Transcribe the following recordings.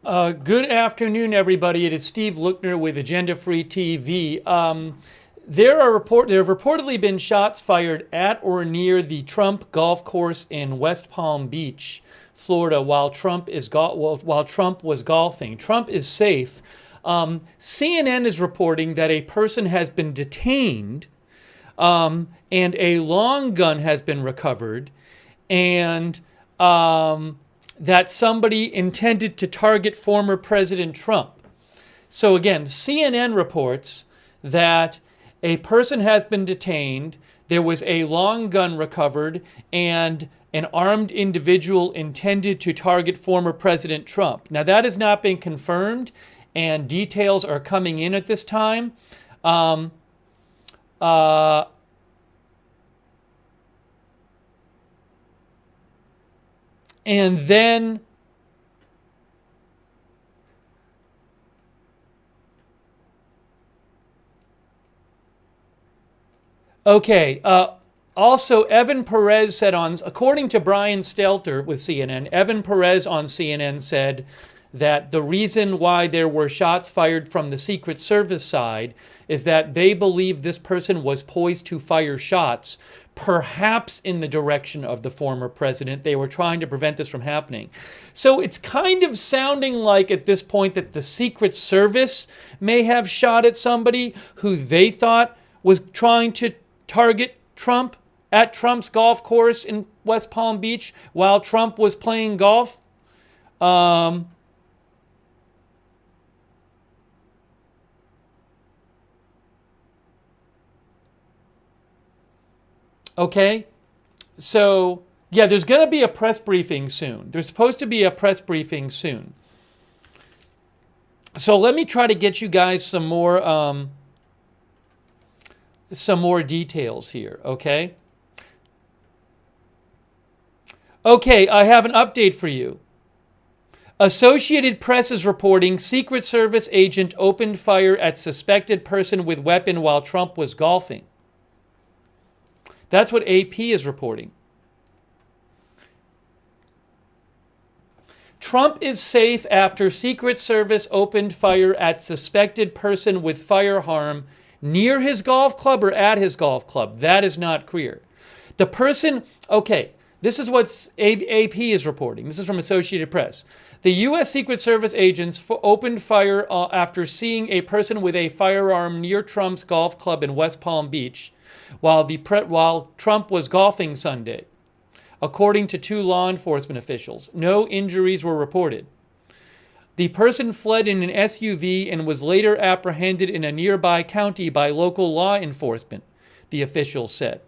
Good afternoon, everybody. It is Steve Lookner with Agenda Free TV. There have reportedly been shots fired at or near the Trump golf course in West Palm Beach, Florida, while Trump was golfing. Trump is safe. CNN is reporting that a person has been detained, and a long gun has been recovered, and that somebody intended to target former President Trump. So again, CNN reports that a person has been detained, there was a long gun recovered, and an armed individual intended to target former President Trump. Now that has not been confirmed, and details are coming in at this time. And then also Evan Perez said according to Brian Stelter with CNN, Evan Perez on CNN said that the reason why there were shots fired from the Secret Service side is that they believe this person was poised to fire shots, perhaps in the direction of the former president. They were trying to prevent this from happening. So it's kind of sounding like at this point that the Secret Service may have shot at somebody who they thought was trying to target Trump at Trump's golf course in West Palm Beach while Trump was playing golf. Okay, so yeah, there's going to be a press briefing soon. There's supposed to be a press briefing soon. So let me try to get you guys some more details here, okay? Okay, I have an update for you. Associated Press is reporting Secret Service agent opened fire at suspected person with weapon while Trump was golfing. That's what AP is reporting. Trump is safe after Secret Service opened fire at suspected person with firearm near his golf club or at his golf club. That is not clear. The person, okay, this is what AP is reporting. This is from Associated Press. The U.S. Secret Service agents opened fire after seeing a person with a firearm near Trump's golf club in West Palm Beach while Trump was golfing Sunday, according to two law enforcement officials. No injuries were reported. The person fled in an SUV and was later apprehended in a nearby county by local law enforcement, the officials said.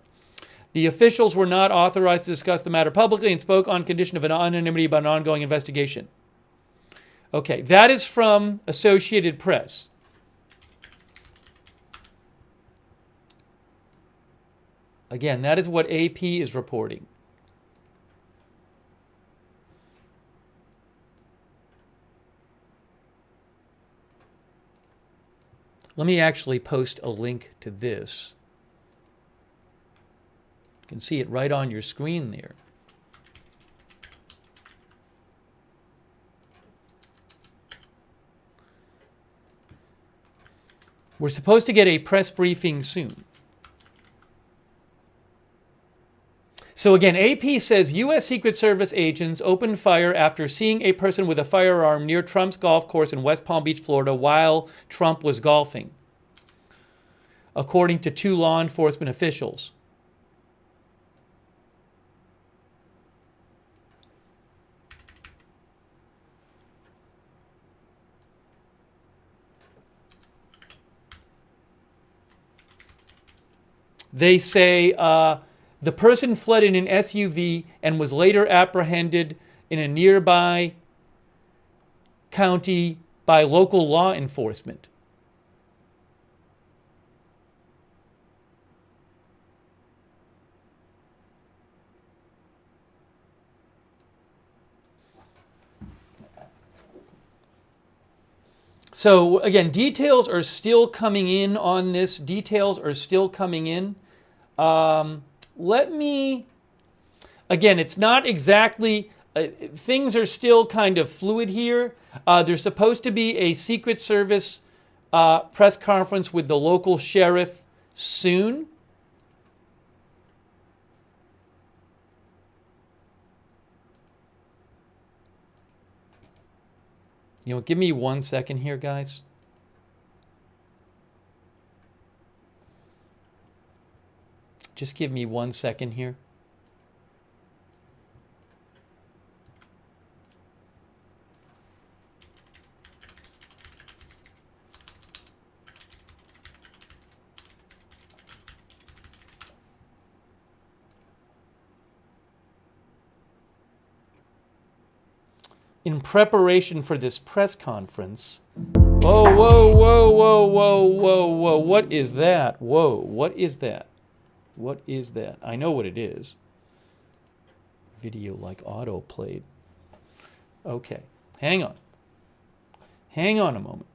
The officials were not authorized to discuss the matter publicly and spoke on condition of anonymity about an ongoing investigation. Okay, that is from Associated Press. Again, that is what AP is reporting. Let me actually post a link to this. You can see it right on your screen there. We're supposed to get a press briefing soon. So again, AP says U.S. Secret Service agents opened fire after seeing a person with a firearm near Trump's golf course in West Palm Beach, Florida, while Trump was golfing, according to two law enforcement officials. They say the person fled in an SUV and was later apprehended in a nearby county by local law enforcement. So again, details are still coming in on this. Details are still coming in. Let me, again, it's not exactly things are still kind of fluid here. There's supposed to be a Secret Service press conference with the local sheriff soon. You know, give me 1 second here, guys. Just give me 1 second here. In preparation for this press conference, whoa, whoa, whoa, whoa, whoa, whoa, whoa, what is that? Whoa, what is that? What is that? I know what it is. Video like auto played. Okay, hang on. Hang on a moment.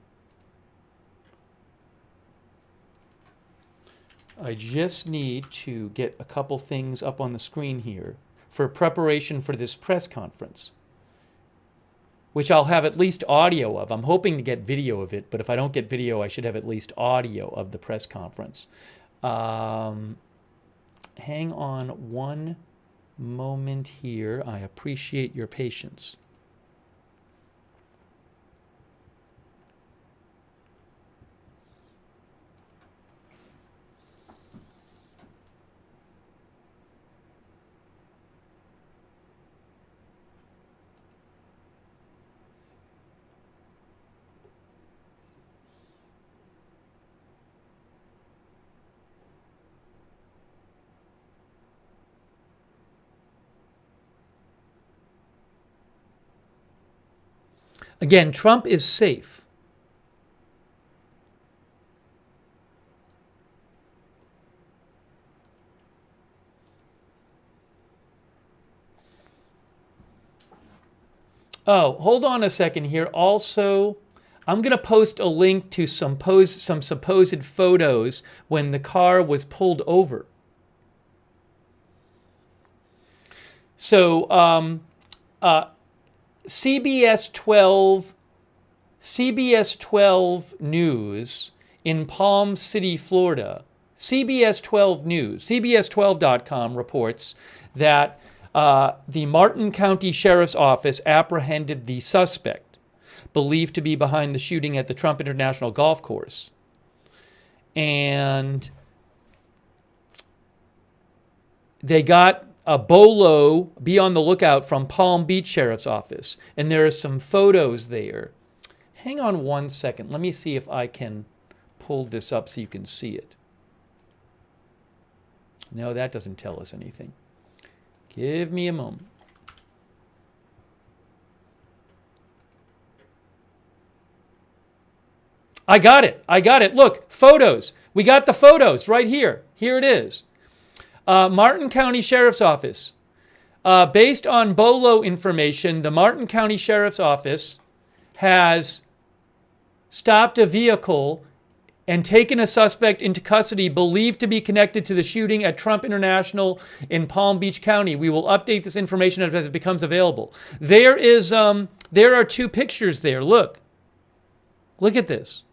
I just need to get a couple things up on the screen here for preparation for this press conference, which I'll have at least audio of. I'm hoping to get video of it, but if I don't get video, I should have at least audio of the press conference. Hang on one moment here. I appreciate your patience. Again, Trump is safe. Oh, hold on a second here. Also, I'm going to post a link to some supposed photos when the car was pulled over. So, CBS 12 News in Palm City, Florida. CBS 12 News, CBS12.com reports that the Martin County Sheriff's Office apprehended the suspect believed to be behind the shooting at the Trump International Golf Course. And they got a bolo, be on the lookout, from Palm Beach Sheriff's Office. And there are some photos there. Hang on 1 second. Let me see if I can pull this up so you can see it. No, that doesn't tell us anything. Give me a moment. I got it. I got it. Look, photos. We got the photos right here. Here it is. Martin County Sheriff's Office. Based on BOLO information, the Martin County Sheriff's Office has stopped a vehicle and taken a suspect into custody believed to be connected to the shooting at Trump International in Palm Beach County. We will update this information as it becomes available. There are two pictures there. Look at this.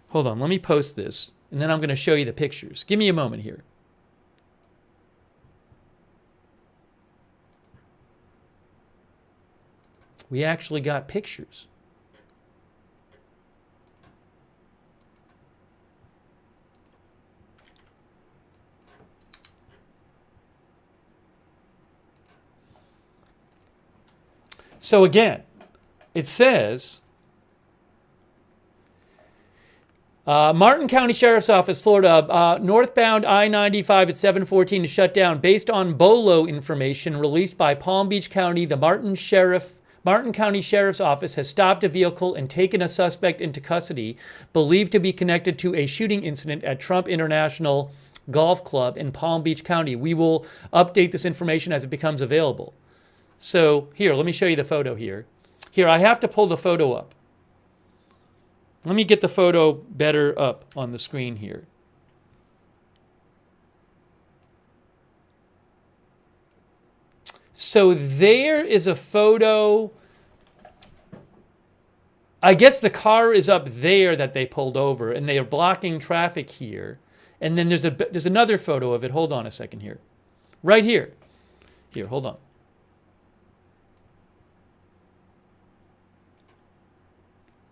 Hold on, let me post this. And then I'm going to show you the pictures. Give me a moment here. We actually got pictures. So again, it says, Martin County Sheriff's Office, Florida, northbound I-95 at 714 is shut down. Based on BOLO information released by Palm Beach County, the Martin County Sheriff's Office has stopped a vehicle and taken a suspect into custody believed to be connected to a shooting incident at Trump International Golf Club in Palm Beach County. We will update this information as it becomes available. So here, let me show you the photo here. Here, I have to pull the photo up. Let me get the photo better up on the screen here. So there is a photo. I guess the car is up there that they pulled over, and they are blocking traffic here. And then there's another photo of it. Hold on a second here. Right here. Here, hold on.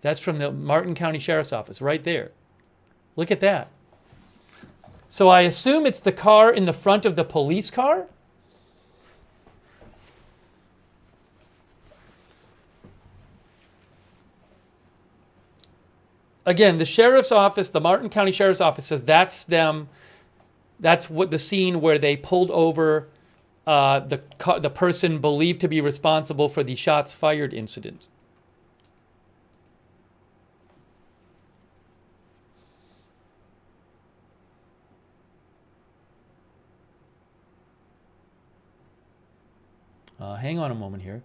That's from the Martin County Sheriff's Office, right there. Look at that. So I assume it's the car in the front of the police car? Again, the sheriff's office, the Martin County Sheriff's Office says that's them. That's what the scene where they pulled over the person believed to be responsible for the shots fired incident. Hang on a moment here.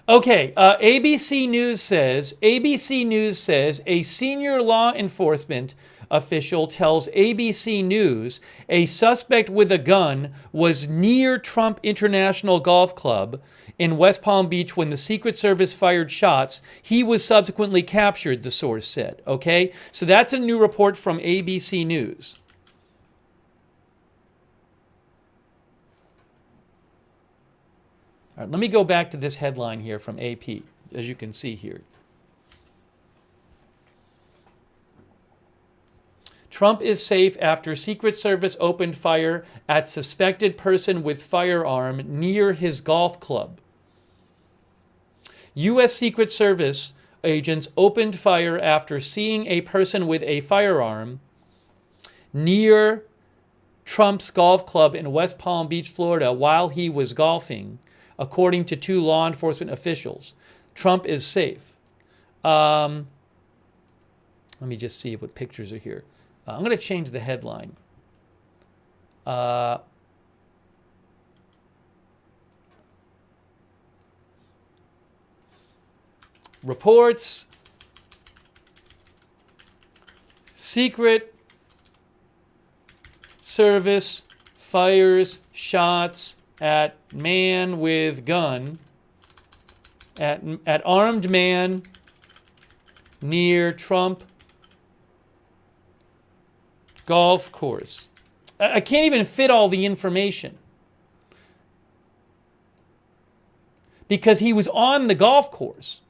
Okay, ABC News says a senior law enforcement official tells ABC News a suspect with a gun was near Trump International Golf Club in West Palm Beach when the Secret Service fired shots. He was subsequently captured, the source said. Okay, so that's a new report from ABC News. All right, let me go back to this headline here from AP, as you can see here. Trump is safe after Secret Service opened fire at suspected person with firearm near his golf club. U.S. Secret Service agents opened fire after seeing a person with a firearm near Trump's golf club in West Palm Beach, Florida, while he was golfing, according to two law enforcement officials. Trump is safe. Let me just see what pictures are here. I'm going to change the headline. Reports. Secret Service fires shots at man with gun, at armed man near Trump golf course. I can't even fit all the information because he was on the golf course.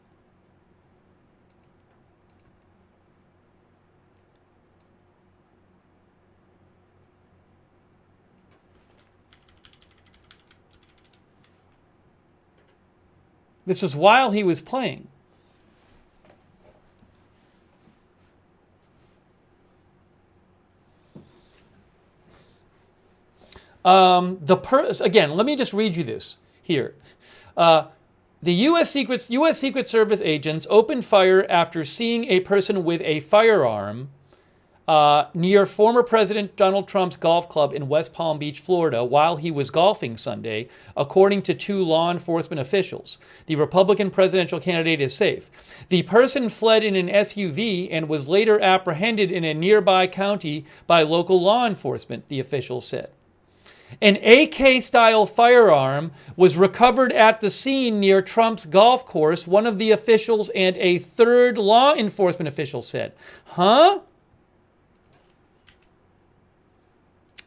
This was while he was playing. Again, let me just read you this here. The U.S. Secret Service agents opened fire after seeing a person with a firearm near former President Donald Trump's golf club in West Palm Beach, Florida, while he was golfing Sunday, according to two law enforcement officials. The Republican presidential candidate is safe. The person fled in an SUV and was later apprehended in a nearby county by local law enforcement, the officials said. An AK-style firearm was recovered at the scene near Trump's golf course, one of the officials and a third law enforcement official said. Huh?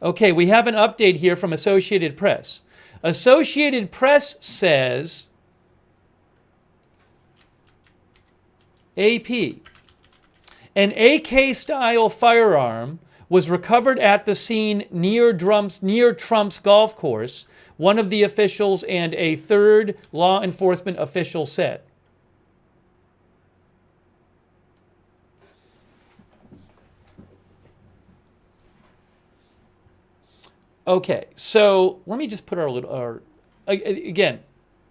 Okay, we have an update here from Associated Press. Associated Press says, AP, an AK-style firearm was recovered at the scene near Trump's golf course, one of the officials and a third law enforcement official said. Okay, so let me just put again.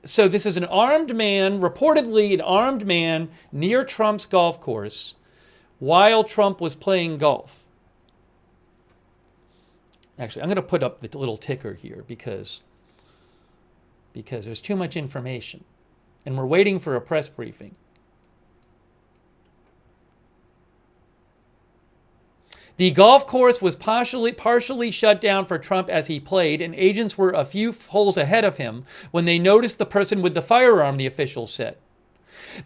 So this is an armed man, reportedly an armed man near Trump's golf course while Trump was playing golf. Actually, I'm going to put up the little ticker here because there's too much information and we're waiting for a press briefing. The golf course was partially shut down for Trump as he played, and agents were a few holes ahead of him when they noticed the person with the firearm, the officials said.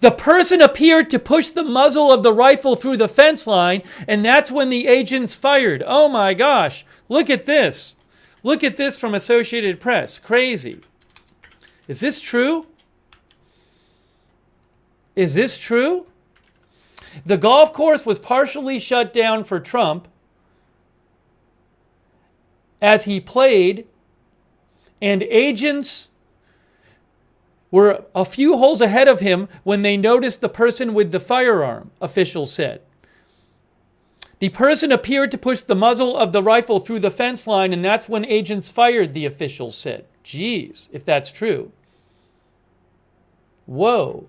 The person appeared to push the muzzle of the rifle through the fence line, and that's when the agents fired. Oh my gosh, look at this. Look at this from Associated Press. Crazy. Is this true? Is this true? The golf course was partially shut down for Trump as he played, and agents were a few holes ahead of him when they noticed the person with the firearm, officials said. The person appeared to push the muzzle of the rifle through the fence line, and that's when agents fired, the officials said. Geez, if that's true. Whoa.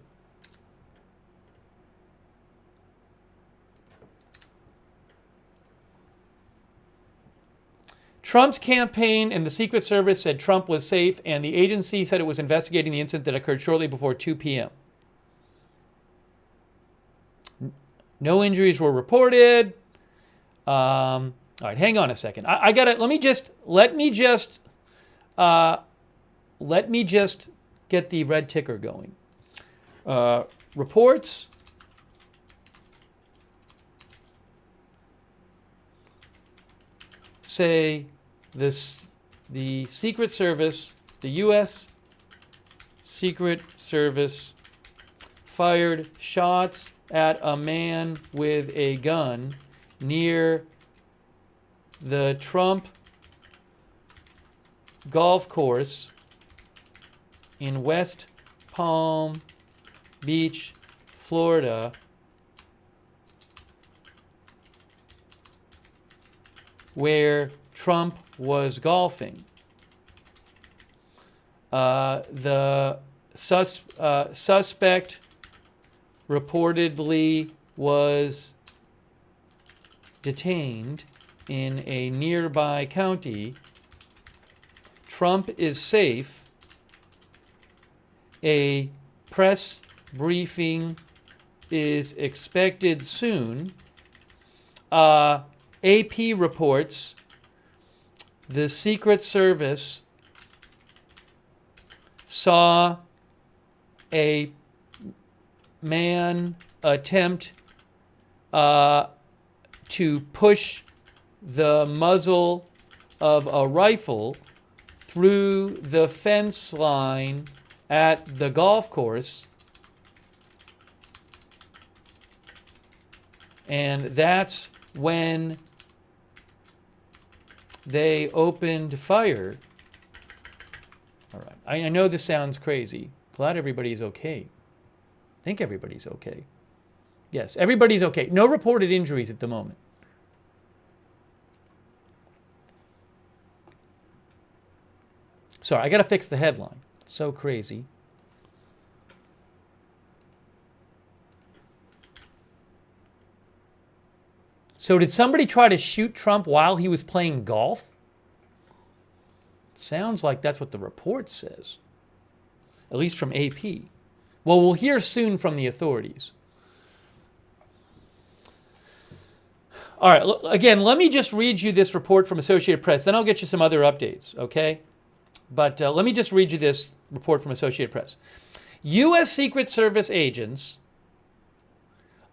Trump's campaign and the Secret Service said Trump was safe, and the agency said it was investigating the incident that occurred shortly before 2 p.m. No injuries were reported. All right, hang on a second. I gotta let me just get the red ticker going. Reports. Say the Secret Service, the U.S. Secret Service fired shots at a man with a gun near the Trump golf course in West Palm Beach, Florida, where Trump was golfing. The suspect reportedly was detained in a nearby county. Trump is safe. A press briefing is expected soon. AP reports the Secret Service saw a man attempt to push the muzzle of a rifle through the fence line at the golf course, and that's when they opened fire. All right. I know this sounds crazy. Glad everybody's okay. I think everybody's okay. Yes, everybody's okay. No reported injuries at the moment. Sorry, I got to fix the headline. It's so crazy. So did somebody try to shoot Trump while he was playing golf? Sounds like that's what the report says, at least from AP. Well, we'll hear soon from the authorities. All right, again, let me just read you this report from Associated Press, then I'll get you some other updates, okay? But let me just read you this report from Associated Press. U.S. Secret Service agents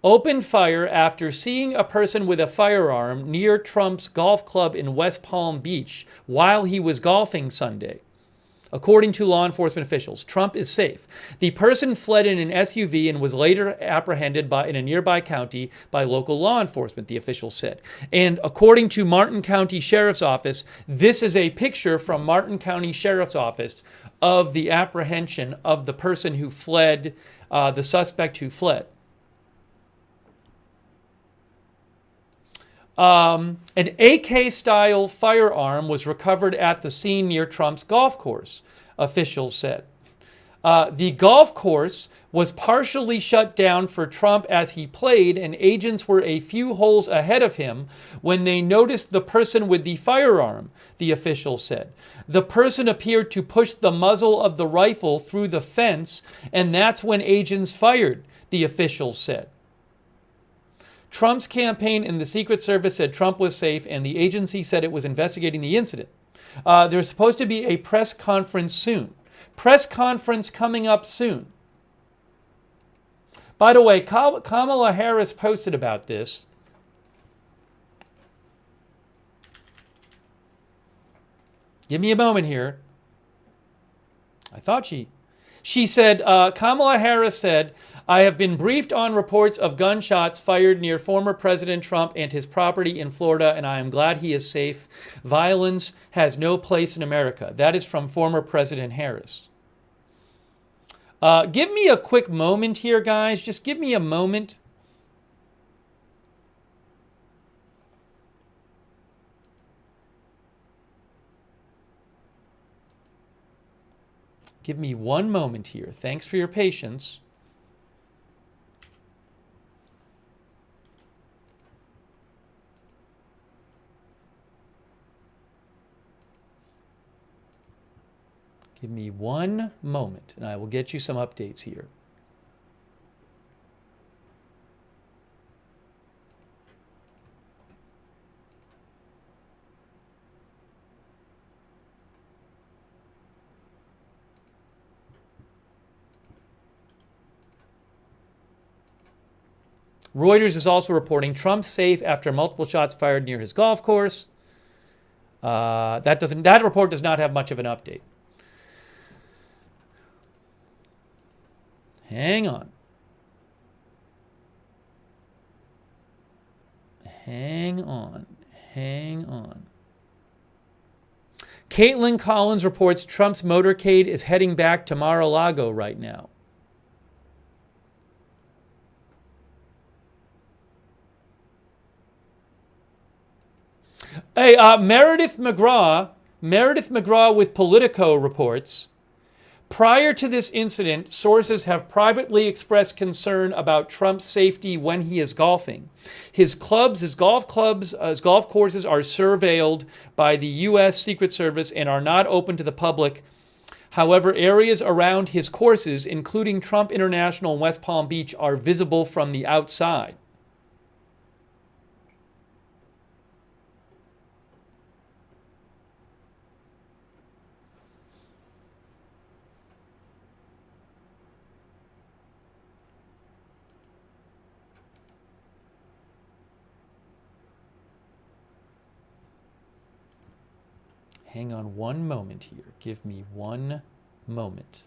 opened fire after seeing a person with a firearm near Trump's golf club in West Palm Beach while he was golfing Sunday. According to law enforcement officials, Trump is safe. The person fled in an SUV and was later apprehended in a nearby county by local law enforcement, the officials said. And according to Martin County Sheriff's Office, this is a picture from Martin County Sheriff's Office of the apprehension of the person who fled, the suspect who fled. An AK-style firearm was recovered at the scene near Trump's golf course, officials said. The golf course was partially shut down for Trump as he played, and agents were a few holes ahead of him when they noticed the person with the firearm, the officials said. The person appeared to push the muzzle of the rifle through the fence, and that's when agents fired, the officials said. Trump's campaign and the Secret Service said Trump was safe, and the agency said it was investigating the incident. There's supposed to be a press conference soon. Press conference coming up soon. By the way, Kamala Harris posted about this. Give me a moment here. I thought she said, Kamala Harris said, I have been briefed on reports of gunshots fired near former President Trump and his property in Florida, and I am glad he is safe. Violence has no place in America. That is from former President Harris. Give me a quick moment here, guys. Just give me a moment. Give me one moment here. Thanks for your patience. Give me one moment, and I will get you some updates here. Reuters is also reporting Trump safe after multiple shots fired near his golf course. That report does not have much of an update. Hang on. Hang on. Hang on. Caitlin Collins reports Trump's motorcade is heading back to Mar-a-Lago right now. Hey, Meredith McGraw with Politico reports, prior to this incident, sources have privately expressed concern about Trump's safety when he is golfing. His golf courses are surveilled by the U.S. Secret Service and are not open to the public. However, areas around his courses, including Trump International and West Palm Beach, are visible from the outside. Hang on one moment here. Give me one moment.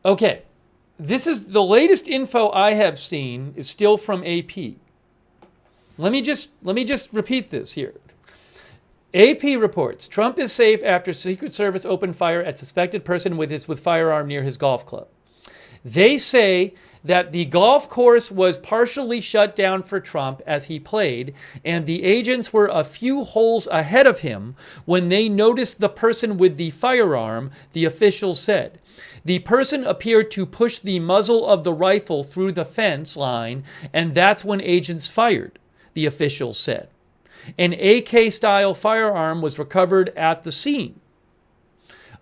Okay, this is the latest info I have seen is still from AP. Let me just repeat this here. AP reports Trump is safe after Secret Service opened fire at suspected person with firearm near his golf club. They say that the golf course was partially shut down for Trump as he played, and the agents were a few holes ahead of him when they noticed the person with the firearm, the officials said. The person appeared to push the muzzle of the rifle through the fence line, and that's when agents fired, the officials said. An AK-style firearm was recovered at the scene.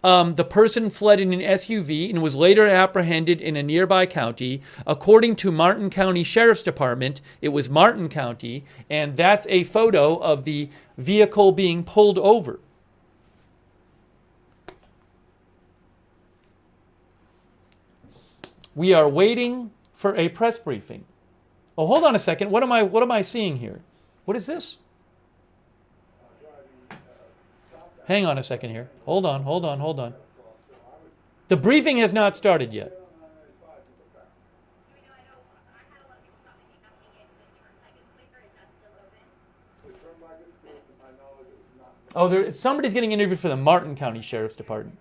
The person fled in an SUV and was later apprehended in a nearby county. According to Martin County Sheriff's Department, it was Martin County, and that's a photo of the vehicle being pulled over. We are waiting for a press briefing. Oh, hold on a second. What am I seeing here? What is this? Hang on a second here. Hold on. The briefing has not started yet. Oh, somebody's getting interviewed for the Martin County Sheriff's Department.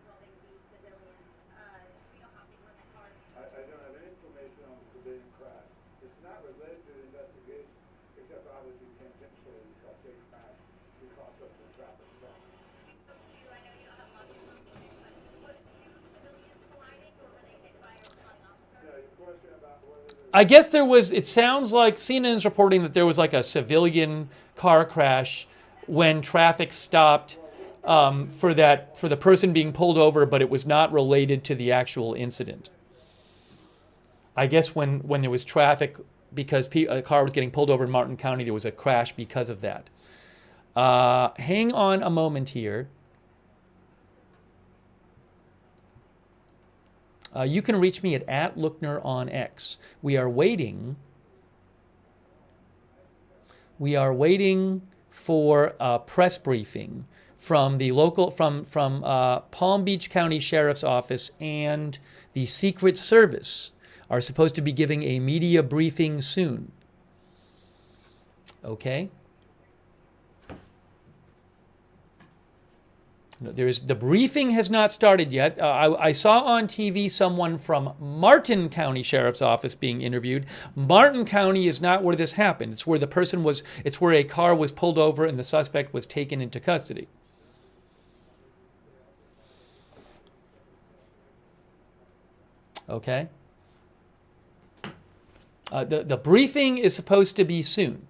I guess there was, it sounds like CNN's reporting that there was like a civilian car crash when traffic stopped for the person being pulled over, but it was not related to the actual incident. I guess when there was traffic, because a car was getting pulled over in Martin County, there was a crash because of that. Hang on a moment here. You can reach me at Lookner on X. We are waiting for a press briefing from the local, from Palm Beach County Sheriff's Office, and the Secret Service are supposed to be giving a media briefing soon. Okay? The briefing has not started yet. I saw on TV someone from Martin County Sheriff's Office being interviewed. Martin County is not where this happened. It's where it's where a car was pulled over and the suspect was taken into custody. Okay? The briefing is supposed to be soon.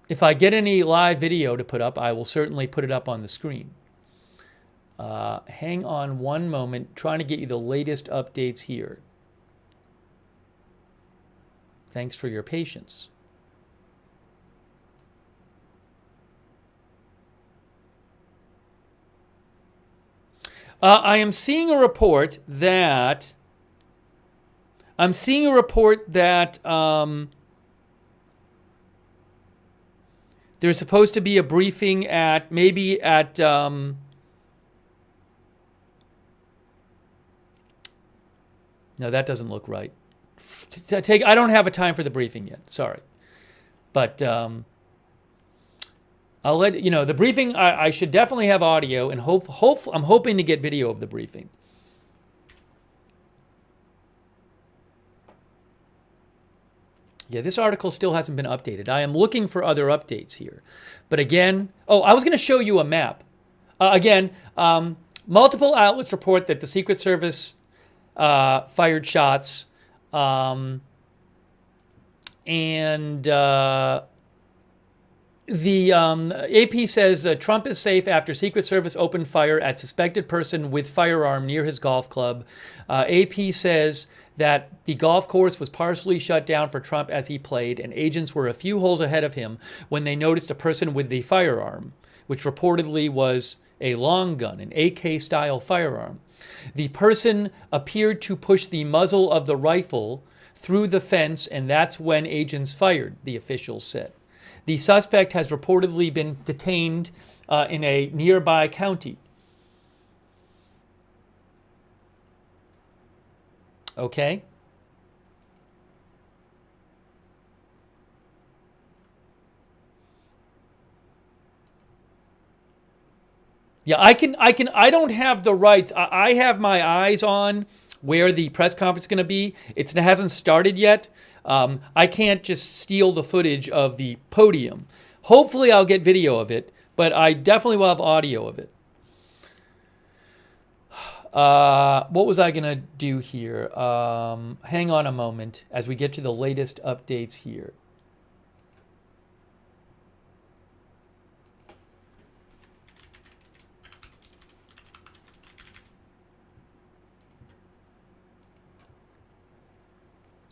If I get any live video to put up, I will certainly put it up on the screen. Hang on one moment, trying to get you the latest updates here. Thanks for your patience. I am seeing a report that there's supposed to be a briefing at no, that doesn't look right. I don't have a time for the briefing yet. Sorry, but I'll let you know the briefing. I should definitely have audio, and I'm hoping to get video of the briefing. Yeah, this article still hasn't been updated. I am looking for other updates here. But again, I was going to show you a map. Multiple outlets report that the Secret Service fired shots. The AP says Trump is safe after Secret Service opened fire at suspected person with firearm near his golf club. AP says that the golf course was partially shut down for Trump as he played, and agents were a few holes ahead of him when they noticed a person with the firearm, which reportedly was a long gun, an AK-style firearm. The person appeared to push the muzzle of the rifle through the fence, and that's when agents fired, the officials said. The suspect has reportedly been detained in a nearby county. Okay? Yeah, I don't have the rights. I have my eyes on where the press conference is going to be. It hasn't started yet. I can't just steal the footage of the podium. Hopefully I'll get video of it, but I definitely will have audio of it. What was I going to do here? Hang on a moment as we get to the latest updates here.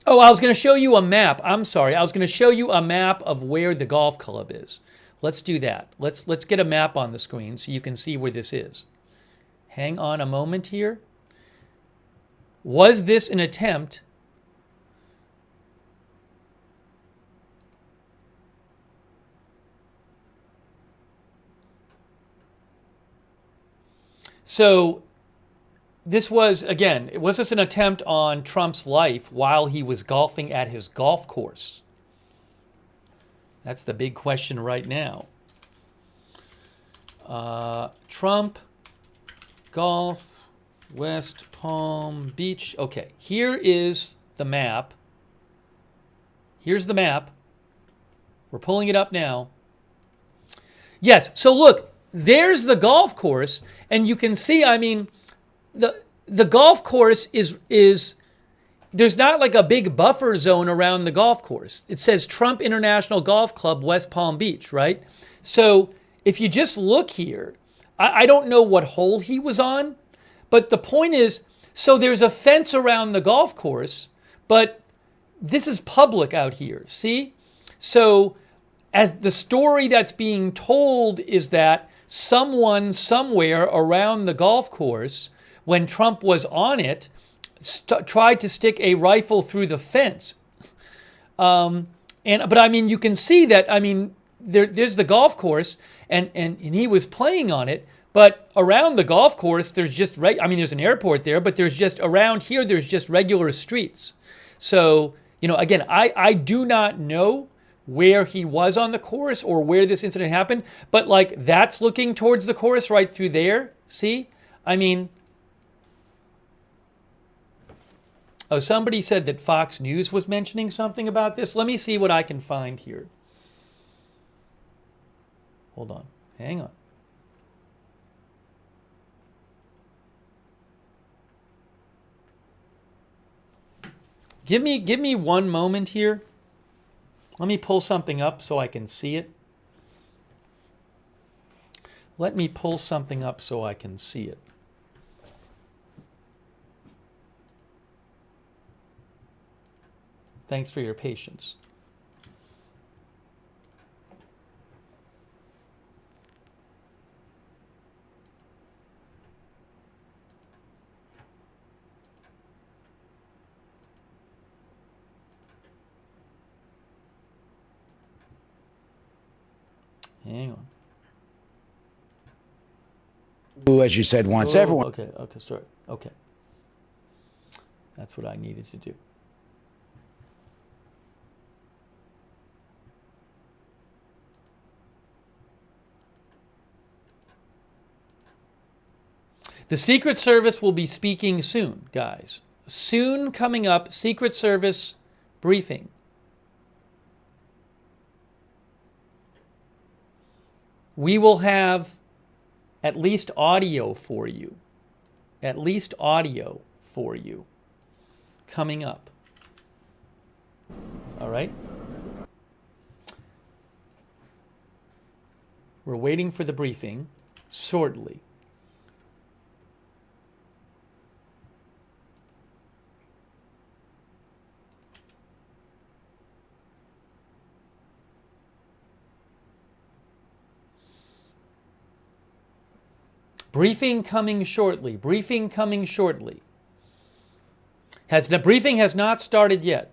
Oh, I was going to show you a map. I'm sorry. I was going to show you a map of where the golf club is. Let's do that. Let's get a map on the screen so you can see where this is. Hang on a moment here. Was this an attempt? So this was, again, was this an attempt on Trump's life while he was golfing at his golf course? That's the big question right now. Trump, golf, West Palm Beach. Okay, here is the map. Here's the map. We're pulling it up now. Yes, so look, there's the golf course, and you can see, I mean, the golf course is there's not like a big buffer zone around the golf course. It says Trump International Golf Club, West Palm Beach, right? So if you just look here, I don't know what hole he was on, but the point is, so there's a fence around the golf course, but this is public out here, see? So as the story that's being told is that someone somewhere around the golf course, when Trump was on it, tried to stick a rifle through the fence. But I mean, you can see that, I mean, there's the golf course and he was playing on it, but around the golf course, there's just, I mean, there's an airport there, but there's just, around here, there's just regular streets. So, you know, again, I do not know where he was on the course or where this incident happened, but like that's looking towards the course right through there. See? I mean, oh, somebody said that Fox News was mentioning something about this. Let me see what I can find here. Hold on. Hang on. Give me one moment here. Let me pull something up so I can see it. Let me pull something up so I can see it. Thanks for your patience. Hang on. Who, as you said, wants everyone. Okay, sorry. Okay. That's what I needed to do. The Secret Service will be speaking soon, guys. Soon coming up, Secret Service briefing. We will have at least audio for you. At least audio for you coming up. All right? We're waiting for the briefing shortly. Briefing coming shortly. Briefing coming shortly. The briefing has not started yet,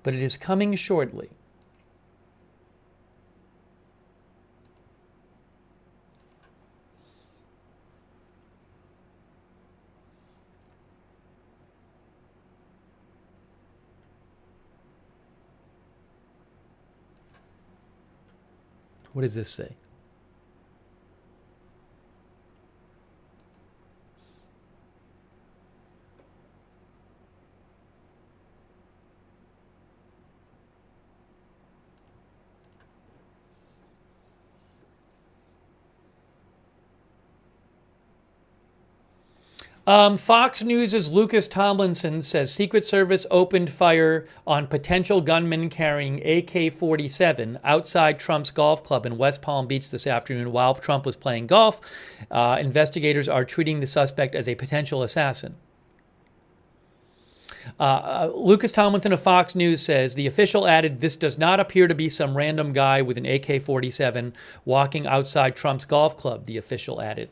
but it is coming shortly. What does this say? Fox News' Lucas Tomlinson says Secret Service opened fire on potential gunman carrying AK-47 outside Trump's golf club in West Palm Beach this afternoon while Trump was playing golf. Investigators are treating the suspect as a potential assassin. Lucas Tomlinson of Fox News says the official added, "This does not appear to be some random guy with an AK-47 walking outside Trump's golf club," the official added.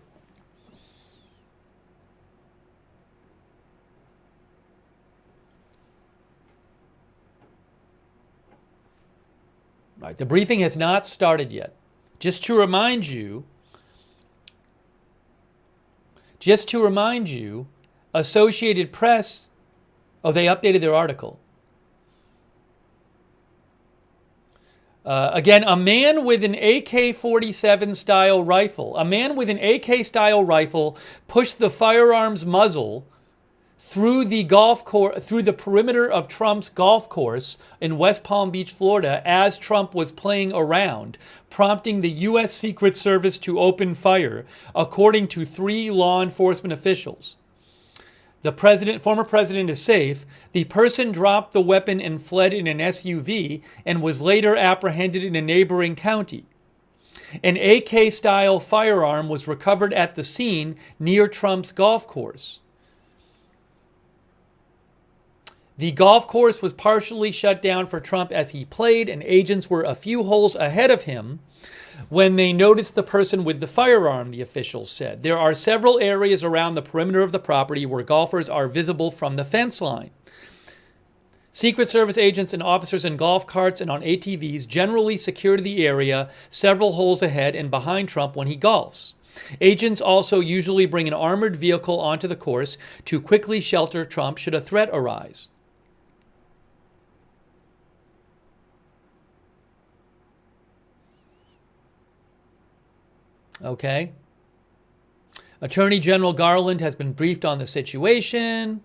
Right, the briefing has not started yet. Just to remind you, Associated Press, they updated their article. Again, a man with an AK-47 style rifle, style rifle pushed the firearm's muzzle through the perimeter of Trump's golf course in West Palm Beach, Florida, as Trump was playing around, prompting the U.S. Secret Service to open fire, according to 3 law enforcement officials. The former president is safe. The person dropped the weapon and fled in an SUV and was later apprehended in a neighboring county. An AK-style firearm was recovered at the scene near Trump's golf course. The golf course was partially shut down for Trump as he played, and agents were a few holes ahead of him when they noticed the person with the firearm, the officials said. There are several areas around the perimeter of the property where golfers are visible from the fence line. Secret Service agents and officers in golf carts and on ATVs generally secure the area several holes ahead and behind Trump when he golfs. Agents also usually bring an armored vehicle onto the course to quickly shelter Trump should a threat arise. Okay. Attorney General Garland has been briefed on the situation.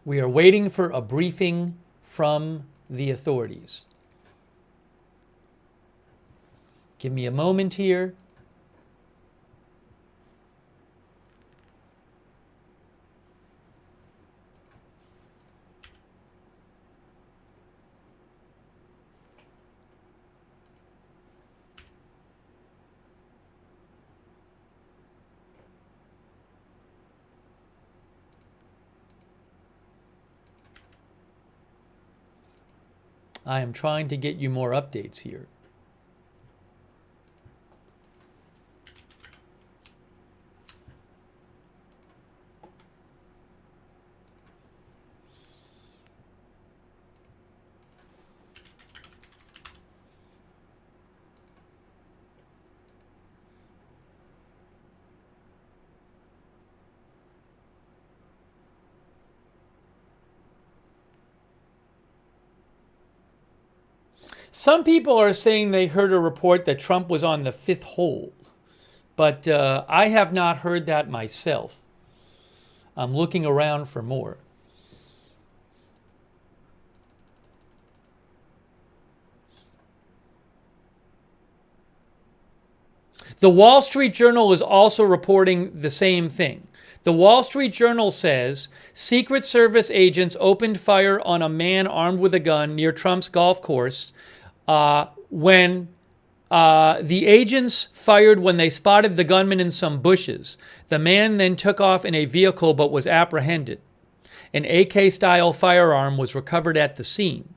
We are waiting for a briefing from the authorities. Give me a moment here. I am trying to get you more updates here. Some people are saying they heard a report that Trump was on the 5th hole, but I have not heard that myself. I'm looking around for more. The Wall Street Journal is also reporting the same thing. The Wall Street Journal says Secret Service agents opened fire on a man armed with a gun near Trump's golf course when the agents fired when they spotted the gunman in some bushes. The man then took off in a vehicle but was apprehended. An AK-style firearm was recovered at the scene.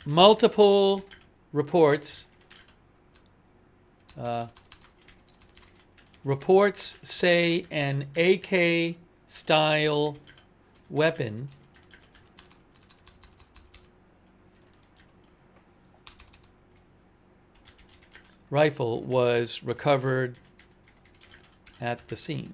Multiple reports say an AK-style weapon rifle was recovered at the scene.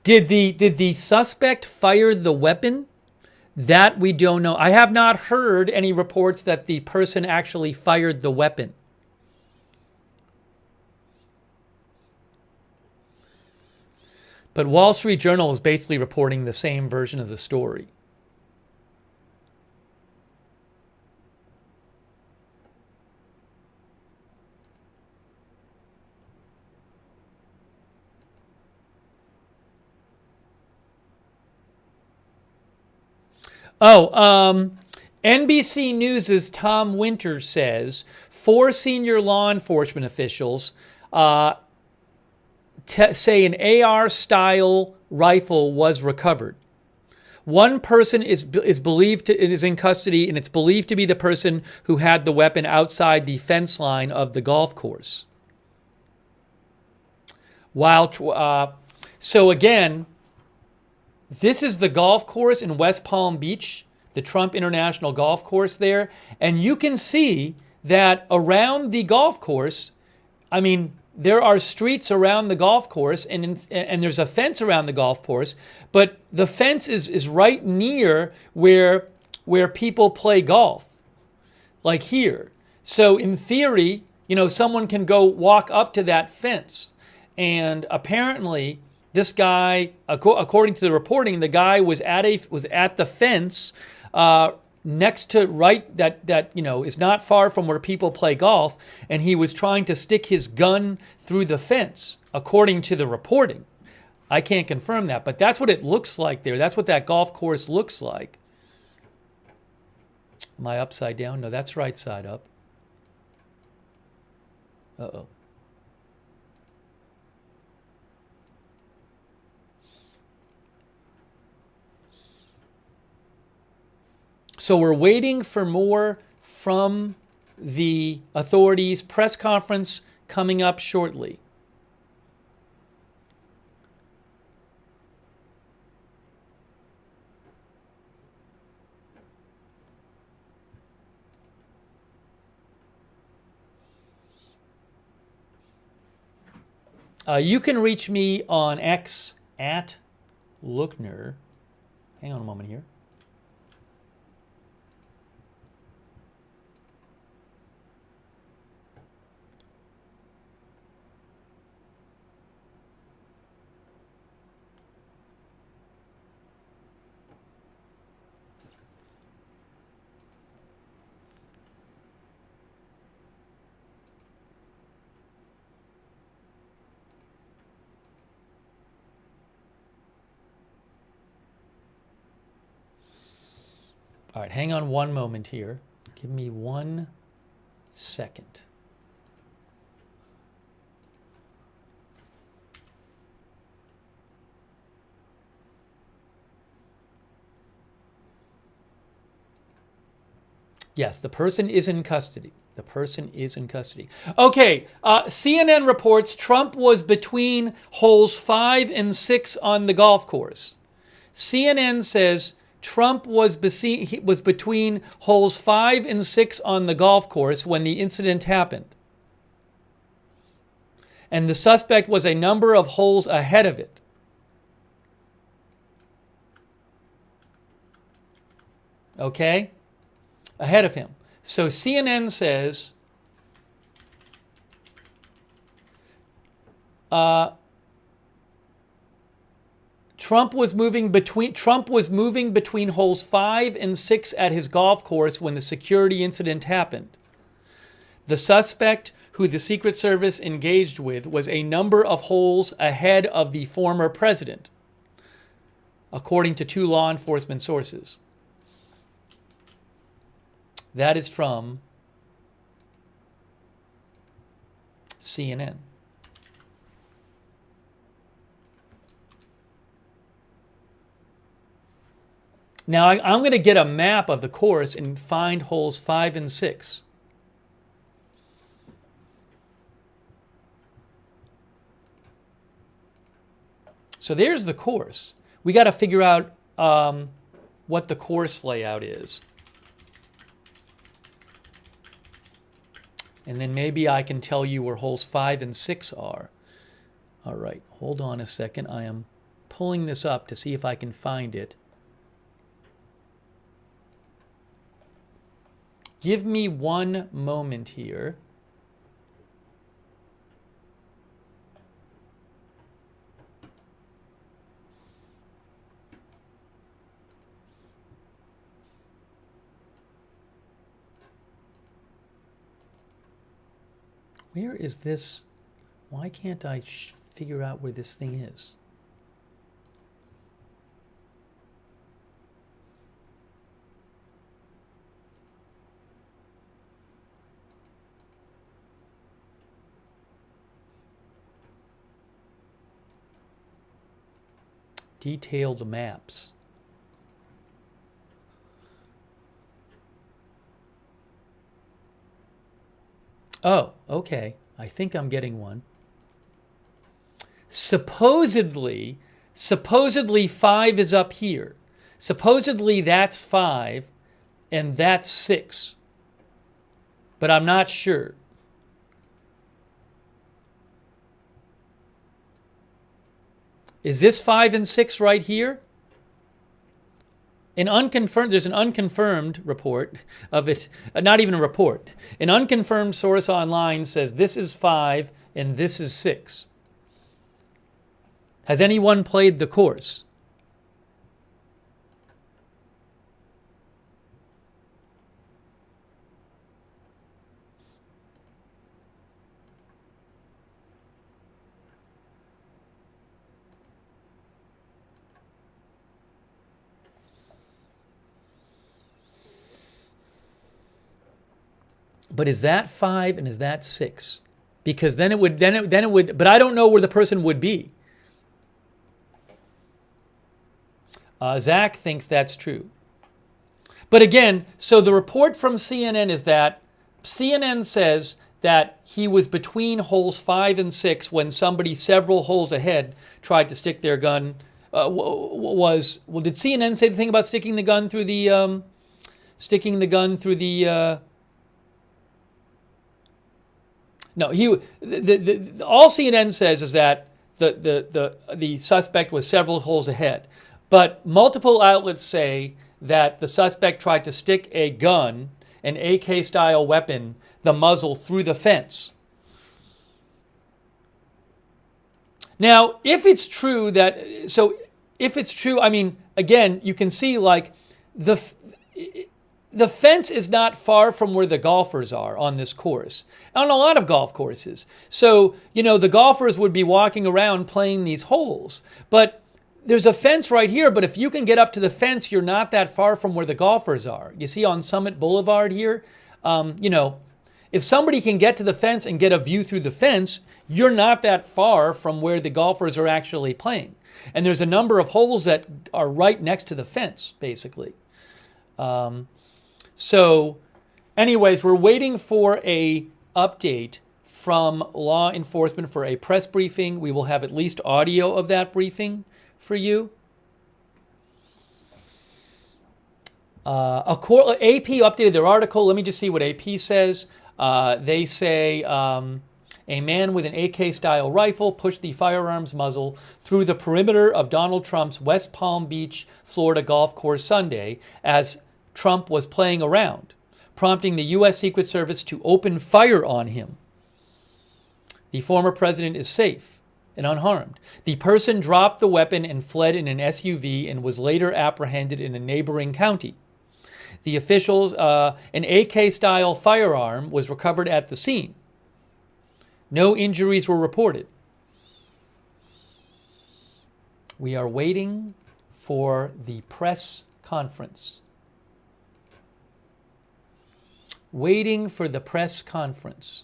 Did the suspect fire the weapon? That we don't know. I have not heard any reports that the person actually fired the weapon. But Wall Street Journal is basically reporting the same version of the story. NBC News' Tom Winters says 4 senior law enforcement officials say an AR-style rifle was recovered. One person is believed to is in custody, and it's believed to be the person who had the weapon outside the fence line of the golf course. So again, this is the golf course in West Palm Beach, the Trump International Golf Course there. And you can see that around the golf course, I mean, there are streets around the golf course and there's a fence around the golf course, but the fence is right near where people play golf, like here. So in theory, someone can go walk up to that fence. And apparently this guy, according to the reporting, the guy was at the fence next to that is not far from where people play golf, and he was trying to stick his gun through the fence, according to the reporting. I can't confirm that, but that's what it looks like there. That's what that golf course looks like. Am I upside down? No, that's right side up. Uh-oh. So we're waiting for more from the authorities. Press conference coming up shortly. You can reach me on X at Lookner. Hang on a moment here. All right, hang on one moment here. Give me 1 second. Yes, the person is in custody. The person is in custody. Okay, CNN reports Trump was between holes 5 and 6 on the golf course. CNN says Trump was between holes 5 and 6 on the golf course when the incident happened. And the suspect was a number of holes ahead of it. Okay? Ahead of him. So CNN says Trump was moving between holes 5 and 6 at his golf course when the security incident happened. The suspect, who the Secret Service engaged with, was a number of holes ahead of the former president, according to 2 law enforcement sources. That is from CNN. Now, I'm going to get a map of the course and find holes 5 and 6. So there's the course. We got to figure out what the course layout is. And then maybe I can tell you where holes 5 and 6 are. All right, hold on a second. I am pulling this up to see if I can find it. Give me 1 moment here. Where is this? Why can't I figure out where this thing is? Detailed maps. Oh, okay. I think I'm getting one. Supposedly 5 is up here. Supposedly that's 5 and that's 6. But I'm not sure. Is this 5 and 6 right here? There's an unconfirmed report of it, not even a report. An unconfirmed source online says this is 5 and this is 6. Has anyone played the course? But is that 5 and is that 6? Because then it would, but I don't know where the person would be. Zach thinks that's true. But again, so the report from CNN is that CNN says that he was between holes 5 and 6 when somebody several holes ahead tried to stick their gun. Did CNN say the thing about sticking the gun through the, no, all CNN says is that the suspect was several holes ahead. But multiple outlets say that the suspect tried to stick a gun, an AK-style weapon, the muzzle through the fence. Now, if it's true, I mean, again, you can see like the fence is not far from where the golfers are on this course, on a lot of golf courses. So, the golfers would be walking around playing these holes. But there's a fence right here, but if you can get up to the fence, you're not that far from where the golfers are. You see on Summit Boulevard here, if somebody can get to the fence and get a view through the fence, you're not that far from where the golfers are actually playing. And there's a number of holes that are right next to the fence, basically. So anyways, we're waiting for a update from law enforcement for a press briefing. We will have at least audio of that briefing for you. AP updated their article. Let me just see what AP says. They say a man with an AK-style rifle pushed the firearm's muzzle through the perimeter of Donald Trump's West Palm Beach, Florida golf course Sunday as Trump was playing around, prompting the U.S. Secret Service to open fire on him. The former president is safe and unharmed. The person dropped the weapon and fled in an SUV and was later apprehended in a neighboring county. The officials, an AK-style firearm was recovered at the scene. No injuries were reported. We are waiting for the press conference. Waiting for the press conference.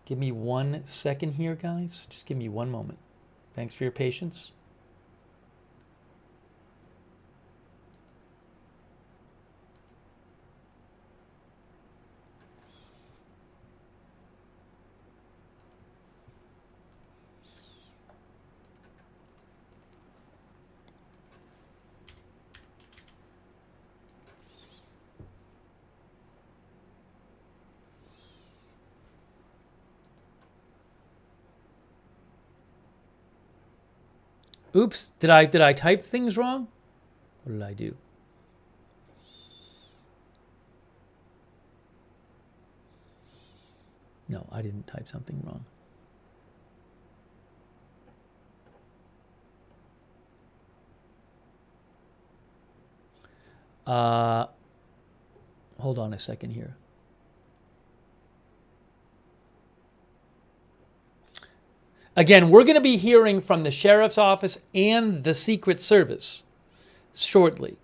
Give me 1 second here, guys. Just give me 1 moment. Thanks for your patience. Oops, did I type things wrong? What did I do? No, I didn't type something wrong. Hold on a second here. Again, we're going to be hearing from the sheriff's office and the Secret Service shortly.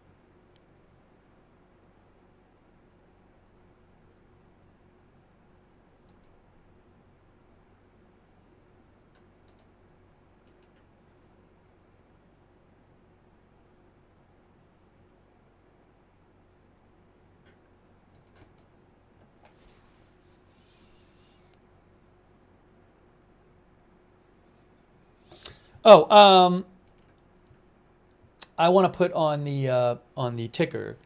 Oh, I want to put on the ticker.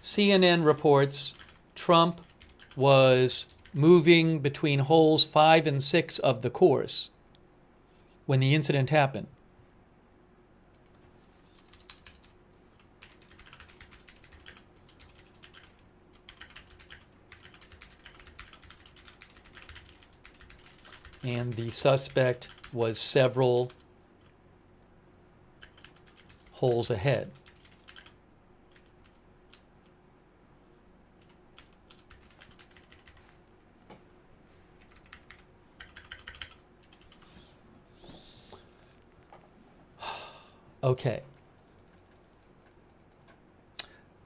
CNN reports Trump was moving between holes 5 and 6 of the course when the incident happened. And the suspect was several holes ahead. Okay.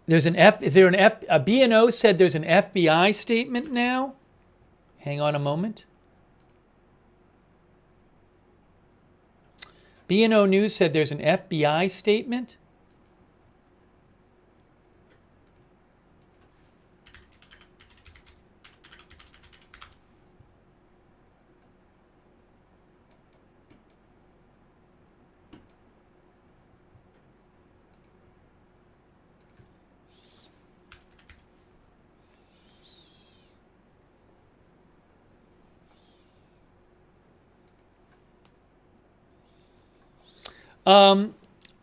There's an B&O said there's an FBI statement now. Hang on a moment. B&O News said there's an FBI statement.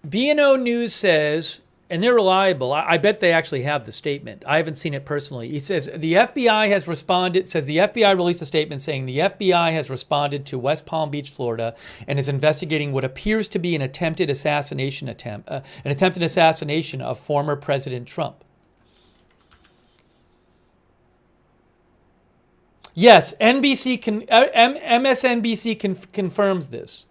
B&O News says, and they're reliable, I bet they actually have the statement. I haven't seen it personally. It says the FBI has responded, says the FBI released a statement saying the FBI has responded to West Palm Beach, Florida, and is investigating what appears to be an attempted assassination of former President Trump. Yes, MSNBC confirms this.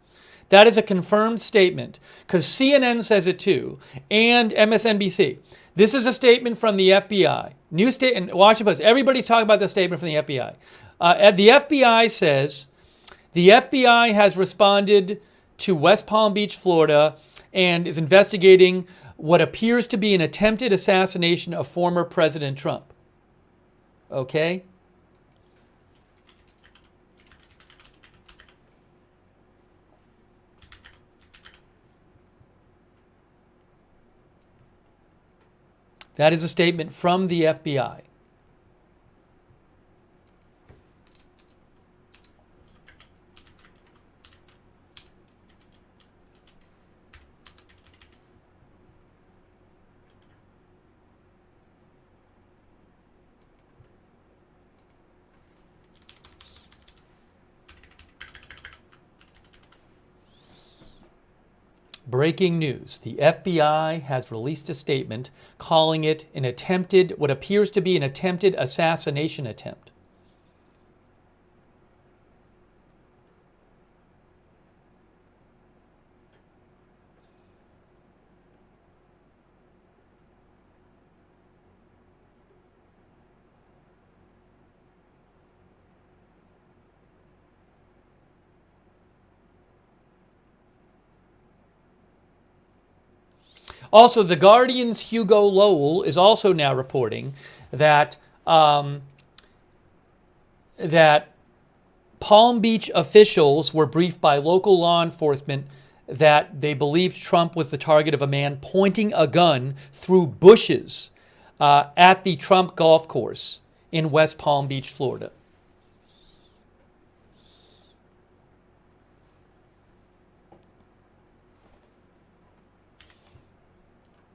That is a confirmed statement because CNN says it too, and MSNBC. This is a statement from the FBI. New state and Washington Post. Everybody's talking about the statement from the FBI. The FBI says the FBI has responded to West Palm Beach, Florida, and is investigating what appears to be an attempted assassination of former President Trump. Okay? That is a statement from the FBI. Breaking news. The FBI has released a statement calling it what appears to be an attempted assassination attempt. Also, The Guardian's Hugo Lowell is also now reporting that that Palm Beach officials were briefed by local law enforcement that they believed Trump was the target of a man pointing a gun through bushes at the Trump golf course in West Palm Beach, Florida.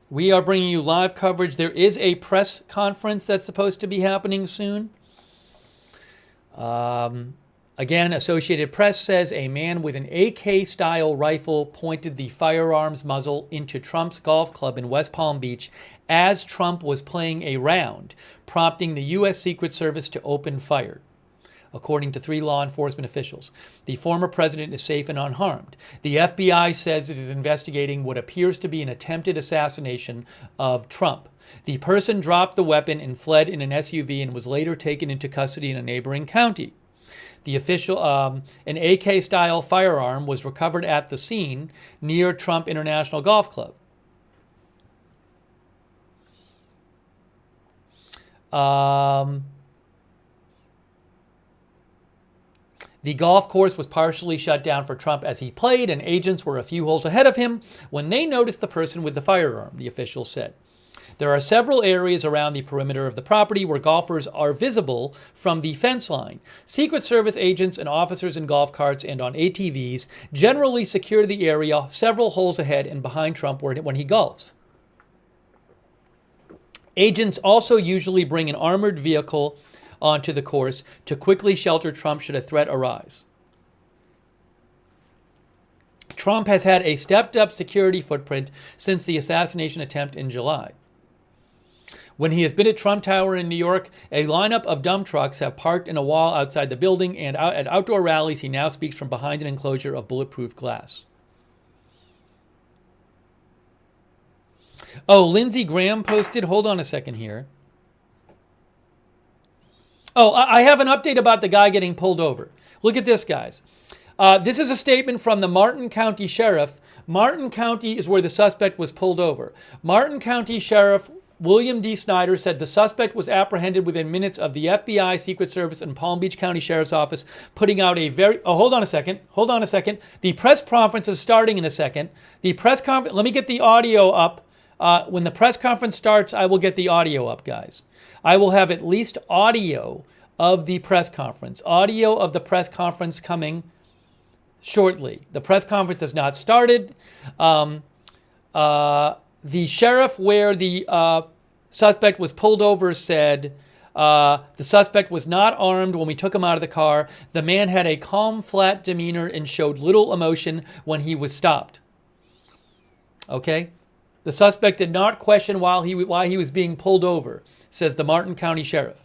We are bringing you live coverage. There is a press conference that's supposed to be happening soon. Again, Associated Press says a man with an AK-style rifle pointed the firearm's muzzle into Trump's golf club in West Palm Beach as Trump was playing a round, prompting the U.S. Secret Service to open fire. According to 3 law enforcement officials, the former president is safe and unharmed. The FBI says it is investigating what appears to be an attempted assassination of Trump. The person dropped the weapon and fled in an SUV and was later taken into custody in a neighboring county. The official, an AK-style firearm was recovered at the scene near Trump International Golf Club. The golf course was partially shut down for Trump as he played, and agents were a few holes ahead of him when they noticed the person with the firearm, the official said. There are several areas around the perimeter of the property where golfers are visible from the fence line. Secret Service agents and officers in golf carts and on ATVs generally secure the area several holes ahead and behind Trump when he golfs. Agents also usually bring an armored vehicle onto the course to quickly shelter Trump should a threat arise. Trump has had a stepped-up security footprint since the assassination attempt in July. When he has been at Trump Tower in New York, a lineup of dump trucks have parked in a wall outside the building, and at outdoor rallies, he now speaks from behind an enclosure of bulletproof glass. Oh, Lindsey Graham posted, hold on a second here. Oh, I have an update about the guy getting pulled over. Look at this, guys. This is a statement from the Martin County Sheriff. Martin County is where the suspect was pulled over. Martin County Sheriff William D. Snyder said the suspect was apprehended within minutes of the FBI, Secret Service, and Palm Beach County Sheriff's Office putting out a very... Oh, hold on a second. Hold on a second. The press conference is starting in a second. The press conference... Let me get the audio up. When the press conference starts, I will get the audio up, guys. I will have at least audio of the press conference. Audio of the press conference coming shortly. The press conference has not started. The sheriff where the suspect was pulled over said the suspect was not armed when we took him out of the car. The man had a calm, flat demeanor and showed little emotion when he was stopped. Okay? The suspect did not question why he was being pulled over, says the Martin County Sheriff.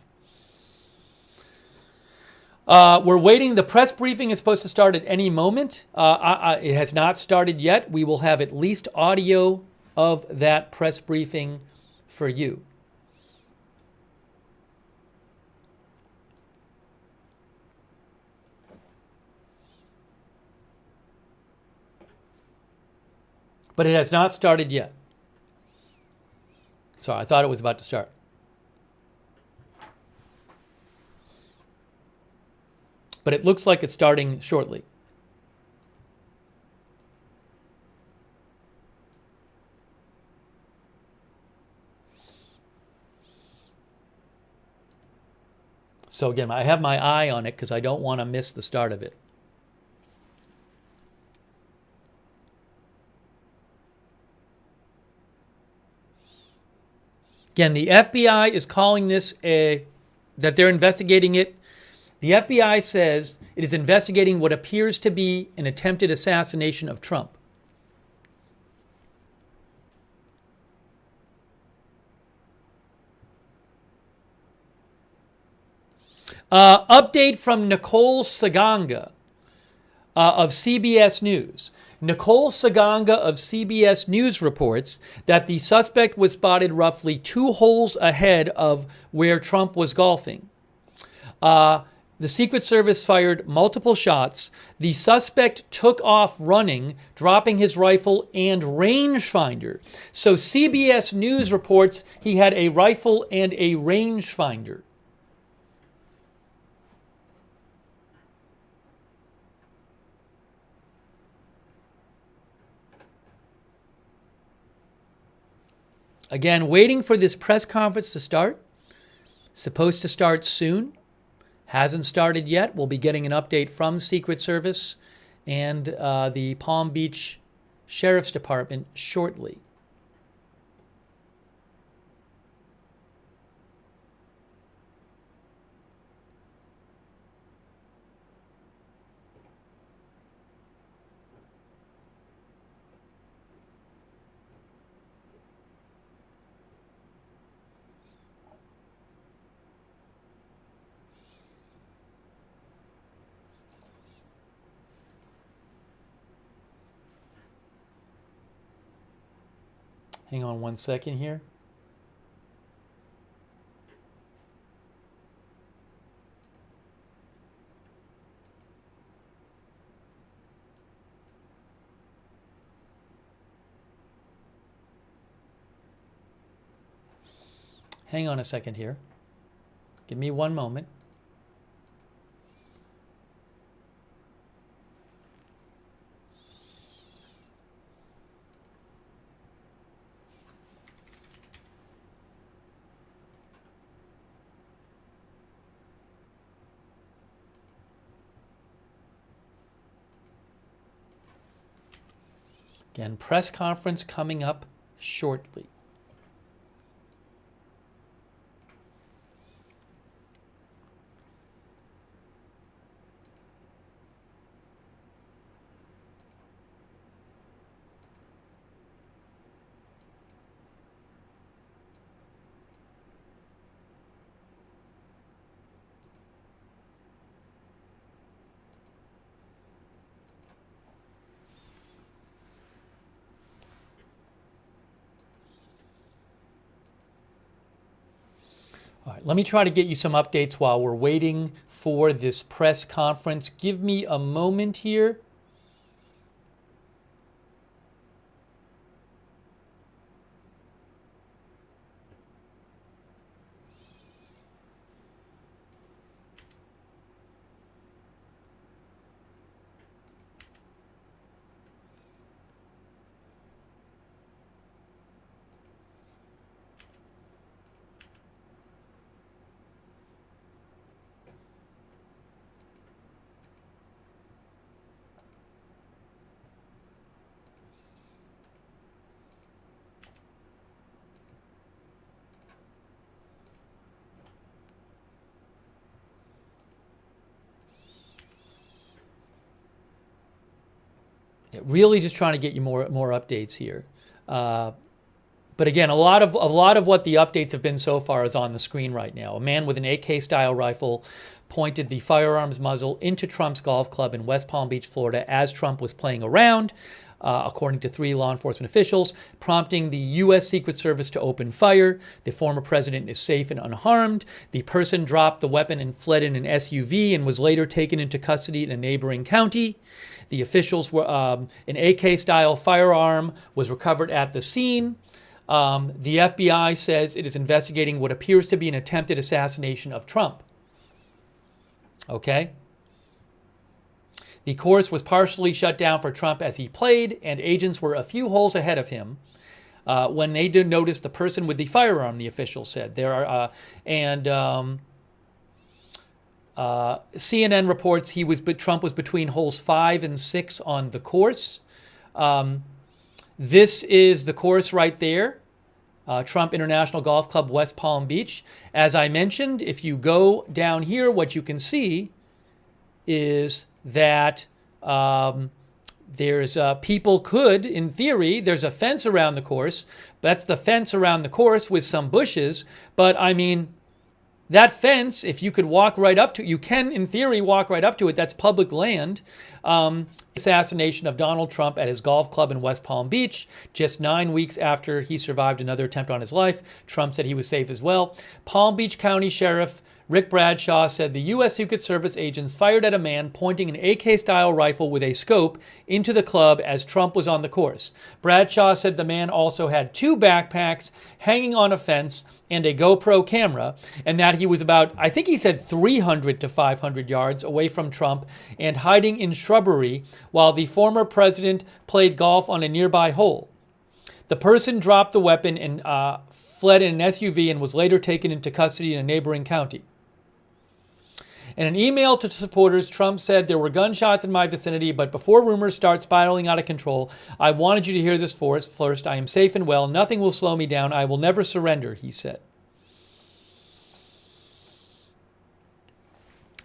We're waiting. The press briefing is supposed to start at any moment. It has not started yet. We will have at least audio of that press briefing for you. But it has not started yet. Sorry, I thought it was about to start. But it looks like it's starting shortly. So again, I have my eye on it because I don't want to miss the start of it. Again, the FBI is calling this that they're investigating it. The FBI says it is investigating what appears to be an attempted assassination of Trump. Update from Nicole Saganga of CBS News. Nicole Saganga of CBS News reports that the suspect was spotted roughly 2 holes ahead of where Trump was golfing. The Secret Service fired multiple shots. The suspect took off running, dropping his rifle and rangefinder. So CBS News reports he had a rifle and a rangefinder. Again, waiting for this press conference to start. Supposed to start soon. Hasn't started yet. We'll be getting an update from Secret Service and the Palm Beach Sheriff's Department shortly. Hang on one second here. Hang on a second here. Give me one moment. Again, press conference coming up shortly. All right, let me try to get you some updates while we're waiting for this press conference. Give me a moment here. Really just trying to get you more updates here. But again, a lot of what the updates have been so far is on the screen right now. A man with an AK-style rifle pointed the firearm's muzzle into Trump's golf club in West Palm Beach, Florida, as Trump was playing around, according to 3 law enforcement officials, prompting the U.S. Secret Service to open fire. The former president is safe and unharmed. The person dropped the weapon and fled in an SUV and was later taken into custody in a neighboring county. The officials were an AK-style firearm was recovered at the scene. The FBI says it is investigating what appears to be an attempted assassination of Trump. Okay. The course was partially shut down for Trump as he played, and agents were a few holes ahead of him when they did notice the person with the firearm, the officials said. CNN reports Trump was between holes 5 and 6 on the course. This is the course right there, Trump International Golf Club, West Palm Beach. As I mentioned, if you go down here, what you can see is that people could, in theory, there's a fence around the course. That's the fence around the course with some bushes. But I mean, that fence, if you could walk right up to it, you can, in theory, walk right up to it. That's public land. Assassination of Donald Trump at his golf club in West Palm Beach. Just 9 weeks after he survived another attempt on his life, Trump said he was safe as well. Palm Beach County Sheriff Rick Bradshaw said the U.S. Secret Service agents fired at a man pointing an AK-style rifle with a scope into the club as Trump was on the course. Bradshaw said the man also had 2 backpacks hanging on a fence and a GoPro camera, and that he was about, I think he said 300 to 500 yards away from Trump and hiding in shrubbery while the former president played golf on a nearby hole. The person dropped the weapon and fled in an SUV and was later taken into custody in a neighboring county. In an email to supporters, Trump said, "There were gunshots in my vicinity, but before rumors start spiraling out of control, I wanted you to hear this first. I am safe and well. Nothing will slow me down. I will never surrender," he said.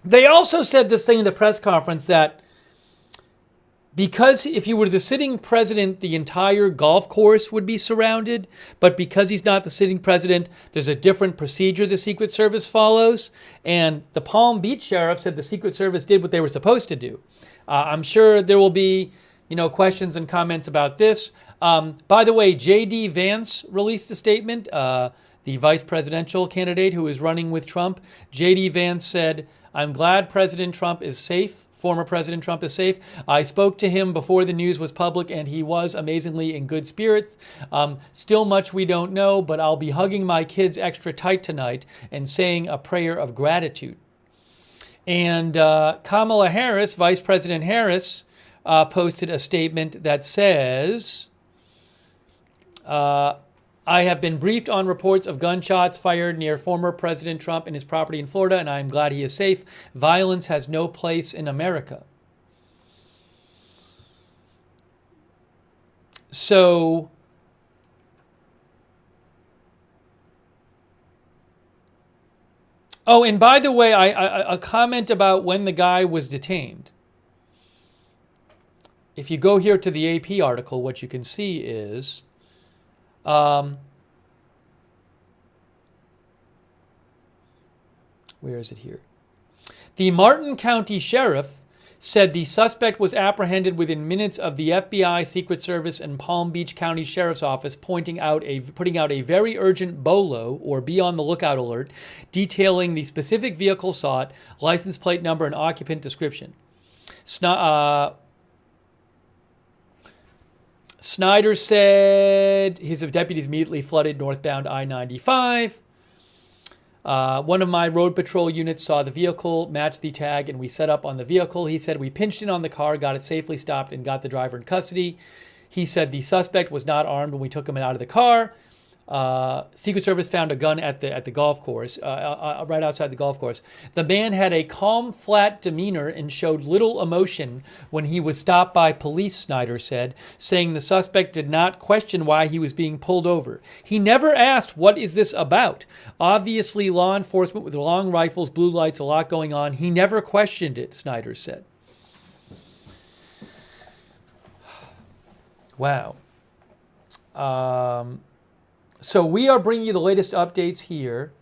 They also said this thing in the press conference that because if he were the sitting president, the entire golf course would be surrounded. But because he's not the sitting president, there's a different procedure the Secret Service follows. And the Palm Beach sheriff said the Secret Service did what they were supposed to do. I'm sure there will be, questions and comments about this. By the way, J.D. Vance released a statement, the vice presidential candidate who is running with Trump. J.D. Vance said, "I'm glad President Trump is safe. Former President Trump is safe. I spoke to him before the news was public, and he was amazingly in good spirits. Still much we don't know, but I'll be hugging my kids extra tight tonight and saying a prayer of gratitude." And Kamala Harris, Vice President Harris, posted a statement that says, "I have been briefed on reports of gunshots fired near former President Trump and his property in Florida, and I am glad he is safe. Violence has no place in America." So oh, and by the way, a comment about when the guy was detained. If you go here to the AP article, what you can see is where is it here? The Martin County Sheriff said the suspect was apprehended within minutes of the FBI, Secret Service, and Palm Beach County Sheriff's Office putting out a very urgent BOLO, or be on the lookout alert, detailing the specific vehicle sought, license plate number, and occupant description. Snyder said his deputies immediately flooded northbound I-95. One of my road patrol units saw the vehicle, matched the tag, and we set up on the vehicle. He said we pinched in on the car, got it safely stopped, and got the driver in custody. He said the suspect was not armed when we took him out of the car. Secret Service found a gun at the golf course, right outside the golf course. The man had a calm, flat demeanor and showed little emotion when he was stopped by police, Snyder said, saying the suspect did not question why he was being pulled over. He never asked, "What is this about?" Obviously, law enforcement with long rifles, blue lights, a lot going on. He never questioned it, Snyder said. Wow. So we are bringing you the latest updates here.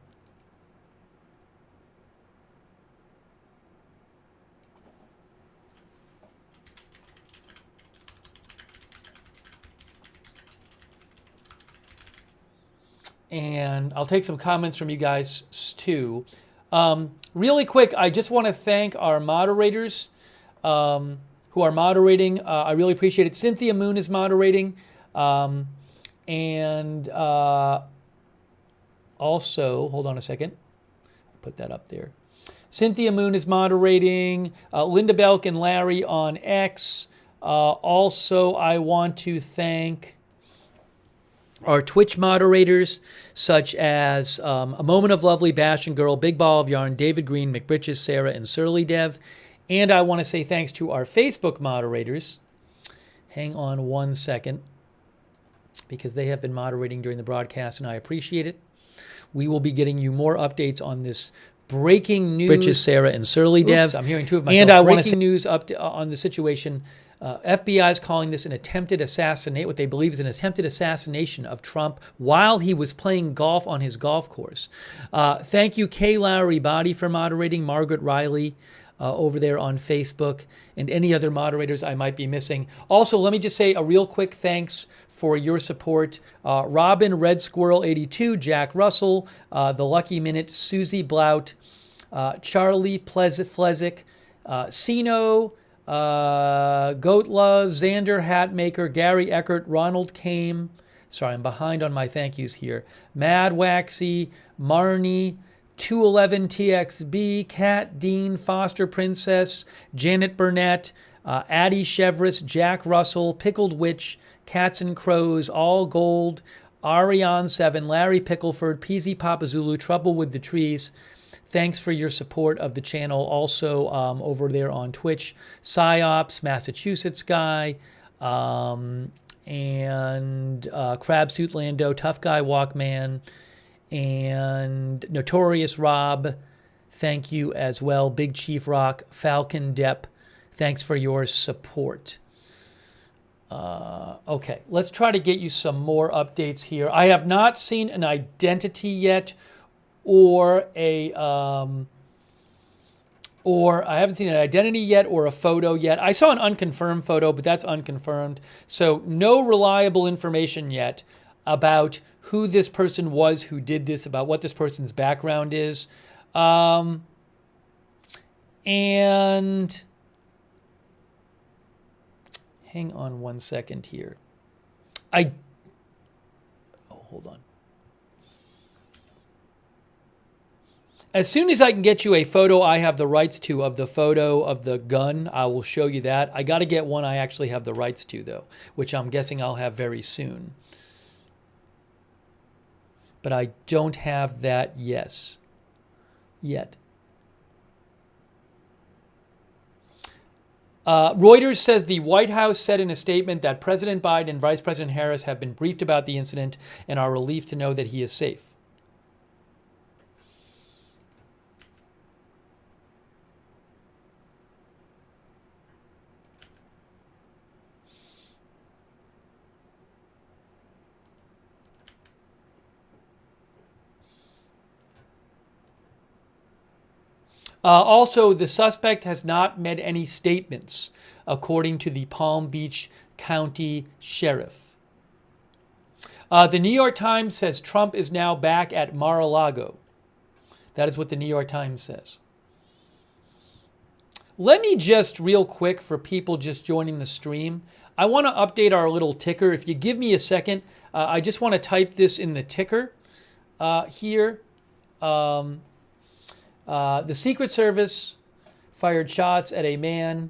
And I'll take some comments from you guys too. Really quick, I just want to thank our moderators who are moderating. I really appreciate it. Cynthia Moon is moderating. And also, hold on a second. Put that up there. Cynthia Moon is moderating. Linda Belk and Larry on X. Also, I want to thank our Twitch moderators, such as A Moment of Lovely, Bash and Girl, Big Ball of Yarn, David Green, McBritches, Sarah, and Surly Dev. And I want to say thanks to our Facebook moderators. Hang on one second, because they have been moderating during the broadcast, and I appreciate it. We will be getting you more updates on this breaking news. Britches, Sarah, and Surly Dev. I'm hearing two of myself. And I want to say news on the situation. FBI is calling this an attempted assassinate, what they believe is an attempted assassination of Trump while he was playing golf on his golf course. Thank you, Kay Lowry Body, for moderating, Margaret Riley over there on Facebook, and any other moderators I might be missing. Also, let me just say a real quick thanks for your support. Robin, Red Squirrel 82, Jack Russell, The Lucky Minute, Susie Blout, Charlie Flezick, Sino, Goat Love, Xander Hatmaker, Gary Eckert, Ronald Kame. Sorry, I'm behind on my thank yous here. Mad Waxy, Marnie, 211 TXB, Kat Dean, Foster Princess, Janet Burnett, Addie Chevris, Jack Russell, Pickled Witch, Cats and Crows, All Gold, Ariane 7, Larry Pickleford, PZ Papazulu, Trouble with the Trees. Thanks for your support of the channel. Also over there on Twitch, Psyops, Massachusetts Guy, and Crabsuit Lando, Tough Guy Walkman, and Notorious Rob. Thank you as well. Big Chief Rock, Falcon Depp. Thanks for your support. Okay, let's try to get you some more updates here. I have not seen an identity yet, or I haven't seen an identity yet or a photo yet. I saw an unconfirmed photo, but that's unconfirmed. So no reliable information yet about who this person was who did this, about what this person's background is. And hang on one second here. Hold on. As soon as I can get you a photo I have the rights to of the photo of the gun, I will show you that. I got to get one I actually have the rights to, though, which I'm guessing I'll have very soon. But I don't have that yet. Reuters says the White House said in a statement that President Biden and Vice President Harris have been briefed about the incident and are relieved to know that he is safe. Also, the suspect has not made any statements, according to the Palm Beach County Sheriff. The New York Times says Trump is now back at Mar-a-Lago. That is what the New York Times says. Let me just real quick, for people just joining the stream, I want to update our little ticker. If you give me a second, I just want to type this in the ticker here. The Secret Service fired shots at a man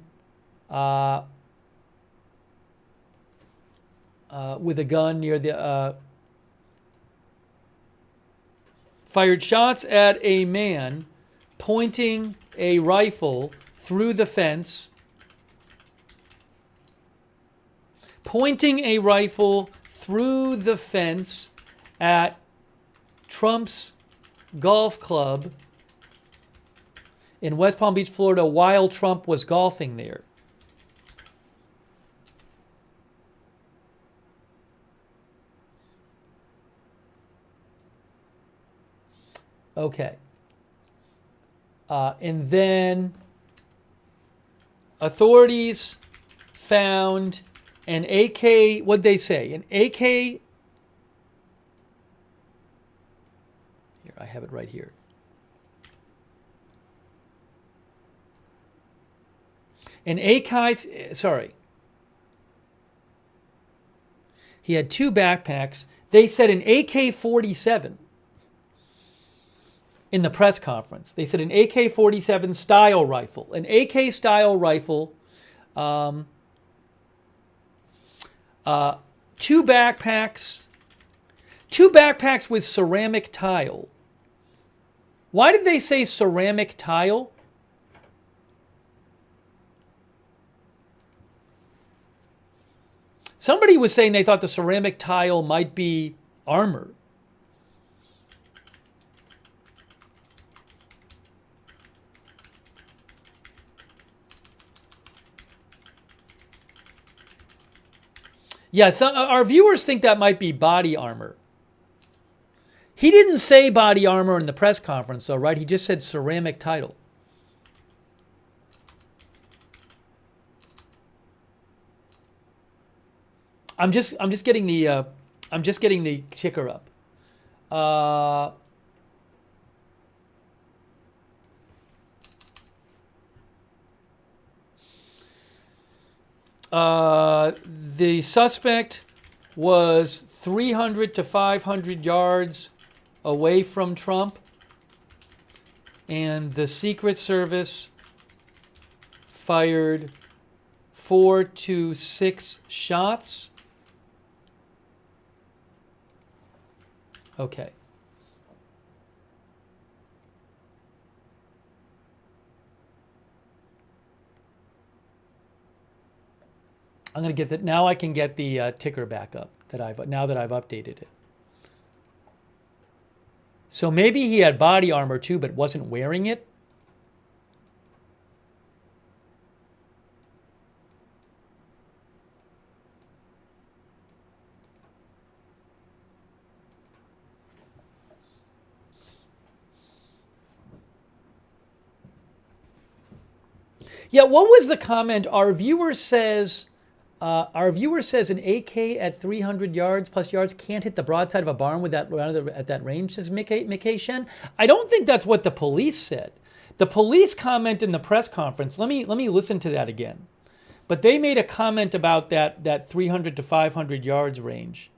with a gun near the... fired shots at a man pointing a rifle through the fence. Pointing a rifle through the fence at Trump's golf club in West Palm Beach, Florida, while Trump was golfing there. Okay. And then authorities found an AK, what'd they say? An AK, here, I have it right here. An AK, sorry. He had two backpacks. They said an AK-47 in the press conference. They said an AK-47 style rifle. An AK style rifle, two backpacks with ceramic tile. Why did they say ceramic tile? Somebody was saying they thought the ceramic tile might be armor. Yeah, our viewers think that might be body armor. He didn't say body armor in the press conference, though, right? He just said ceramic tile. I'm just getting the ticker up. The suspect was 300 to 500 yards away from Trump, and the Secret Service fired 4 to 6 shots. Okay. I'm going to get that. Now I can get the ticker back up now that I've updated it. So maybe he had body armor too, but wasn't wearing it. Yeah, what was the comment? Our viewer says an AK at 300 yards plus yards can't hit the broadside of a barn with that at that range, says McKay Shen. I don't think that's what the police said. The police comment in the press conference, let me listen to that again. But they made a comment about that 300 to 500 yards range.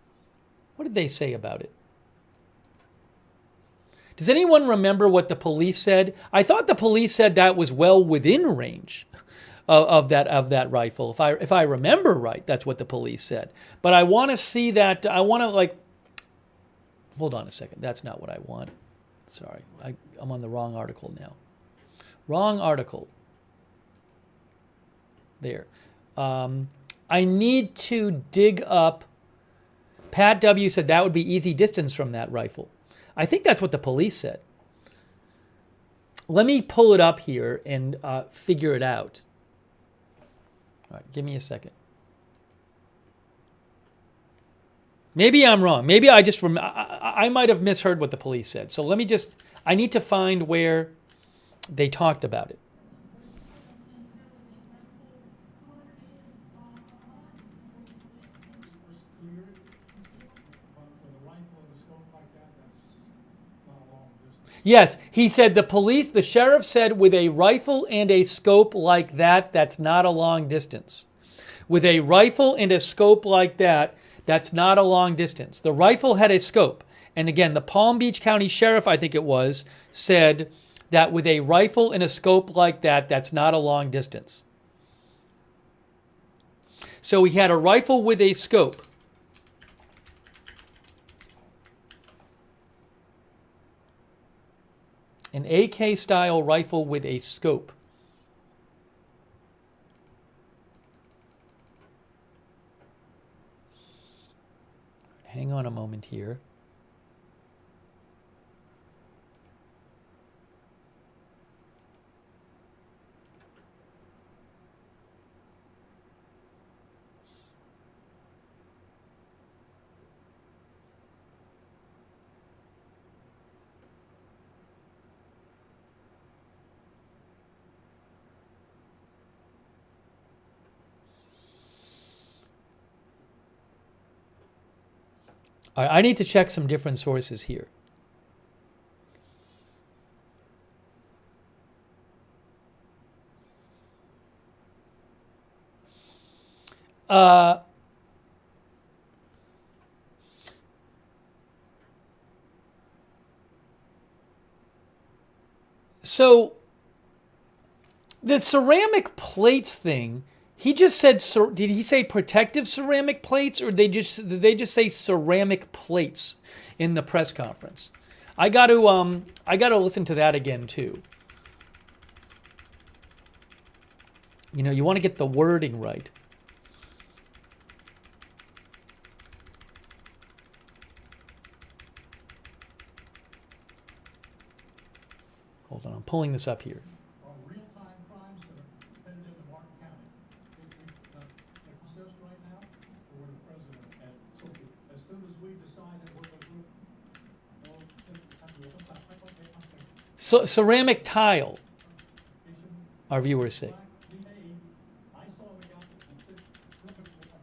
What did they say about it? Does anyone remember what the police said? I thought the police said that was well within range of that rifle. If I remember right, that's what the police said. But I want to see that. I want to hold on a second. That's not what I want. Sorry, I'm on the wrong article now. Wrong article. there. I need to dig up. Pat W. said that would be easy distance from that rifle. I think that's what the police said. Let me pull it up here and figure it out. All right, give me a second. Maybe I'm wrong. Maybe I just I might have misheard what the police said. So let me just, I need to find where they talked about it. Yes, he said the sheriff said with a rifle and a scope like that, that's not a long distance. With a rifle and a scope like that, that's not a long distance. The rifle had a scope. And again, the Palm Beach County Sheriff, I think it was, said that with a rifle and a scope like that, that's not a long distance. So he had a rifle with a scope. An AK-style rifle with a scope. Hang on a moment here. All right, I need to check some different sources here. So the ceramic plates thing, he just said, did he say protective ceramic plates, or did they just say ceramic plates in the press conference? I got to listen to that again too. You know, you want to get the wording right. Hold on, I'm pulling this up here. Real-time crimes that are headed into Martin County. It exists right now, or where the president, and so as soon as we decided what the group, So, ceramic tile, our viewers say. I saw the guy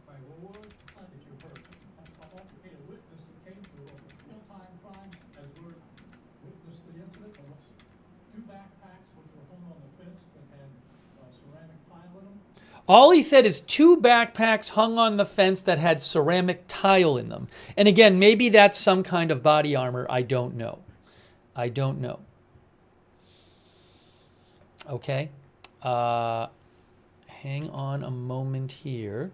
by word that you heard, a witness that came through real-time crimes as we're witnessed the incident. Two backpacks which were hung on the fence that had ceramic tile in them. All he said is 2 backpacks hung on the fence that had ceramic tile in them. And again, maybe that's some kind of body armor. I don't know. I don't know. Okay. Hang on a moment here.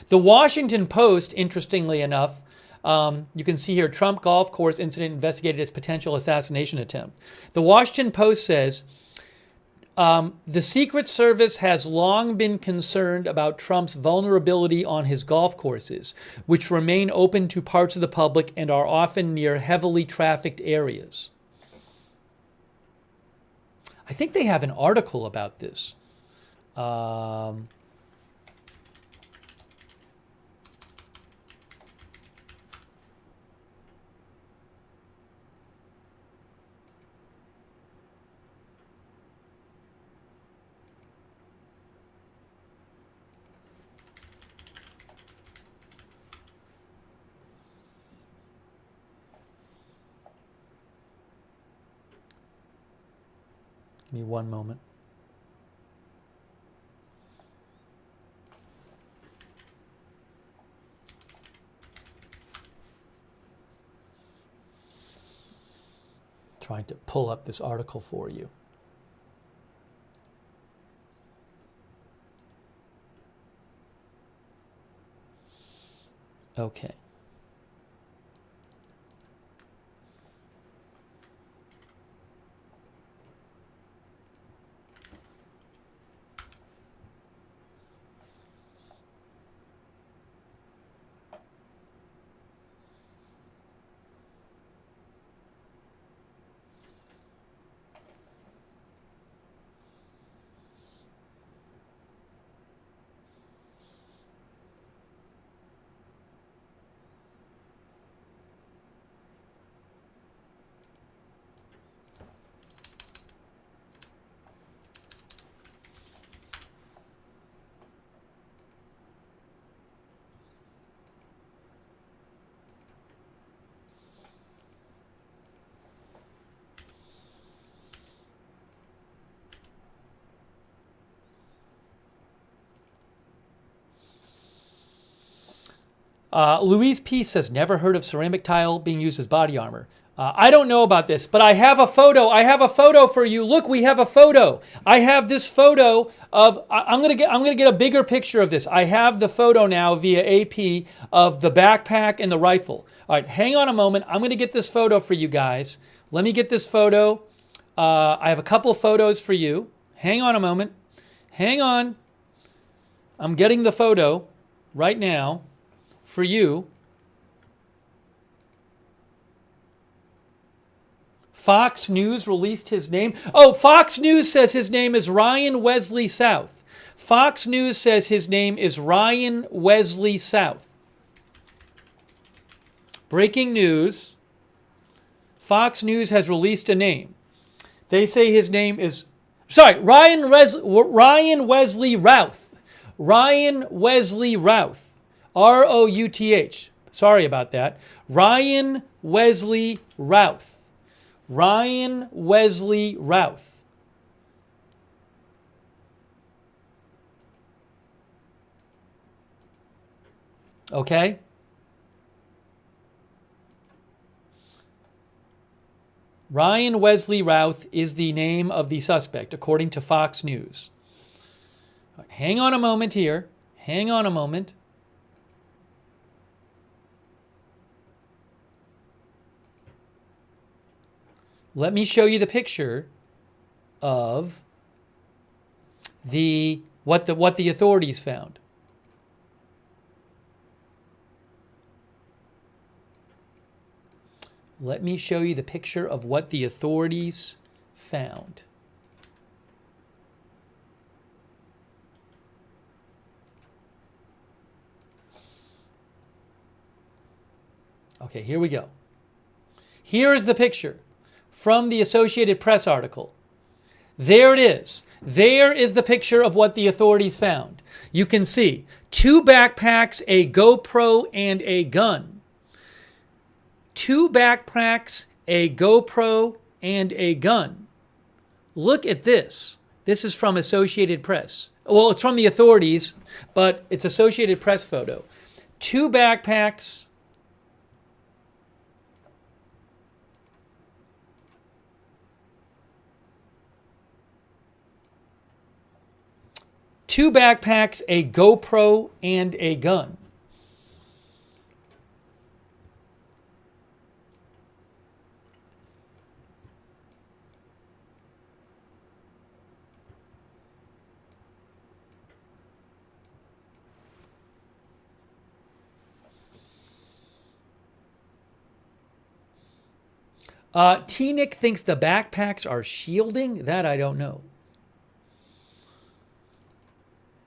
The Washington Post, interestingly enough, you can see here, Trump golf course incident investigated as potential assassination attempt. The Washington Post says, the Secret Service has long been concerned about Trump's vulnerability on his golf courses, which remain open to parts of the public and are often near heavily trafficked areas. I think they have an article about this. Give me one moment. Trying to pull up this article for you. Okay. Louise P. says, never heard of ceramic tile being used as body armor. I don't know about this, but I have a photo. I have a photo for you. Look, we have a photo. I have this photo of. I'm gonna get a bigger picture of this. I have the photo now via AP of the backpack and the rifle. All right, hang on a moment. I'm gonna get this photo for you guys. Let me get this photo. I have a couple photos for you. Hang on a moment. Hang on. I'm getting the photo right now for you. Fox News released his name. Oh, Fox News says his name is Ryan Wesley South. Fox News says his name is Ryan Wesley South. Breaking news. Fox News has released a name. They say his name is, Ryan Wesley Routh. Ryan Wesley Routh. R-O-U-T-H. Sorry about that. Ryan Wesley Routh. Ryan Wesley Routh. Okay? Ryan Wesley Routh is the name of the suspect, according to Fox News. Hang on a moment here. Hang on a moment. Let me show you the picture of what the authorities found. Let me show you the picture of what the authorities found. Okay, here we go. Here is the picture from the Associated Press article. There it is. There is the picture of what the authorities found. You can see 2 backpacks, a GoPro, and a gun. 2 backpacks, a GoPro, and a gun. Look at this. This is from Associated Press. Well, it's from the authorities, but it's Associated Press photo. 2 backpacks, 2 backpacks, a GoPro, and a gun. T-Nick thinks the backpacks are shielding. That I don't know.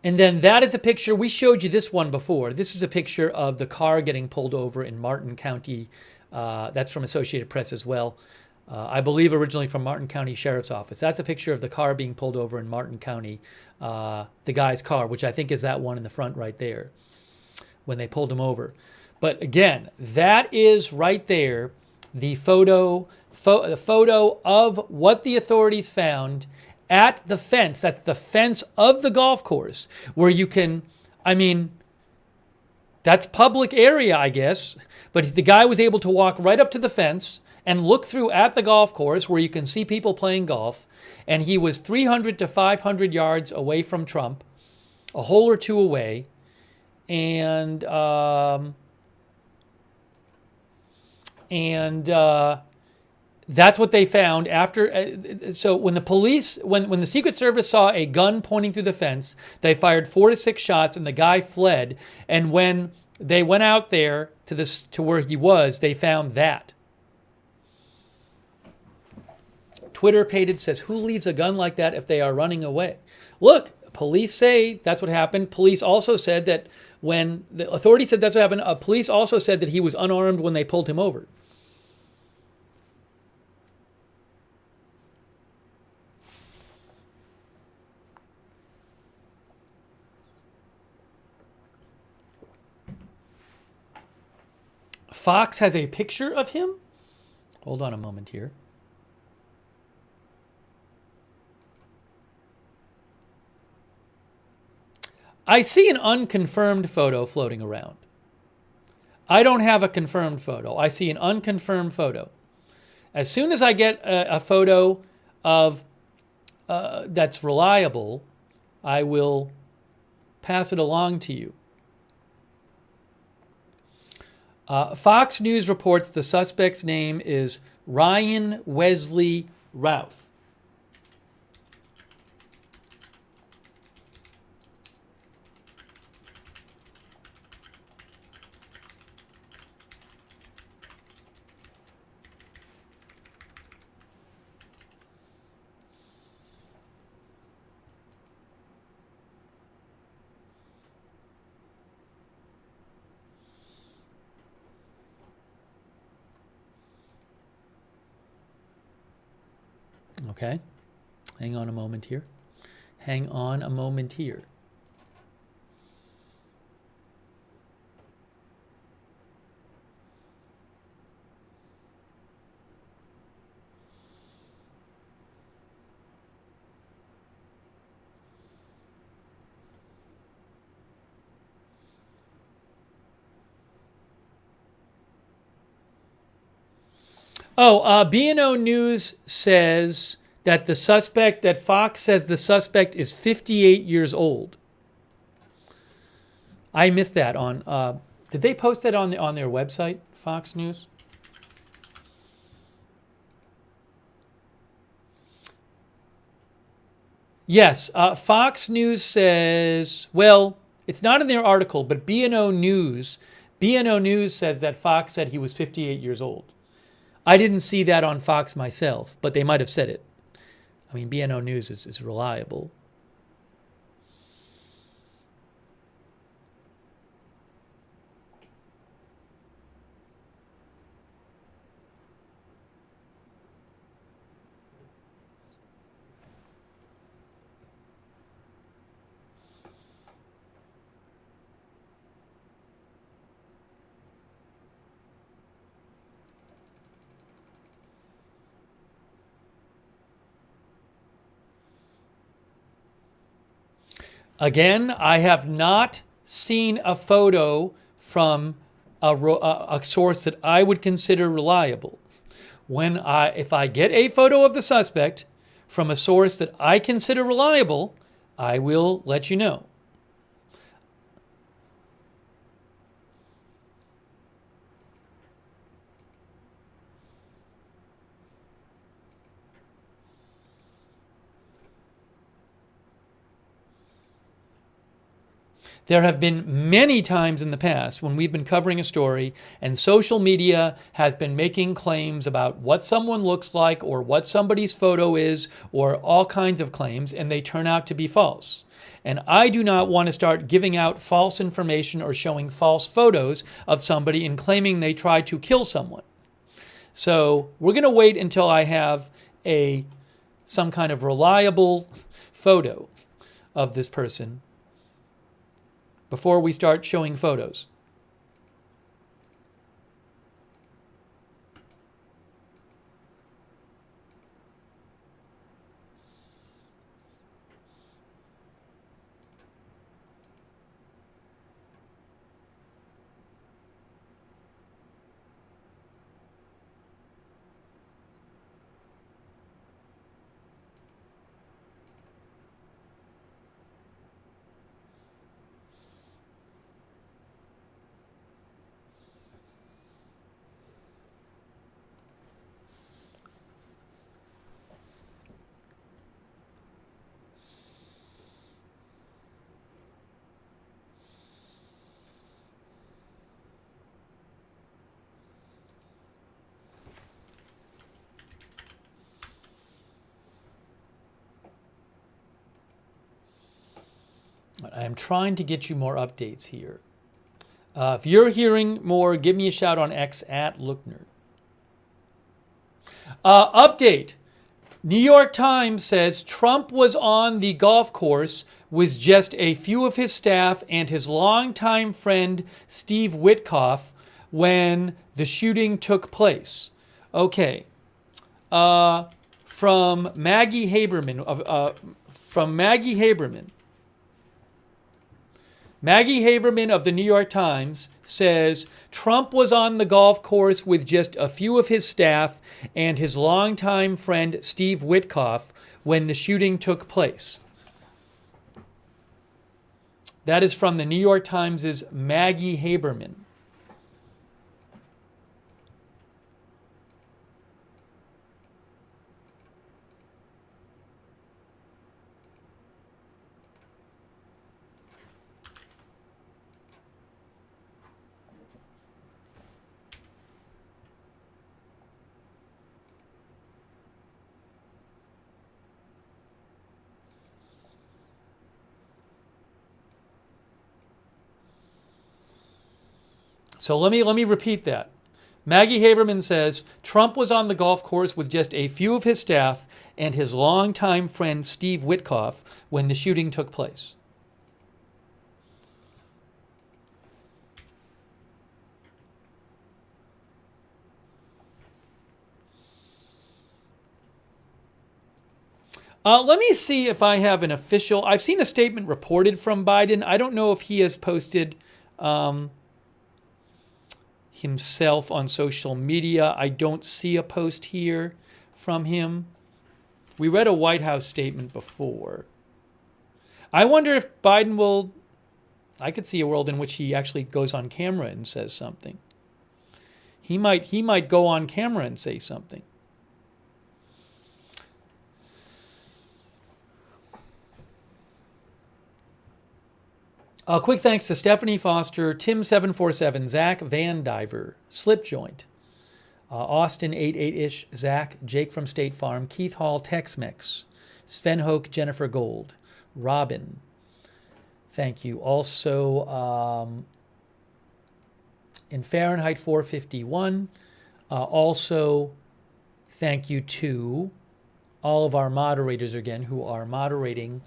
And then that is a picture. We showed you this one before. This is a picture of the car getting pulled over in Martin County. That's from Associated Press as well. I believe originally from Martin County Sheriff's Office. That's a picture of the car being pulled over in Martin County. The guy's car, which I think is that one in the front right there when they pulled him over. But again, that is right there the photo of what the authorities found at the fence. That's the fence of the golf course where you can, that's public area, I guess. But the guy was able to walk right up to the fence and look through at the golf course where you can see people playing golf. And he was 300 to 500 yards away from Trump, a hole or two away. And that's what they found after. So when the police, when the Secret Service saw a gun pointing through the fence, they fired 4 to 6 shots, and the guy fled. And when they went out there to where he was, they found that. Twitter Pated says, "Who leaves a gun like that if they are running away?" Look, police say that's what happened. Police also said that when the authorities said that's what happened, police also said that he was unarmed when they pulled him over. Fox has a picture of him. Hold on a moment here. I see an unconfirmed photo floating around. I don't have a confirmed photo. I see an unconfirmed photo. As soon as I get a photo of that's reliable, I will pass it along to you. Fox News reports the suspect's name is Ryan Wesley Routh. Okay, hang on a moment here. Hang on a moment here. Oh, B&O News says that the suspect, that Fox says the suspect is 58 years old. I missed that on, did they post that on their website, Fox News? Yes, Fox News says, well, it's not in their article, but B&O News says that Fox said he was 58 years old. I didn't see that on Fox myself, but they might have said it. I mean, B&O News is reliable. Again, I have not seen a photo from a source that I would consider reliable. If I get a photo of the suspect from a source that I consider reliable, I will let you know. There have been many times in the past when we've been covering a story and social media has been making claims about what someone looks like or what somebody's photo is or all kinds of claims, and they turn out to be false. And I do not want to start giving out false information or showing false photos of somebody and claiming they tried to kill someone. So we're going to wait until I have some kind of reliable photo of this person before we start showing photos. I'm trying to get you more updates here. If you're hearing more, give me a shout on X at Lookner. Update. New York Times says Trump was on the golf course with just a few of his staff and his longtime friend Steve Witkoff when the shooting took place. Okay. From Maggie Haberman. Maggie Haberman of the New York Times says Trump was on the golf course with just a few of his staff and his longtime friend Steve Witkoff when the shooting took place. That is from the New York Times' Maggie Haberman. So let me repeat that. Maggie Haberman says Trump was on the golf course with just a few of his staff and his longtime friend Steve Witkoff when the shooting took place. Let me see if I have an official. I've seen a statement reported from Biden. I don't know if he has posted himself on social media. I don't see a post here from him. We read a White House statement before. I wonder if Biden will. I could see a world in which he actually goes on camera and says something. He might go on camera and say something. Quick thanks to Stephanie Foster, Tim747, Zach Van Diver, Slipjoint, Austin 88ish, Zach, Jake from State Farm, Keith Hall, Tex-Mex, Sven Hoke, Jennifer Gold, Robin. Thank you. Also, in Fahrenheit 451, also thank you to all of our moderators again who are moderating.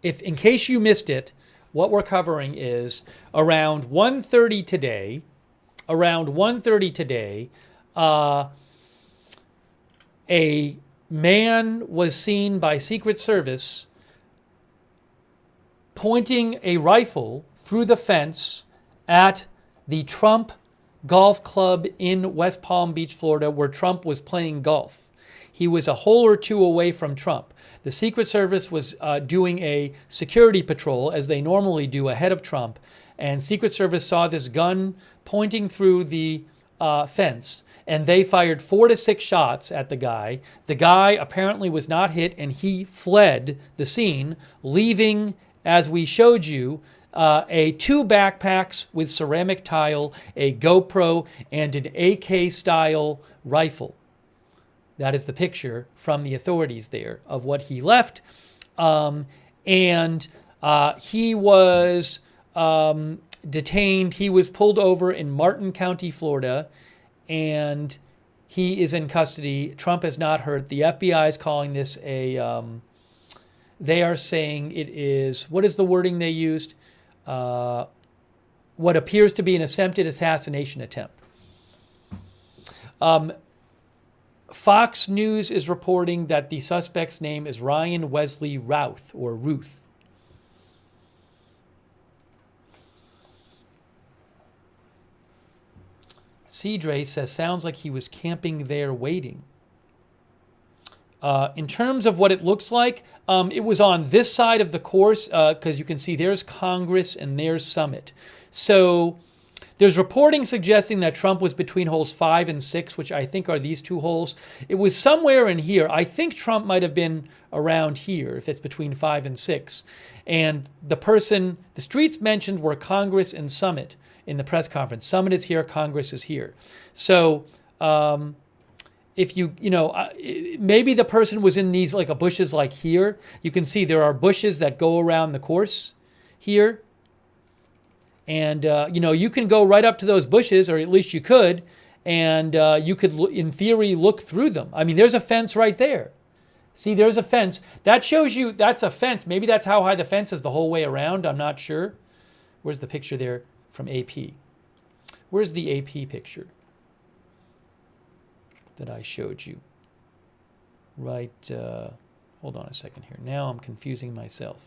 If in case you missed it, what we're covering is around 1:30 today, a man was seen by Secret Service pointing a rifle through the fence at the Trump Golf Club in West Palm Beach, Florida, where Trump was playing golf. He was a hole or two away from Trump. The Secret Service was doing a security patrol, as they normally do, ahead of Trump. And Secret Service saw this gun pointing through the fence, and they fired 4 to 6 shots at the guy. The guy apparently was not hit, and he fled the scene, leaving, as we showed you, 2 backpacks with ceramic tile, a GoPro, and an AK-style rifle. That is the picture from the authorities there of what he left. He was detained. He was pulled over in Martin County, Florida, and he is in custody. Trump is not hurt. The FBI is calling this they are saying it is, what is the wording they used? What appears to be an attempted assassination attempt. Fox News is reporting that the suspect's name is Ryan Wesley Routh, or Ruth. Cedre says, sounds like he was camping there waiting. In terms of what it looks like, it was on this side of the course, because you can see there's Congress and there's Summit. So there's reporting suggesting that Trump was between holes 5 and 6, which I think are these 2 holes. It was somewhere in here. I think Trump might have been around here, if it's between 5 and 6. And the streets mentioned were Congress and Summit in the press conference. Summit is here, Congress is here. So if maybe the person was in these like bushes like here. You can see there are bushes that go around the course here. And, you can go right up to those bushes, or at least you could, and you could, in theory, look through them. I mean, there's a fence right there. See, there's a fence. That shows you that's a fence. Maybe that's how high the fence is the whole way around. I'm not sure. Where's the picture there from AP? Where's the AP picture that I showed you? Right. Hold on a second here. Now I'm confusing myself.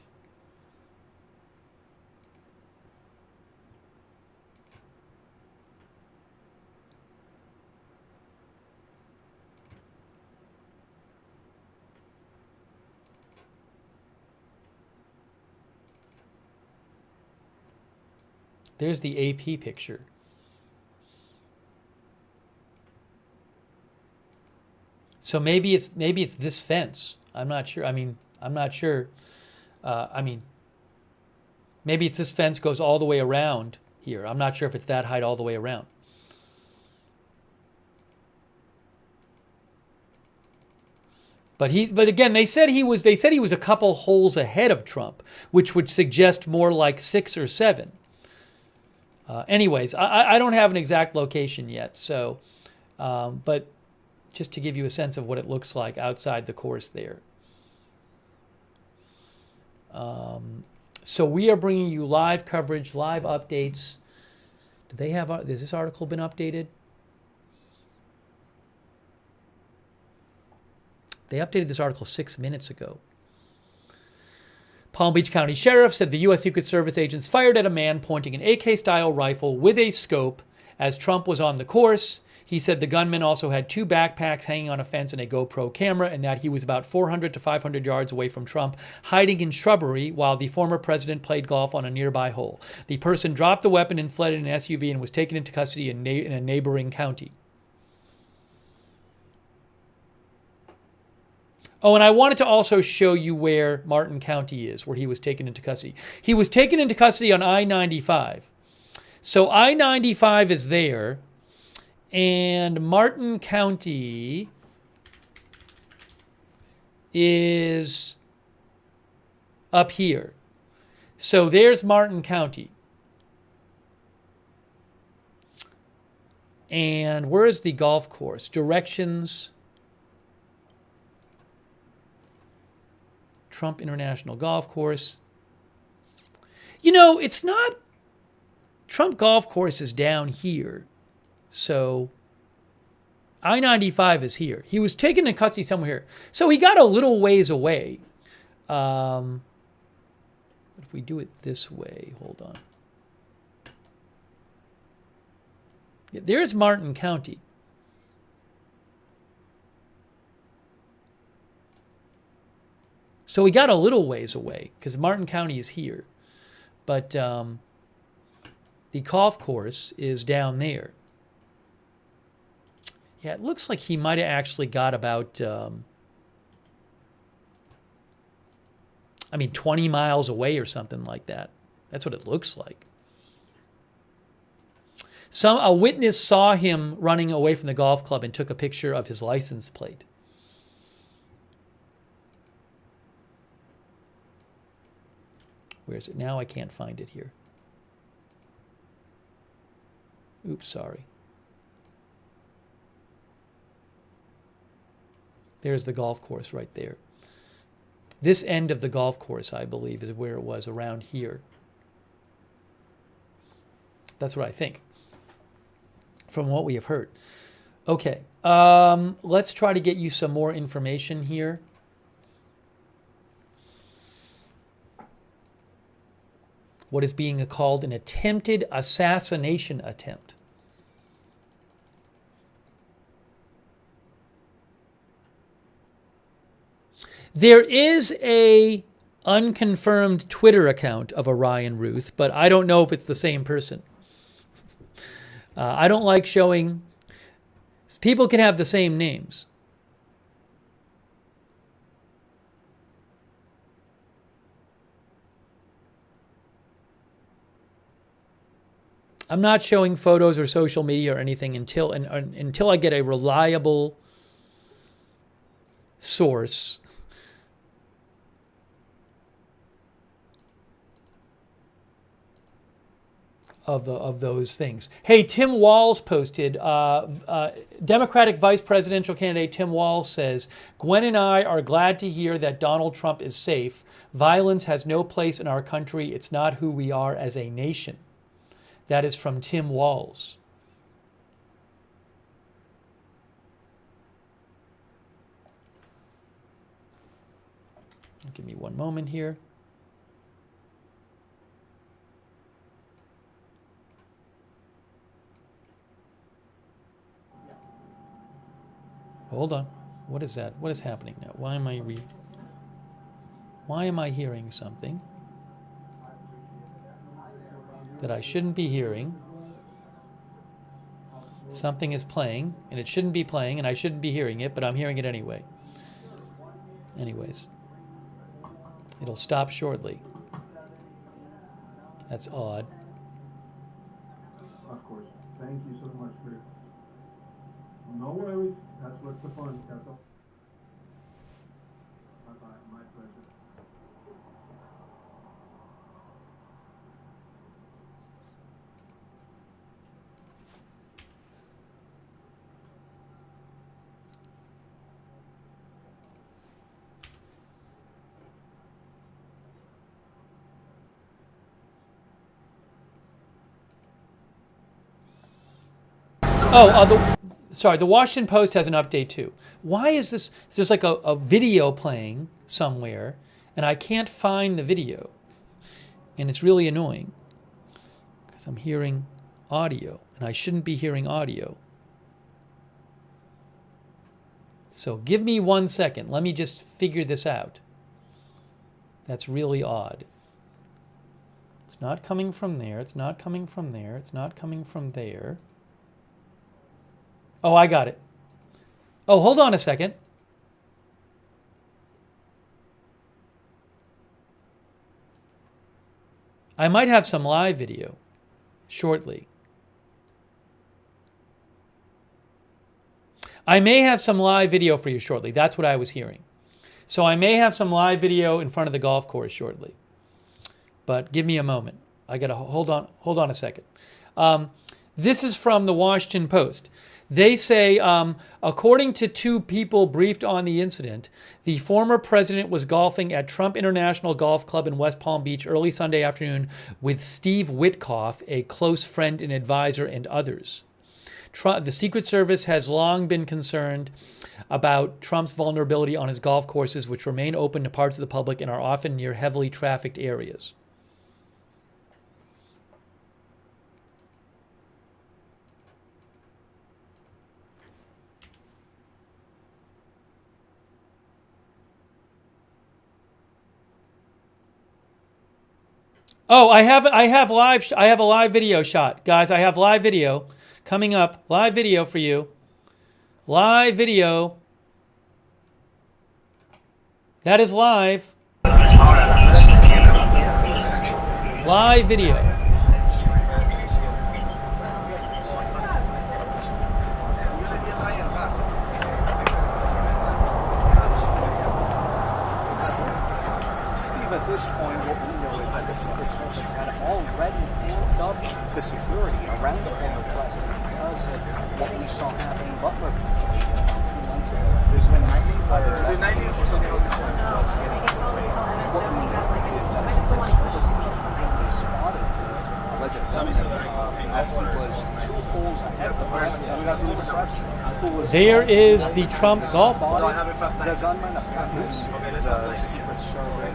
There's the AP picture. So maybe it's this fence. I'm not sure. I mean, I'm not sure. Maybe it's this fence goes all the way around here. I'm not sure if it's that height all the way around. But again, they said he was a couple holes ahead of Trump, which would suggest more like 6 or 7. Anyways, I don't have an exact location yet, so but just to give you a sense of what it looks like outside the course there. So we are bringing you live coverage, live updates. Has this article been updated? They updated this article 6 minutes ago. Palm Beach County Sheriff said the U.S. Secret Service agents fired at a man pointing an AK-style rifle with a scope as Trump was on the course. He said the gunman also had 2 backpacks hanging on a fence and a GoPro camera, and that he was about 400 to 500 yards away from Trump, hiding in shrubbery while the former president played golf on a nearby hole. The person dropped the weapon and fled in an SUV and was taken into custody in a neighboring county. Oh, and I wanted to also show you where Martin County is, where he was taken into custody. He was taken into custody on I-95. So I-95 is there, and Martin County is up here. So there's Martin County. And where is the golf course? Directions. Trump International Golf Course. You know, it's not... Trump Golf Course is down here. So I-95 is here. He was taken into custody somewhere here. So he got a little ways away. But if we do it this way, hold on. Yeah, there's Martin County. So we got a little ways away because Martin County is here. But the golf course is down there. Yeah, it looks like he might have actually got about, 20 miles away or something like that. That's what it looks like. A witness saw him running away from the golf club and took a picture of his license plate. Where is it now? I can't find it here. Oops, sorry. There's the golf course right there. This end of the golf course, I believe, is where it was, around here. That's what I think, from what we have heard. Okay, let's try to get you some more information here. What is being called an attempted assassination attempt. There is a unconfirmed Twitter account of Orion Ruth, but I don't know if it's the same person. I don't like showing... People can have the same names. I'm not showing photos or social media or anything until I get a reliable source of those things. Hey, Tim Walz posted, Democratic vice presidential candidate Tim Walz says, Gwen and I are glad to hear that Donald Trump is safe. Violence has no place in our country. It's not who we are as a nation. That is from Tim Walz. Give me one moment here. Hold on. What is that? What is happening now? Why am I hearing something? that I shouldn't be hearing. Something is playing, and it shouldn't be playing, and I shouldn't be hearing it, but I'm hearing it anyway. Anyways, it'll stop shortly. That's odd. Of course. Thank you so much for it. No worries. That's what's the fun. That's all. Bye-bye. My pleasure. Oh, the Washington Post has an update too. Why is this? There's like a video playing somewhere, and I can't find the video. And it's really annoying because I'm hearing audio, and I shouldn't be hearing audio. So give me 1 second. Let me just figure this out. That's really odd. It's not coming from there. It's not coming from there. It's not coming from there. Oh, I got it. Oh, hold on a second. I might have some live video shortly. I may have some live video for you shortly. That's what I was hearing. So I may have some live video in front of the golf course shortly. But give me a moment. I got to hold on a second. This is from the Washington Post. They say, according to 2 people briefed on the incident, the former president was golfing at Trump International Golf Club in West Palm Beach early Sunday afternoon with Steve Witkoff, a close friend and advisor, and others. The Secret Service has long been concerned about Trump's vulnerability on his golf courses, which remain open to parts of the public and are often near heavily trafficked areas. Oh, I have a live video shot. Guys, I have live video coming up. Live video for you. Live video. That is live. Live video. At this point, what we know is that the Secret Service had already amped up the security around the former president because of what we saw happening in Butler, Pennsylvania about 2 months ago. There's been 90% what we know is that the Secret Service finally spotted the alleged gunman as he was 2 holes ahead of the president. There is the Trump golf club. The gunman apparently the Secret Service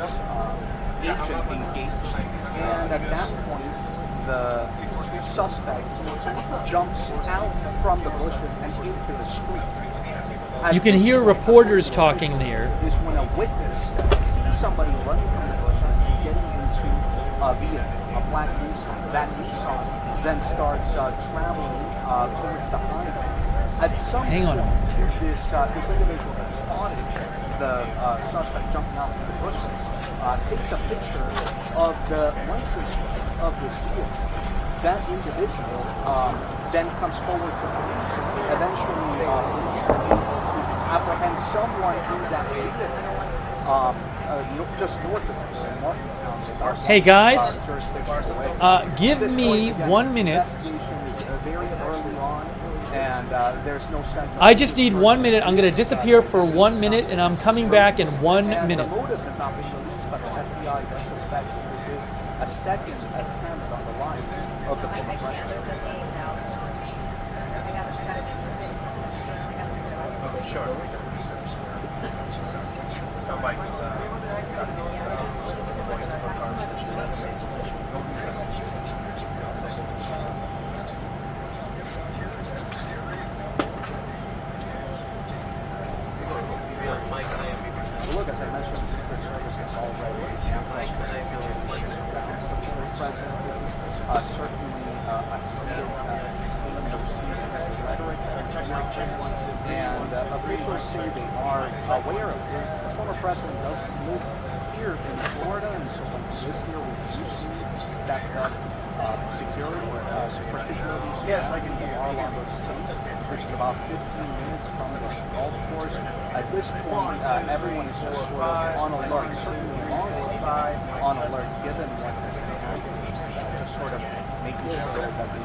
agent engaged, and at that point, the suspect jumps out from the bushes and into the street. You can hear reporters talking there. Is when a witness sees somebody running from the bushes and getting into a vehicle, a black Nissan. That Nissan then starts traveling towards the highway. At some point, this individual that spotted the suspect jumping out from the bushes takes a picture of the license of this vehicle. That individual then comes forward to police, eventually apprehend someone in that vehicle, just north of us. Hey guys, give me 1 minute. Very early on, and there's no sense of I just need 1 minute. I'm going to disappear for 1 minute, and I'm coming back in 1 minute. The motive has not been released, but the FBI does suspect this is a second attempt on the life of the former president. Sure. So, Mike, look, as I mentioned, the Secret Service has already against the former president. This is certainly a heated rhetoric, and officials say they are aware of it. The former president does live here in Florida, and so when he is here, we do see stepped up security, particularly the Mar-a-Lago State, which is about 15 minutes from this golf course. At this point, everyone is just sort of on alert, certainly on alert, given what has been happening, just sort of making sure that the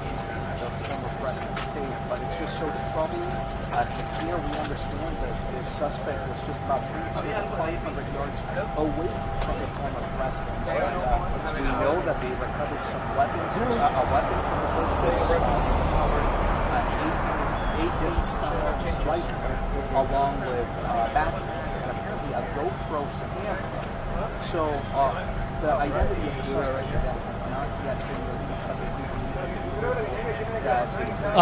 former president is safe. But it's just so troubling to hear. We understand that the suspect was just about 300 yards away from the former president. And we know that they recovered some weapons, a weapon from the birthday, style rifle, along with backpack, and apparently a GoPro camera. So the identity of the suspect has not yet been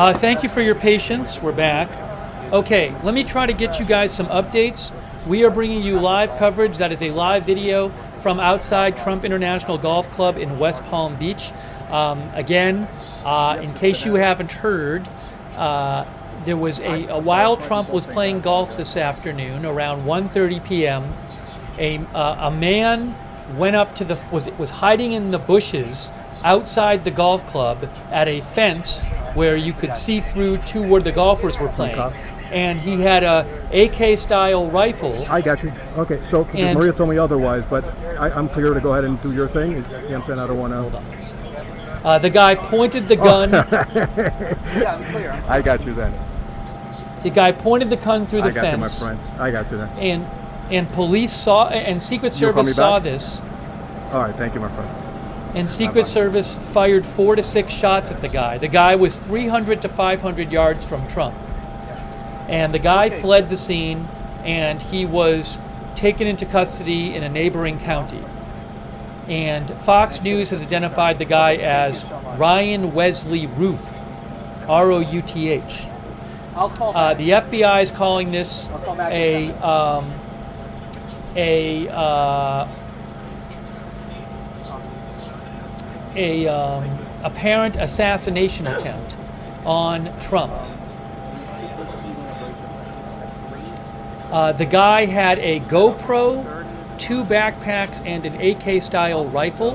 released. Thank you for your patience. We're back. Okay, let me try to get you guys some updates. We are bringing you live coverage. That is a live video from outside Trump International Golf Club in West Palm Beach. Again, in case you haven't heard, there was while Trump was playing golf this afternoon around 1:30 p.m., a man went up to was hiding in the bushes outside the golf club at a fence where you could see through to where the golfers were playing. And he had a AK-style rifle. I got you. Okay, so Maria told me otherwise, but I'm clear to go ahead and do your thing. You know what I'm saying? I don't want to... Hold on. The guy pointed the gun. Yeah, I'm clear. I got you then. The guy pointed the gun through the fence. I got you, my friend. I got you then. And police saw, and Secret Service saw this. All right, thank you, my friend. And Secret Service fired 4 to 6 shots at the guy. The guy was 300 to 500 yards from Trump. And the guy fled the scene, and he was taken into custody in a neighboring county. And Fox News has identified the guy as Ryan Wesley Ruth, R-O-U-T-H. The FBI is calling this apparent assassination attempt on Trump. The guy had a GoPro, 2 backpacks, and an AK-style rifle.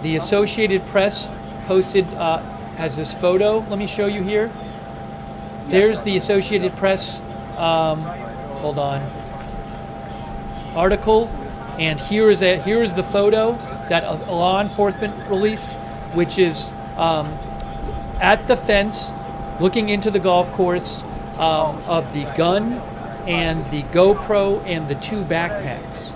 The Associated Press posted, has this photo. Let me show you here. There's the Associated Press, hold on, article, and here is the photo that law enforcement released, which is at the fence, looking into the golf course, of the gun and the GoPro and the 2 backpacks.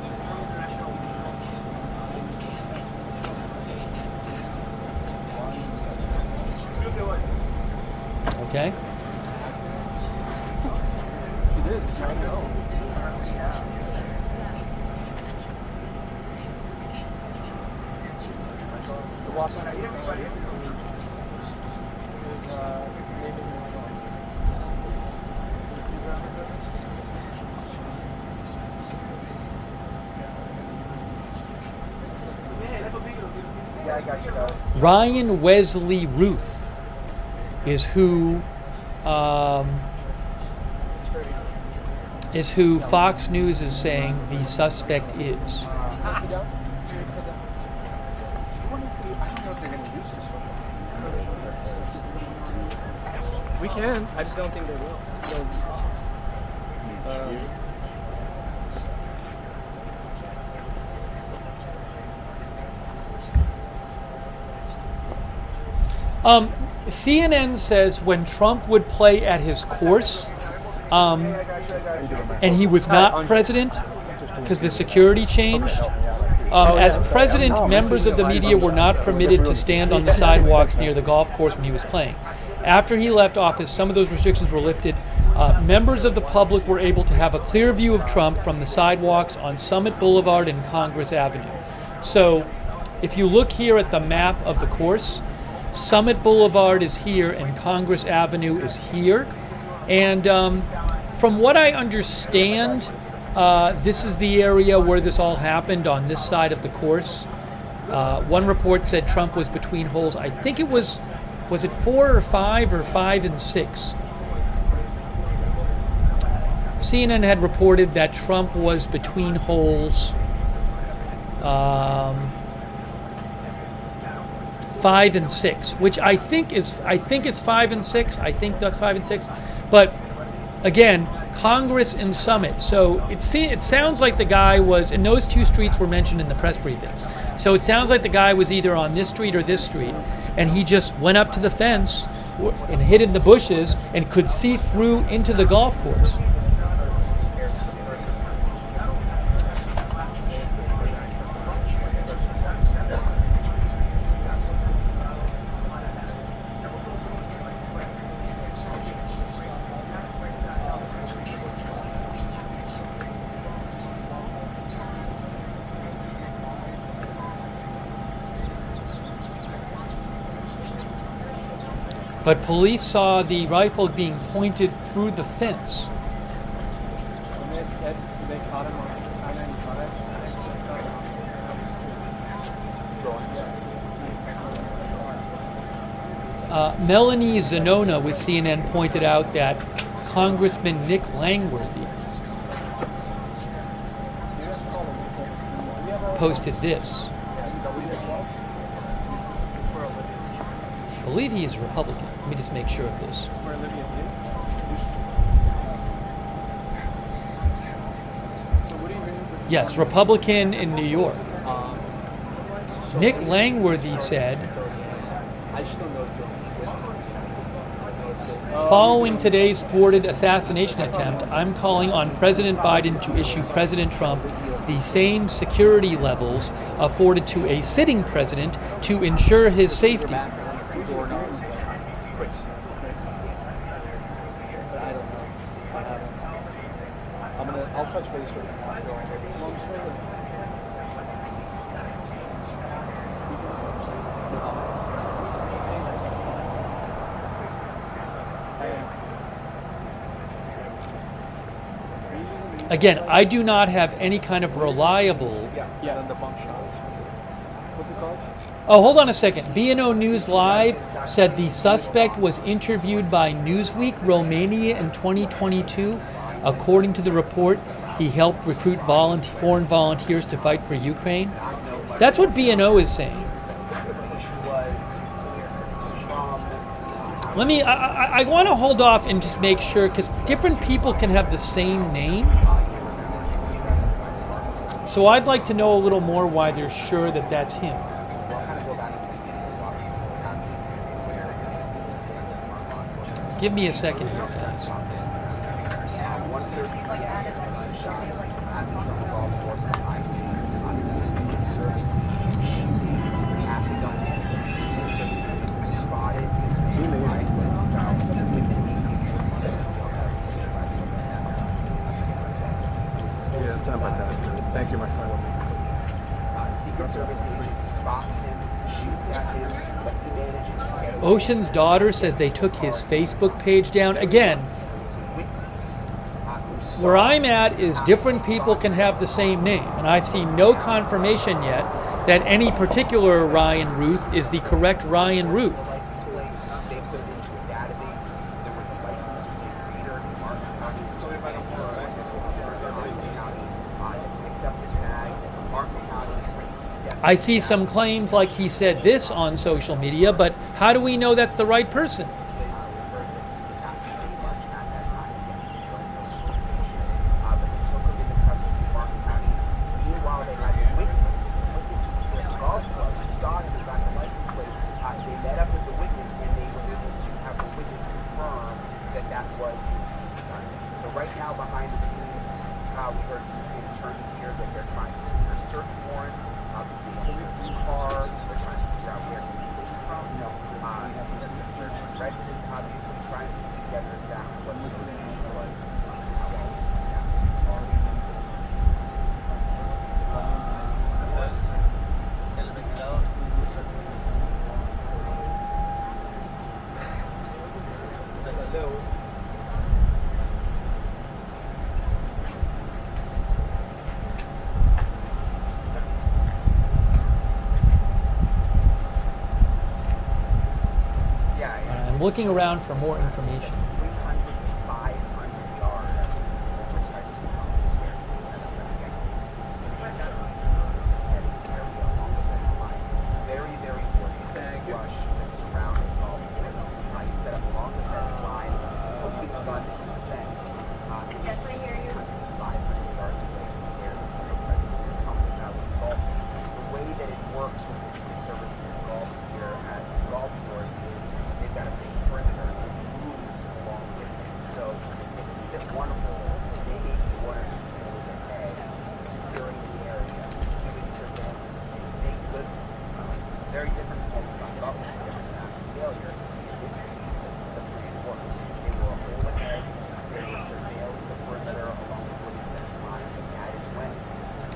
Okay. Ryan Wesley Ruth is who Fox News is saying the suspect is. We can. I just don't think they will. CNN says when Trump would play at his course, and he was not president because the security changed. As president, members of the media were not permitted to stand on the sidewalks near the golf course when he was playing. After he left office, some of those restrictions were lifted. Members of the public were able to have a clear view of Trump from the sidewalks on Summit Boulevard and Congress Avenue. So if you look here at the map of the course, Summit Boulevard is here and Congress Avenue is here. And from what I understand, this is the area where this all happened on this side of the course. One report said Trump was between holes. I think it was it 4 or 5 or 5 and 6? CNN had reported that Trump was between holes 5 and 6, which I think it's 5 and 6. I think that's 5 and 6. But again, Congress and Summit. So it sounds like the guy was, and those two streets were mentioned in the press briefing. So it sounds like the guy was either on this street or this street, and he just went up to the fence and hid in the bushes and could see through into the golf course. But police saw the rifle being pointed through the fence. They caught him on I-95. Melanie Zanona with CNN pointed out that Congressman Nick Langworthy posted this. I believe he is a Republican. Let me just make sure of this. Yes, Republican in New York. Nick Langworthy said, following today's thwarted assassination attempt, I'm calling on President Biden to issue President Trump the same security levels afforded to a sitting president to ensure his safety. I'll touch base with him. Again, I do not have any kind of reliable. Yeah, the bump shot. What's it called? Oh, hold on a second. B&O News Live said the suspect was interviewed by Newsweek Romania in 2022. According to the report, he helped recruit foreign volunteers to fight for Ukraine. That's what B&O is saying. I want to hold off and just make sure, because different people can have the same name. So I'd like to know a little more why they're sure that that's him. Give me a second here, guys. Thank you, my friend. Secret Service agent spots him, shoots at him, but he manages to get Ocean's daughter says they took his Facebook page down. Again, where I'm at is different people can have the same name, and I've seen no confirmation yet that any particular Ryan Ruth is the correct Ryan Ruth. I see some claims like he said this on social media, but how do we know that's the right person? Red looking around for more information. 300 to 500 yards. Very, very important brush and surrounding all the things. You set up along the fence line, opening the gun to the fence. Yes, I hear you. 500 yards away from this area. This company now with golf. The way that it works with the Secret Service with golf here at golf course is they've got a big perimeter that moves along with it. So if he's at one hole, they may be 1 or 2 holes ahead, securing the area, giving surveillance, and big lips. Very different from what we talked about with the mass failure. It's the plan works. They were a hole ahead, they were surveilling the perimeter along the wooden fence line, and that is when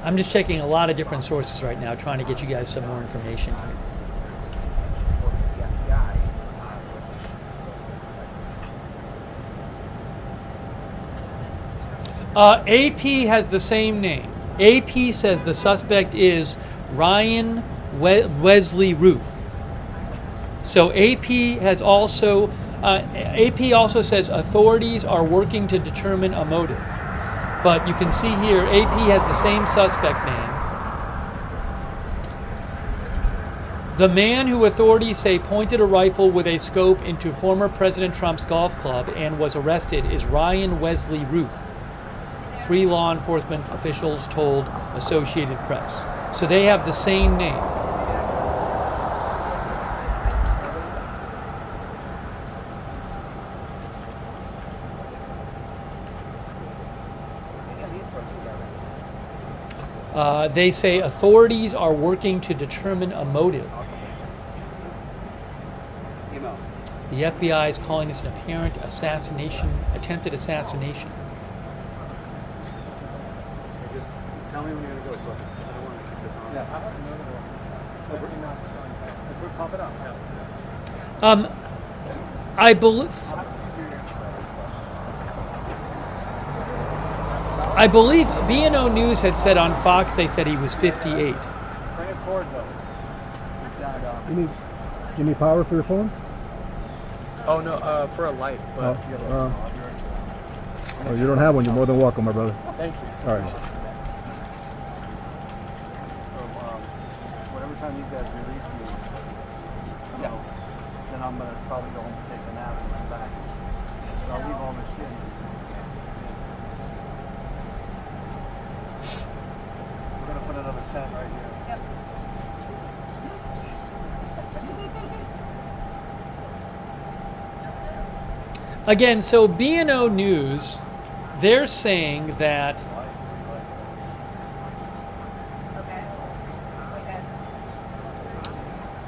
I'm just checking a lot of different sources right now, trying to get you guys some more information here. AP has the same name. AP says the suspect is Ryan Wesley Ruth. So AP has also, AP also says authorities are working to determine a motive. But you can see here, AP has the same suspect name. The man who authorities say pointed a rifle with a scope into former President Trump's golf club and was arrested is Ryan Wesley Ruth. 3 law enforcement officials told Associated Press. So they have the same name. They say authorities are working to determine a motive. The FBI is calling this an apparent assassination, attempted assassination. Just tell me when you're going to go, so I don't want to keep this on. Yeah, I don't know. Pop it up. I believe B&O News had said on Fox they said he was 58. Bring it forward, though. You need power for your phone? Oh no, for a light. But oh, you don't have one. You're more than welcome, my brother. thank you. All right. So, whatever time you guys release me, then I'm gonna probably go home and take a nap and come back. I'll leave all this shit. We're gonna put another tent right here. Yep. Again, so B&O News, they're saying that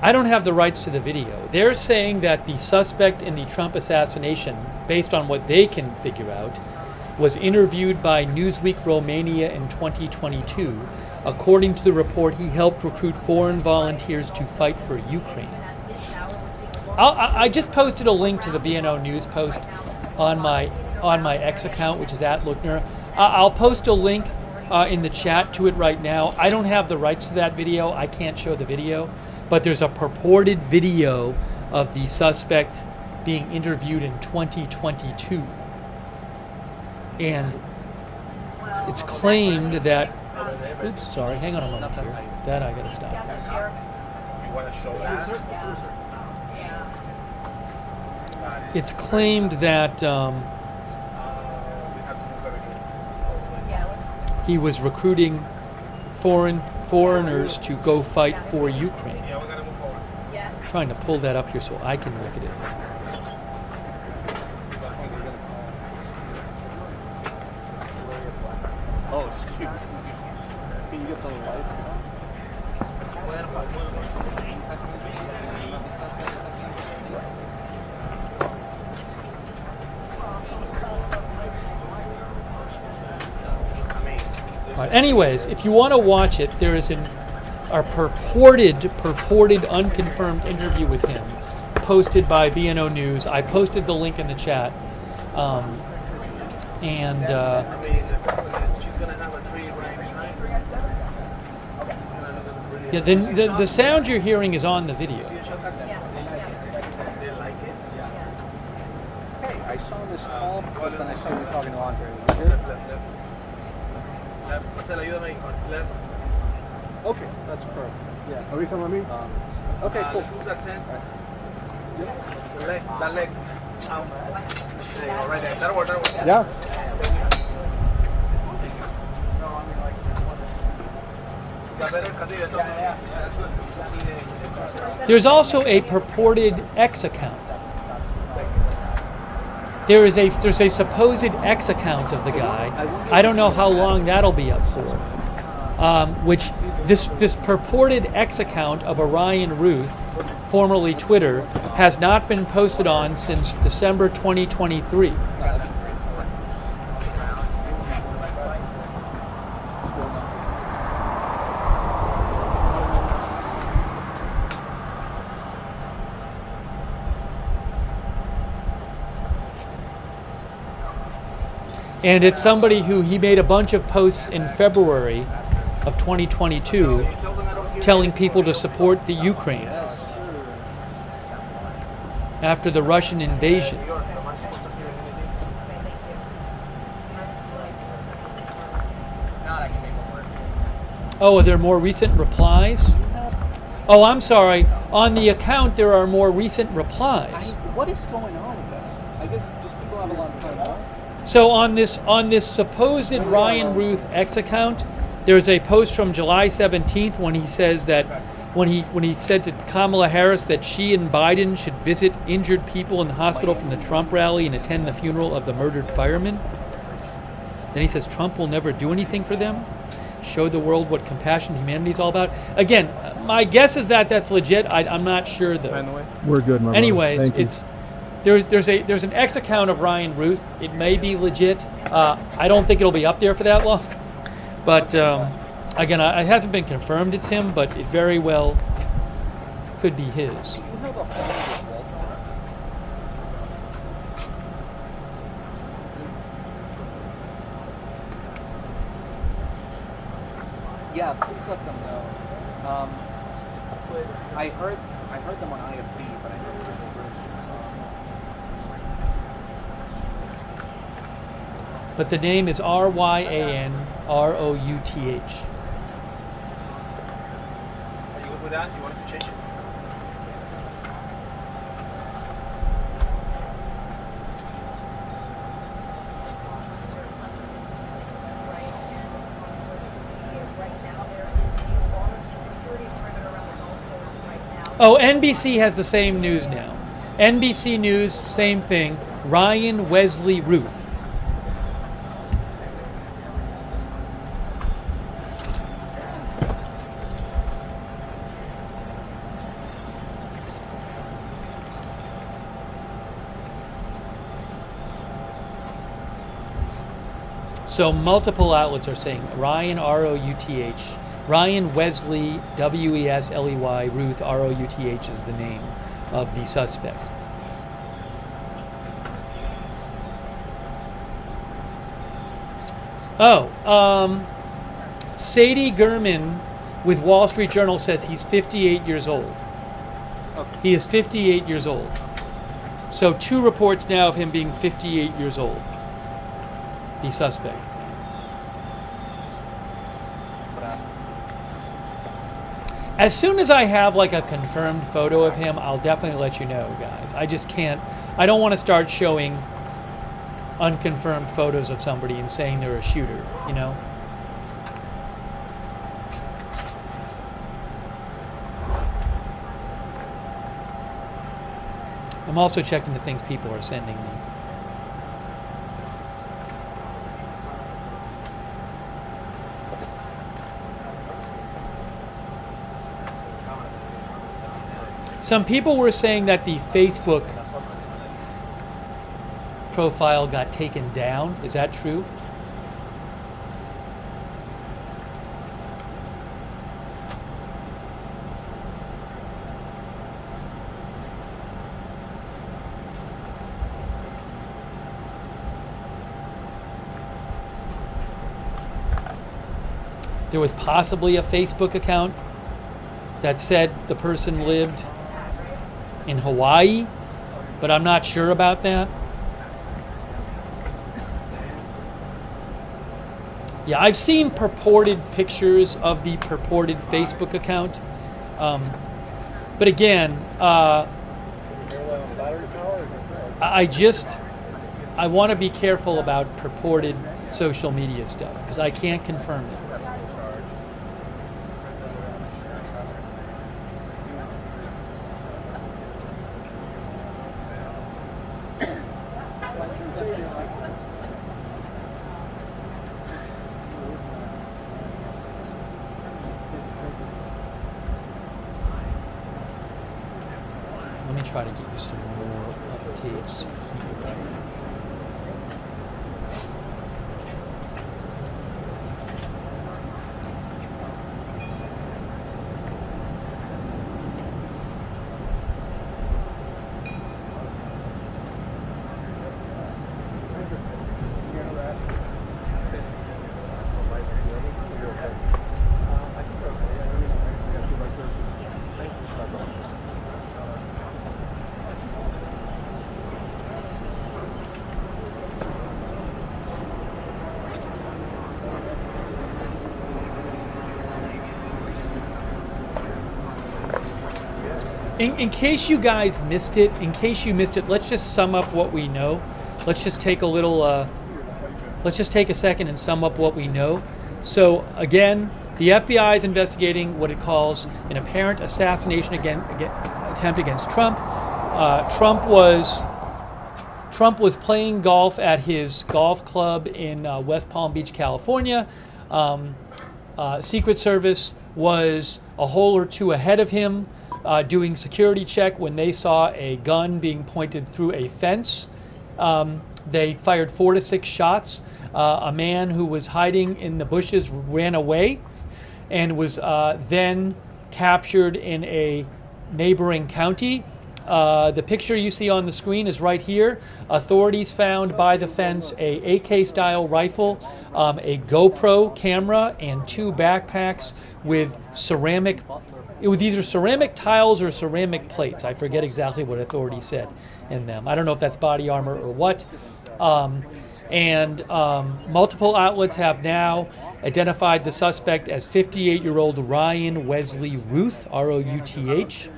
I don't have the rights to the video. They're saying that the suspect in the Trump assassination, based on what they can figure out, was interviewed by Newsweek Romania in 2022. According to the report, he helped recruit foreign volunteers to fight for Ukraine. I just posted a link to the B&O News post on my X account, which is @Lookner. I'll post a link in the chat to it right now. I don't have the rights to that video. I can't show the video, but there's a purported video of the suspect being interviewed in 2022, and it's claimed that. Oops, sorry. Hang on a moment here. That I gotta stop. You want to show that? It's claimed that he was recruiting foreigners to go fight for Ukraine. I'm trying to pull that up here so I can look at it. Oh, excuse me. Can you get the light? All right, anyways, if you want to watch it, there is a purported unconfirmed interview with him posted by B&O News. I posted the link in the chat. Yeah, the sound you're hearing is on the video. I saw this call, but then I saw you talking to Andre. You good? Left. Okay, that's perfect. Yeah. Avísame a mí. Okay, cool. Lose that 10. That leg. Out. There you go, right there. That'll work. Yeah. Got better? Continue. Yeah, that's good. There's also a purported X account. There's a supposed X account of the guy. I don't know how long that'll be up for. Which this purported X account of Orion Ruth, formerly Twitter, has not been posted on since December 2023. And it's somebody who he made a bunch of posts in February of 2022 telling people to support the Ukraine after the Russian invasion. Oh, are there more recent replies? Oh, I'm sorry. On the account, there are more recent replies. What is going on with that? I guess just people have a lot of time. So on this supposed Ryan Ruth X account, there's a post from July 17th when he says that when he said to Kamala Harris that she and Biden should visit injured people in the hospital from the Trump rally and attend the funeral of the murdered firemen. Then he says Trump will never do anything for them. Show the world what compassion and humanity is all about. Again, my guess is that that's legit. I'm not sure though. We're good, my Anyways, it's there's an X account of Ryan Ruth. It may be legit. I don't think it'll be up there for that long. But again, it hasn't been confirmed it's him, but it very well could be his. Yeah, please let them know. I heard them on IFB, but I never heard the version. But the name is RyanRouth. Are you good with that? You want to change it? Oh, NBC has the same news now. NBC News, same thing. Ryan Wesley Ruth. So multiple outlets are saying Ryan, R-O-U-T-H. Ryan Wesley, W-E-S-L-E-Y, Ruth, R-O-U-T-H is the name of the suspect. Sadie Gurman with Wall Street Journal says he's 58 years old. Okay. He is 58 years old. So 2 reports now of him being 58 years old, the suspect. As soon as I have like a confirmed photo of him, I'll definitely let you know, guys. I just can't, I don't want to start showing unconfirmed photos of somebody and saying they're a shooter, you know? I'm also checking the things people are sending me. Some people were saying that the Facebook profile got taken down. Is that true? There was possibly a Facebook account that said the person lived in Hawaii, but I'm not sure about that. Yeah, I've seen purported pictures of the purported Facebook account. But again, I want to be careful about purported social media stuff because I can't confirm it. Let me try to give you some more updates here. In case you guys missed it, let's just sum up what we know. Let's just take a little, let's just take a second and sum up what we know. So again, the FBI is investigating what it calls an apparent assassination attempt against Trump. Trump was playing golf at his golf club in West Palm Beach, California. Secret Service was a hole or two ahead of him, doing security check when they saw a gun being pointed through a fence. They fired 4 to 6 shots. A man who was hiding in the bushes ran away and was then captured in a neighboring county. The picture you see on the screen is right here. Authorities found by the fence a AK-style rifle, a GoPro camera, and 2 backpacks with either ceramic tiles or ceramic plates. I forget exactly what authorities said in them. I don't know if that's body armor or what. Multiple outlets have now identified the suspect as 58-year-old Ryan Wesley Ruth, R-O-U-T-H.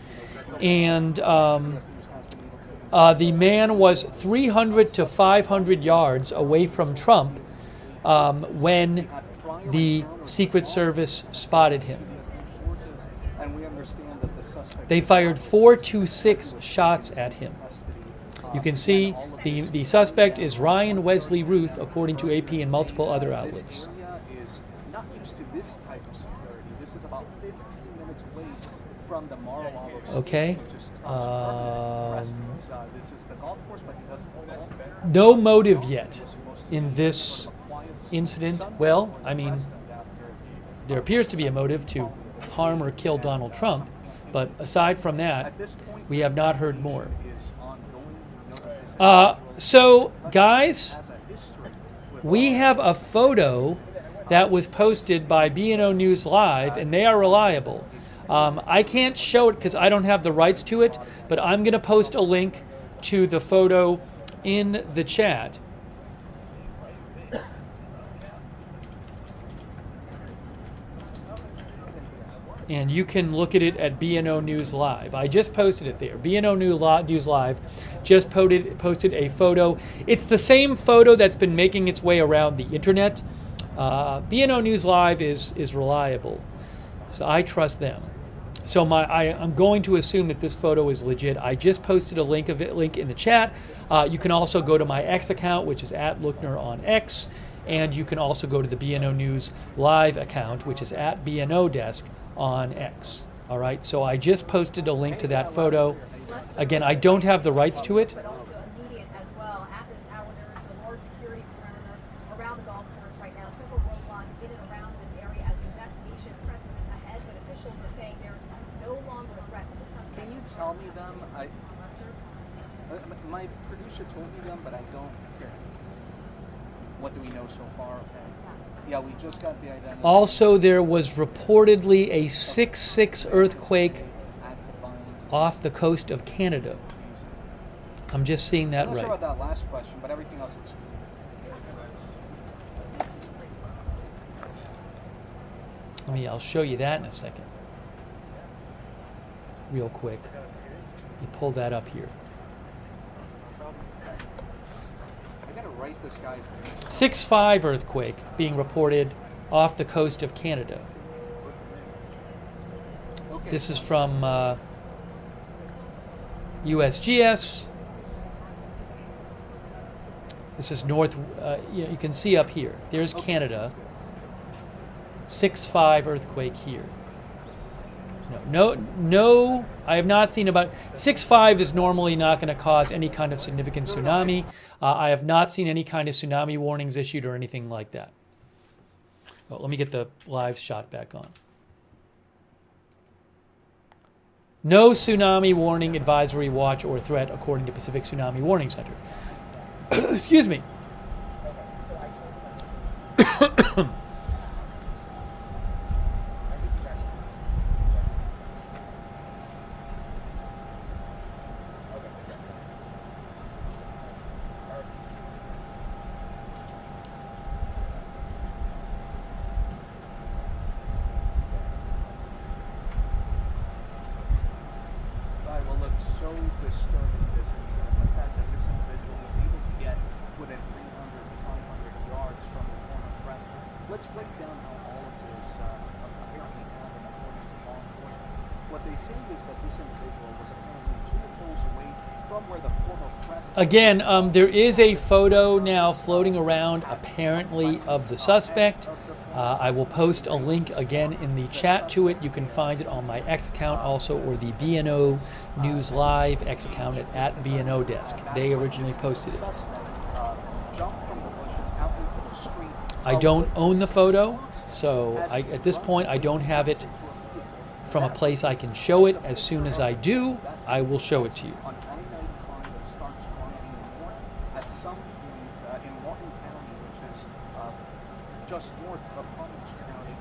And the man was 300 to 500 yards away from Trump when the Secret Service spotted him. They fired 4 to 6 shots at him. You can see the suspect is Ryan Wesley Ruth, according to AP and multiple other outlets. Okay. No motive yet in this incident. Well, I mean, there appears to be a motive to harm or kill Donald Trump, but aside from that, we have not heard more. So, guys, we have a photo that was posted by B&O News Live, and they are reliable. I can't show it because I don't have the rights to it, but I'm going to post a link to the photo in the chat. And you can look at it at B&O News Live. I just posted it there. B&O News Live just posted a photo. It's the same photo that's been making its way around the internet. B&O News Live is reliable, so I trust them. So I'm going to assume that this photo is legit. I just posted a link in the chat. You can also go to my X account, which is @Lookner on X, and you can also go to the B&O News Live account, which is @BNO Desk on X. All right, so I just posted a link to that photo. Again, I don't have the rights to it. But also immediate as well. At this hour, there is a large security perimeter around the golf course right now. Several roadblocks in and around this area as investigation presses ahead. But officials are saying there's no longer a threat to the suspect. Can you tell me them? My producer told me them, but I don't care. What do we know so far? Okay. Yeah, we just got the identity. Also, there was reportedly a 6.6 earthquake off the coast of Canada. I'm just seeing that right. I'm not sure about that last question, but everything else is. I'll show you that in a second. Real quick. You pull that up here. I gotta write this guy's name. 6.5 earthquake being reported off the coast of Canada. Okay. This is from USGS. This is north. You can see up here. There's Canada. 6.5 earthquake here. No. I have not seen about 6.5 is normally not going to cause any kind of significant tsunami. I have not seen any kind of tsunami warnings issued or anything like that. Well, let me get the live shot back on. No tsunami warning, advisory, watch, or threat according to Pacific Tsunami Warning Center. Excuse me. Again, there is a photo now floating around, apparently, of the suspect. I will post a link again in the chat to it. You can find it on my X account also, or the BNO News Live X account at BNO Desk. They originally posted it. I don't own the photo, so at this point I don't have it from a place I can show it. As soon as I do, I will show it to you. Just north of Palm Beach County,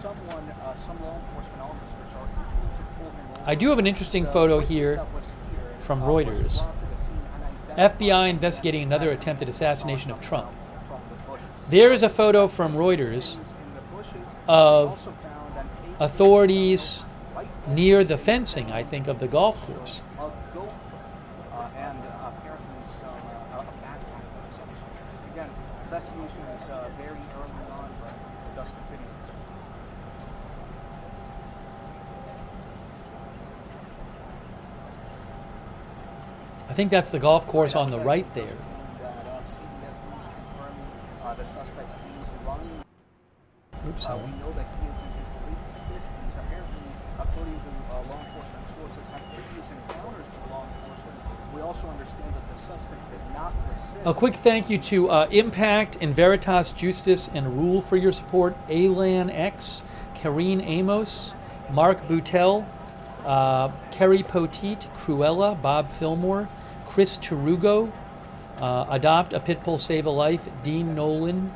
some law enforcement officers are continuing to pull him over. I do have an interesting photo here from Reuters. FBI investigating another attempted assassination of Trump. There is a photo from Reuters of authorities near the fencing, I think, of the golf course. Again, investigation is very early on, but it does continue. I think that's the golf course on the right there. Oops, sorry. We know that he is in his late 50s. Apparently, according to law enforcement sources, had previous encounters with law enforcement. We also understand that the suspect did not resist. A quick thank you to Impact and Veritas Justice and Rule for your support. Alan X, Karine Amos, Mark Boutel, Kerry Poteet, Cruella, Bob Fillmore, Chris Tarugo, Adopt a Pitbull Save a Life, Dean Nolan,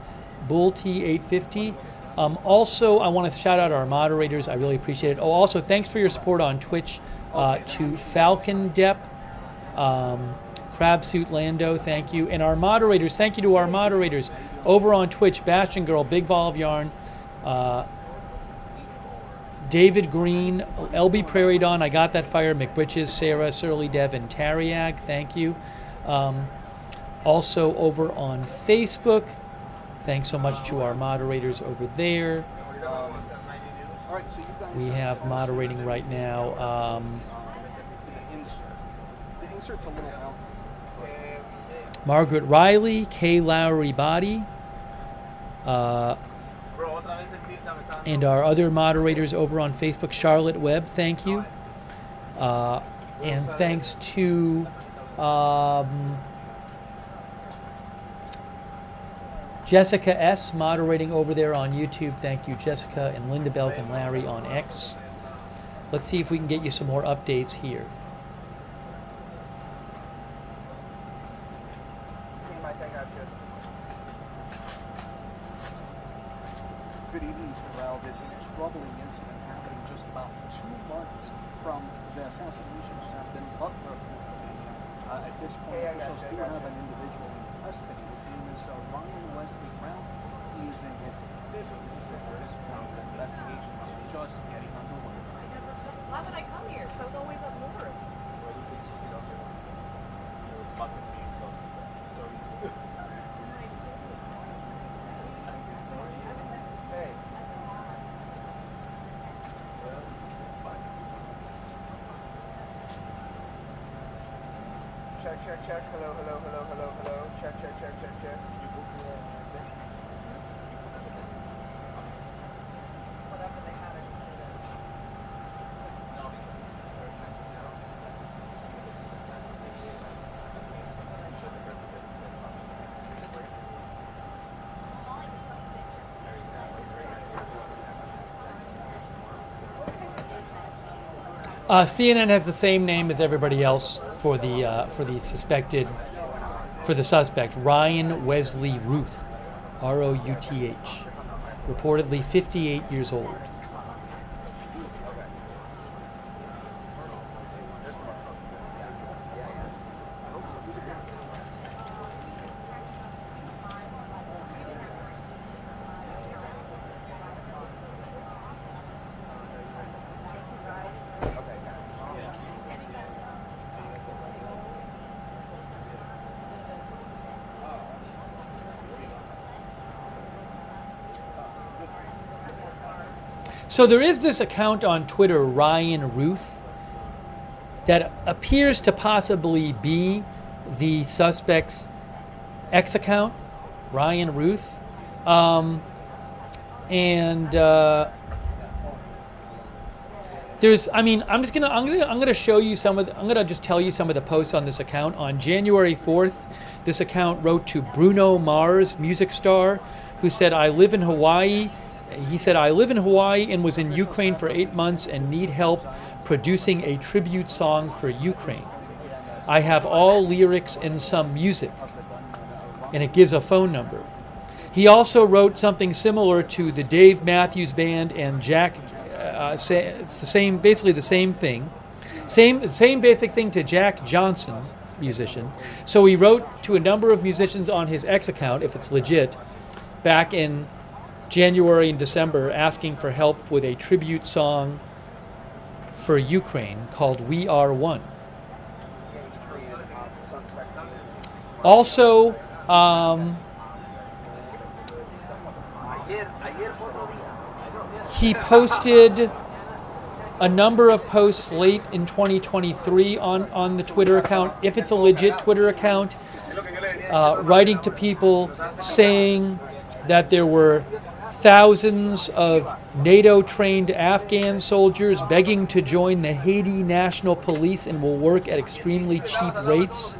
Bull T850. Also, I want to shout out our moderators. I really appreciate it. Oh, also, thanks for your support on Twitch to Falcon Depp, Crabsuit Lando, thank you. And our moderators, thank you to our moderators over on Twitch, Bastion Girl, Big Ball of Yarn, David Green, LB Prairie Dawn, I Got That Fire, McBritches, Sarah, Surly Dev, and Tariag, thank you. Also over on Facebook, thanks so much to our moderators over there. We have moderating right now. Margaret Riley, Kay Lowry Body, and our other moderators over on Facebook, Charlotte Webb, thank you. And thanks to Jessica S. moderating over there on YouTube. Thank you, Jessica, and Linda Belk and Larry on X. Let's see if we can get you some more updates here. Good evening, Terrell. This troubling incident happening just about 2 months from the assassination attempt in Butler, Pennsylvania. At this point, officials do have an individual in custody. His name is Ryan Wesley Brown. He's in his 50s at this point. The investigation is just getting underway. Why would I come here? So I was always up north. Hey. Check. Hello. Check. Whatever they had, I just did it. CNN has the same name as everybody else for the suspect, Ryan Wesley Ruth, Routh, reportedly 58 years old. So there is this account on Twitter, Ryan Ruth, that appears to possibly be the suspect's ex account, Ryan Ruth, there's, I'm gonna show you I'm gonna just tell you some of the posts on this account. On January 4th, this account wrote to Bruno Mars, music star, who said, I live in Hawaii. He said, I live in Hawaii and was in Ukraine for 8 months and need help producing a tribute song for Ukraine. I have all lyrics and some music. And it gives a phone number. He also wrote something similar to the Dave Matthews Band and Jack, it's the same, basically the same thing. Same basic thing to Jack Johnson, musician. So he wrote to a number of musicians on his X account, if it's legit, back in January and December, asking for help with a tribute song for Ukraine called We Are One. Also, he posted a number of posts late in 2023 on the Twitter account, if it's a legit Twitter account, writing to people saying that there were thousands of NATO-trained Afghan soldiers begging to join the Haiti National Police and will work at extremely cheap rates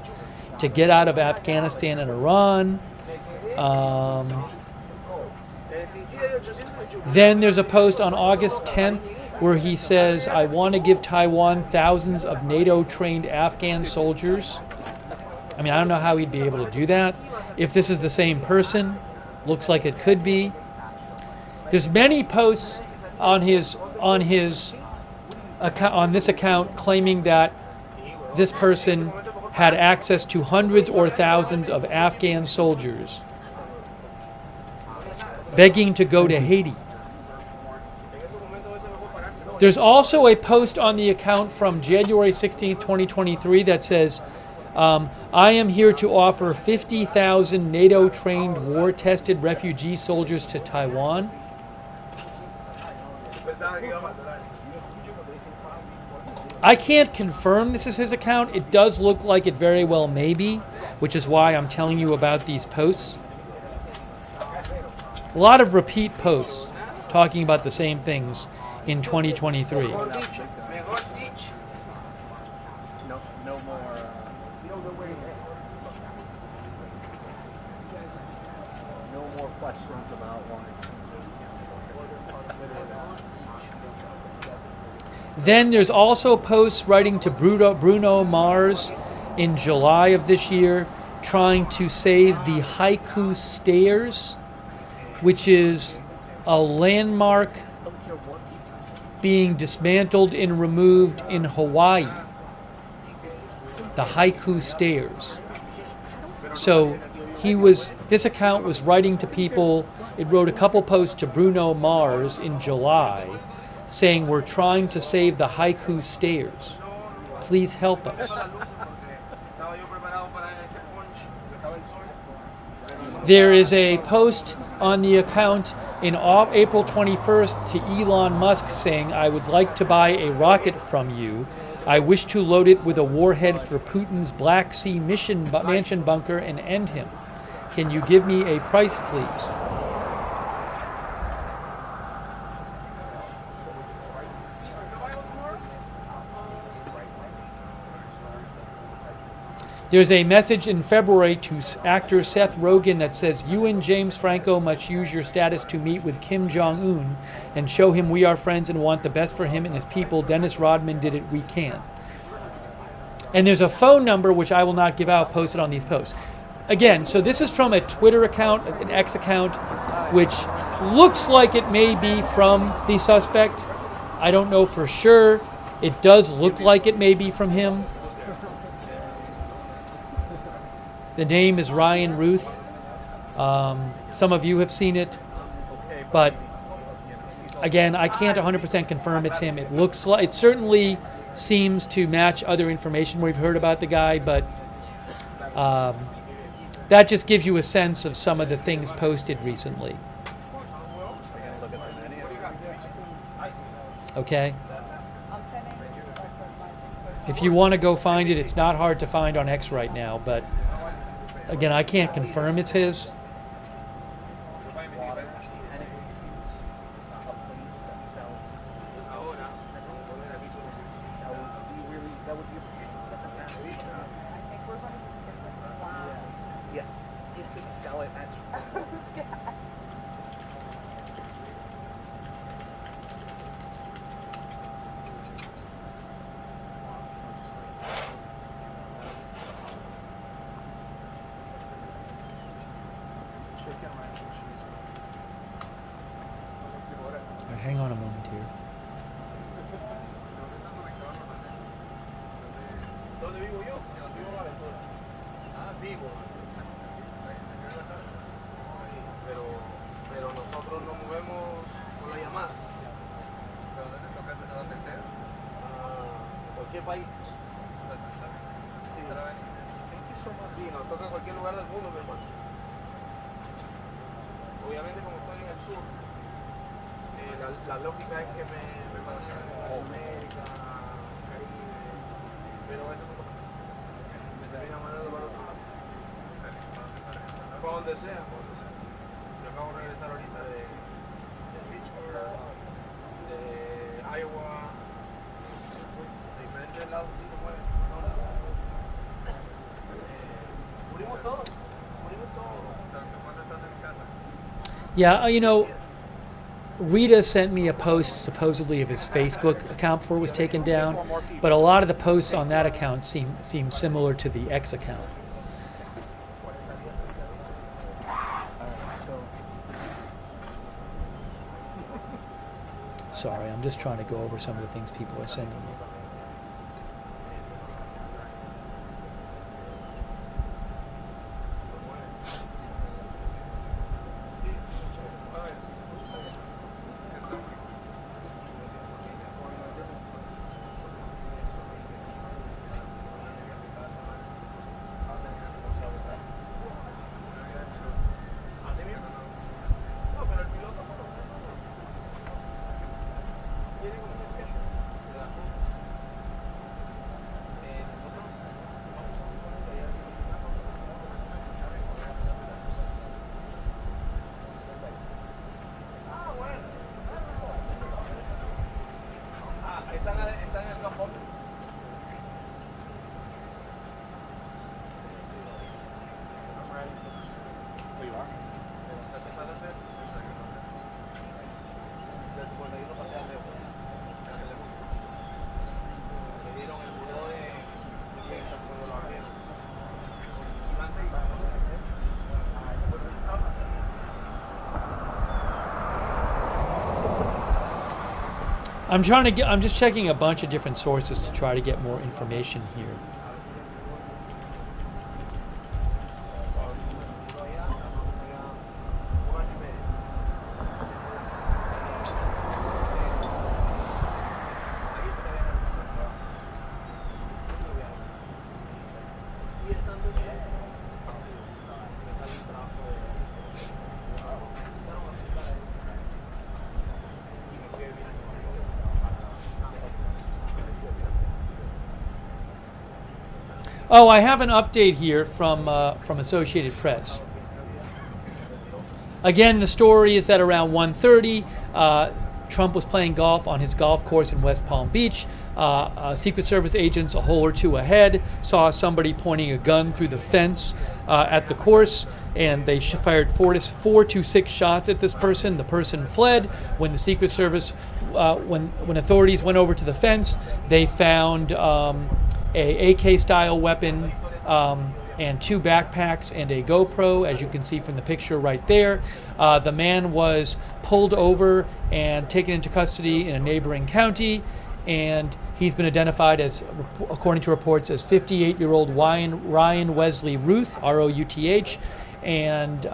to get out of Afghanistan and Iran. Then there's a post on August 10th where he says, I want to give Taiwan thousands of NATO-trained Afghan soldiers. I mean, I don't know how he'd be able to do that. If this is the same person, looks like it could be. There's many posts on this account claiming that this person had access to hundreds or thousands of Afghan soldiers begging to go to Haiti. There's also a post on the account from January 16th, 2023 that says, I am here to offer 50,000 NATO-trained war-tested refugee soldiers to Taiwan. I can't confirm this is his account. It does look like it very well may be, which is why I'm telling you about these posts. A lot of repeat posts talking about the same things in 2023. No more questions about why. Then there's also posts writing to Bruno Mars in July of this year, trying to save the Haiku Stairs, which is a landmark being dismantled and removed in Hawaii. The Haiku Stairs. So this account was writing to people It wrote a couple posts to Bruno Mars in July saying, "We're trying to save the haiku stairs. Please help us." There is a post on the account in April 21st to Elon Musk saying, "I would like to buy a rocket from you. I wish to load it with a warhead for Putin's Black Sea mansion bunker and end him. Can you give me a price, please?" There's a message in February to actor Seth Rogen that says, "You and James Franco must use your status to meet with Kim Jong-un and show him we are friends and want the best for him and his people. Dennis Rodman did it, we can." And there's a phone number, which I will not give out, posted on these posts. Again, so this is from a Twitter account, an X account, which looks like it may be from the suspect. I don't know for sure. It does look like it may be from him. The name is Ryan Ruth. Some of you have seen it, but again, I can't 100% confirm it's him. It looks like, it certainly seems to match other information we've heard about the guy, but that just gives you a sense of some of the things posted recently. Okay? If you want to go find it, it's not hard to find on X right now, but again, I can't confirm it's his. Hang on a moment here. Pero nosotros nos movemos con la llamada. ¿Pero dónde te toca? ¿Dónde sea? Cualquier país. Sí, nos toca cualquier lugar del mundo, mi hermano. Obviamente, como estoy en el sur, la lógica es que me pasen América, Caribe, pero eso no pasa. Me termina mandando para otro lado. Para donde sea, por donde sea. Yo acabo de regresar ahorita de Pittsburgh, de Iowa, de diferentes lados, así como es. Cubrimos todo. ¿Cuándo estás en mi casa? Yeah, you know, Rita sent me a post supposedly of his Facebook account before it was taken down, but a lot of the posts on that account seem similar to the X account. Sorry, I'm just trying to go over some of the things people are sending me. I'm just checking a bunch of different sources to try to get more information here. Oh, I have an update here from Associated Press. Again, the story is that around 1:30, Trump was playing golf on his golf course in West Palm Beach. Secret Service agents a hole or two ahead saw somebody pointing a gun through the fence at the course, and they fired 4 to 6 shots at this person. The person fled. When the Secret Service, when authorities went over to the fence, they found a AK-style weapon, and 2 backpacks and a GoPro, as you can see from the picture right there. The man was pulled over and taken into custody in a neighboring county, and he's been identified as, according to reports, as 58-year-old Ryan Wesley Ruth, R-O-U-T-H, and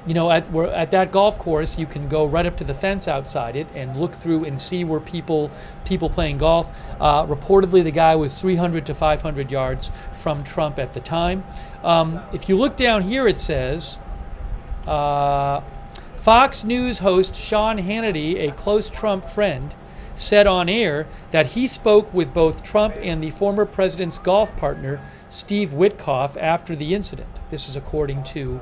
at that golf course, you can go right up to the fence outside it and look through and see where people playing golf. Reportedly, the guy was 300 to 500 yards from Trump at the time. If you look down here, it says, Fox News host Sean Hannity, a close Trump friend, said on air that he spoke with both Trump and the former president's golf partner, Steve Witkoff, after the incident. This is according to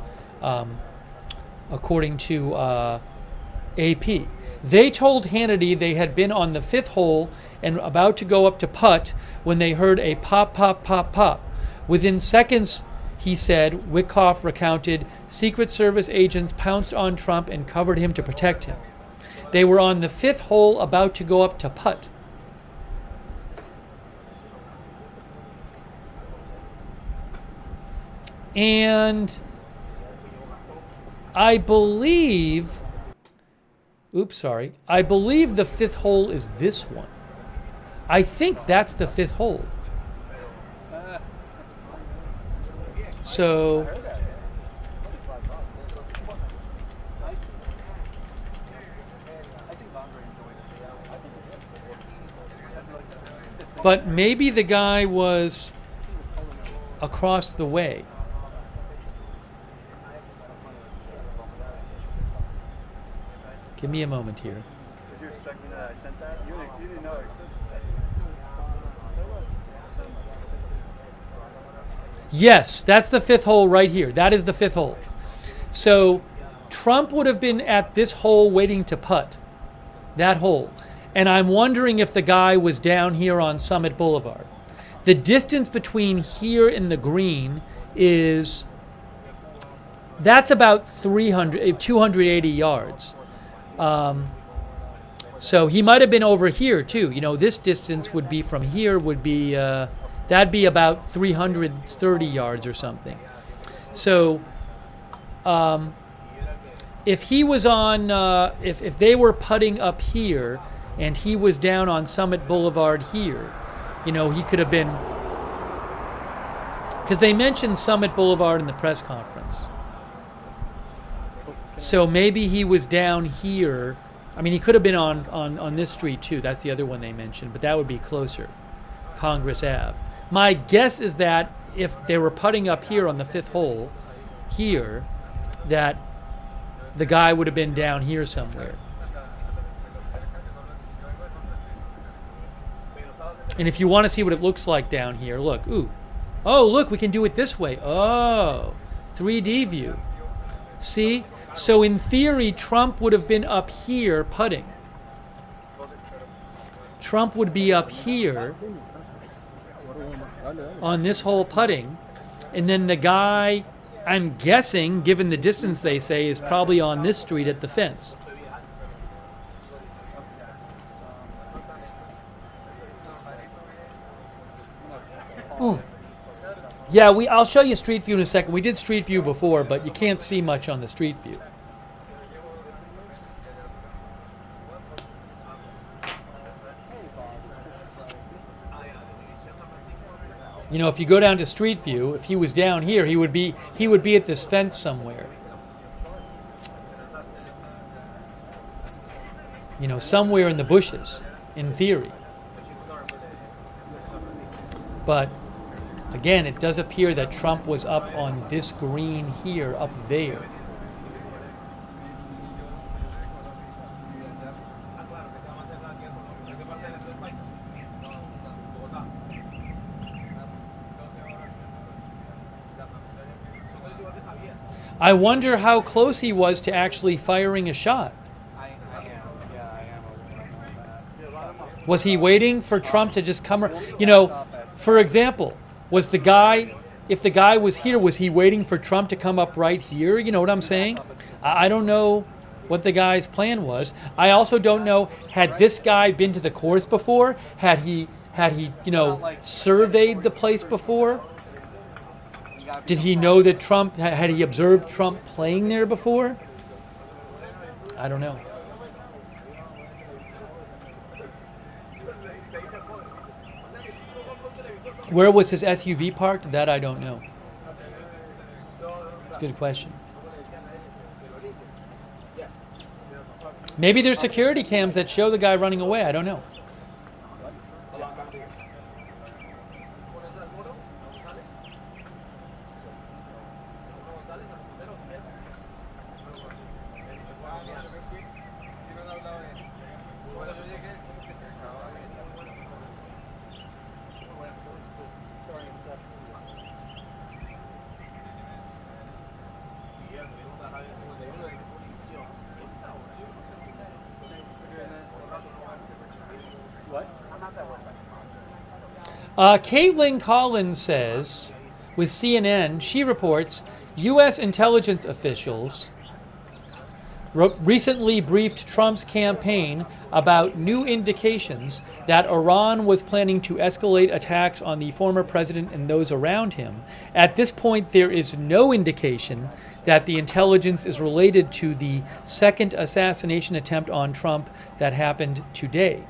AP. They told Hannity they had been on the 5th hole and about to go up to putt when they heard a pop, pop, pop, pop. Within seconds, he said, Witkoff recounted, Secret Service agents pounced on Trump and covered him to protect him. They were on the 5th hole about to go up to putt. And I believe the 5th hole is this one. I think that's the 5th hole. So, but maybe the guy was across the way. Give me a moment here. Did you expect me that I sent that? You didn't know I sent that. Yes, that's the 5th hole right here. That is the 5th hole. So Trump would have been at this hole waiting to putt. That hole. And I'm wondering if the guy was down here on Summit Boulevard. The distance between here and the green is, that's about 280 yards. So he might have been over here too. You know, this distance would be from here would be, that'd be about 330 yards or something. So if he was on, if they were putting up here and he was down on Summit Boulevard here, you know, he could have been, because they mentioned Summit Boulevard in the press conference. So maybe he was down here. I mean, he could have been on this street too. That's the other one they mentioned, but that would be closer, Congress Ave. My guess is that if they were putting up here on the 5th hole, here, that the guy would have been down here somewhere. And if you want to see what it looks like down here, look, ooh. Oh, look, we can do it this way. Oh, 3D view. See? So in theory, Trump would have been up here putting. Trump would be up here on this hole putting. And then the guy, I'm guessing, given the distance they say, is probably on this street at the fence. Yeah, I'll show you Street View in a second. We did Street View before, but you can't see much on the Street View. You know, if you go down to Street View, if he was down here, he would be at this fence somewhere. You know, somewhere in the bushes, in theory. But again, it does appear that Trump was up on this green here, up there. I wonder how close he was to actually firing a shot. I am aware of that. Was he waiting for Trump to just come? You know, for example, was the guy, if the guy was here, was he waiting for Trump to come up right here? You know what I'm saying? I don't know what the guy's plan was. I also don't know, had this guy been to the course before? Had he, you know, surveyed the place before? Did he know that Trump, had he observed Trump playing there before? I don't know. Where was his SUV parked? That I don't know. It's a good question. Maybe there's security cams that show the guy running away. I don't know. Caitlin Collins says, with CNN, she reports, U.S. intelligence officials recently briefed Trump's campaign about new indications that Iran was planning to escalate attacks on the former president and those around him. At this point, there is no indication that the intelligence is related to the second assassination attempt on Trump that happened today.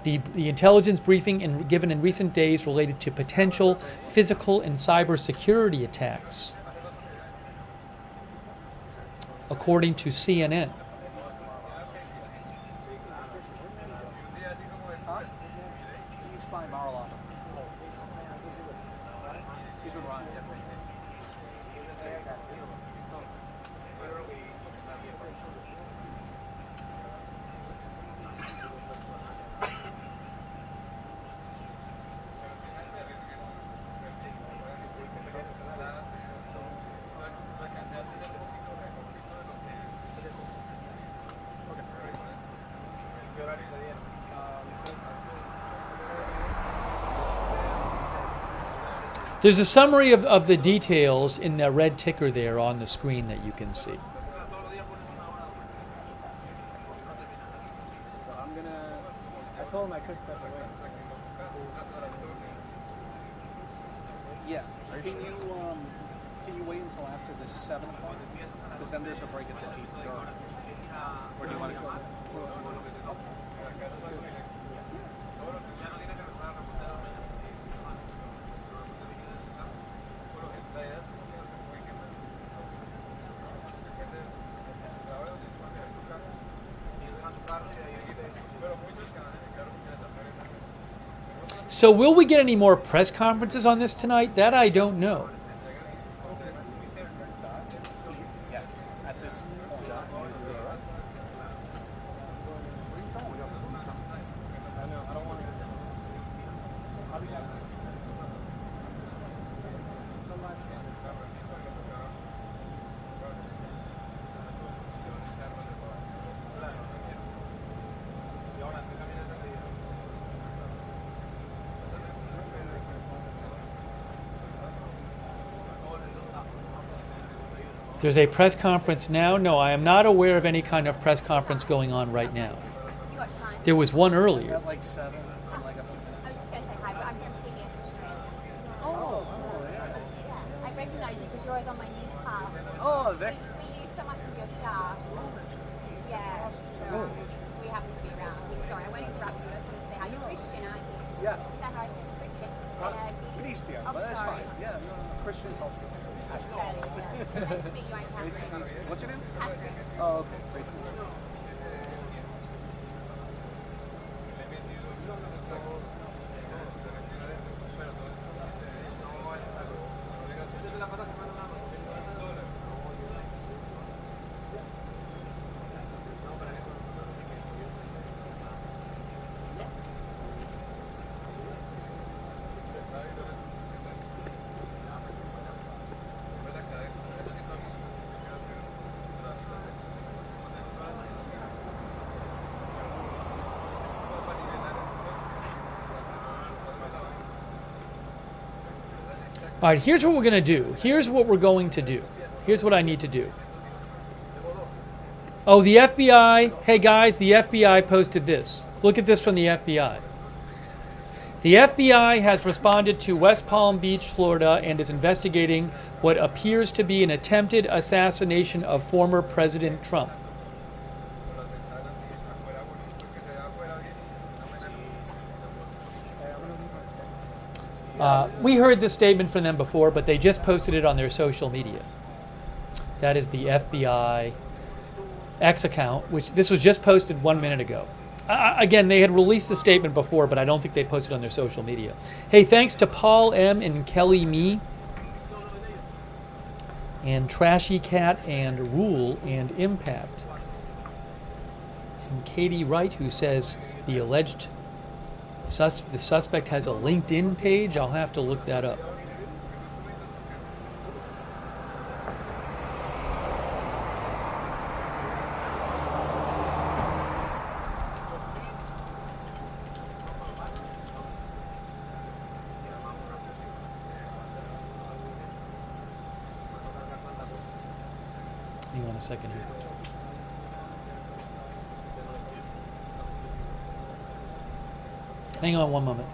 The intelligence briefing given in recent days related to potential physical and cybersecurity attacks, according to CNN. He's fine, Marla. He's been Ryan. There's a summary of the details in the red ticker there on the screen that you can see. So I told him I could step away. Yeah. Can you wait until after this 7 o'clock? Because then there's a break until 8:30. Or do you want to go? So will we get any more press conferences on this tonight? That I don't know. Yes. At this point. I know, I don't want to. There's a press conference now. No, I am not aware of any kind of press conference going on right now. You got time? There was one earlier. At like 7, in like a few minutes. I was just going to say hi, but I'm from CBS Australia. Oh, Yeah, I recognise you because you're always on my news pile. oh, that. We use so much of your stuff. Yeah, so we happen to be around. Sorry, I won't interrupt you. I just want to say how you're Christian, aren't you? Yeah. Is that how I say Christian? Christian, Oh, but that's sorry. fine. Yeah, Christians also. Australia, yeah. Nice to meet you, I'm Great to Catherine. meet you. What's your name? Catherine. Oh, okay. Great to meet you. All right, here's what we're going to do. Here's what we're going to do. Here's what I need to do. Oh, the FBI. Hey, guys, the FBI posted this. Look at this from the FBI. The FBI has responded to West Palm Beach, Florida, and is investigating what appears to be an attempted assassination of former President Trump. We heard this statement from them before, but they just posted it on their social media. That is the FBI X account, which this was just posted 1 minute ago. Again, they had released the statement before, but I don't think they posted it on their social media. Hey, thanks to Paul M. and Kelly Me, and Trashy Cat, and Rule, and Impact. And Katie Wright, who says the alleged the suspect has a LinkedIn page. I'll have to look that up. Hang on a second here. Hang on one moment.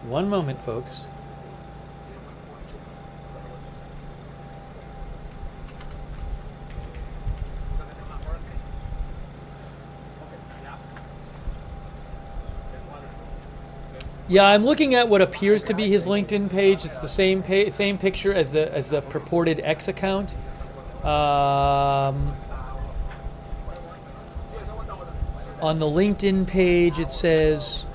One moment, folks. Yeah, I'm looking at what appears to be his LinkedIn page. It's the same picture as the purported X account. On the LinkedIn page, it says,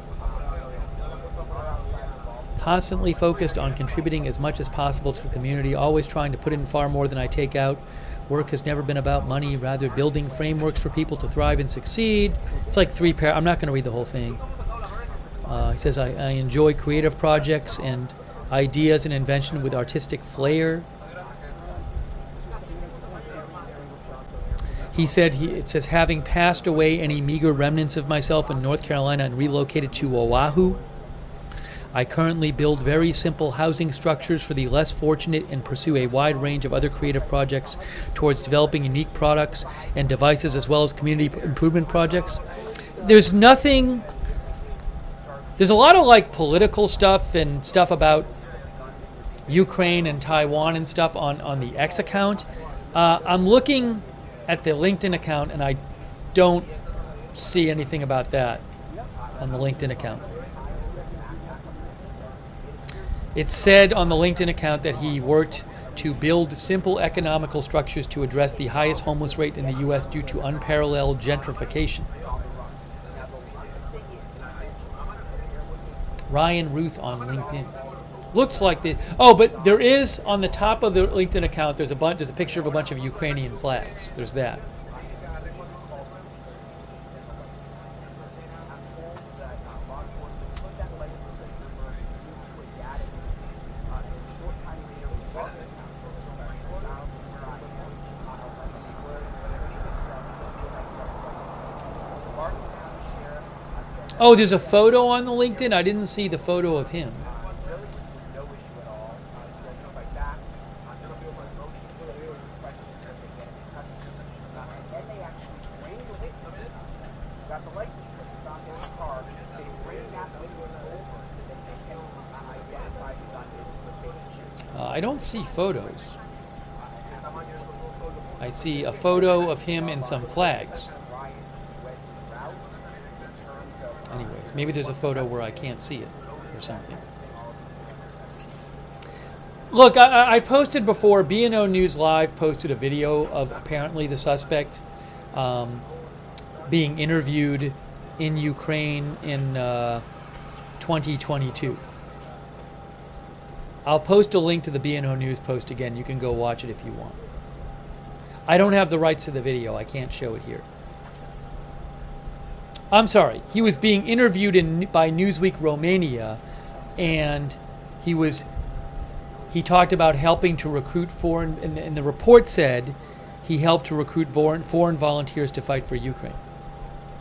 constantly focused on contributing as much as possible to the community, always trying to put in far more than I take out. Work has never been about money, rather building frameworks for people to thrive and succeed. It's like I'm not going to read the whole thing. He says, I enjoy creative projects and ideas and invention with artistic flair. He said, it says, having passed away any meager remnants of myself in North Carolina and relocated to Oahu, I currently build very simple housing structures for the less fortunate and pursue a wide range of other creative projects towards developing unique products and devices as well as community improvement projects. There's a lot of like political stuff and stuff about Ukraine and Taiwan and stuff on the X account. I'm looking at the LinkedIn account, and I don't see anything about that on the LinkedIn account. It said on the LinkedIn account that he worked to build simple economical structures to address the highest homeless rate in the U.S. due to unparalleled gentrification. Ryan Ruth on LinkedIn. Looks like but there is on the top of the LinkedIn account. There's a picture of a bunch of Ukrainian flags. There's that. Oh, there's a photo on the LinkedIn? I didn't see the photo of him. I don't see photos. I see a photo of him and some flags. Anyways, maybe there's a photo where I can't see it or something. Look, I posted before, B&O News Live posted a video of apparently the suspect being interviewed in Ukraine in 2022. I'll post a link to the B&O News post again. You can go watch it if you want. I don't have the rights to the video. I can't show it here. I'm sorry. He was being interviewed by Newsweek Romania, and he talked about helping to recruit foreign, and the report said he helped to recruit foreign volunteers to fight for Ukraine.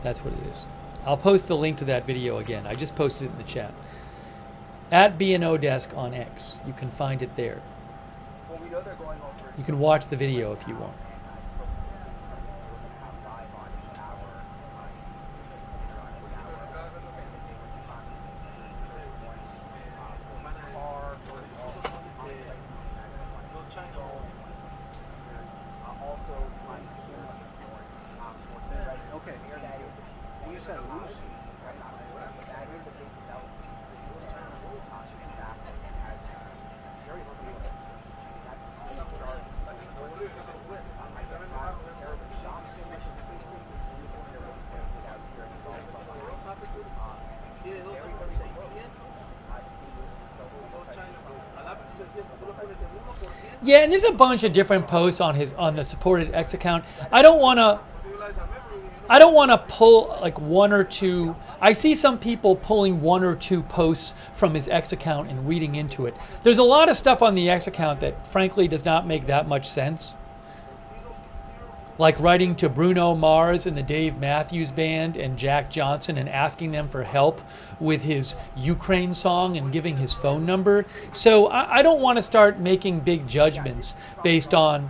That's what it is. I'll post the link to that video again. I just posted it in the chat. At B&O Desk on X. You can find it there. Well, we know they're going over. You can watch the video if you want. Okay. You said Lucy. Yeah, and there's a bunch of different posts on the supported X account. I don't want to pull like one or two. I see some people pulling one or two posts from his X account and reading into it. There's a lot of stuff on the X account that frankly does not make that much sense. Like writing to Bruno Mars and the Dave Matthews Band and Jack Johnson and asking them for help with his Ukraine song and giving his phone number. So I don't want to start making big judgments based on,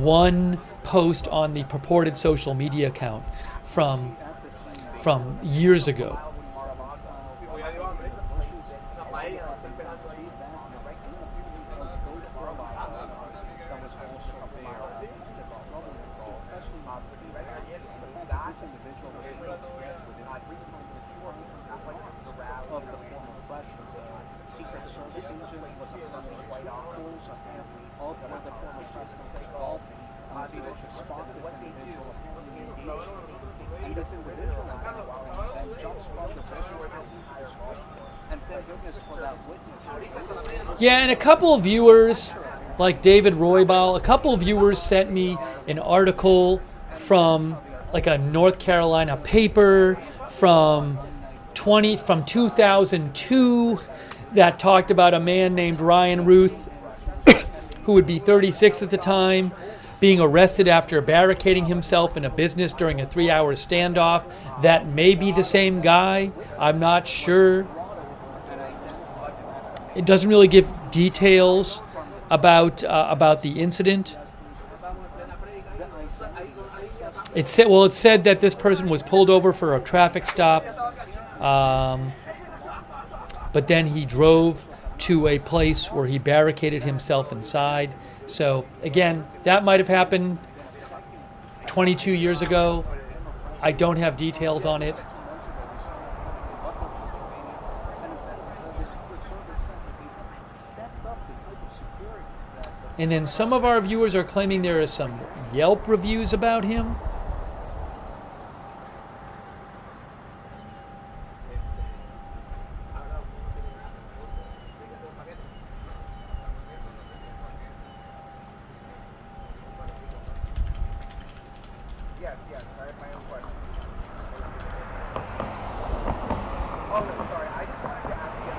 one post on the purported social media account from years ago. Yeah, and a couple of viewers, like David Roybal, a couple of viewers sent me an article from like a North Carolina paper from 2002 that talked about a man named Ryan Ruth, who would be 36 at the time, being arrested after barricading himself in a business during a 3-hour standoff. That may be the same guy. I'm not sure. It doesn't really give details about the incident. It said that this person was pulled over for a traffic stop, but then he drove to a place where he barricaded himself inside. So again, that might have happened 22 years ago. I don't have details on it. And then some of our viewers are claiming there are some Yelp reviews about him. Yes, I have my own question. Oh, no, sorry. I just wanted to ask you.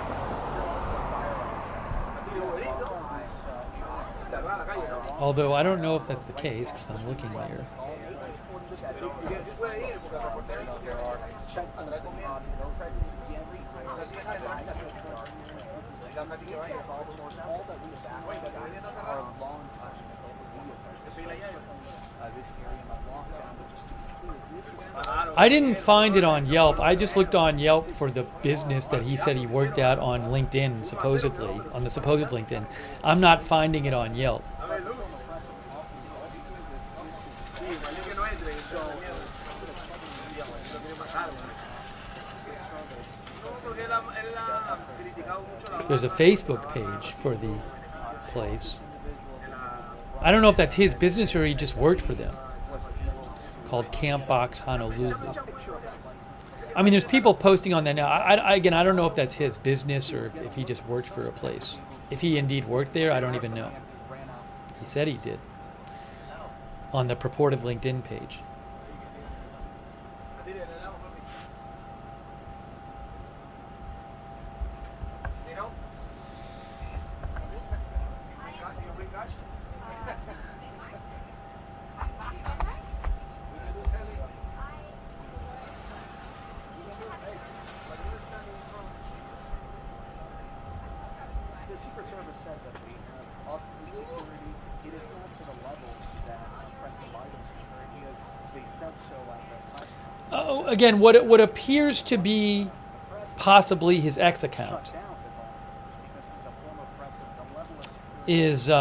Although I don't know if that's the case because I'm looking there. I didn't find it on Yelp. I just looked on Yelp for the business that he said he worked at on LinkedIn, supposedly, on the supposed LinkedIn. I'm not finding it on Yelp. There's a Facebook page for the place. I don't know if that's his business or he just worked for them. Called Camp Box Honolulu. I mean, there's people posting on that now. I don't know if that's his business or if he just worked for a place. If he indeed worked there, I don't even know. He said he did. On the purported LinkedIn page. Secret Service said that they have upped the security. It is not to the level that President Biden's security is. They said so at the press conference. Again, what appears to be possibly his X account Shut down the call because he's a former president. The level of security is of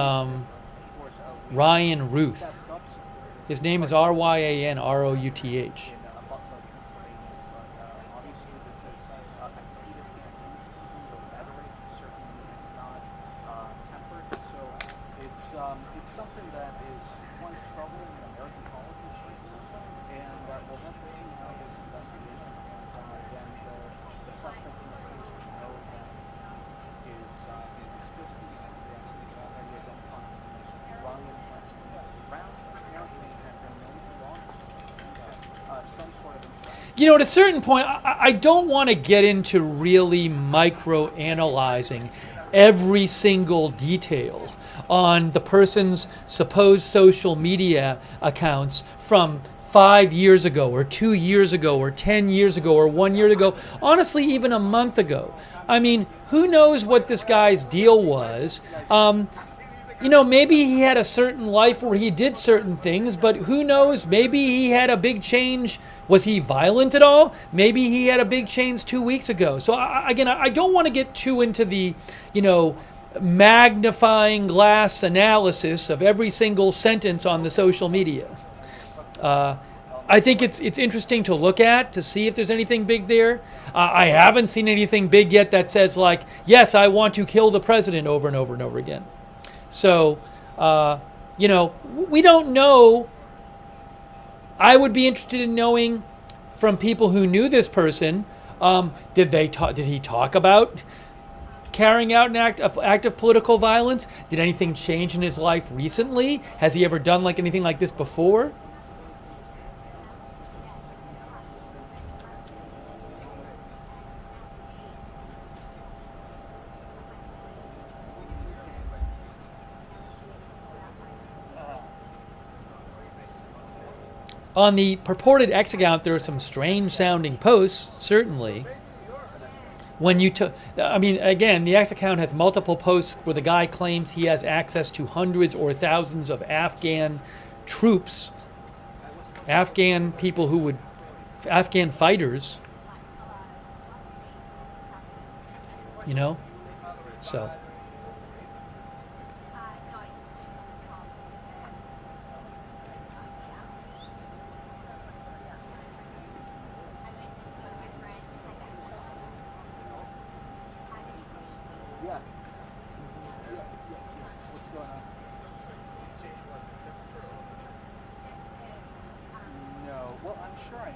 course, Ryan Ruth. stepped up security. His name is RyanRouth. In Butler, Pennsylvania, but obviously this is a heated campaign season. The rhetoric certainly is not tempered, so it's something that is quite troubling in American politics right now, and we'll have to see how this investigation pans out. Again, the suspect in this case we know that is in his 50s. He's already identified as Ryan Wesley Brown. Apparently had been known for long. Some sort of interaction. You know, at a certain point, I don't want to get into really micro-analyzing every single detail on the person's supposed social media accounts from 5 years ago or 2 years ago or 10 years ago or 1 year ago, honestly, even a month ago. I mean, who knows what this guy's deal was? You know, maybe he had a certain life where he did certain things, but who knows? Maybe he had a big change. Was he violent at all? Maybe he had a big change 2 weeks ago. So again, I don't want to get too into the, you know, magnifying glass analysis of every single sentence on the social media. I think it's interesting to look at to see if there's anything big there. I haven't seen anything big yet that says like, yes, I want to kill the president over and over and over again. So, you know, we don't know. I would be interested in knowing from people who knew this person, did he talk about carrying out an act of political violence? Did anything change in his life recently? Has he ever done like anything like this before? On the purported X account, there are some strange-sounding posts, certainly. When you I mean, again, the X account has multiple posts where the guy claims he has access to hundreds or thousands of Afghan troops, Afghan people who would, Afghan fighters, you know, so. Yeah. What's going on? No. Well, I'm sure I am.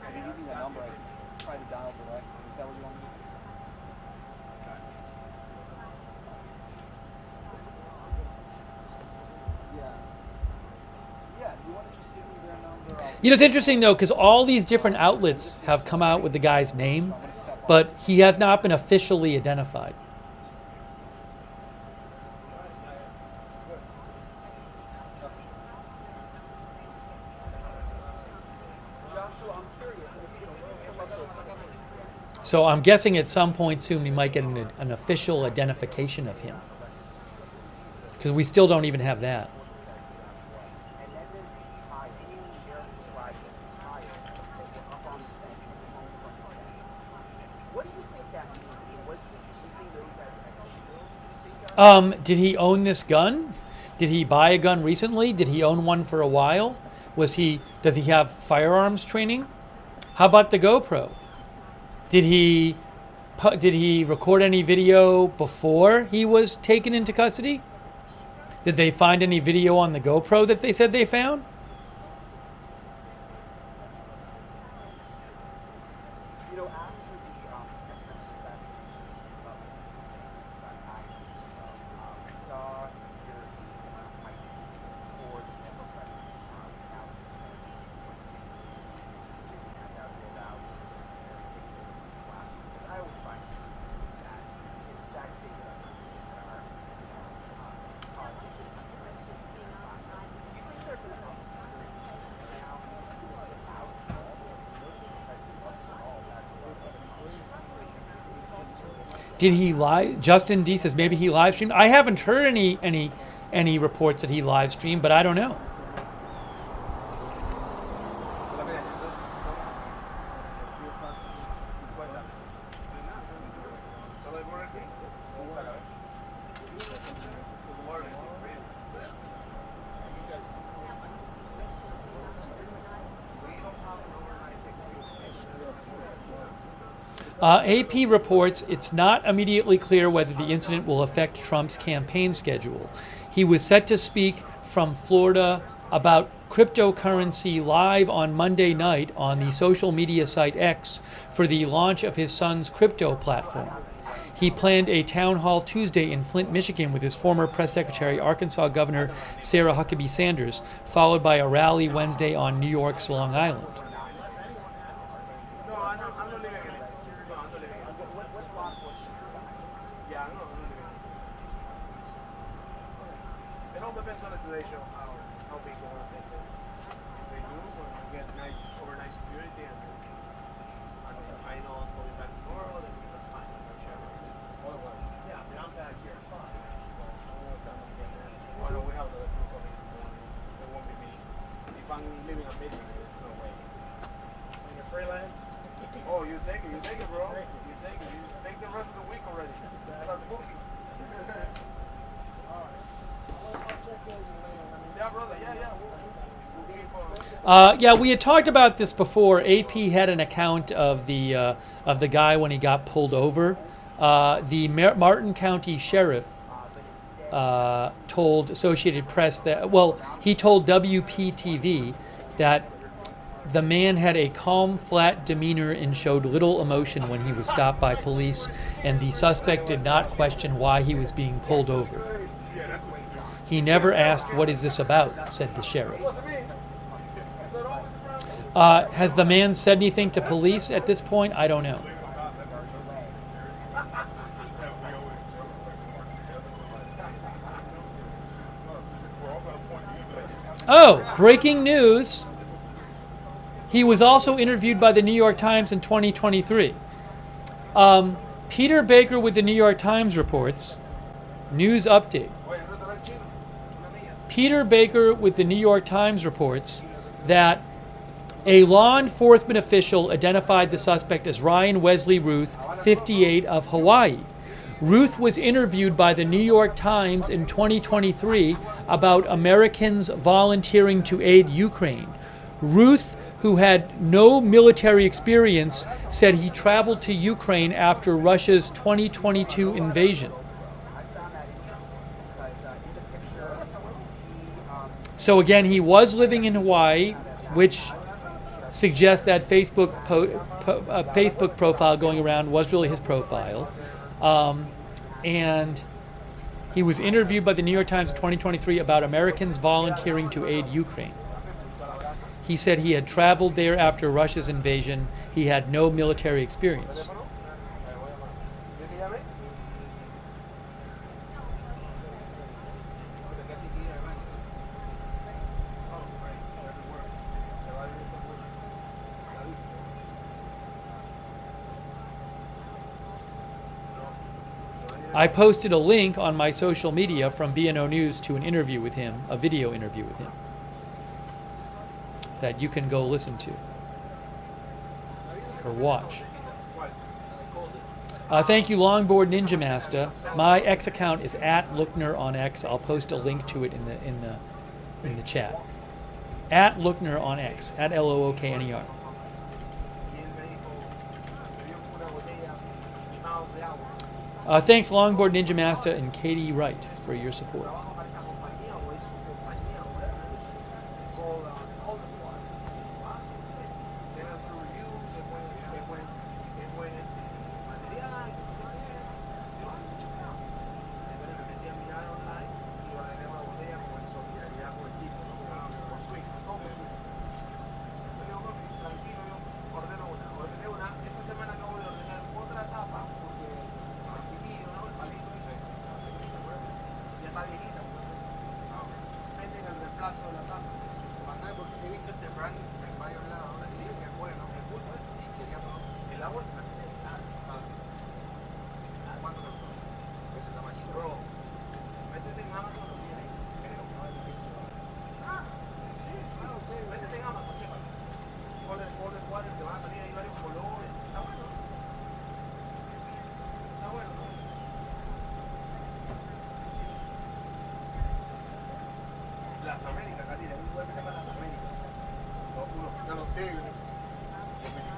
If you give me the number, I can try to dial directly. Is that what you want me to do? Yeah. Yeah. You want to just give me their number? You know, it's interesting though, because all these different outlets have come out with the guy's name, but he has not been officially identified. So I'm guessing at some point soon we might get an official identification of him, because we still don't even have that. Did he own this gun? Did he buy a gun recently? Did he own one for a while? Does he have firearms training? How about the GoPro? Did he record any video before he was taken into custody? Did they find any video on the GoPro that they said they found? Did he live? Justin D says maybe he live streamed. I haven't heard any reports that he live streamed, but I don't know. AP reports it's not immediately clear whether the incident will affect Trump's campaign schedule. He was set to speak from Florida about cryptocurrency live on Monday night on the social media site X for the launch of his son's crypto platform. He planned a town hall Tuesday in Flint, Michigan with his former press secretary, Arkansas Governor Sarah Huckabee Sanders, followed by a rally Wednesday on New York's Long Island. Oh, you take it, bro. You take it. You take the rest of the week already. Start booking. Yeah, brother. Yeah. Yeah, we had talked about this before. AP had an account of the guy when he got pulled over. The Martin County Sheriff told Associated Press that, well, he told WPTV that the man had a calm, flat demeanor and showed little emotion when he was stopped by police, and the suspect did not question why he was being pulled over. He never asked, "What is this about?" said the sheriff. Has the man said anything to police at this point? I don't know. Oh, breaking news. He was also interviewed by the New York Times in 2023. Peter Baker with the New York Times reports, news update. Peter Baker with the New York Times reports that a law enforcement official identified the suspect as Ryan Wesley Ruth, 58, of Hawaii. Ruth was interviewed by the New York Times in 2023 about Americans volunteering to aid Ukraine. Ruth, who had no military experience, said he traveled to Ukraine after Russia's 2022 invasion. So again, he was living in Hawaii, which suggests that Facebook profile going around was really his profile. And he was interviewed by the New York Times in 2023 about Americans volunteering to aid Ukraine. He said he had traveled there after Russia's invasion. He had no military experience. I posted a link on my social media from BNO News to an interview with him, a video interview with him, that you can go listen to or watch. Thank you, Longboard Ninja Master. My X account is @Lookner on X. I'll post a link to it in the chat. @Lookner on X, @LOOKNER. Thanks, Longboard Ninja Master and Katie Wright, for your support.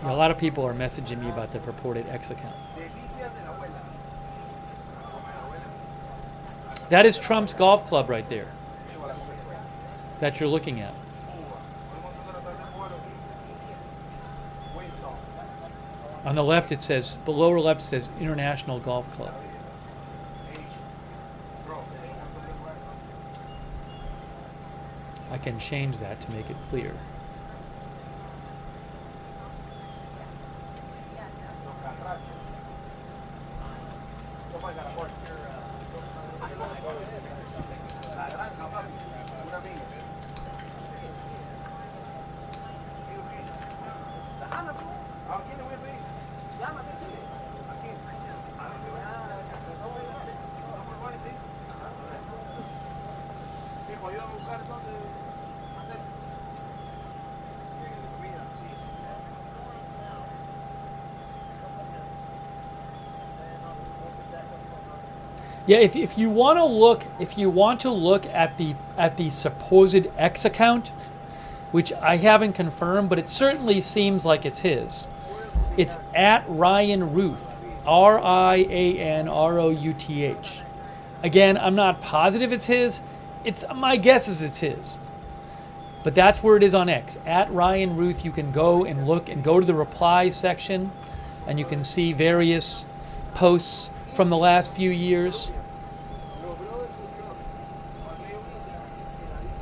A lot of people are messaging me about the purported X account. That is Trump's golf club right there that you're looking at. On the left it says, the lower left says International Golf Club. I can change that to make it clear. Yeah, if you want to look at the supposed X account, which I haven't confirmed, but it certainly seems like it's his. It's at Ryan Ruth, RIANROUTH. Again, I'm not positive it's his. My guess is it's his. But that's where it is on X. At Ryan Ruth, you can go and look and go to the replies section, and you can see various posts from the last few years.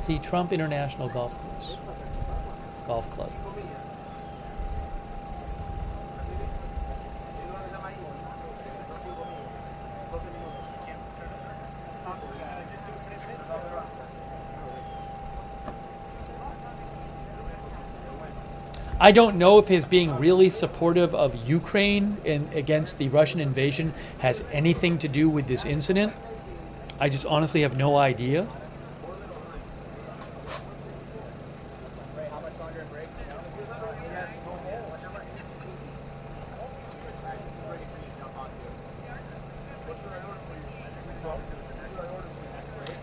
See, Trump International Golf Course, Golf Club. I don't know if his being really supportive of Ukraine and against the Russian invasion has anything to do with this incident. I just honestly have no idea.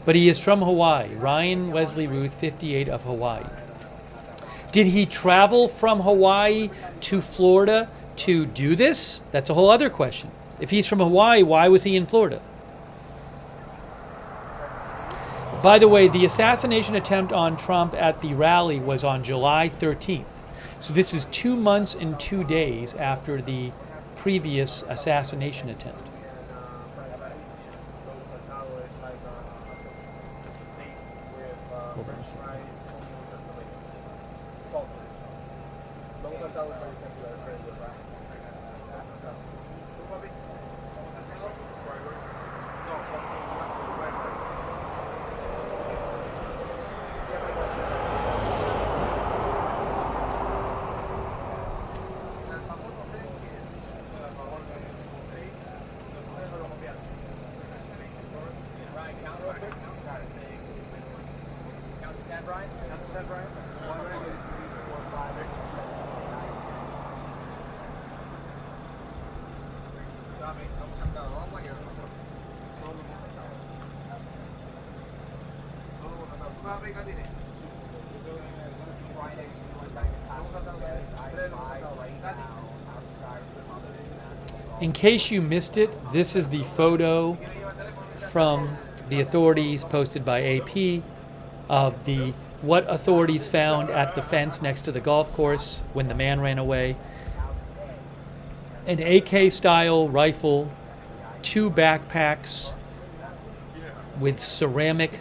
But he is from Hawaii. Ryan Wesley Ruth, 58, of Hawaii. Did he travel from Hawaii to Florida to do this? That's a whole other question. If he's from Hawaii, why was he in Florida? By the way, the assassination attempt on Trump at the rally was on July 13th. So this is 2 months and 2 days after the previous assassination attempt. Hold on a second. In case you missed it, this is the photo from the authorities posted by AP of what authorities found at the fence next to the golf course when the man ran away. An AK-style rifle, 2 backpacks with ceramic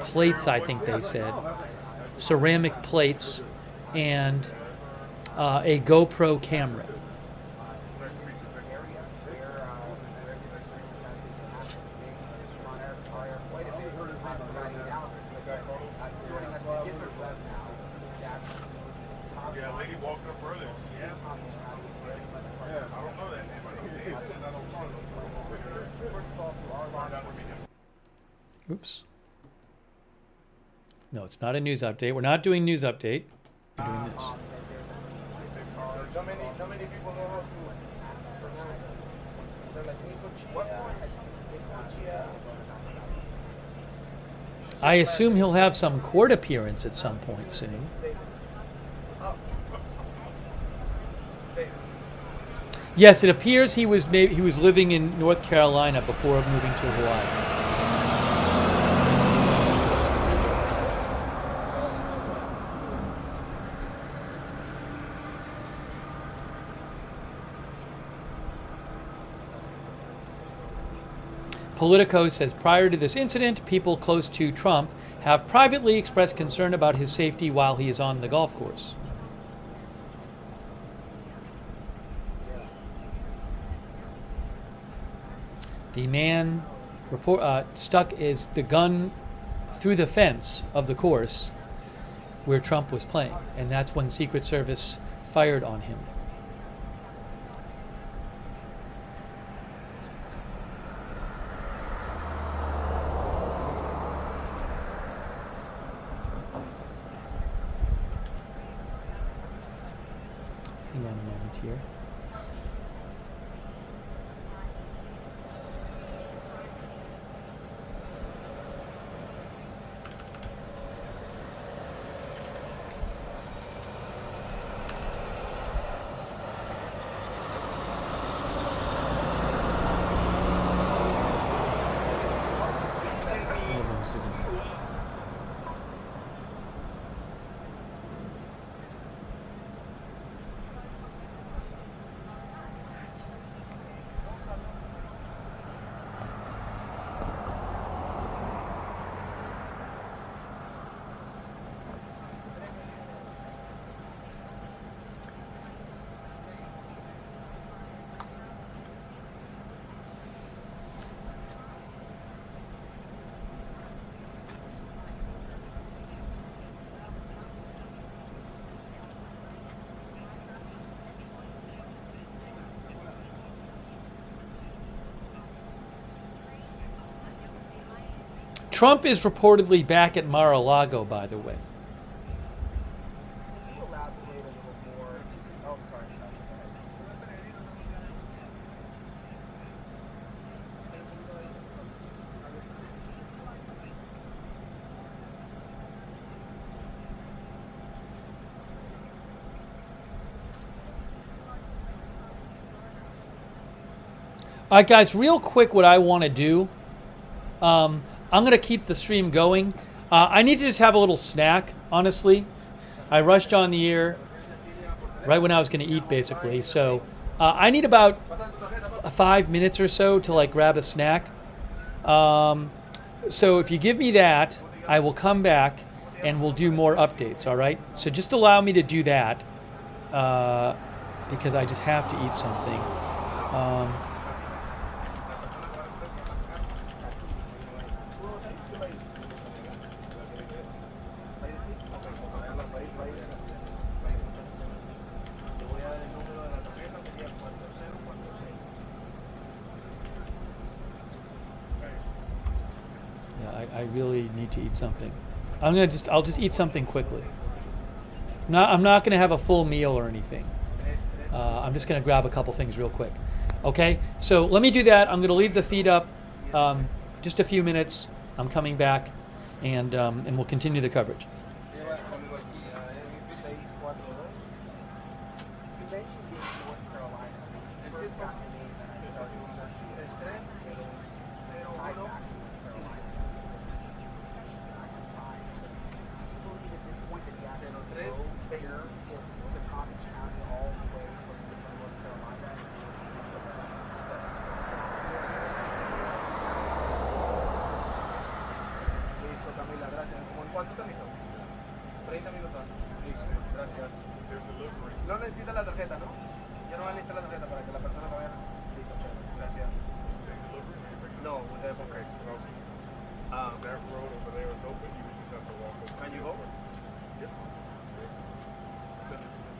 plates, I think they said. Ceramic plates and a GoPro camera. Oops. No, it's not a news update. We're not doing news update. We're doing this. I assume he'll have some court appearance at some point soon. Yes, it appears he was living in North Carolina before moving to Hawaii. Politico says prior to this incident, people close to Trump have privately expressed concern about his safety while he is on the golf course. The man stuck the gun through the fence of the course where Trump was playing, and that's when Secret Service fired on him. Hang on a moment here. Hold on a second. Trump is reportedly back at Mar-a-Lago, by the way. Can you elaborate a little more? Oh, sorry. All right, guys, real quick, what I want to do, I'm going to keep the stream going. I need to just have a little snack, honestly. I rushed on the air right when I was going to eat, basically. So I need about 5 minutes or so to like grab a snack. So if you give me that, I will come back and we'll do more updates, all right? So just allow me to do that because I just have to eat something. I really need to eat something. I'll just eat something quickly. I'm not gonna have a full meal or anything. I'm just gonna grab a couple things real quick. Okay, so let me do that. I'm gonna leave the feed up just a few minutes. I'm coming back and we'll continue the coverage. ¿Cuánto te hizo? 30 minutos. Listo, gracias. No necesita la tarjeta, ¿no? Yo no necesito la tarjeta para que la persona lo vea. Listo, chévere. Gracias. No, with the okay. That road over there is open. You just have to walk over. Can you go? Yep. Send it to me.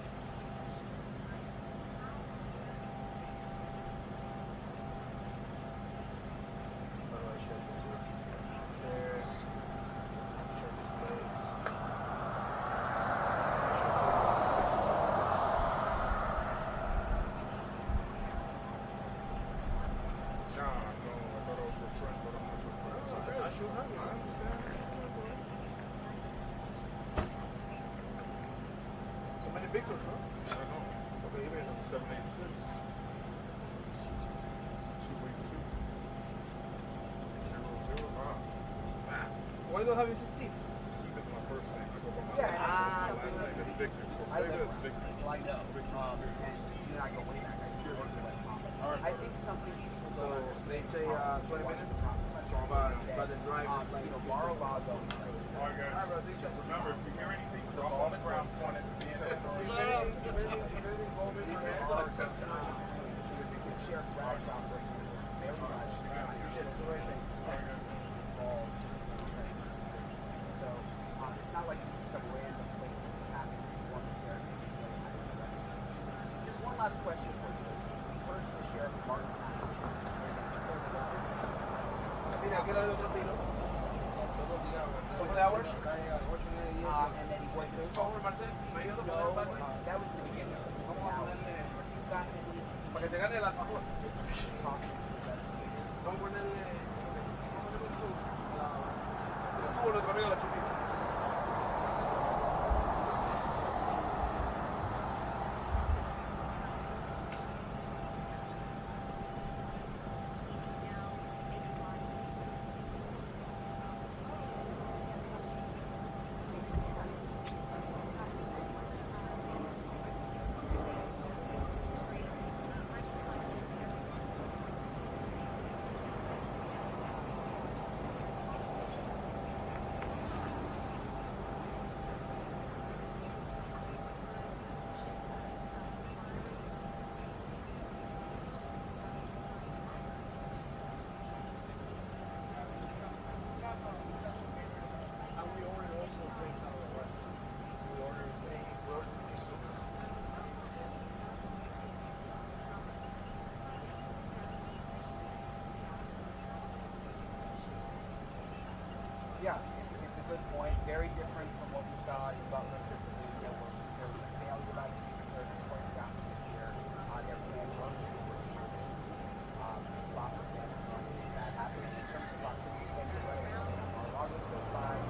So many vehicles, huh? I don't know. Okay, even 786. Why do I have insisted? Because my first name, I go by my Yeah, last name is Victor. So I save it live as Victor. well, I know. And you and I go way back. I think something people So don't understand. they say 20 minutes, but the drive is like, Mar-a-Lago. All right, guys. Remember, if you hear anything, drop on the ground, point at Share crash operations. Very much. So it's not like this is some random place that's happening in one area. Just one last question for you. First, the Sheriff Martin. mira, ¿qué era el otro tiro? ¿Cómo de hours? And then he went Por favor, Marcel, ¿me ayudas a poner el back? that was the beginning. Vamos a ponerle, para que te gane el alfajor. Vamos a ponerle un tubo, nuestro amigo la chupita. Yeah, it's a good point. Very different from what we saw in Butler, Pennsylvania, where there was a failure by the Secret Service for example this year. Their plan was to stop the standard. That happened in terms of proximity to the road. Mar-a-Lago still fine.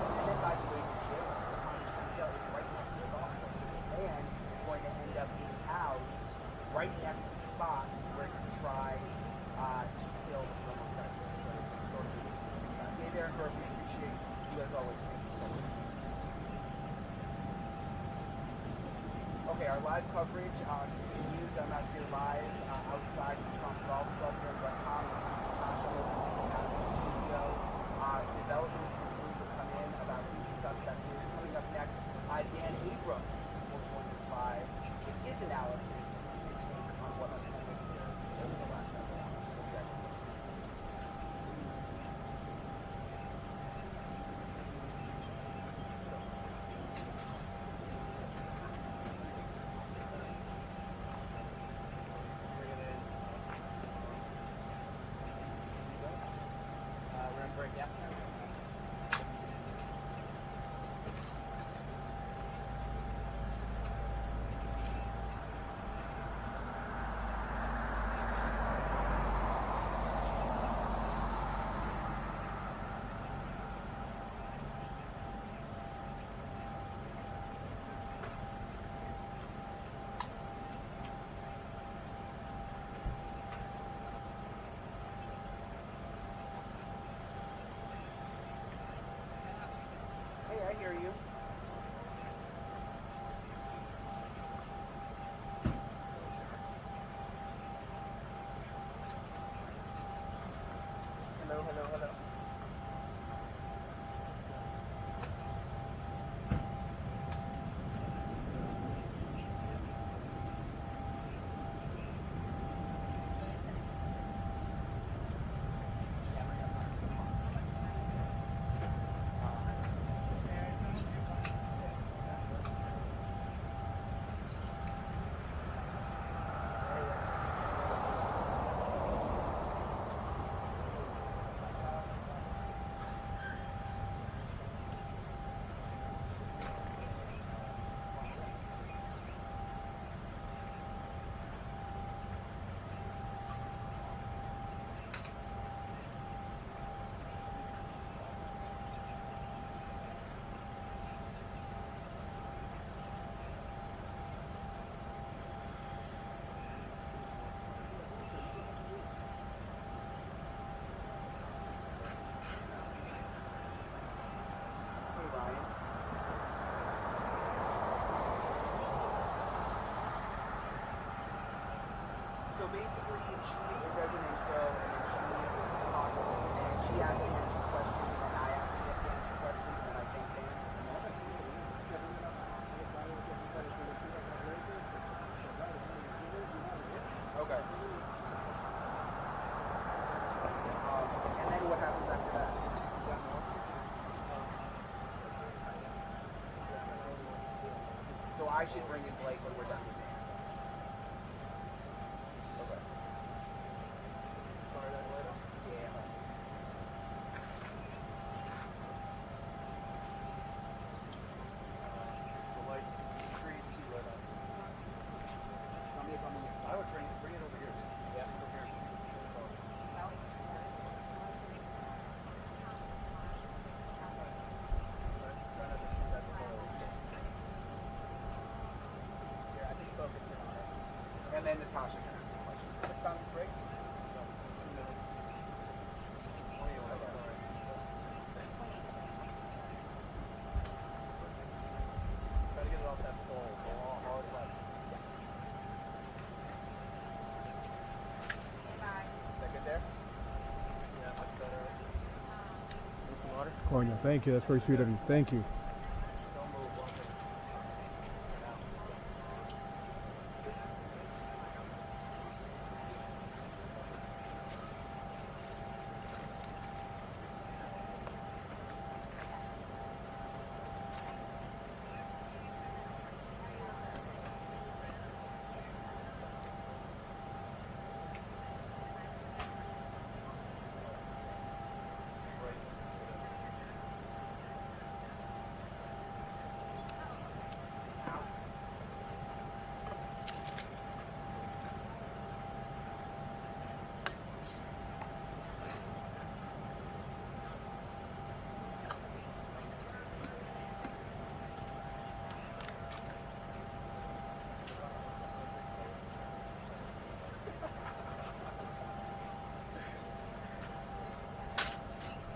And then by the way, the jail is right next to the golf course. So this man is going to end up being housed right next to the spot where he tried to kill the former president. Hey there, Kirk. We appreciate you as always. Thank you so much. Okay, our live coverage continues. I'm out here live outside the Trump Golf Club here in West Hollywood. Developments continue to come in about who the suspect is. Coming up next, Dan Abrams will join us live with his analysis and take on what unfolded here over the last several hours. Okay. So basically, she does an intro and she talks and she asks me answer questions and I ask her to answer questions and I think they Okay. And then what happens after that? So I should bring in Blake when we're done with Dan. Okay. Yeah. So like, trees key right up. I would bring it over here. Yeah, over here. Yeah, I think focus in on it. And then Natasha can ask the question. That sounds great. Try to get it off that pole. Go all hard left. Is that good there? Yeah, much better. Need some water? Cornel, thank you. That's very sweet of you. Thank you. Don't move. One thing.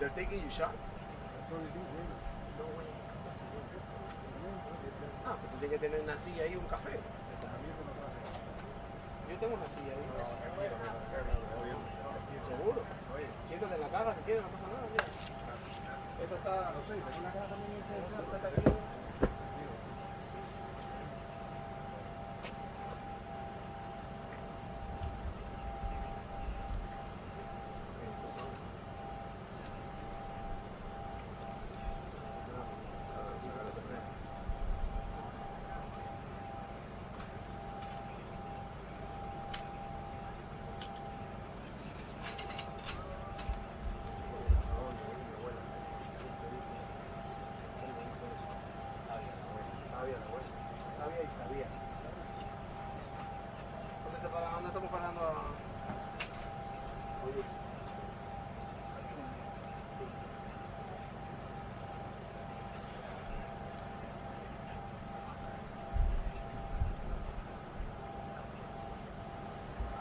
They're taking you shot? Ah, pues tú tienes que tener una silla ahí, un café. Yo tengo una silla ahí. Seguro. Siéntate en la caja si quieres, no pasa nada. Mira. Esto está, no sé, ¿en la caja también? Esto está aquí. Sabía y sabía. ¿Dónde estamos parando? Oye.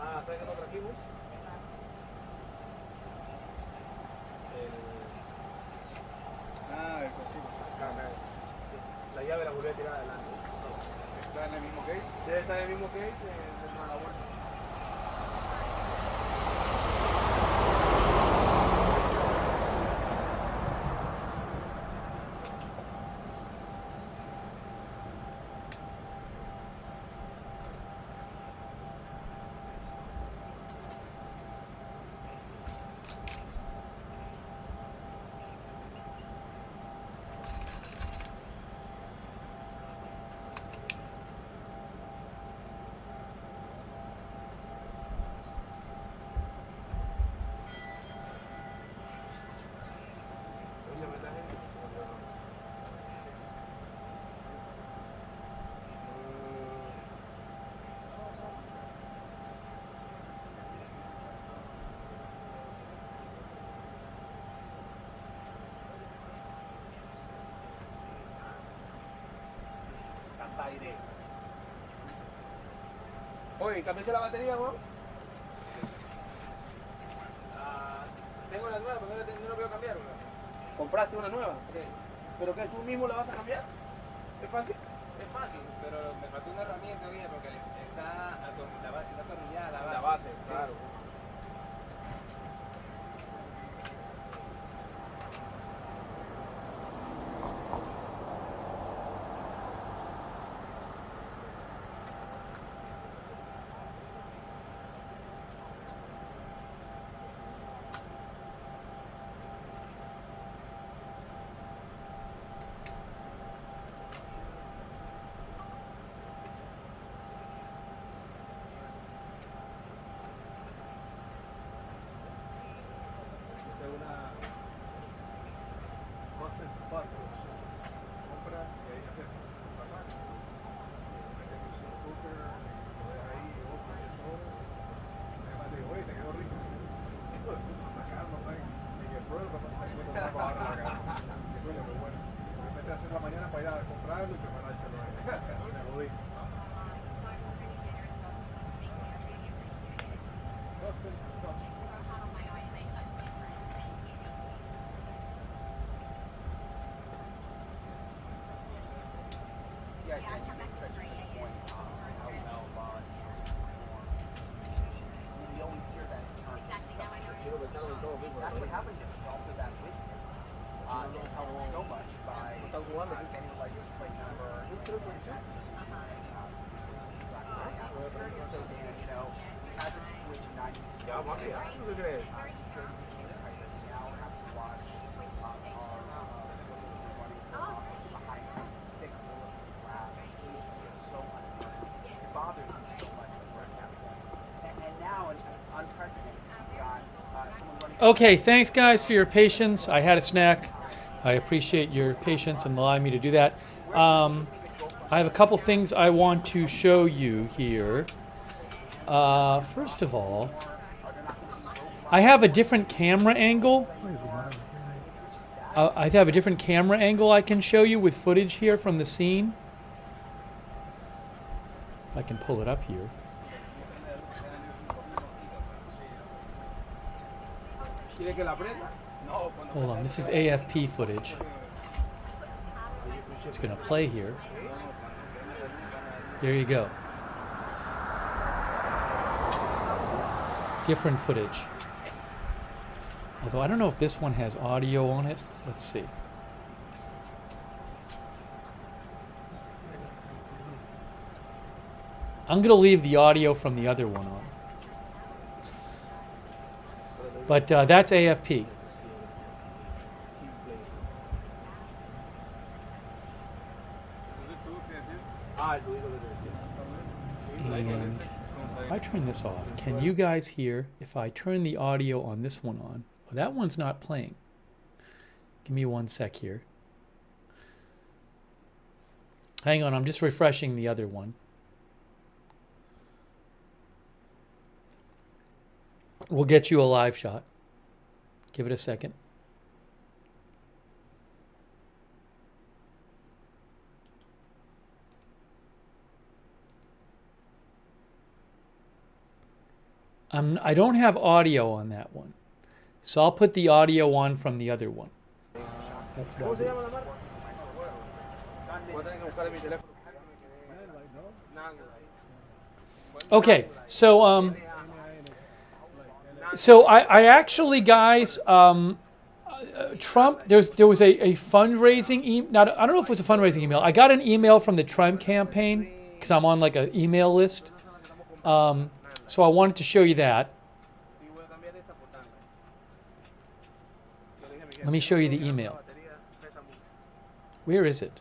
Ah, ¿sabes qué nos trajimos? El cosito. La llave la volví a tirar adelante. ¿Está en el mismo case? Debe estar en el mismo case de la bolsa. Aire. Oye, ¿cambiaste la batería, weón? Tengo la nueva, pero no la puedo cambiar, weón. ¿Compraste una nueva? Sí. ¿Pero que tú mismo la vas a cambiar? ¿Es fácil? Es fácil, pero me faltó una herramienta, porque está atornillada la base. We always hear that term. That's what happened here. Also that witness knows how so much by getting like this plate number. So Dan, you know, we had this situation 90 Ya, papi, ¿tú qué crees? now have to watch behind thick bullet glass. So much. It bothers me so much that we're at that point. And now it's unprecedented. We've got someone running. Okay, thanks guys for your patience. I had a snack. I appreciate your patience and allowing me to do that. I have a couple things I want to show you here. First of all, I have a different camera angle. I have a different camera angle I can show you with footage here from the scene. If I can pull it up here. Hold on, this is AFP footage. It's going to play here. There you go. Different footage. Although I don't know if this one has audio on it. Let's see. I'm going to leave the audio from the other one on. But that's AFP. And if I turn this off, can you guys hear if I turn the audio on this one on? Oh, that one's not playing. Give me 1 sec here. Hang on, I'm just refreshing the other one. We'll get you a live shot. Give it a second. I don't have audio on that one. So I'll put the audio on from the other one. That's about it. Okay, so I actually, guys, Trump. There was a fundraising email. Now I don't know if it was a fundraising email. I got an email from the Trump campaign because I'm on like an email list. So I wanted to show you that. Let me show you the email. Where is it?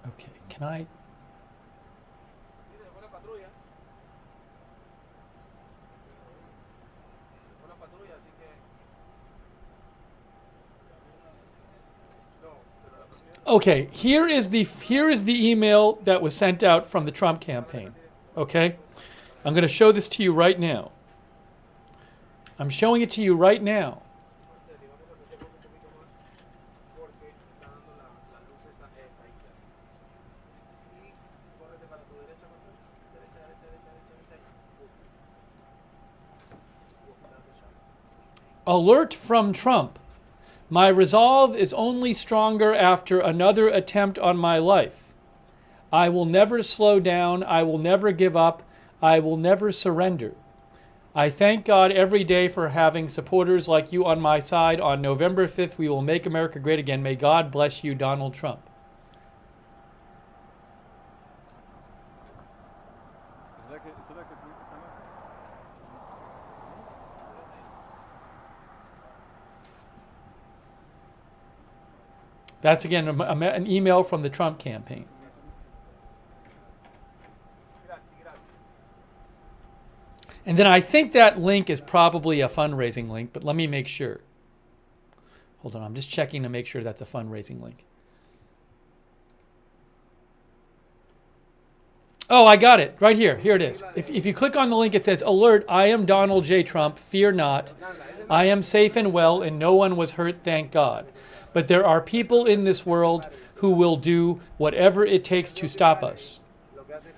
Okay, can I? Okay, here is the email that was sent out from the Trump campaign. Okay, I'm going to show this to you right now. I'm showing it to you right now. Alert from Trump. My resolve is only stronger after another attempt on my life. I will never slow down. I will never give up. I will never surrender. I thank God every day for having supporters like you on my side. On November 5th, we will make America great again. May God bless you, Donald Trump. That's, again, an email from the Trump campaign. And then I think that link is probably a fundraising link, but let me make sure. Hold on, I'm just checking to make sure that's a fundraising link. Oh, I got it. Right here. Here it is. If you click on the link, it says, "Alert, I am Donald J. Trump. Fear not. I am safe and well, and no one was hurt, thank God. But there are people in this world who will do whatever it takes to stop us.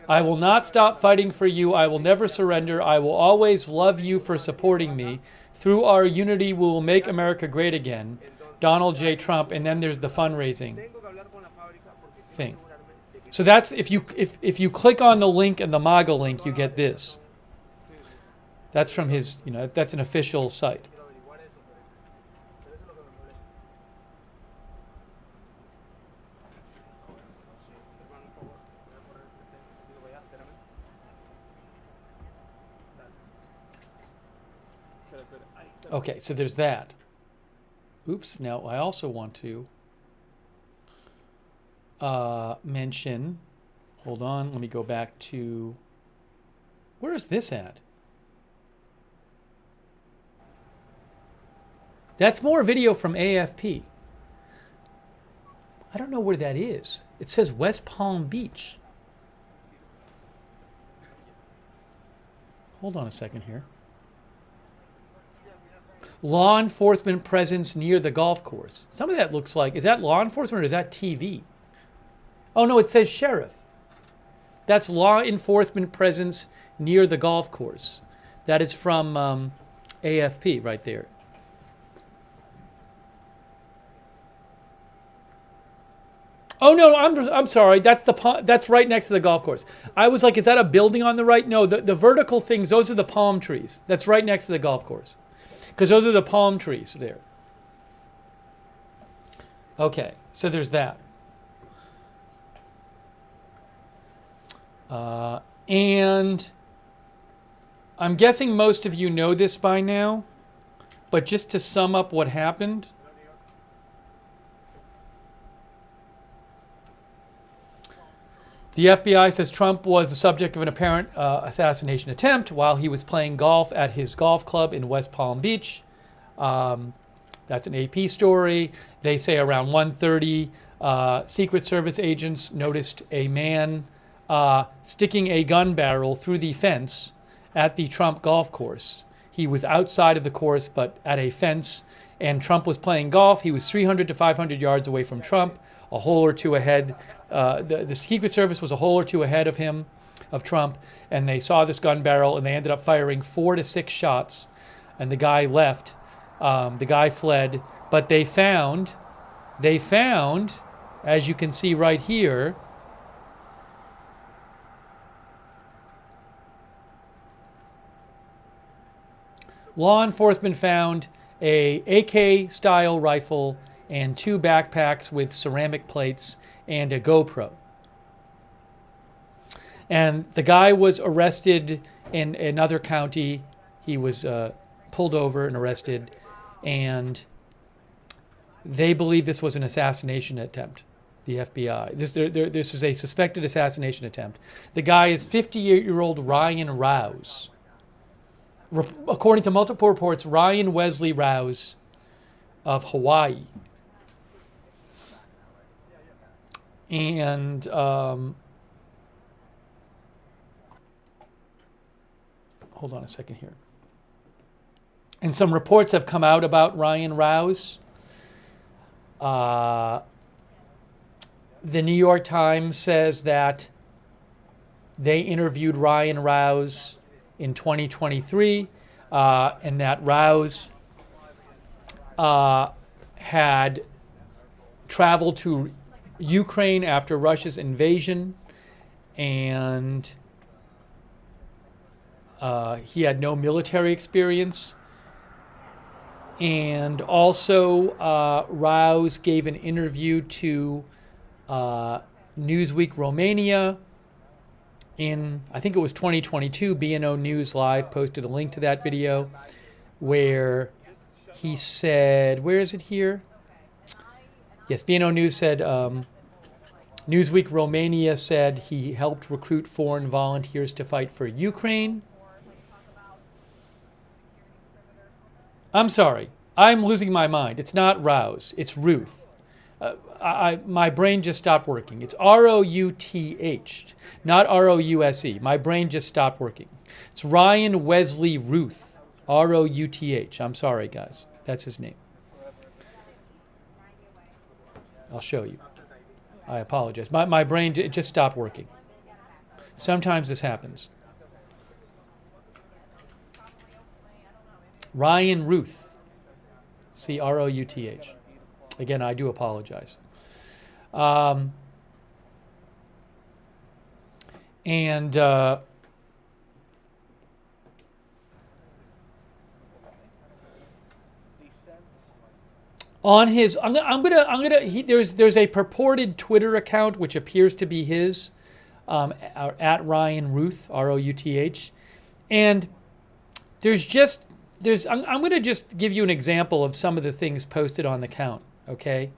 I will not stop fighting for you. I will never surrender. I will always love you for supporting me. Through our unity, we will make America great again. Donald J. Trump." And then there's the fundraising thing. So that's if you click on the link and the MAGA link, you get this. That's from his, that's an official site. Okay, so there's that. Oops, now I also want to mention, hold on, let me go back to, where is this at? That's more video from AFP. I don't know where that is. It says West Palm Beach. Hold on a second here. Law enforcement presence near the golf course. Some of that looks like, is that law enforcement or is that TV? Oh no, it says sheriff. That's law enforcement presence near the golf course. That is from AFP right there. Oh no, I'm sorry. That's right next to the golf course. I was like, is that a building on the right? No, the vertical things, those are the palm trees. That's right next to the golf course. Because those are the palm trees there. Okay, so there's that. And I'm guessing most of you know this by now, but just to sum up what happened. The FBI says Trump was the subject of an apparent assassination attempt while he was playing golf at his golf club in West Palm Beach. That's an AP story. They say around 1:30, Secret Service agents noticed a man sticking a gun barrel through the fence at the Trump golf course. He was outside of the course, but at a fence, and Trump was playing golf. He was 300 to 500 yards away from Trump, a hole or two ahead. The Secret Service was a hole or two ahead of him, of Trump, and they saw this gun barrel, and they ended up firing 4 to 6 shots, and the guy left. The guy fled, but they found, as you can see right here, law enforcement found a AK-style rifle and 2 backpacks with ceramic plates and a GoPro. And the guy was arrested in another county. He was pulled over and arrested, and they believe this was an assassination attempt, the FBI. This is a suspected assassination attempt. The guy is 58-year-old Ryan Rouse. According to multiple reports, Ryan Wesley Rouse of Hawaii. And hold on a second here. And some reports have come out about Ryan Rouse. The New York Times says that they interviewed Ryan Rouse in 2023, and that Rouse had traveled to Ukraine after Russia's invasion, and he had no military experience. And also, Rouse gave an interview to Newsweek Romania in, I think it was 2022. BNO News Live posted a link to that video where he said, where is it here? Yes, BNO News said, Newsweek Romania said he helped recruit foreign volunteers to fight for Ukraine. I'm sorry, I'm losing my mind. It's not Rouse, it's Ruth. My brain just stopped working. It's Routh, not Rouse. My brain just stopped working. It's Ryan Wesley Ruth, Routh. I'm sorry, guys. That's his name. I'll show you. I apologize. My brain just stopped working. Sometimes this happens. Ryan Ruth, Routh. Again, I do apologize. On his, there's a purported Twitter account which appears to be his, at Ryan Ruth, Routh, and I'm going to just give you an example of some of the things posted on the account, okay?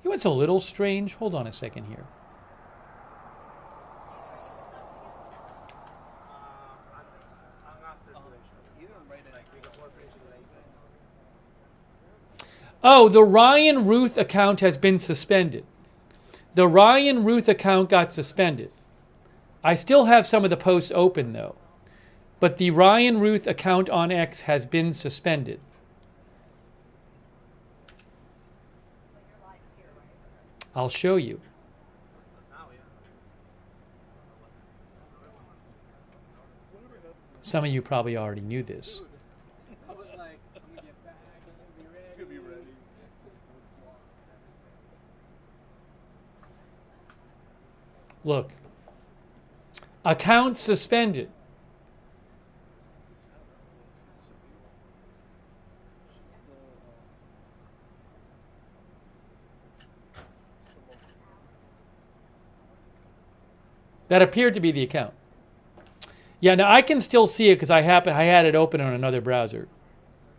You know what's a little strange? Hold on a second here. Oh, the Ryan Ruth account has been suspended. The Ryan Ruth account got suspended. I still have some of the posts open though. But the Ryan Ruth account on X has been suspended. I'll show you. Some of you probably already knew this. Look. Account suspended. That appeared to be the account. Yeah, now I can still see it because I had it open on another browser,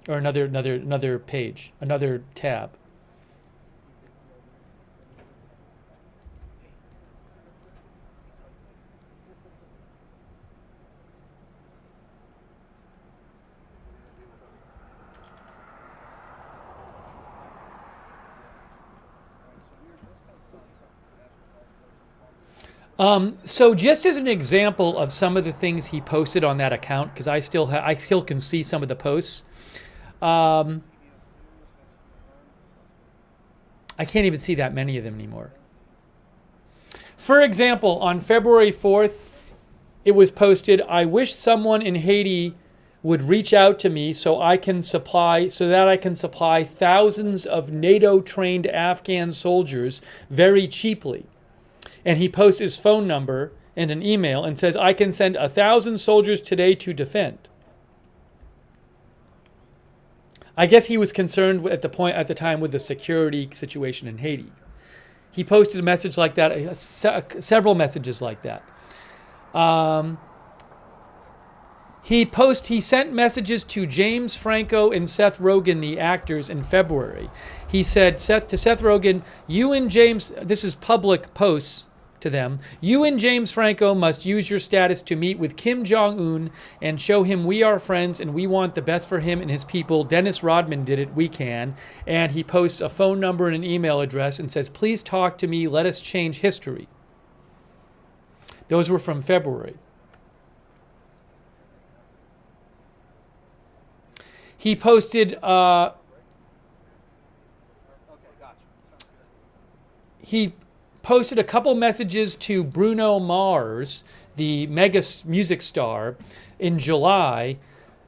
or another page, another tab. So just as an example of some of the things he posted on that account, because I still can see some of the posts. I can't even see that many of them anymore. For example, on February 4th, it was posted, "I wish someone in Haiti would reach out to me so that I can supply thousands of NATO-trained Afghan soldiers very cheaply." And he posts his phone number and an email and says, "I can send 1,000 soldiers today to defend." I guess he was concerned at the time with the security situation in Haiti. He posted a message like that, several messages like that. He sent messages to James Franco and Seth Rogen, the actors, in February. He said to Seth Rogen, "You and James," this is public posts to them, "You and James Franco must use your status to meet with Kim Jong-un and show him we are friends and we want the best for him and his people. Dennis Rodman did it, we can." And he posts a phone number and an email address and says, "Please talk to me, let us change history." Those were from February. He posted a couple messages to Bruno Mars, the mega music star, in July,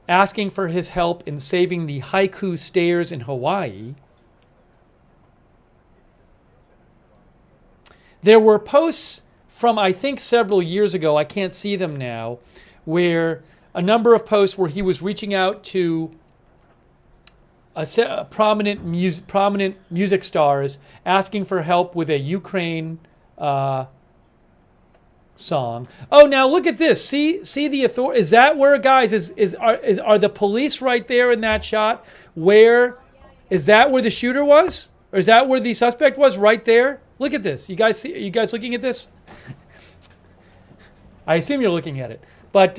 asking for his help in saving the Haiku Stairs in Hawaii. There were posts from, I think, several years ago, I can't see them now, where a number of posts where he was reaching out to prominent music stars asking for help with a Ukraine song. Oh, now look at this. See the authority. Is that where, guys? Are the police right there in that shot? Where is that? Where the shooter was, or is that where the suspect was? Right there. Look at this. You guys see? Are you guys looking at this? I assume you're looking at it. But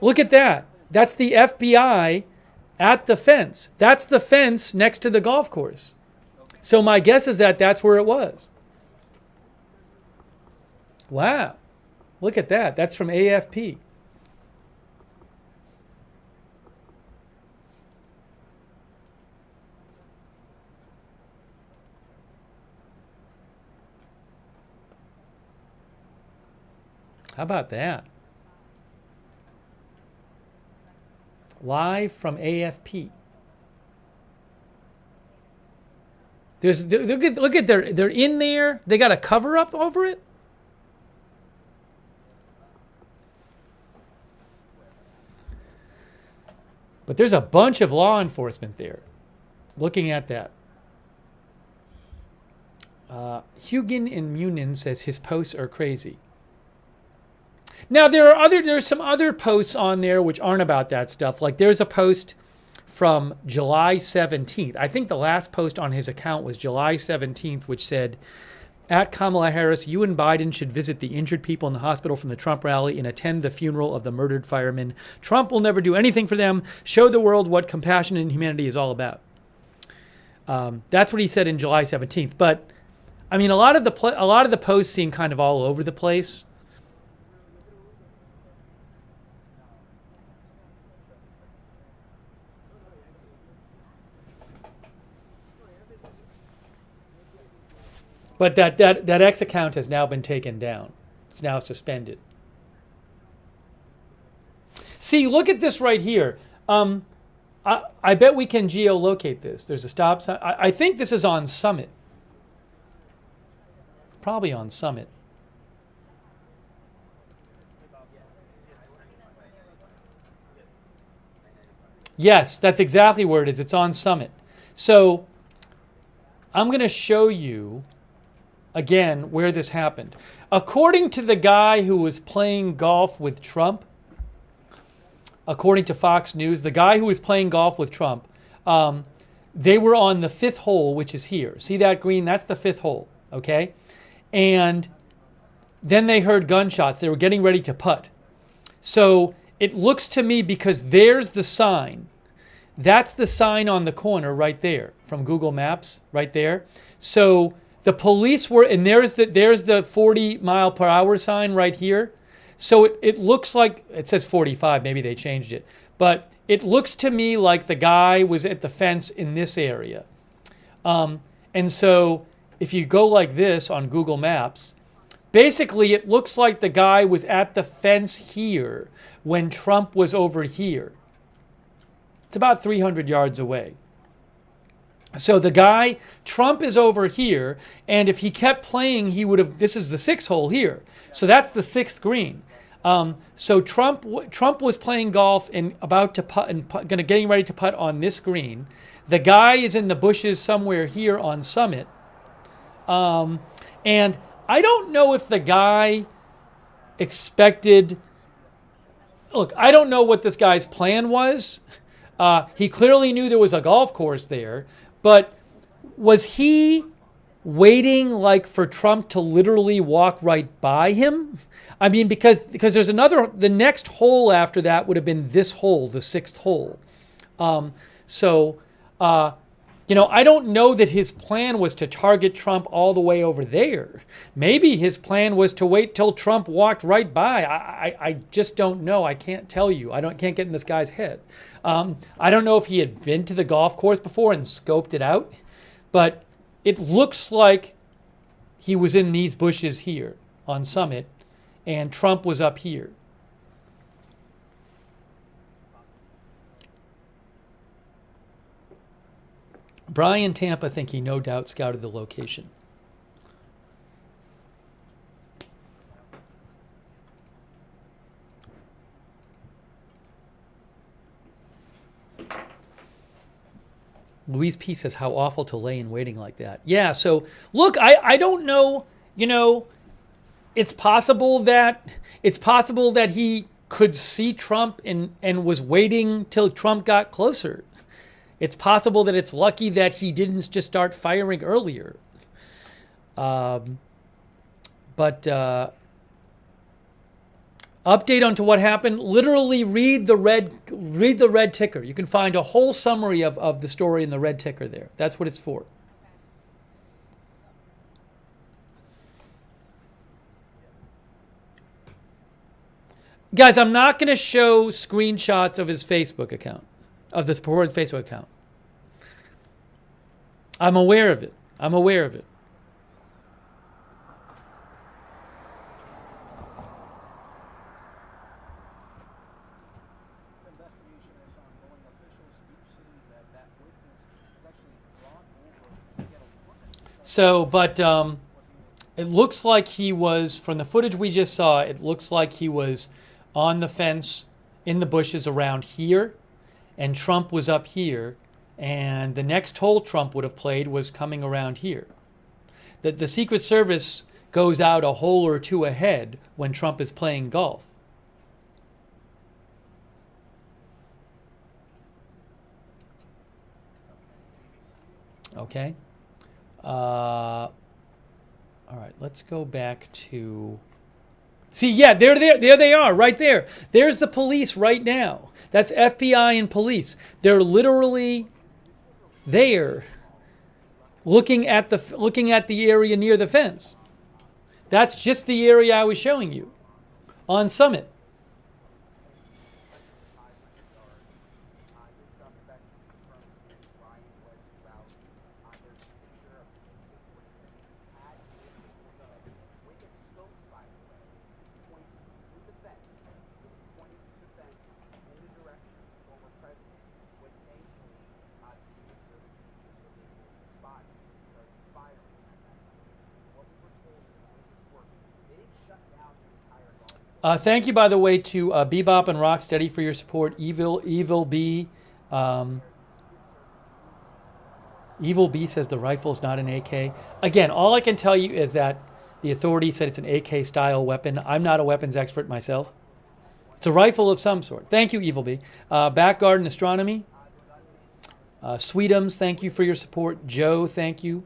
look at that. That's the FBI at the fence. That's the fence next to the golf course. So my guess is that that's where it was. Wow. Look at that. That's from AFP. How about that? Live from AFP. Look at they're in there. They got a cover up over it. But there's a bunch of law enforcement there looking at that. Hugin in Munin says his posts are crazy. Now there's some other posts on there which aren't about that stuff. Like there's a post from July 17th. I think the last post on his account was July 17th, which said, at Kamala Harris, you and Biden should visit the injured people in the hospital from the Trump rally and attend the funeral of the murdered firemen. Trump will never do anything for them. Show the world what compassion and humanity is all about. That's what he said in July 17th. But I mean, a lot of the posts seem kind of all over the place. But that X account has now been taken down. It's now suspended. See, look at this right here. I bet we can geolocate this. There's a stop sign. I think this is on Summit. Probably on Summit. Yes, that's exactly where it is. It's on Summit. So I'm going to show you again where this happened. According to the guy who was playing golf with Trump, according to Fox News, the guy who was playing golf with Trump, they were on the 5th hole, which is here. See that green? That's the 5th hole, okay? And then they heard gunshots. They were getting ready to putt. So it looks to me, because there's the sign. That's the sign on the corner right there from Google Maps, right there. So the police were, and there's the 40 mile per hour sign right here. So it looks like, it says 45, maybe they changed it. But it looks to me like the guy was at the fence in this area. And so if you go like this on Google Maps, basically it looks like the guy was at the fence here when Trump was over here. It's about 300 yards away. So the guy, Trump is over here, and if he kept playing, he would have, this is the 6th hole here. So that's the 6th green. So Trump was playing golf and about to putt and getting ready to putt on this green. The guy is in the bushes somewhere here on Summit. And I don't know if the guy expected, look, I don't know what this guy's plan was. He clearly knew there was a golf course there. But was he waiting like for Trump to literally walk right by him? I mean, because there's the next hole after that would have been this hole, the 6th hole. I don't know that his plan was to target Trump all the way over there. Maybe his plan was to wait till Trump walked right by. I just don't know. I can't tell you. Can't get in this guy's head. I don't know if he had been to the golf course before and scoped it out, but it looks like he was in these bushes here on Summit, and Trump was up here. Brian Tampa think he no doubt scouted the location. Louise P. says, how awful to lay in waiting like that. Yeah, so look, I don't know, it's possible that he could see Trump and was waiting till Trump got closer. It's possible that it's lucky that he didn't just start firing earlier. Update onto what happened. Literally read the red ticker. You can find a whole summary of the story in the red ticker there. That's what it's for. Guys, I'm not going to show screenshots of his Facebook account, of the supported Facebook account. I'm aware of it. I'm aware of it. So, but it looks like he was, from the footage we just saw, it looks like he was on the fence in the bushes around here, and Trump was up here, and the next hole Trump would have played was coming around here. The Secret Service goes out a hole or two ahead when Trump is playing golf. Okay. All right, let's go back to... See, yeah, there they are, right there. There's the police right now. That's FBI and police. They're literally there, looking at the area near the fence. That's just the area I was showing you on Summit. Thank you, by the way, to Bebop and Rocksteady for your support. Evil B says the rifle is not an AK. Again, all I can tell you is that the authorities said it's an AK-style weapon. I'm not a weapons expert myself. It's a rifle of some sort. Thank you, Evil B. Back Garden Astronomy. Sweetums, thank you for your support. Joe, thank you.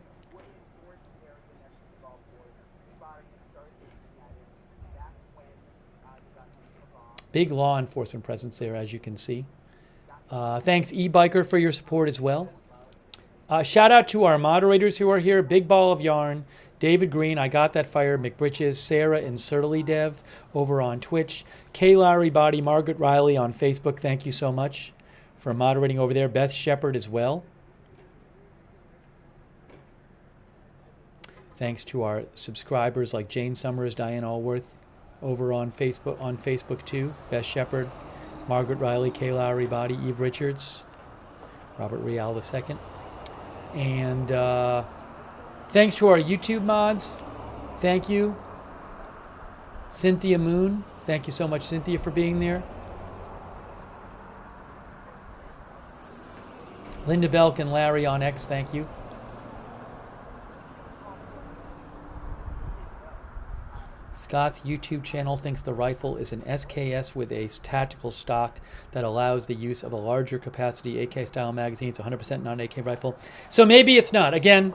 Big law enforcement presence there, as you can see. Thanks, E-Biker, for your support as well. Shout out to our moderators who are here. Big Ball of Yarn, David Green, I Got That Fire, McBritches, Sarah and Surly Dev over on Twitch. K. Lowry Body, Margaret Riley on Facebook. Thank you so much for moderating over there. Beth Shepard as well. Thanks to our subscribers like Jane Summers, Diane Allworth, over on Facebook too. Beth Shepard, Margaret Riley, Kay Lowry Body, Eve Richards, Robert Real II. And thanks to our YouTube mods. Thank you. Cynthia Moon. Thank you so much, Cynthia, for being there. Linda Belk and Larry on X, thank you. Scott's YouTube channel thinks the rifle is an SKS with a tactical stock that allows the use of a larger capacity AK-style magazine. It's 100% non-AK rifle. So maybe it's not. Again,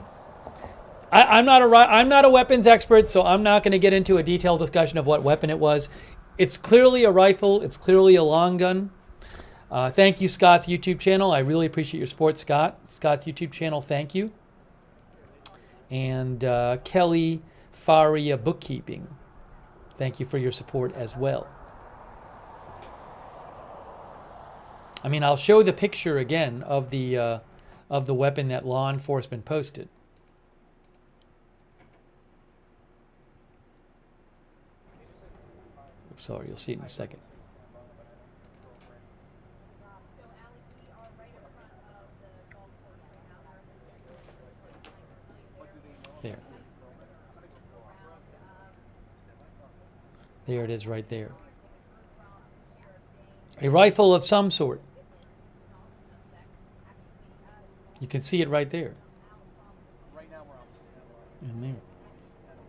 I'm not a weapons expert, so I'm not going to get into a detailed discussion of what weapon it was. It's clearly a rifle. It's clearly a long gun. Thank you, Scott's YouTube channel. I really appreciate your support, Scott. Scott's YouTube channel, thank you. And Kelly Faria Bookkeeping. Thank you for your support as well. I mean, I'll show the picture again of the weapon that law enforcement posted. Sorry, you'll see it in a second. There. There it is right there. A rifle of some sort. You can see it right there. And there.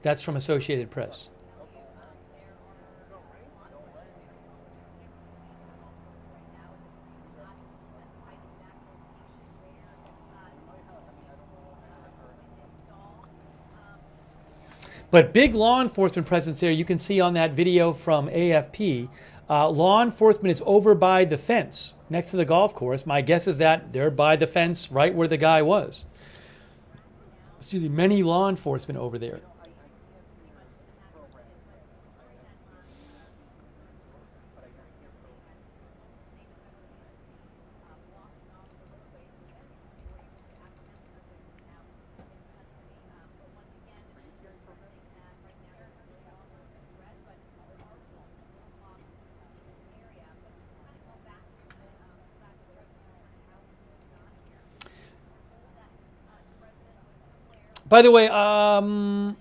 That's from Associated Press. But big law enforcement presence there. You can see on that video from AFP, law enforcement is over by the fence next to the golf course. My guess is that they're by the fence right where the guy was. Excuse me, many law enforcement over there. By the way, I'm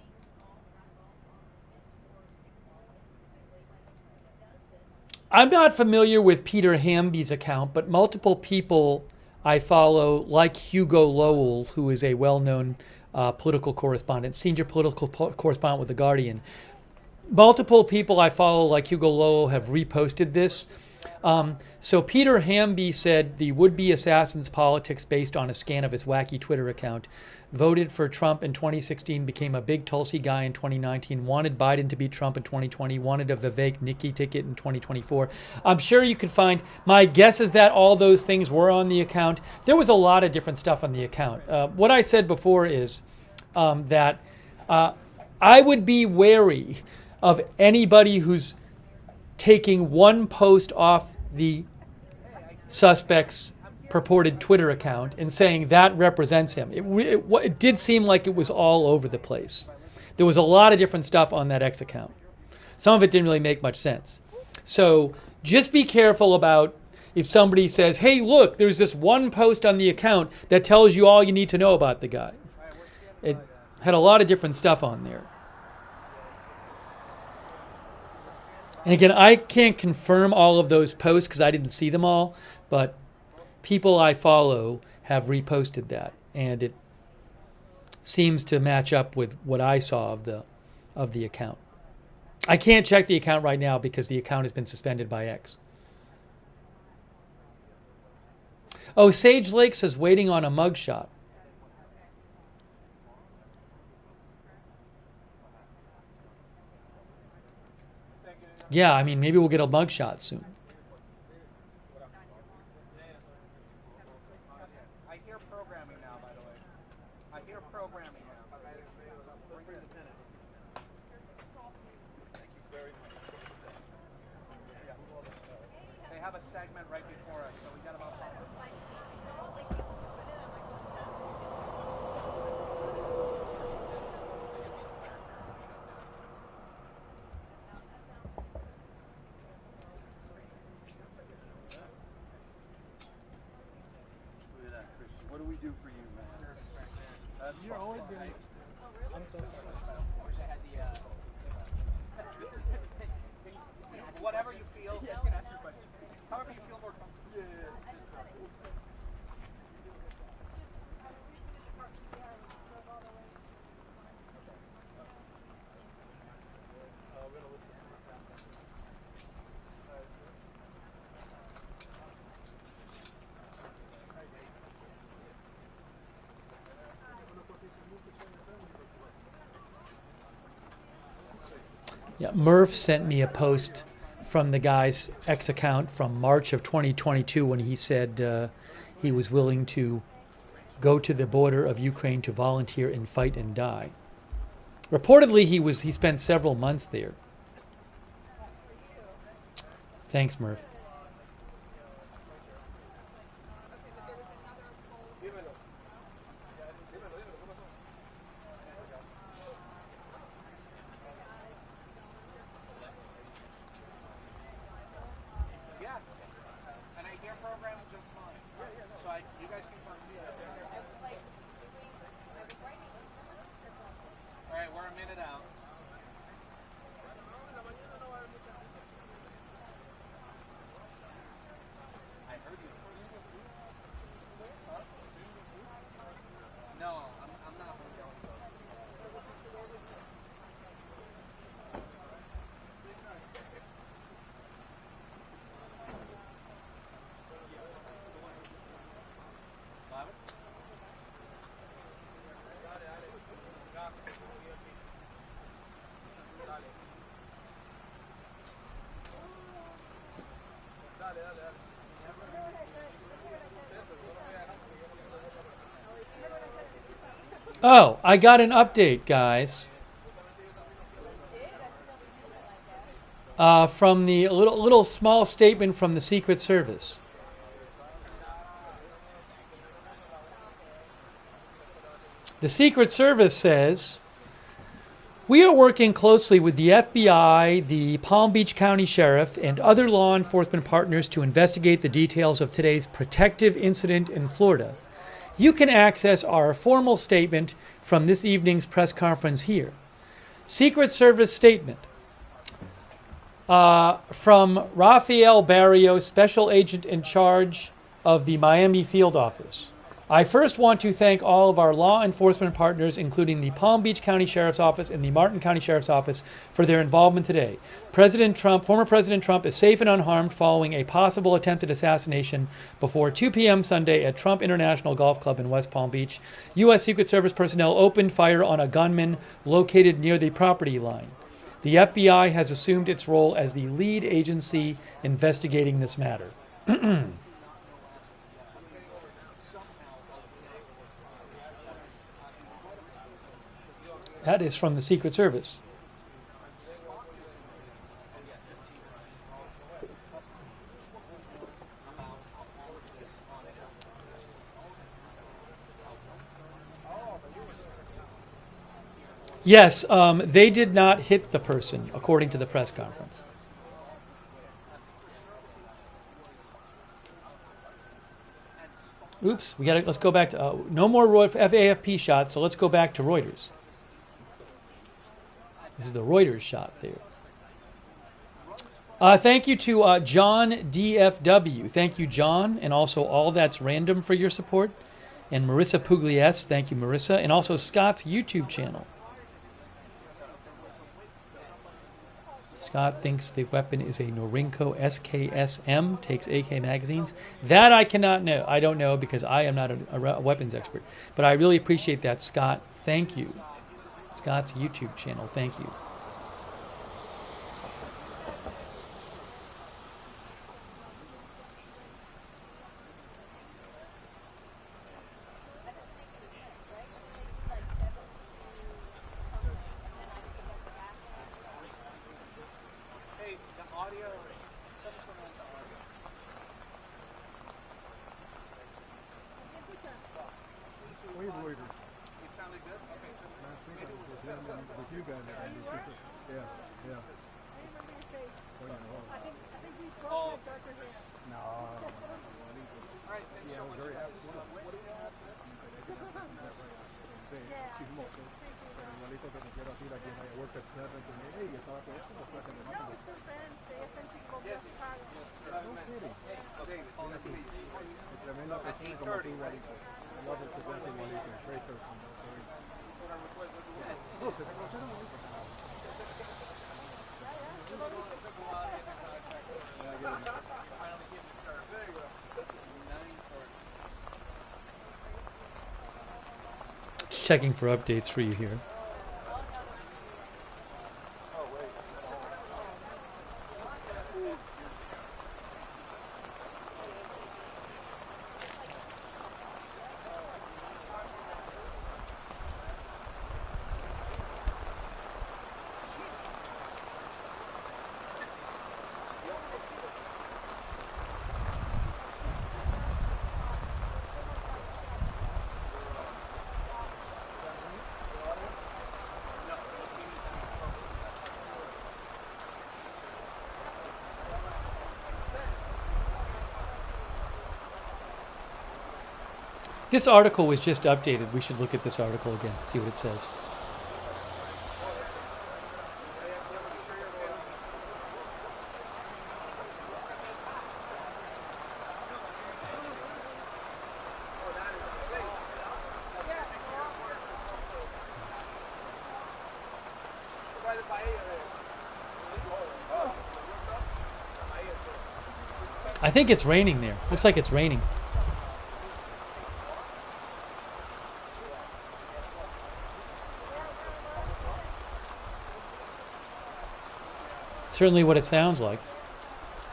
not familiar with Peter Hamby's account, but multiple people I follow, like Hugo Lowell, who is a well-known political correspondent, senior political correspondent with The Guardian. Multiple people I follow, like Hugo Lowell, have reposted this. So Peter Hamby said the would-be assassin's politics based on a scan of his wacky Twitter account. Voted for Trump in 2016, became a big Tulsi guy in 2019, wanted Biden to beat Trump in 2020, wanted a Vivek Nikki ticket in 2024. I'm sure you could find, my guess is that all those things were on the account. There was a lot of different stuff on the account. What I said before is that I would be wary of anybody who's taking one post off the suspect's purported Twitter account and saying that represents him. It did seem like it was all over the place. There was a lot of different stuff on that X account. Some of it didn't really make much sense. So just be careful about if somebody says, hey, look, there's this one post on the account that tells you all you need to know about the guy. It had a lot of different stuff on there. And again, I can't confirm all of those posts because I didn't see them all, but people I follow have reposted that, and it seems to match up with what I saw of the account. I can't check the account right now because the account has been suspended by X. Oh, Sage Lake says waiting on a mugshot. Yeah, I mean, maybe we'll get a mugshot soon. I hear programming now, by the way. I hear programming now. They have a segment right before us, so we got about 5 minutes. What do we do for you, man? You're always good. I'm so sorry. I wish I had the, whatever you feel. Yeah, I was going to ask you a question. However you feel more comfortable. Yeah. Yeah, Murph sent me a post from the guy's X account from March of 2022 when he said he was willing to go to the border of Ukraine to volunteer and fight and die. Reportedly, he spent several months there. Thanks, Murph. Oh, I got an update, guys. From the little small statement from the Secret Service. The Secret Service says, we are working closely with the FBI, the Palm Beach County Sheriff, and other law enforcement partners to investigate the details of today's protective incident in Florida. You can access our formal statement from this evening's press conference here. Secret Service statement from Rafael Barrios, Special Agent in charge of the Miami Field Office. I first want to thank all of our law enforcement partners, including the Palm Beach County Sheriff's Office and the Martin County Sheriff's Office, for their involvement today. Former President Trump is safe and unharmed following a possible attempted assassination before 2 p.m. Sunday at Trump International Golf Club in West Palm Beach. U.S. Secret Service personnel opened fire on a gunman located near the property line. The FBI has assumed its role as the lead agency investigating this matter. That is from the Secret Service. Yes, they did not hit the person, according to the press conference. Oops, let's go back to no more AFP shots. So let's go back to Reuters. This is the Reuters shot there. Thank you to John DFW. Thank you, John, and also All That's Random for your support. And Marissa Pugliese. Thank you, Marissa. And also Scott's YouTube channel. Scott thinks the weapon is a Norinco SKSM, takes AK magazines. That I cannot know. I don't know because I am not a weapons expert. But I really appreciate that, Scott. Thank you. Scott's YouTube channel. Thank you. Checking for updates for you here. This article was just updated. We should look at this article again, see what it says. I think it's raining there. Looks like it's raining. Certainly what it sounds like.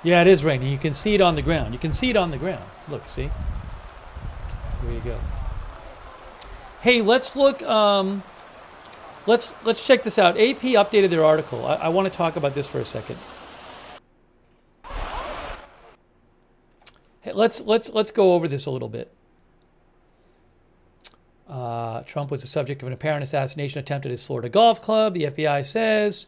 Yeah, it is raining. You can see it on the ground. You can see it on the ground. Look, see? There you go. Hey, let's look. Let's check this out. AP updated their article. I want to talk about this for a second. Hey, let's go over this a little bit. Trump was the subject of an apparent assassination attempt at his Florida golf club. The FBI says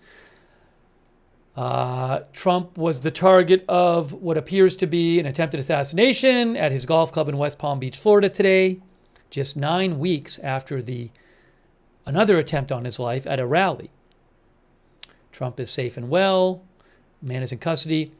Trump was the target of what appears to be an attempted assassination at his golf club in West Palm Beach, Florida today, just 9 weeks after another attempt on his life at a rally. Trump is safe and well. Man is in custody.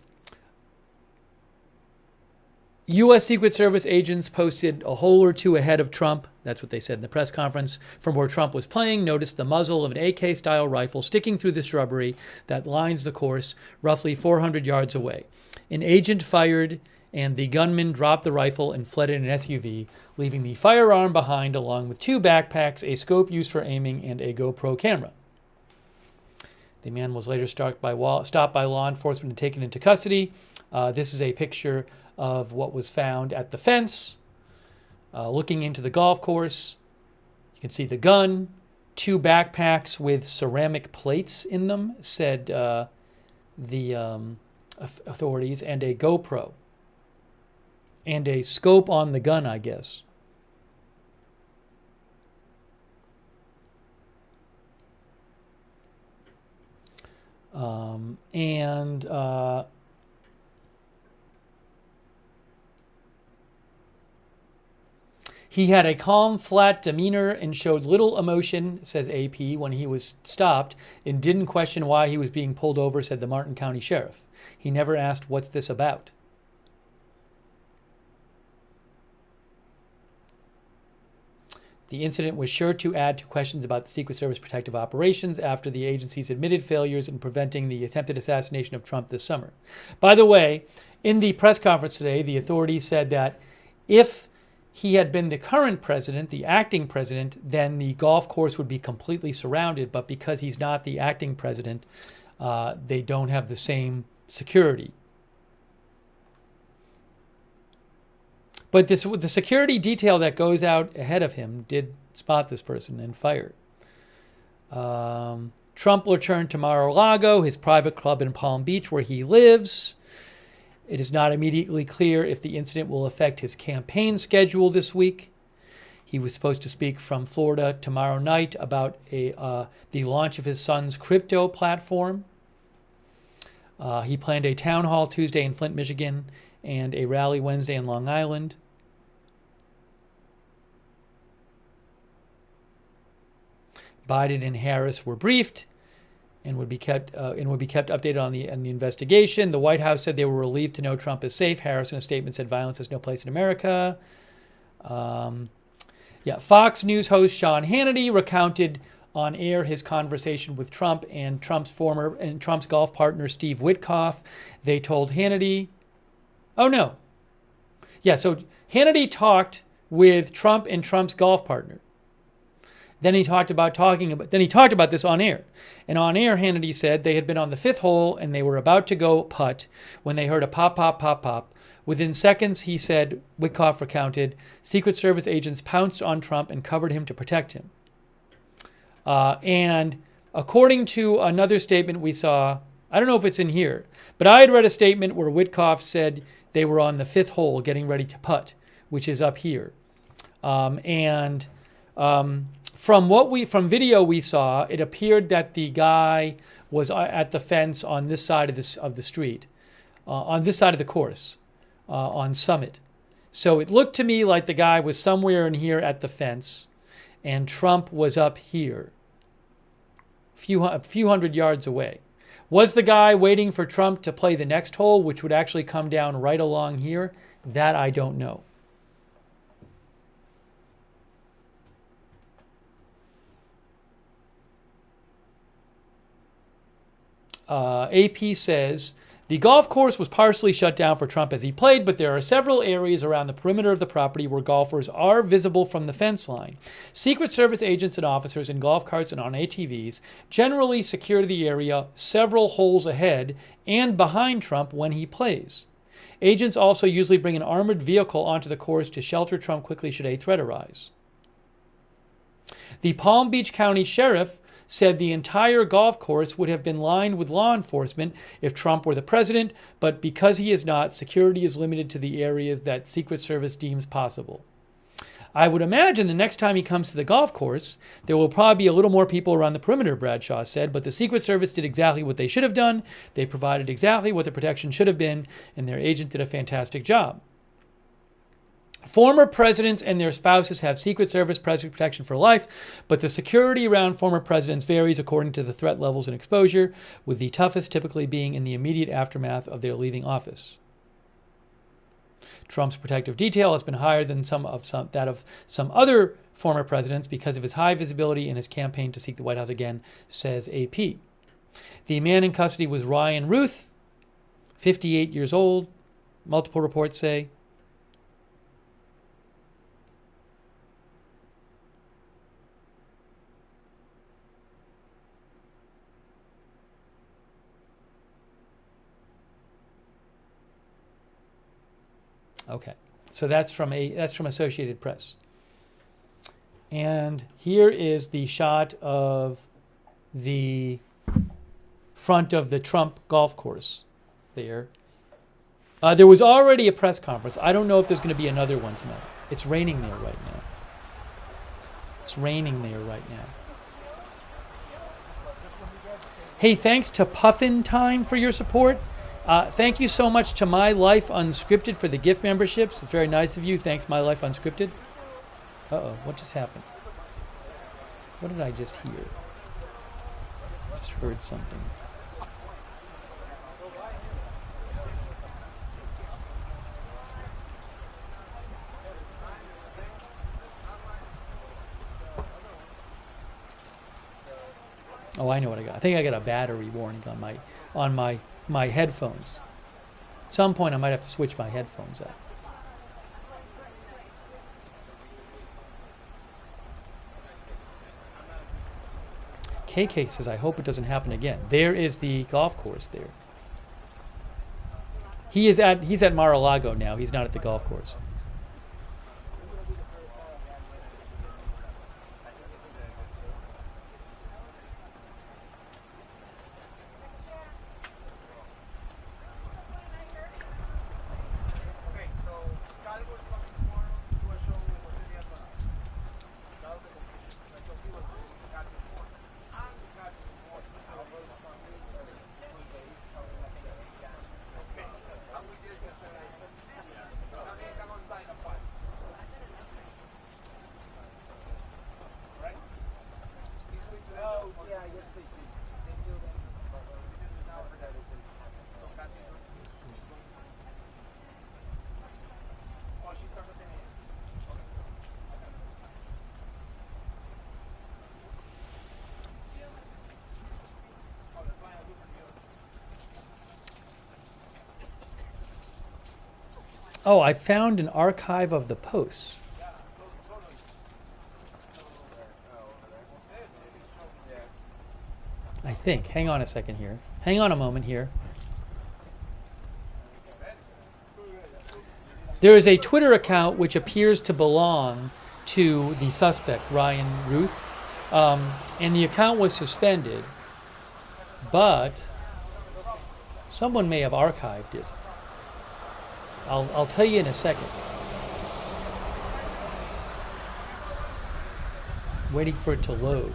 U.S. Secret Service agents posted a hole or two ahead of Trump, that's what they said in the press conference, from where Trump was playing, noticed the muzzle of an AK-style rifle sticking through the shrubbery that lines the course roughly 400 yards away. An agent fired, and the gunman dropped the rifle and fled in an SUV, leaving the firearm behind along with 2 backpacks, a scope used for aiming, and a GoPro camera. The man was later stopped by law enforcement and taken into custody. This is a picture of what was found at the fence, looking into the golf course. You can see the gun, 2 backpacks with ceramic plates in them, said the authorities, and a GoPro. And a scope on the gun, I guess. He had a calm, flat demeanor and showed little emotion, says AP, when he was stopped, and didn't question why he was being pulled over, said the Martin County Sheriff. He never asked, "What's this about?" The incident was sure to add to questions about the Secret Service protective operations after the agency's admitted failures in preventing the attempted assassination of Trump this summer. By the way, in the press conference today, the authorities said that if he had been the current president, the acting president, then the golf course would be completely surrounded. But because he's not the acting president, they don't have the same security. But the security detail that goes out ahead of him did spot this person and fire. Trump will return to Mar-a-Lago, his private club in Palm Beach, where he lives. It is not immediately clear if the incident will affect his campaign schedule this week. He was supposed to speak from Florida tomorrow night about the launch of his son's crypto platform. He planned a town hall Tuesday in Flint, Michigan, and a rally Wednesday in Long Island. Biden and Harris were briefed and would be kept updated on the investigation. The White House said they were relieved to know Trump is safe. Harris in a statement said violence has no place in America. Fox News host Sean Hannity recounted on air his conversation with Trump and Trump's golf partner Steve Witkoff. They told Hannity, so Hannity talked with Trump and Trump's golf partner. Then he talked about this on air. And on air, Hannity said they had been on the 5th hole and they were about to go putt when they heard a pop, pop, pop, pop. Within seconds, he said, Witkoff recounted, Secret Service agents pounced on Trump and covered him to protect him. And according to another statement we saw, I don't know if it's in here, but I had read a statement where Witkoff said they were on the 5th hole getting ready to putt, which is up here. From video we saw, it appeared that the guy was at the fence on this side of the street, on this side of the course, on Summit. So it looked to me like the guy was somewhere in here at the fence, and Trump was up here, a few hundred yards away. Was the guy waiting for Trump to play the next hole, which would actually come down right along here? That I don't know. AP says The golf course was partially shut down for Trump as he played, but there are several areas around the perimeter of the property where golfers are visible from the fence line. Secret Service agents and officers in golf carts and on ATVs generally secure the area several holes ahead and behind Trump when he plays. Agents also usually bring an armored vehicle onto the course to shelter Trump quickly should a threat arise. The Palm Beach County Sheriff said the entire golf course would have been lined with law enforcement if Trump were the president, but because he is not, security is limited to the areas that Secret Service deems possible. I would imagine the next time he comes to the golf course, there will probably be a little more people around the perimeter, Bradshaw said, but the Secret Service did exactly what they should have done. They provided exactly what the protection should have been, and their agent did a fantastic job. Former presidents and their spouses have Secret Service protection for life, but the security around former presidents varies according to the threat levels and exposure, with the toughest typically being in the immediate aftermath of their leaving office. Trump's protective detail has been higher than that of some other former presidents because of his high visibility in his campaign to seek the White House again, says AP. The man in custody was Ryan Ruth, 58 years old, multiple reports say. Okay, so that's from Associated Press. And here is the shot of the front of the Trump golf course there. There was already a press conference. I don't know if there's going to be another one tonight. It's raining there right now. It's raining there right now. Hey, thanks to Puffin Time for your support. Thank you so much to My Life Unscripted for the gift memberships. It's very nice of you. Thanks, My Life Unscripted. Uh-oh, what just happened? What did I just hear? Just heard something. Oh, I know what I got. I think I got a battery warning on my headphones. At some point, I might have to switch my headphones out. KK says, I hope it doesn't happen again. There is the golf course there. He's at Mar-a-Lago now. He's not at the golf course. Oh, I found an archive of the posts. I think. Hang on a second here. Hang on a moment here. There is a Twitter account which appears to belong to the suspect, Ryan Ruth, and the account was suspended, but someone may have archived it. I'll tell you in a second. Waiting for it to load.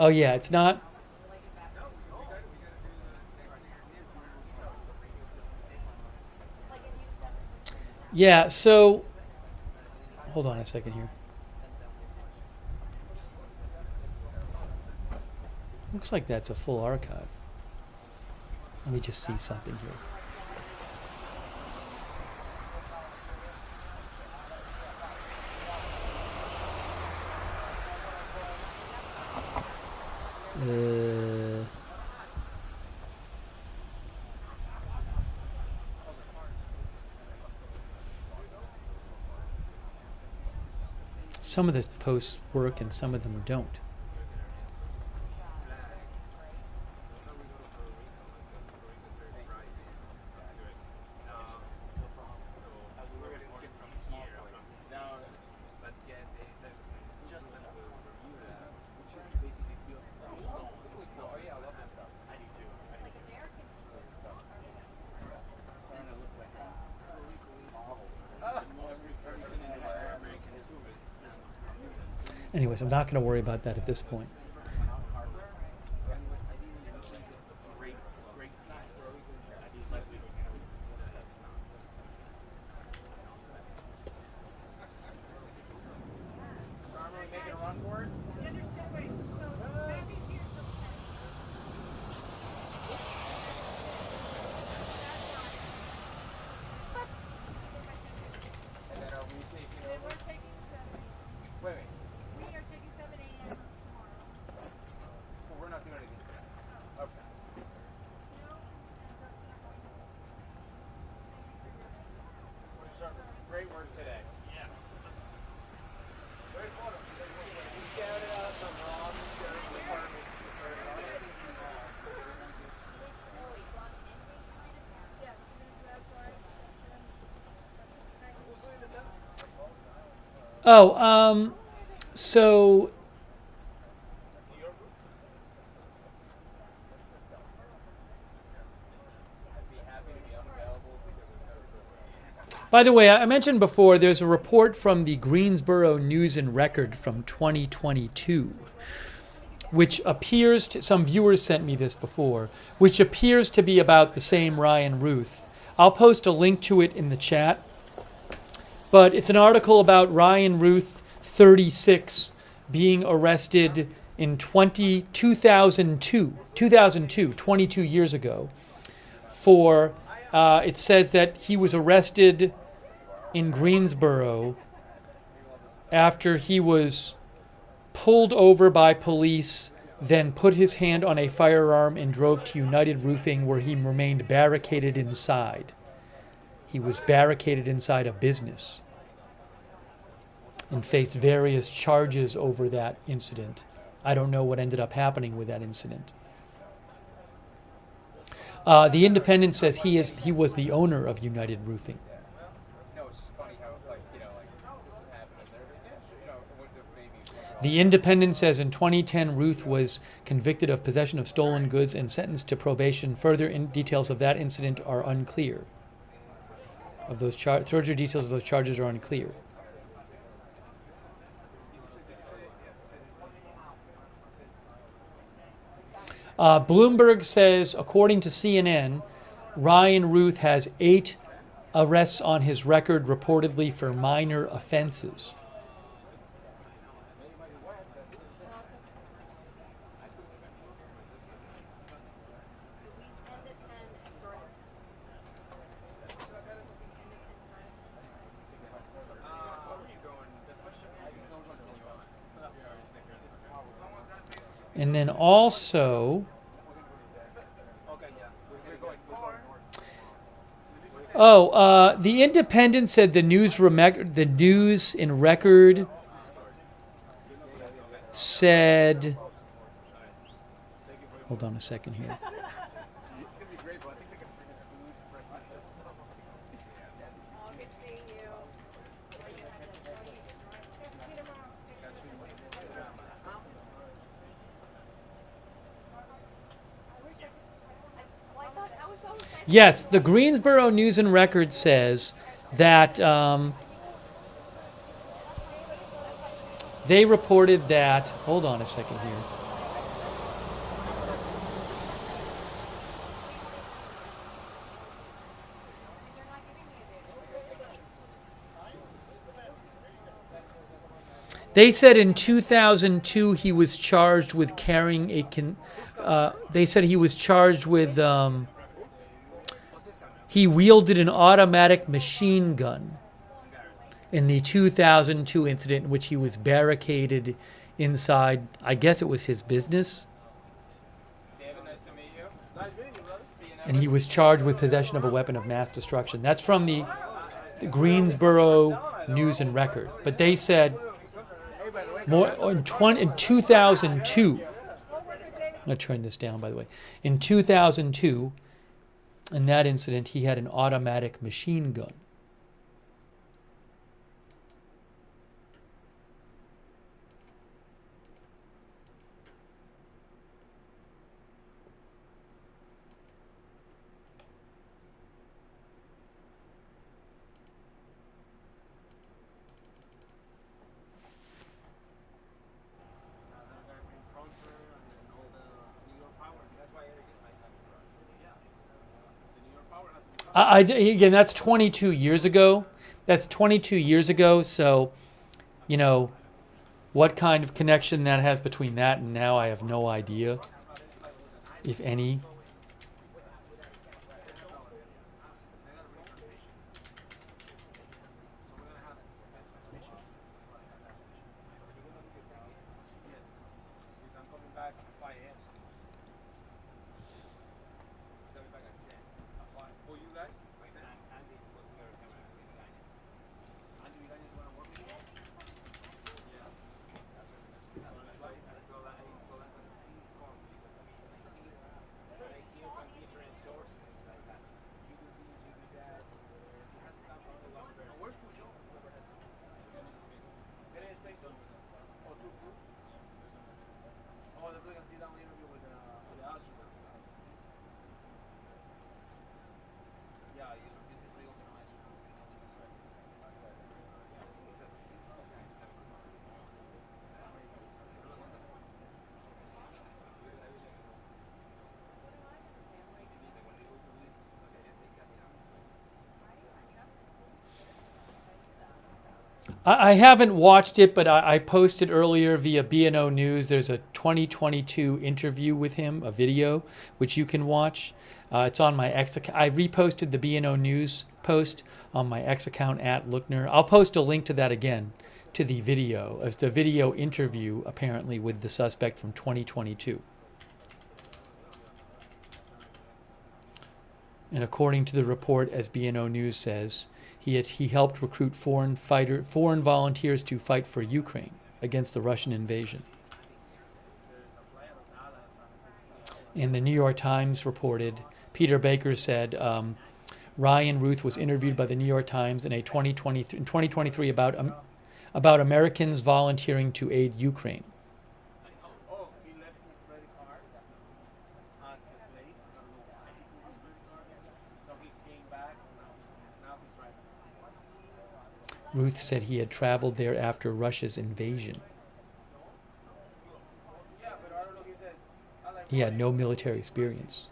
Oh yeah, it's not. Yeah, so hold on a second here. Looks like that's a full archive. Let me just see something here. Some of the posts work and some of them don't. Anyways, I'm not going to worry about that at this point. Great work today. Yeah. Very fun. We scouted out some departments. Oh, so by the way, I mentioned before there's a report from the Greensboro News and Record from 2022, which appears to, some viewers sent me this before, which appears to be about the same Ryan Ruth. I'll post a link to it in the chat. But it's an article about Ryan Ruth, 36, being arrested in 2002, 22 years ago, for, it says that he was arrested in Greensboro after he was pulled over by police, then put his hand on a firearm and drove to United Roofing, where he remained barricaded inside. He was barricaded inside a business and faced various charges over that incident. I don't know what ended up happening with that incident. The Independent says he was the owner of United Roofing. The Independent says in 2010, Ruth was convicted of possession of stolen goods and sentenced to probation. Further details of that incident are unclear. Further details of those charges are unclear. Bloomberg says, according to CNN, Ryan Ruth has 8 arrests on his record, reportedly for minor offenses. And then also, the Independent said the News and Record said, hold on a second here. Yes, the Greensboro News and Record says that they reported that, hold on a second here. They said in 2002 he was charged with carrying they said he was charged with, he wielded an automatic machine gun in the 2002 incident in which he was barricaded inside, I guess it was his business. and he was charged with possession of a weapon of mass destruction. That's from the Greensboro News and Record. But they said in 2002, I'm going to turn this down, by the way. In 2002, in that incident, he had an automatic machine gun. Again, that's 22 years ago. That's 22 years ago. So, you know, what kind of connection that has between that and now, I have no idea, if any. I haven't watched it, but I posted earlier via B&O News. There's a 2022 interview with him, a video, which you can watch. It's on my X account. I reposted the B&O News post on my X account @Lookner. I'll post a link to that again, to the video. It's a video interview, apparently, with the suspect from 2022. And according to the report, as B&O News says, he helped recruit foreign volunteers to fight for Ukraine against the Russian invasion. And the New York Times reported, Peter Baker said, Ryan Ruth was interviewed by the New York Times in 2023 about Americans volunteering to aid Ukraine. Ruth said he had traveled there after Russia's invasion. He had no military experience.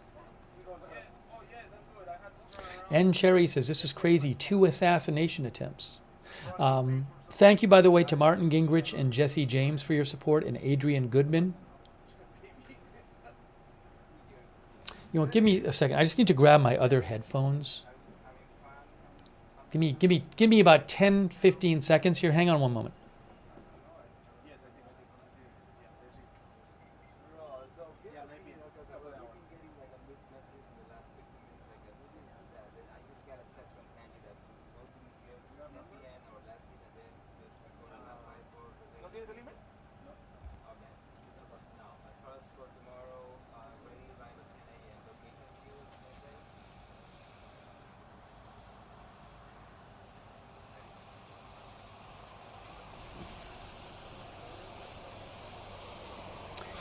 And Cherry says, this is crazy, 2 assassination attempts. Thank you, by the way, to Martin Gingrich and Jesse James for your support, and Adrian Goodman. You know, give me a second. I just need to grab my other headphones. Give me about 10, 15 seconds here. Hang on one moment.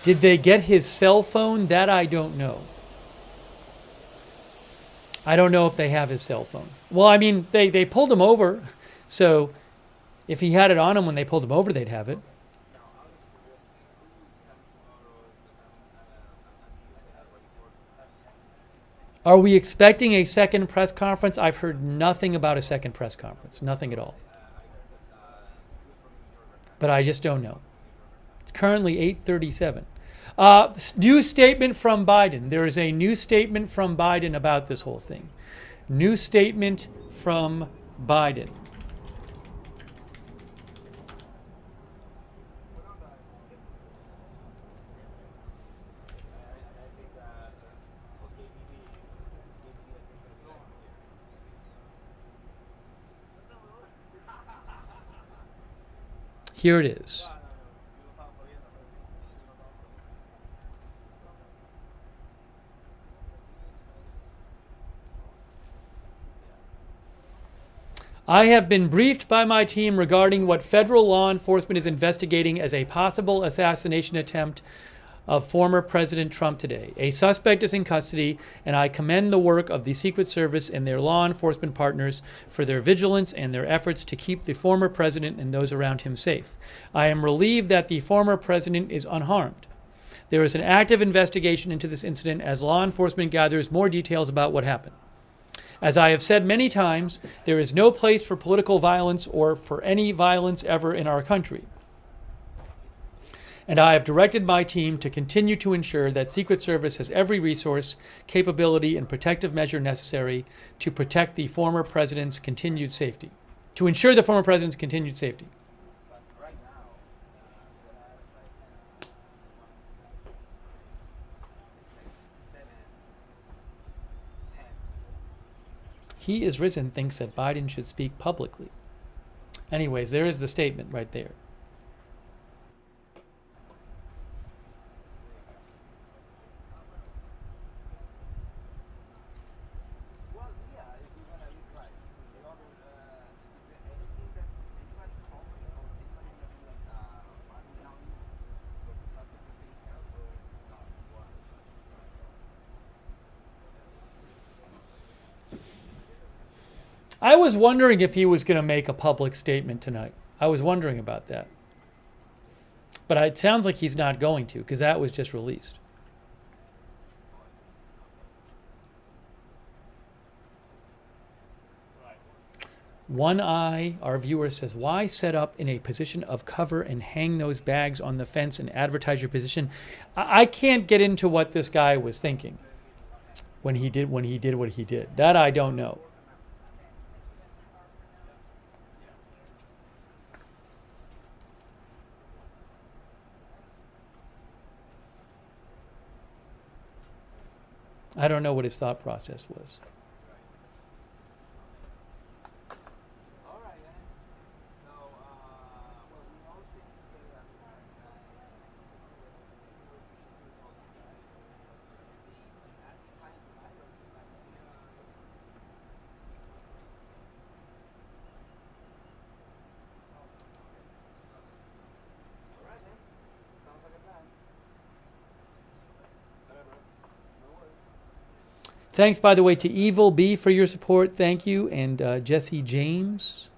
Did they get his cell phone? That I don't know. I don't know if they have his cell phone. Well, I mean, they pulled him over, so if he had it on him when they pulled him over, they'd have it. Are we expecting a second press conference? I've heard nothing about a second press conference. Nothing at all. But I just don't know. It's currently 8:37. New statement from Biden. There is a new statement from Biden about this whole thing. New statement from Biden. Here it is. I have been briefed by my team regarding what federal law enforcement is investigating as a possible assassination attempt of former President Trump today. A suspect is in custody, and I commend the work of the Secret Service and their law enforcement partners for their vigilance and their efforts to keep the former president and those around him safe. I am relieved that the former president is unharmed. There is an active investigation into this incident as law enforcement gathers more details about what happened. As I have said many times, there is no place for political violence or for any violence ever in our country. And I have directed my team to continue to ensure that Secret Service has every resource, capability, and protective measure necessary to protect the former president's continued safety. To ensure the former president's continued safety. He is risen thinks that Biden should speak publicly. Anyways, there is the statement right there. I was wondering if he was going to make a public statement tonight. I was wondering about that. But it sounds like he's not going to, because that was just released. One Eye, our viewer, says, why set up in a position of cover and hang those bags on the fence and advertise your position? I can't get into what this guy was thinking when he did what he did. That I don't know. I don't know what his thought process was. Thanks, by the way, to Evil B for your support. Thank you. And Jesse James.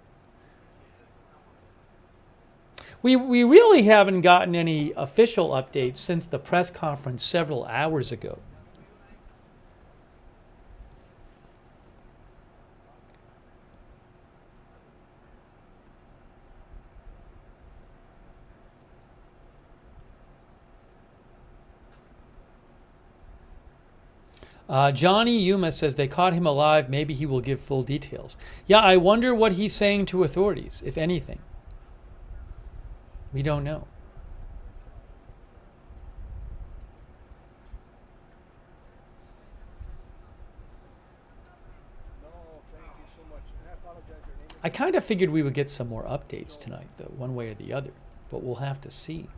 We really haven't gotten any official updates since the press conference several hours ago. Johnny Yuma says they caught him alive. Maybe he will give full details. Yeah, I wonder what he's saying to authorities, if anything. We don't know. I kind of figured we would get some more updates tonight, though, one way or the other. But we'll have to see.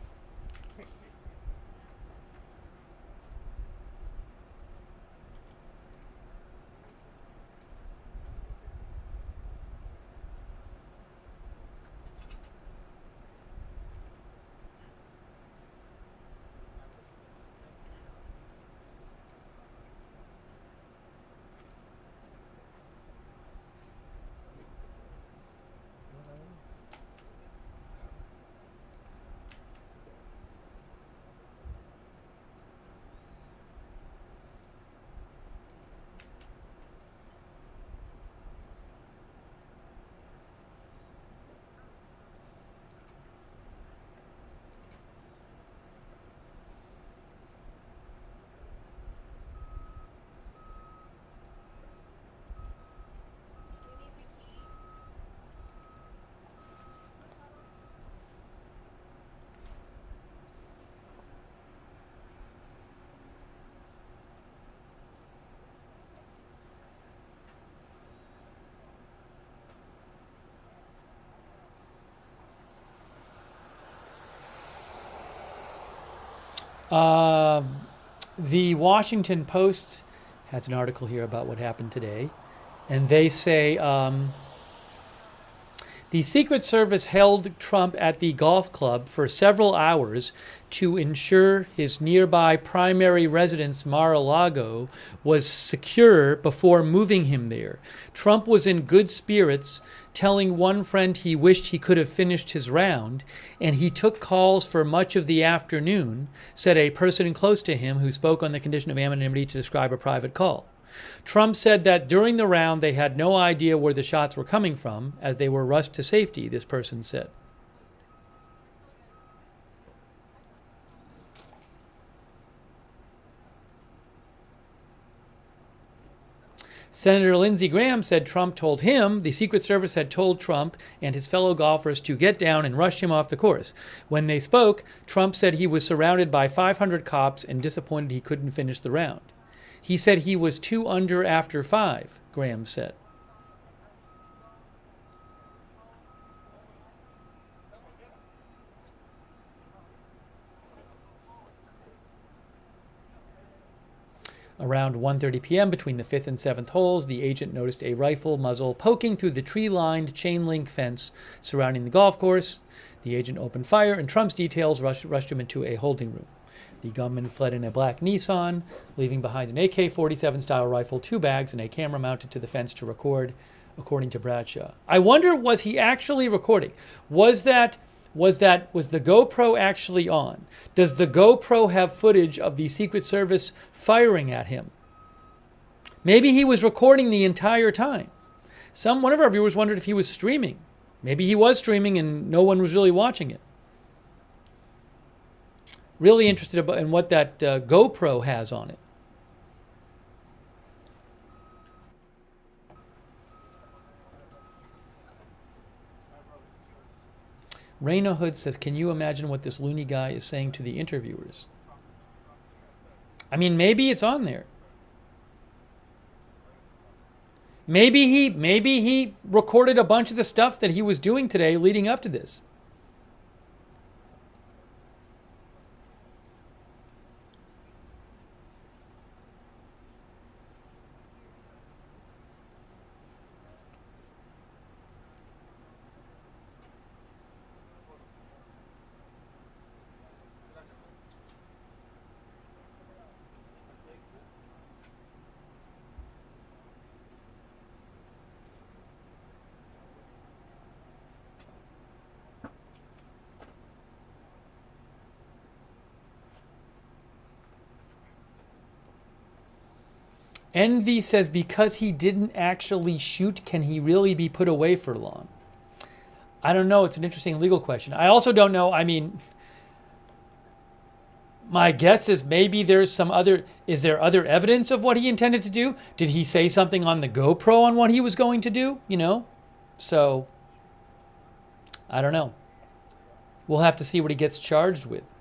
The Washington Post has an article here about what happened today, and they say the Secret Service held Trump at the golf club for several hours to ensure his nearby primary residence, Mar-a-Lago, was secure before moving him there. Trump was in good spirits, telling one friend he wished he could have finished his round, and he took calls for much of the afternoon, said a person close to him who spoke on the condition of anonymity to describe a private call. Trump said that during the round they had no idea where the shots were coming from as they were rushed to safety, this person said. Senator Lindsey Graham said Trump told him the Secret Service had told Trump and his fellow golfers to get down and rush him off the course. When they spoke, Trump said he was surrounded by 500 cops and disappointed he couldn't finish the round. He said he was 2 under after 5, Graham said. Around 1:30 p.m. between the 5th and 7th holes, the agent noticed a rifle muzzle poking through the tree-lined chain-link fence surrounding the golf course. The agent opened fire, and Trump's details rushed him into a holding room. The gunman fled in a black Nissan, leaving behind an AK-47 style rifle, 2 bags, and a camera mounted to the fence to record, according to Bradshaw. I wonder, was he actually recording? Was the GoPro actually on? Does the GoPro have footage of the Secret Service firing at him? Maybe he was recording the entire time. One of our viewers wondered if he was streaming. Maybe he was streaming and no one was really watching it. Really interested in what that GoPro has on it. Raina Hood says, can you imagine what this loony guy is saying to the interviewers? I mean, maybe it's on there. Maybe he recorded a bunch of the stuff that he was doing today leading up to this. Envy says, because he didn't actually shoot, can he really be put away for long? I don't know. It's an interesting legal question. I also don't know. I mean, my guess is maybe there's is there other evidence of what he intended to do? Did he say something on the GoPro on what he was going to do? You know? So, I don't know. We'll have to see what he gets charged with.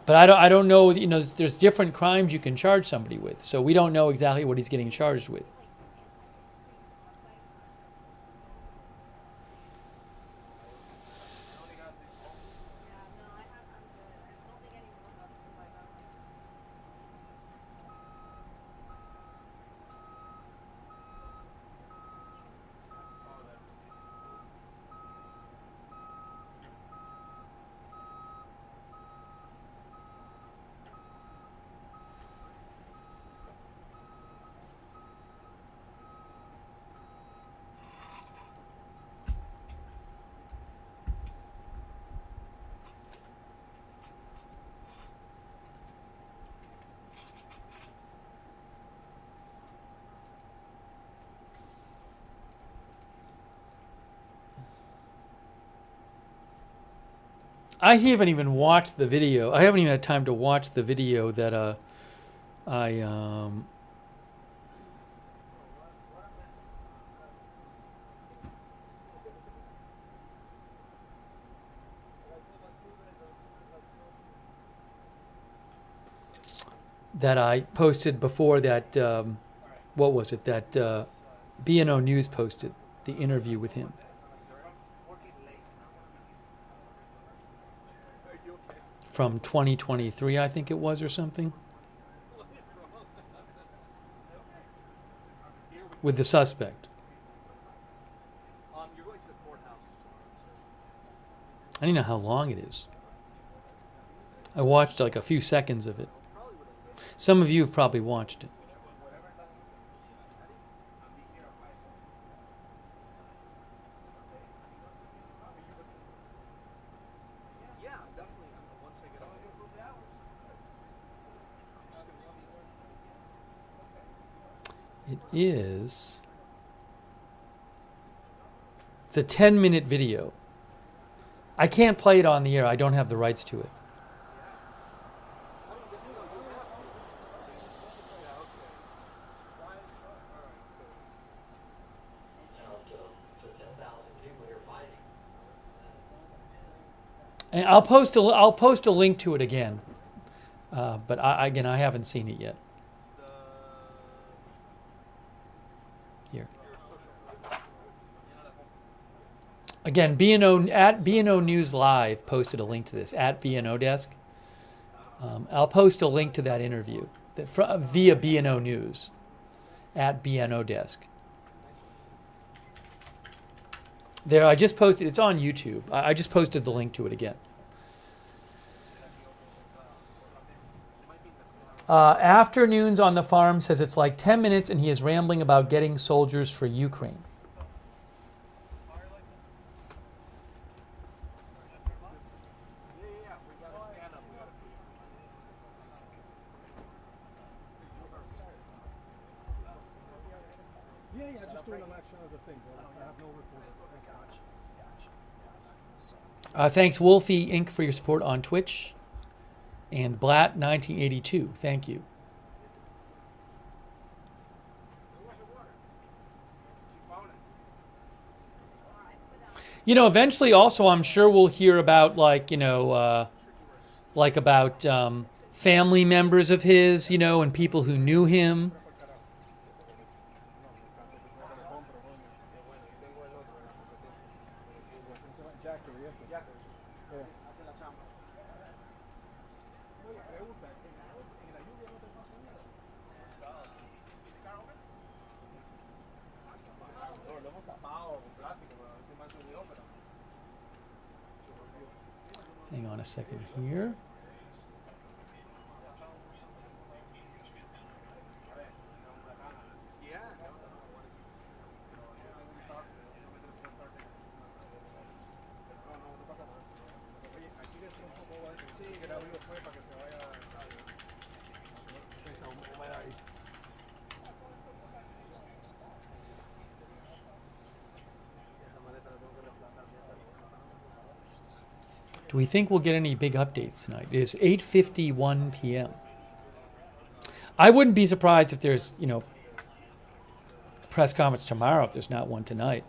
But I don't know, you know, there's different crimes you can charge somebody with. So we don't know exactly what he's getting charged with. I haven't even watched the video. I haven't even had time to watch the video that I posted before that, what was it, that BNO News posted, the interview with him. from 2023, I think it was, or something, with the suspect. You're going to the courthouse. I don't know how long it is. I watched like a few seconds of it. Some of you have probably watched it. Yeah, definitely. Once I get on It is. It's a 10-minute video. I can't play it on the air. I don't have the rights to it. And I'll post a link to it again, but I haven't seen it yet. Here. Again, B&O at B&O News Live posted a link to this at B&O Desk. I'll post a link to that interview via B&O News at B&O Desk. There, I just posted. It's on YouTube. I just posted the link to it again. Afternoons on the Farm says it's like 10 minutes and he is rambling about getting soldiers for Ukraine. Yeah, just doing an action of the thing. I have no report. Thanks, Wolfie Inc. for your support on Twitch. And Blatt1982, thank you. You know, eventually also I'm sure we'll hear about about family members of his, you know, and people who knew him. Hang on a second here. Do we think we'll get any big updates tonight? It is 8:51 p.m. I wouldn't be surprised if there's, you know, a press conference tomorrow if there's not one tonight.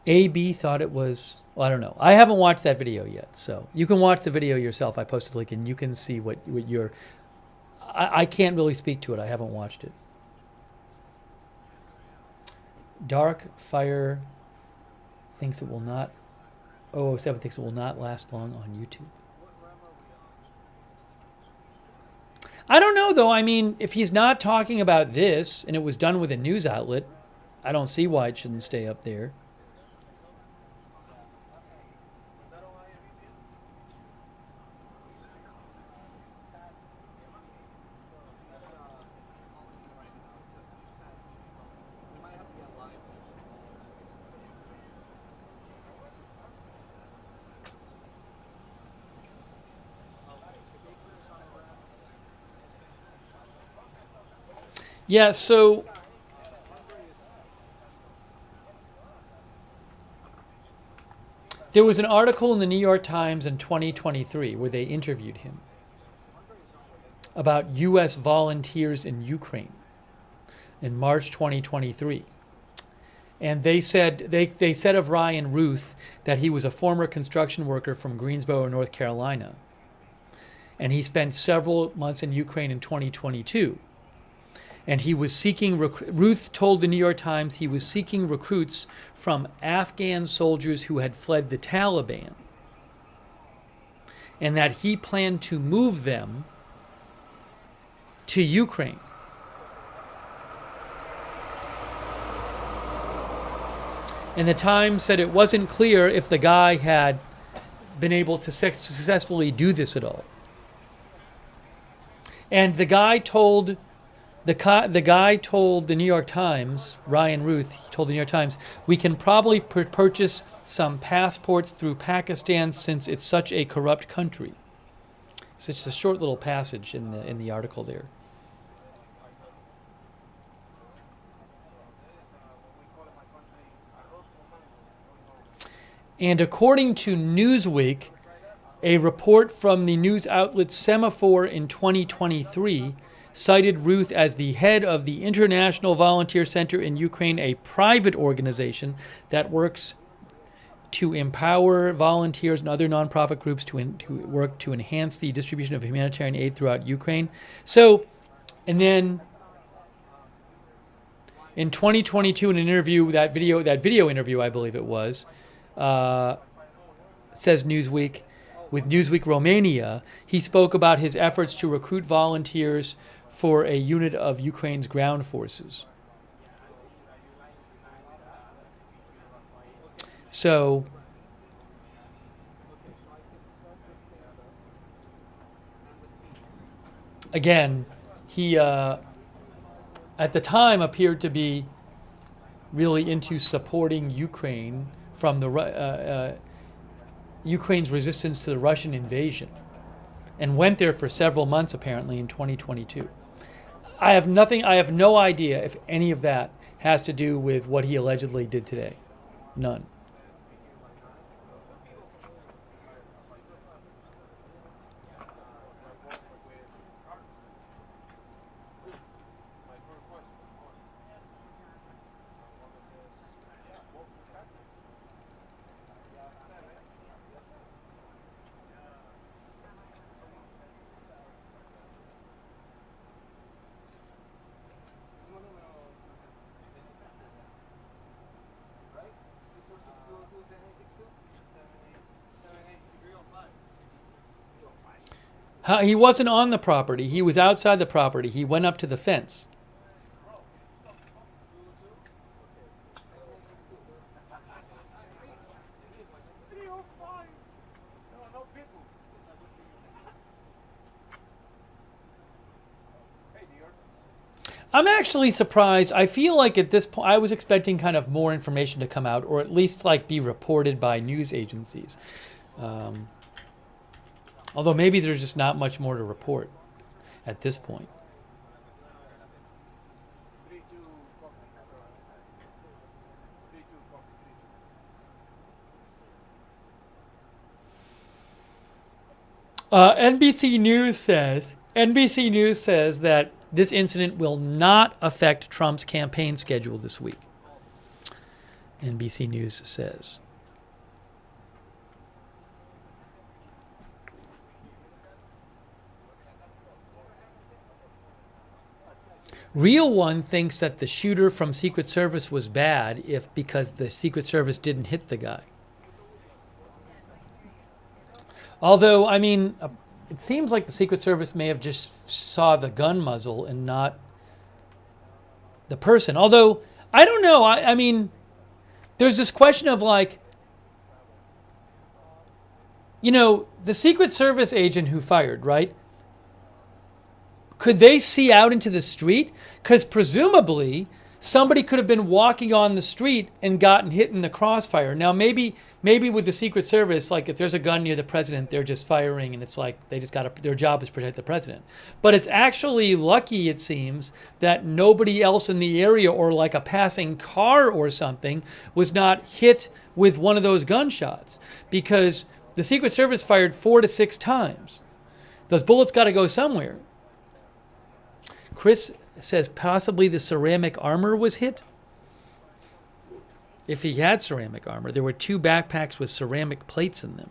AB thought it was, well, I don't know. I haven't watched that video yet, so you can watch the video yourself. I posted a link and you can see what your, I can't really speak to it. I haven't watched it. Dark Fire thinks it will not, 007 thinks it will not last long on YouTube. I don't know, though. I mean, if he's not talking about this and it was done with a news outlet, I don't see why it shouldn't stay up there. Yeah, so There was an article in the New York Times in 2023 where they interviewed him about U.S. volunteers in Ukraine in March 2023. And they said of Ryan Ruth that he was a former construction worker from Greensboro, North Carolina. And he spent several months in Ukraine in 2022. And he was seeking, Ruth told the New York Times he was seeking recruits from Afghan soldiers who had fled the Taliban. And that he planned to move them to Ukraine. And the Times said it wasn't clear if the guy had been able to successfully do this at all. And the guy told the New York Times, Ryan Ruth, he told the New York Times, we can probably purchase some passports through Pakistan since it's such a corrupt country. It's just a short little passage in the article there. And according to Newsweek, a report from the news outlet Semaphore in 2023 cited Ruth as the head of the International Volunteer Center in Ukraine, a private organization that works to empower volunteers and other nonprofit groups to work to enhance the distribution of humanitarian aid throughout Ukraine. So, and then in 2022, in an interview, that video interview, I believe it was, says Newsweek, with Newsweek Romania, he spoke about his efforts to recruit volunteers for a unit of Ukraine's ground forces. So, again, he at the time appeared to be really into supporting Ukraine from the Ukraine's resistance to the Russian invasion, and went there for several months apparently in 2022. I have no idea if any of that has to do with what he allegedly did today. None. He wasn't on the property. He was outside the property. He went up to the fence. I'm actually surprised. I feel like at this point, I was expecting kind of more information to come out, or at least like be reported by news agencies. Although maybe there's just not much more to report at this point. NBC News says that this incident will not affect Trump's campaign schedule this week. NBC News says. Real One thinks that the shooter from Secret Service was bad because the Secret Service didn't hit the guy. Although, I mean, it seems like the Secret Service may have just saw the gun muzzle and not the person. Although, I don't know. I mean, there's this question of like, you know, the Secret Service agent who fired, right? Could they see out into the street? Because presumably somebody could have been walking on the street and gotten hit in the crossfire. Now, maybe with the Secret Service, like if there's a gun near the president, they're just firing, and it's like they just got their job is to protect the president. But it's actually lucky, it seems, that nobody else in the area or like a passing car or something was not hit with one of those gunshots, because the Secret Service fired 4 to 6 times. Those bullets got to go somewhere. Chris says possibly the ceramic armor was hit. If he had ceramic armor, there were 2 backpacks with ceramic plates in them.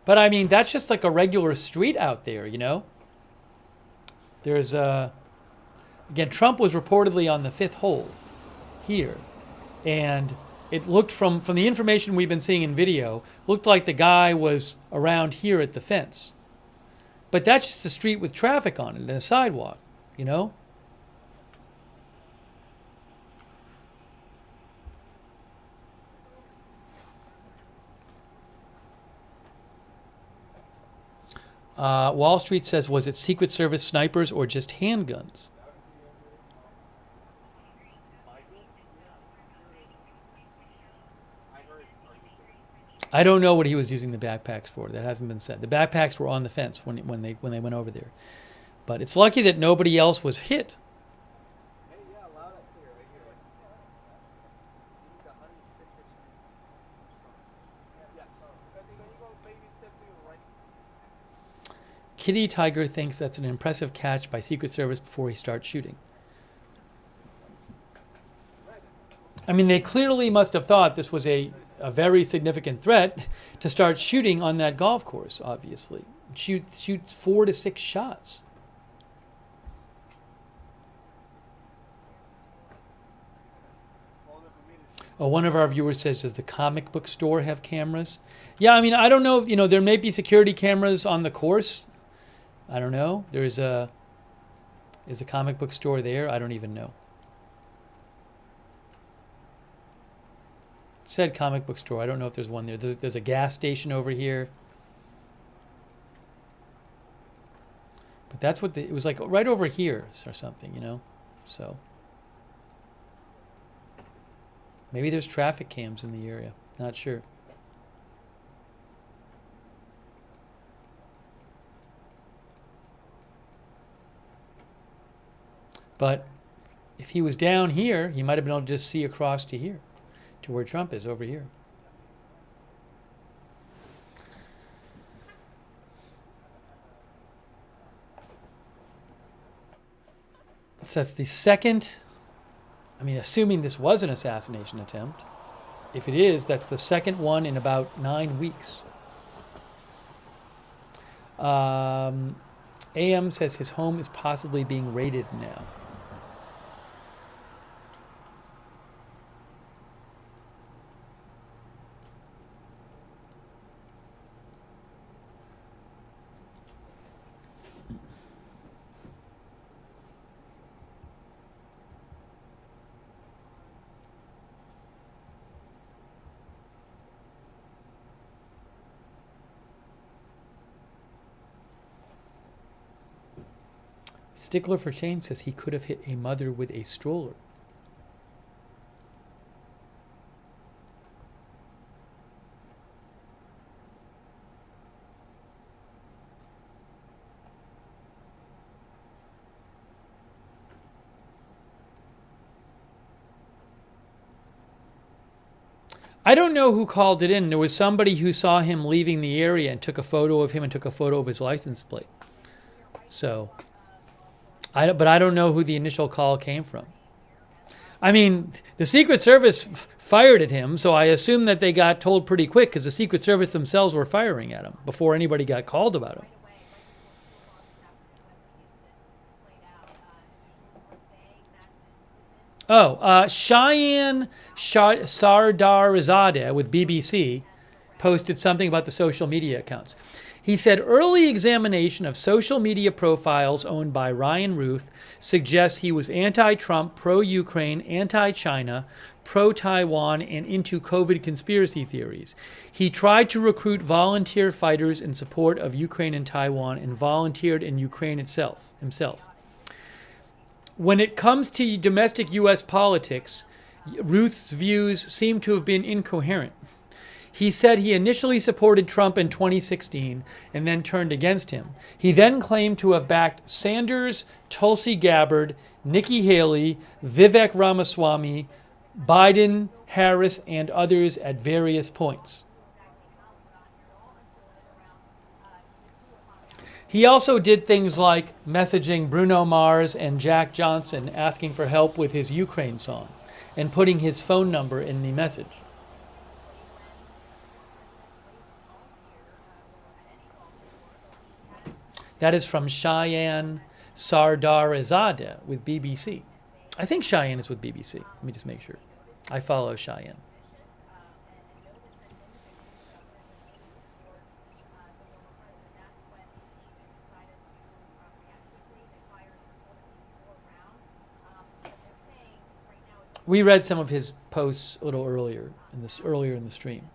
But I mean, that's just like a regular street out there, you know? There's again, Trump was reportedly on the 5th hole here. And it looked from the information we've been seeing in video, looked like the guy was around here at the fence. But that's just a street with traffic on it and a sidewalk, you know? Wall Street says, was it Secret Service snipers or just handguns? I don't know what he was using the backpacks for. That hasn't been said. The backpacks were on the fence when they went over there. But it's lucky that nobody else was hit. Kitty Tiger thinks that's an impressive catch by Secret Service before he starts shooting. I mean, they clearly must have thought this was a very significant threat to start shooting on that golf course, obviously. Shoot 4 to 6 shots. Oh, one of our viewers says, does the comic book store have cameras? Yeah, I mean, I don't know. You know, there may be security cameras on the course. I don't know. Is a comic book store there? I don't even know. It said comic book store. I don't know if there's one there. There's a gas station over here. But that's what it was like right over here or something, you know? So maybe there's traffic cams in the area. Not sure. But if he was down here, he might have been able to just see across to here, to where Trump is over here. So that's the second, I mean, assuming this was an assassination attempt, if it is, that's the second one in about 9 weeks. AM says his home is possibly being raided now. Stickler for Change says he could have hit a mother with a stroller. I don't know who called it in. There was somebody who saw him leaving the area and took a photo of him and took a photo of his license plate. So, but I don't know who the initial call came from. I mean, the Secret Service fired at him, so I assume that they got told pretty quick because the Secret Service themselves were firing at him before anybody got called about him. Oh, Cheyenne Sardarizadeh with BBC posted something about the social media accounts. He said, early examination of social media profiles owned by Ryan Ruth suggests he was anti-Trump, pro-Ukraine, anti-China, pro-Taiwan, and into COVID conspiracy theories. He tried to recruit volunteer fighters in support of Ukraine and Taiwan and volunteered in Ukraine himself. When it comes to domestic U.S. politics, Ruth's views seem to have been incoherent. He said he initially supported Trump in 2016 and then turned against him. He then claimed to have backed Sanders, Tulsi Gabbard, Nikki Haley, Vivek Ramaswamy, Biden, Harris, and others at various points. He also did things like messaging Bruno Mars and Jack Johnson asking for help with his Ukraine song and putting his phone number in the message. That is from Cheyenne Sardarizadeh with BBC. I think Cheyenne is with BBC. Let me just make sure. I follow Cheyenne. We read some of his posts a little earlier in the stream,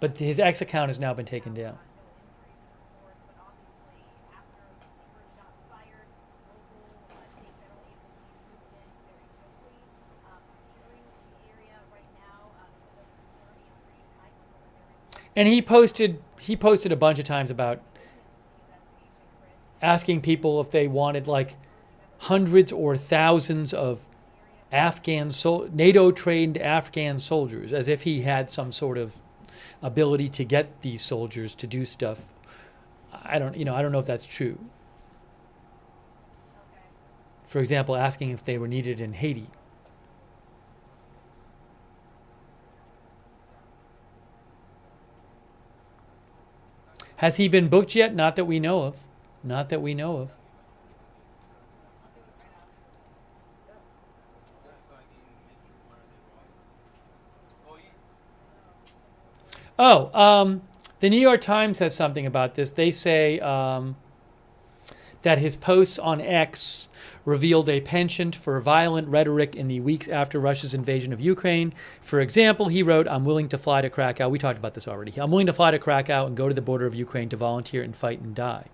but his X account has now been taken down. And he posted a bunch of times about asking people if they wanted like hundreds or thousands of NATO-trained Afghan soldiers, as if he had some sort of ability to get these soldiers to do stuff. I don't know if that's true. For example, asking if they were needed in Haiti. Has he been booked yet? Not that we know of. Not that we know of. The New York Times has something about this. They say that his posts on X revealed a penchant for violent rhetoric in the weeks after Russia's invasion of Ukraine. For example, he wrote, "I'm willing to fly to Krakow." We talked about this already. "I'm willing to fly to Krakow and go to the border of Ukraine to volunteer and fight and die."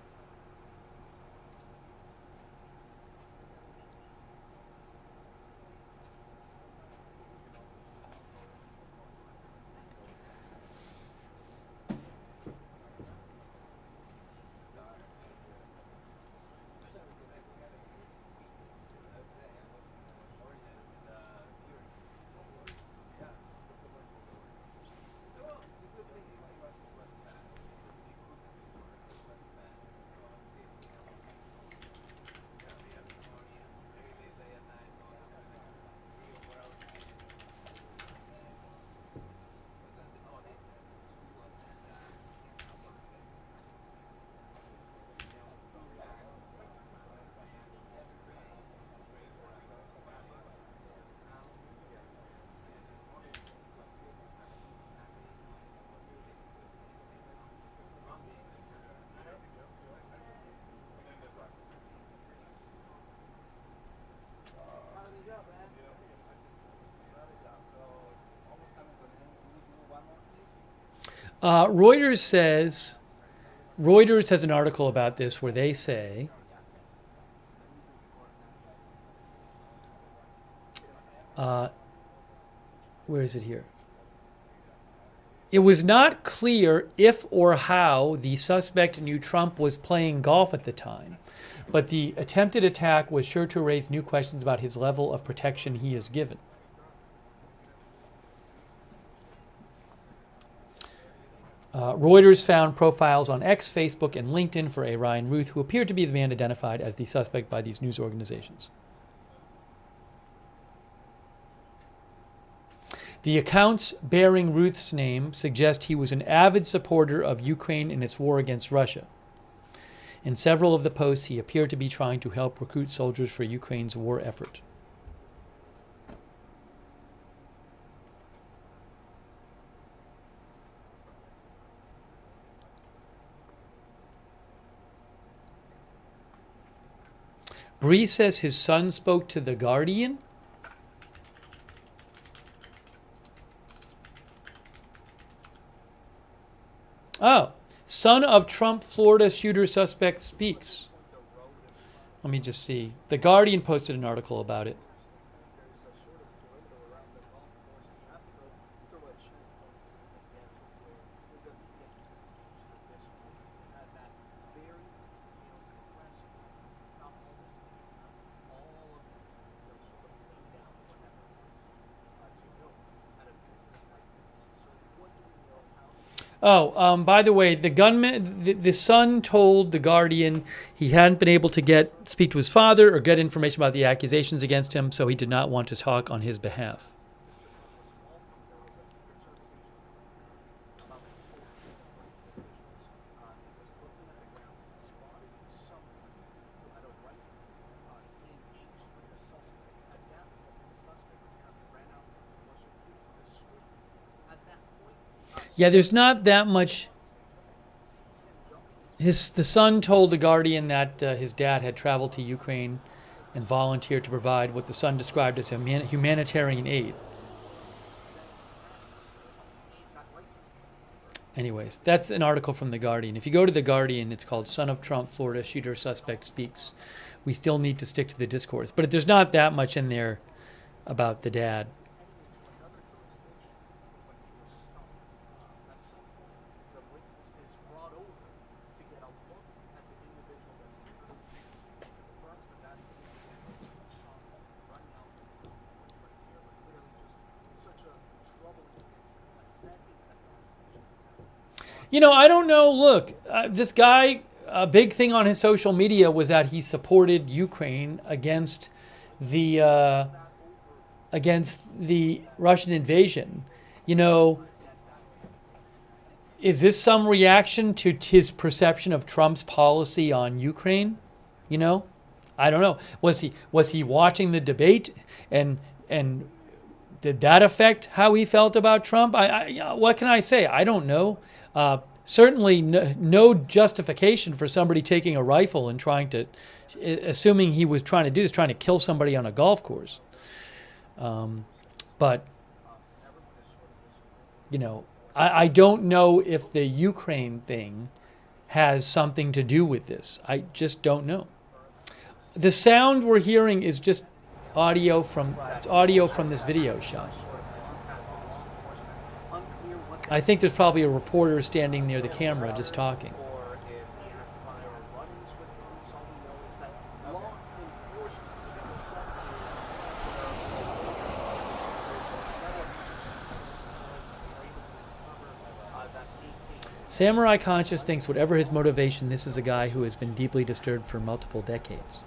Reuters has an article about this where they say where is it here? It was not clear if or how the suspect knew Trump was playing golf at the time, but the attempted attack was sure to raise new questions about his level of protection he is given. Reuters found profiles on X, Facebook, and LinkedIn for a Ryan Ruth, who appeared to be the man identified as the suspect by these news organizations. The accounts bearing Ruth's name suggest he was an avid supporter of Ukraine in its war against Russia. In several of the posts, he appeared to be trying to help recruit soldiers for Ukraine's war effort. Bree says his son spoke to The Guardian. Oh, son of Trump Florida shooter suspect speaks. Let me just see. The Guardian posted an article about it. Oh, by the way, the gunman, the son told the Guardian he hadn't been able to speak to his father or get information about the accusations against him, so he did not want to talk on his behalf. Yeah, there's not that much. The son told the Guardian that his dad had traveled to Ukraine and volunteered to provide what the son described as humanitarian aid. Anyways, that's an article from The Guardian. If you go to The Guardian, it's called Son of Trump, Florida Shooter Suspect Speaks. We still need to stick to the discourse. But there's not that much in there about the dad. You know, I don't know. Look, this guy, a big thing on his social media was that he supported Ukraine against the Russian invasion. You know, is this some reaction to his perception of Trump's policy on Ukraine? You know, I don't know. Was he watching the debate and did that affect how he felt about Trump? What can I say? I don't know. Certainly no justification for somebody taking a rifle and assuming he was trying to kill somebody on a golf course. But, you know, I don't know if the Ukraine thing has something to do with this. I just don't know. The sound we're hearing is just audio from this video shot. I think there's probably a reporter standing near the camera just talking. Samurai Conscious thinks whatever his motivation, this is a guy who has been deeply disturbed for multiple decades.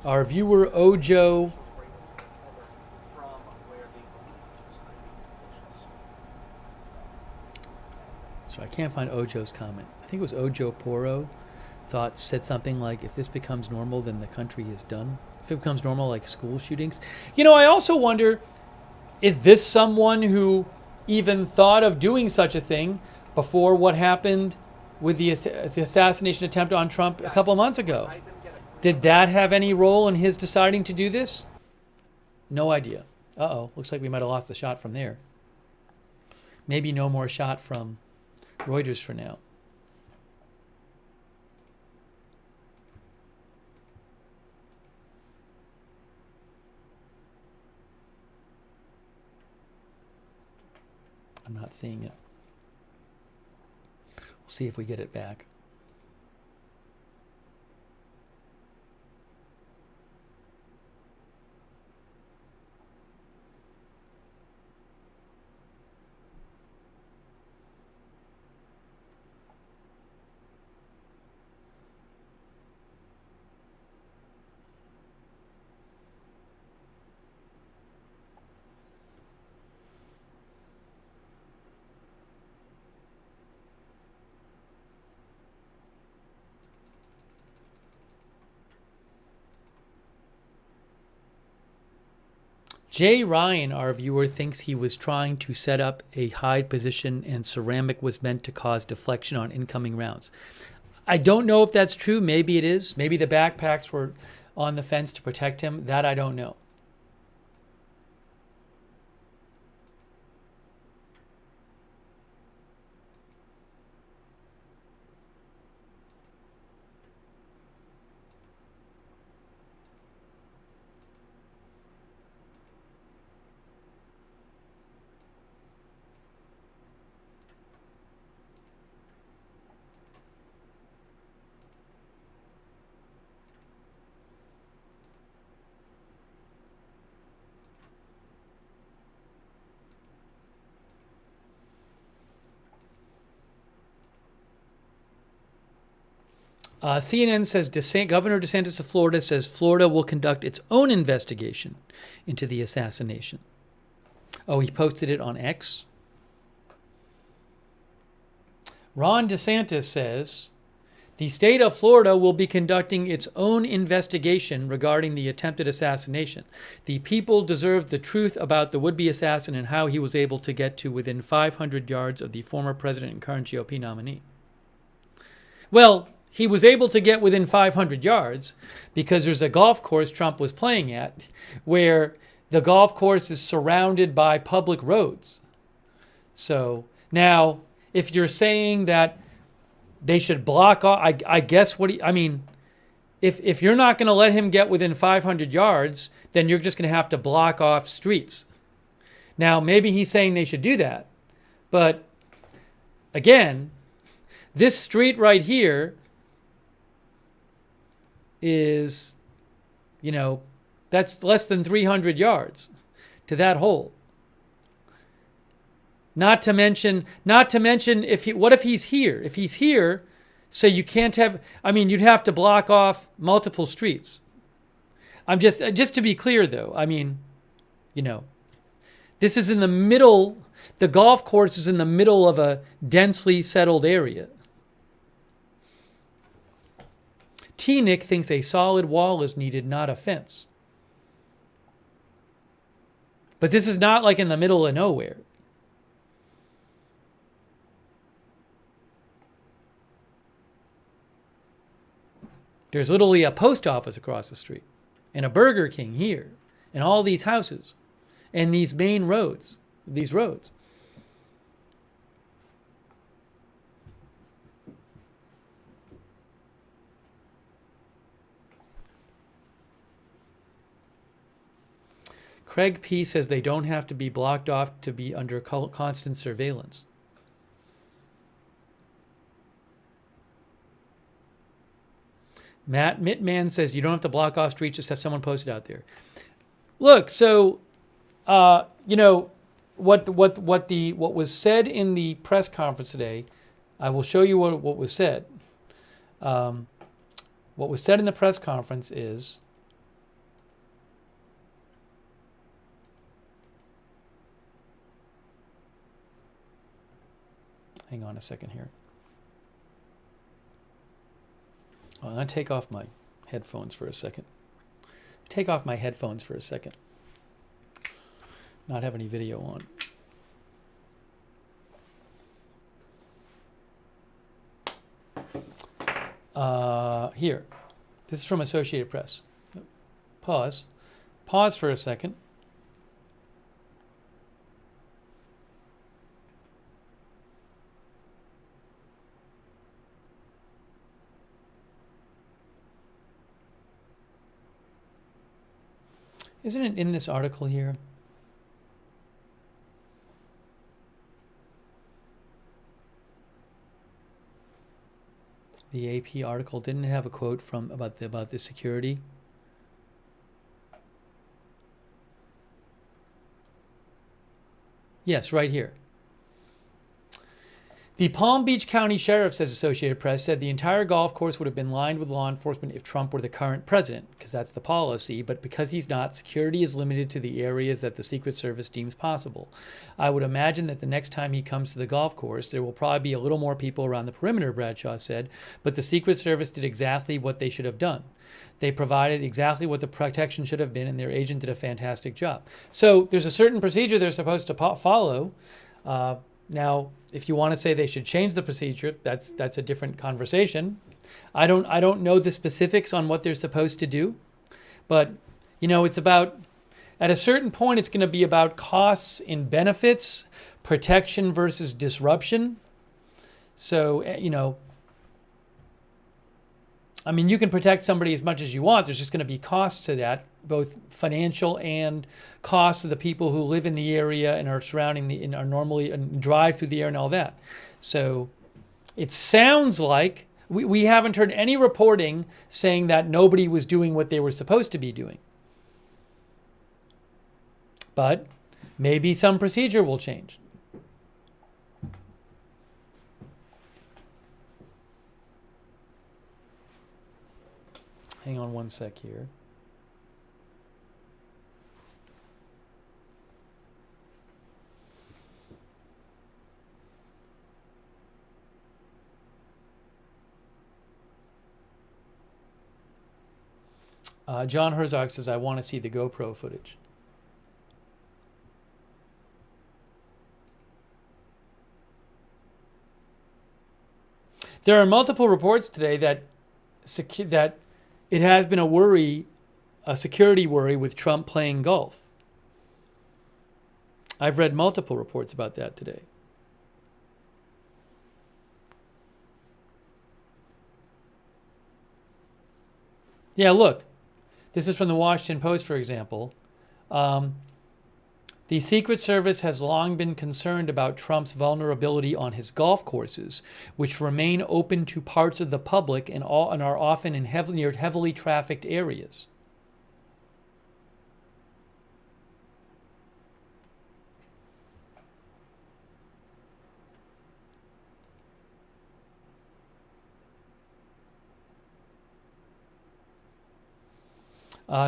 Our viewer Ojo So I can't find Ojo's comment. I think it was Ojo Poro said something like, if this becomes normal, then the country is done. If it becomes normal, like school shootings. You know, I also wonder, is this someone who even thought of doing such a thing before what happened with the assassination attempt on Trump a couple months ago? Did that have any role in his deciding to do this? No idea. Uh-oh, looks like we might have lost the shot from there. Maybe no more shot from Reuters for now. I'm not seeing it. We'll see if we get it back. Jay Ryan, our viewer, thinks he was trying to set up a hide position and ceramic was meant to cause deflection on incoming rounds. I don't know if that's true. Maybe it is. Maybe the backpacks were on the fence to protect him. That I don't know. CNN says Governor DeSantis of Florida says Florida will conduct its own investigation into the assassination. Oh, he posted it on X. Ron DeSantis says the state of Florida will be conducting its own investigation regarding the attempted assassination. The people deserve the truth about the would-be assassin and how he was able to get to within 500 yards of the former president and current GOP nominee. Well, he was able to get within 500 yards because there's a golf course Trump was playing at where the golf course is surrounded by public roads. So now, if you're saying that they should block off, I guess if you're not going to let him get within 500 yards, then you're just going to have to block off streets. Now, maybe he's saying they should do that. But again, this street right here is, that's less than 300 yards to that hole. Not to mention what if he's here? If he's here, so you can't have, you'd have to block off multiple streets. I'm just to be clear though, this is in the middle, the golf course is in the middle of a densely settled area. T-Nick thinks a solid wall is needed, not a fence. But this is not like in the middle of nowhere. There's literally a post office across the street and a Burger King here and all these houses and these main roads, these roads. Craig P. says they don't have to be blocked off to be under constant surveillance. Matt Mittman says you don't have to block off streets, just have someone posted out there. Look, so what was said in the press conference today, I will show you what was said. What was said in the press conference is, hang on a second here. I'm going to take off my headphones for a second. Not have any video on. Here. This is from Associated Press. Pause for a second. Isn't it in this article here? The AP article, didn't it have a quote from about the security? Yes, right here. The Palm Beach County Sheriff, says Associated Press, said the entire golf course would have been lined with law enforcement if Trump were the current president, because that's the policy. But because he's not, security is limited to the areas that the Secret Service deems possible. I would imagine that the next time he comes to the golf course, there will probably be a little more people around the perimeter, Bradshaw said. But the Secret Service did exactly what they should have done. They provided exactly what the protection should have been, and their agent did a fantastic job. So there's a certain procedure they're supposed to follow. Now, if you want to say they should change the procedure, that's a different conversation. I don't know the specifics on what they're supposed to do, but it's about, at a certain point, it's going to be about costs and benefits, protection versus disruption. So, you can protect somebody as much as you want. There's just going to be costs to that, both financial and costs of the people who live in the area and are surrounding and are normally and drive through the area and all that. So it sounds like we haven't heard any reporting saying that nobody was doing what they were supposed to be doing. But maybe some procedure will change. Hang on one sec here. John Herzog says, I want to see the GoPro footage. There are multiple reports today that that it has been a security worry with Trump playing golf. I've read multiple reports about that today. Yeah, look. This is from the Washington Post, for example. The Secret Service has long been concerned about Trump's vulnerability on his golf courses, which remain open to parts of the public and are often in heavily trafficked areas.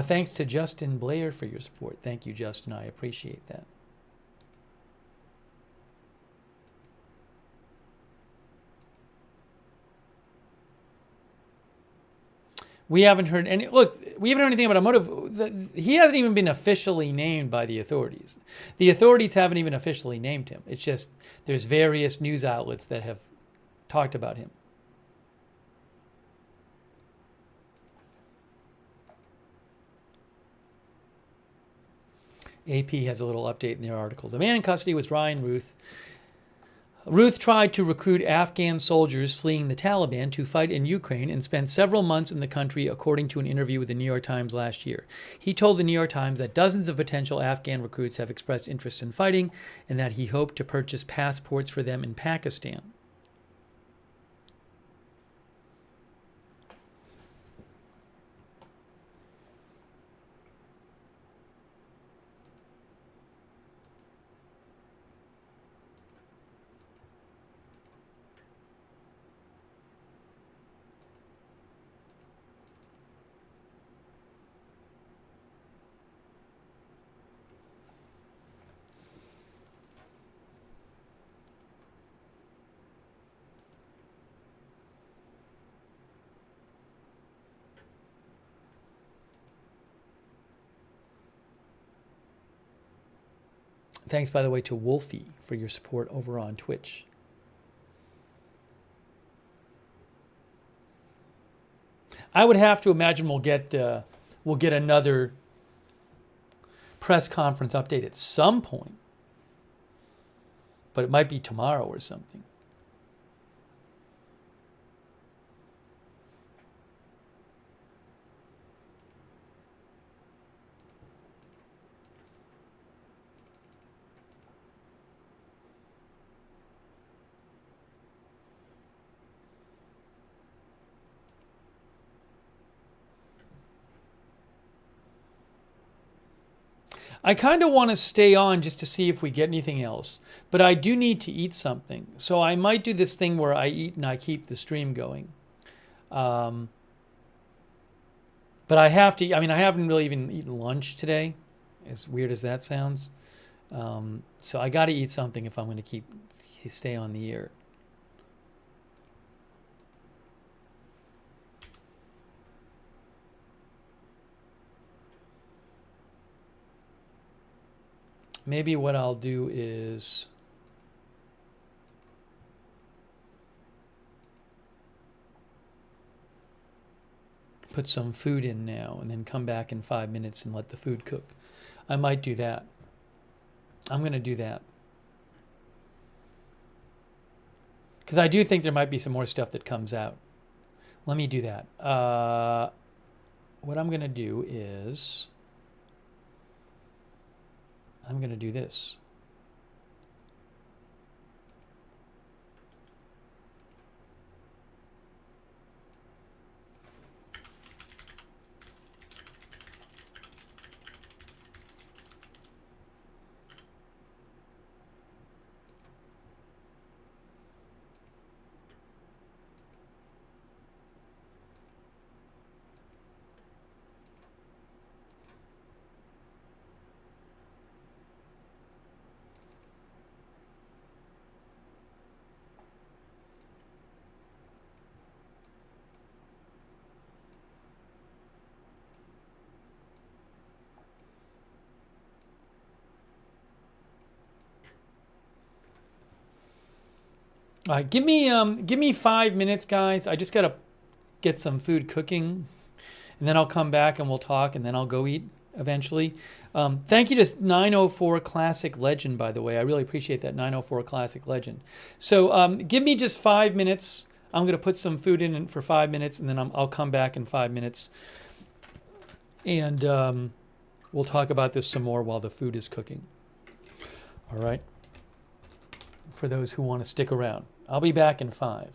Thanks to Justin Blair for your support. Thank you, Justin. I appreciate that. We haven't heard any. Look, we haven't heard anything about a motive. He hasn't even been officially named by the authorities. The authorities haven't even officially named him. It's just there's various news outlets that have talked about him. AP has a little update in their article. The man in custody was Ryan Ruth. Ruth tried to recruit Afghan soldiers fleeing the Taliban to fight in Ukraine and spent several months in the country, according to an interview with the New York Times last year. He told the New York Times that dozens of potential Afghan recruits have expressed interest in fighting and that he hoped to purchase passports for them in Pakistan. Thanks, by the way, to Wolfie for your support over on Twitch. I would have to imagine we'll get another press conference update at some point, but it might be tomorrow or something. I kind of want to stay on just to see if we get anything else, but I do need to eat something. So I might do this thing where I eat and I keep the stream going. But I have to, I mean, I haven't really even eaten lunch today, as weird as that sounds. So I got to eat something if I'm going to stay on the air. Maybe what I'll do is put some food in now and then come back in 5 minutes and let the food cook. I might do that. I'm going to do that. Because I do think there might be some more stuff that comes out. Let me do that. What I'm going to do is I'm going to do this. All right, give me 5 minutes, guys. I just gotta get some food cooking, and then I'll come back and we'll talk, and then I'll go eat eventually. Thank you to 904 Classic Legend, by the way. I really appreciate that, 904 Classic Legend. So give me just 5 minutes. I'm going to put some food in for 5 minutes, and then I'll come back in 5 minutes. And we'll talk about this some more while the food is cooking. All right? For those who want to stick around. I'll be back in 5.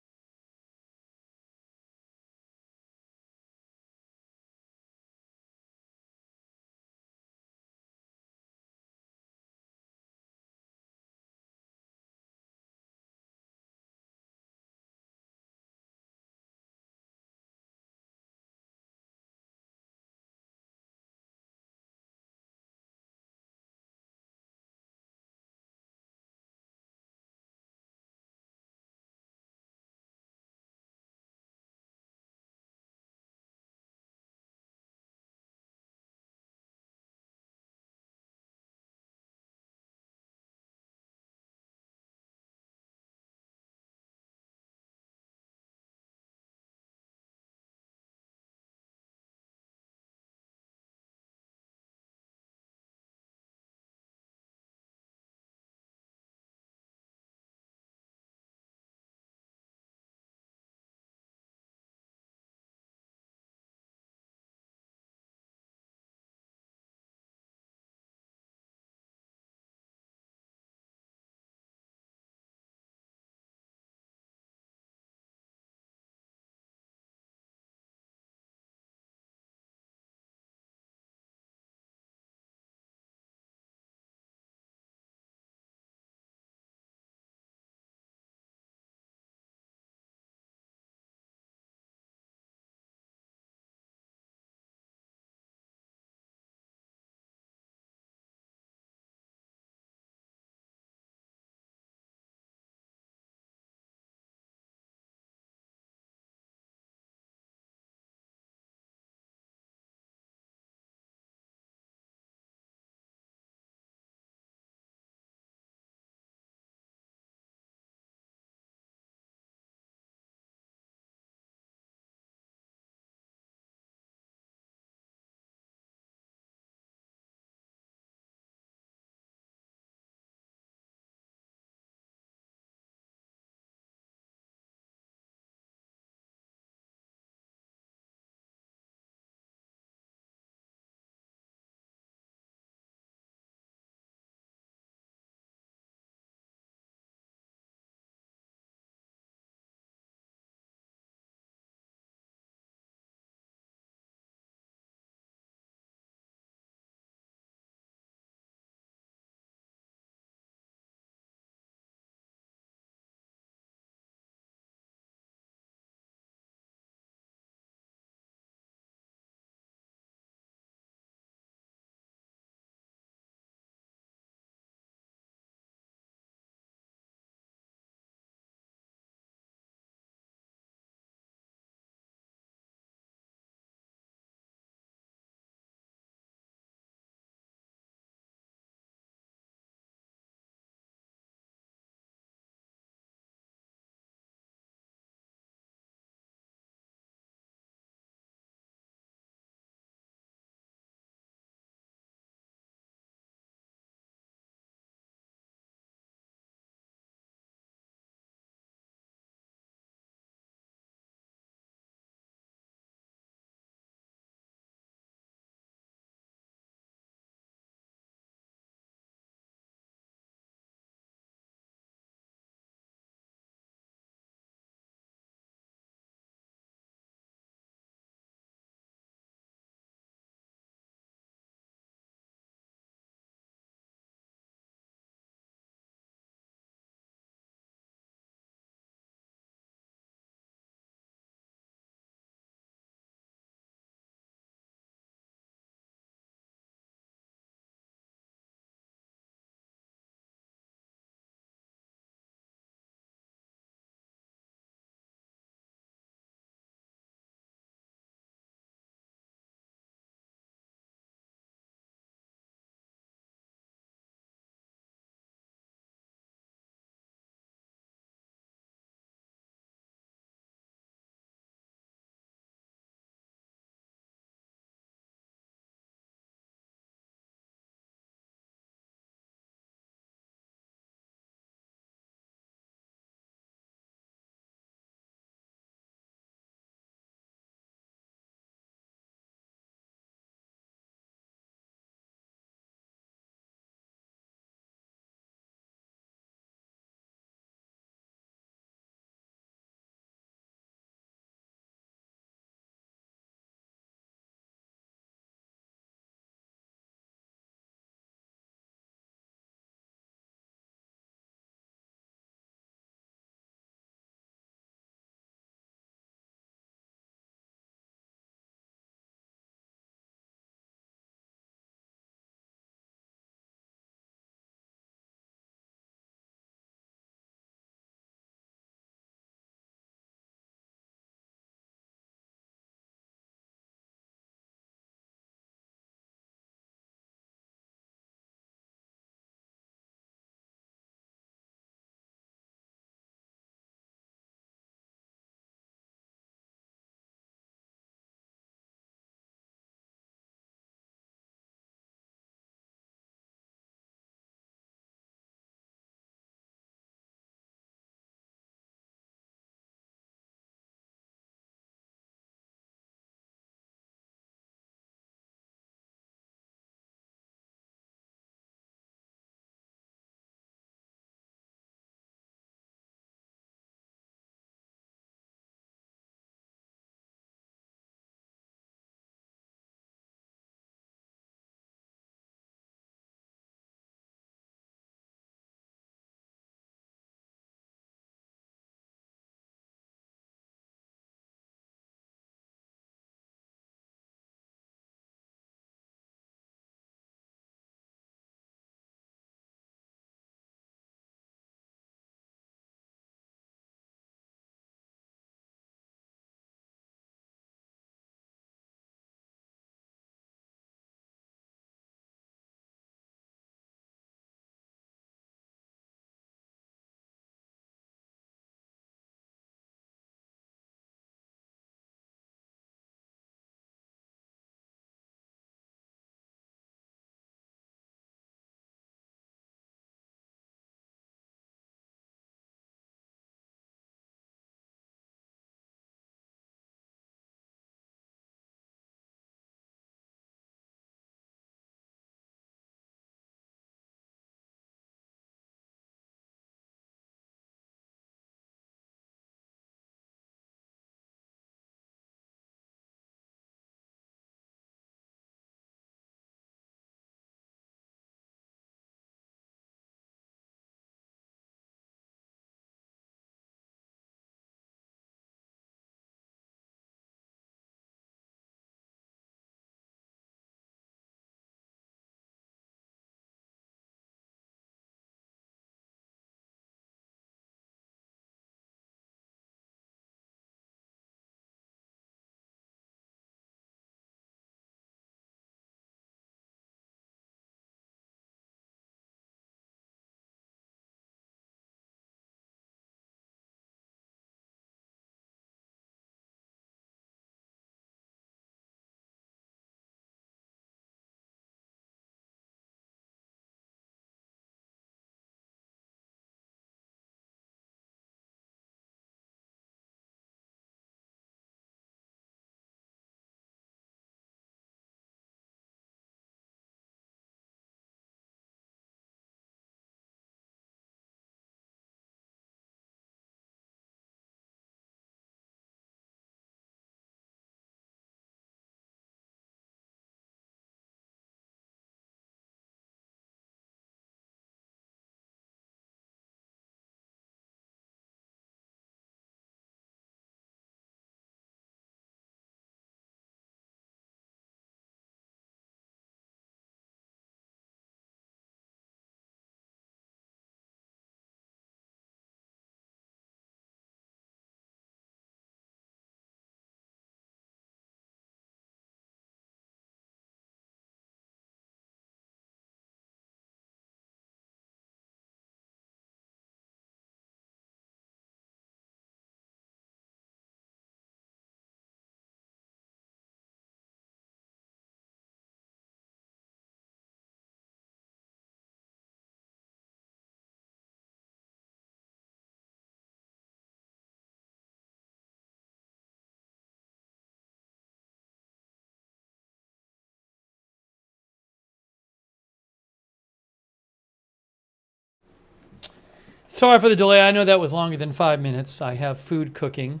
Sorry for the delay. I know that was longer than 5 minutes. I have food cooking.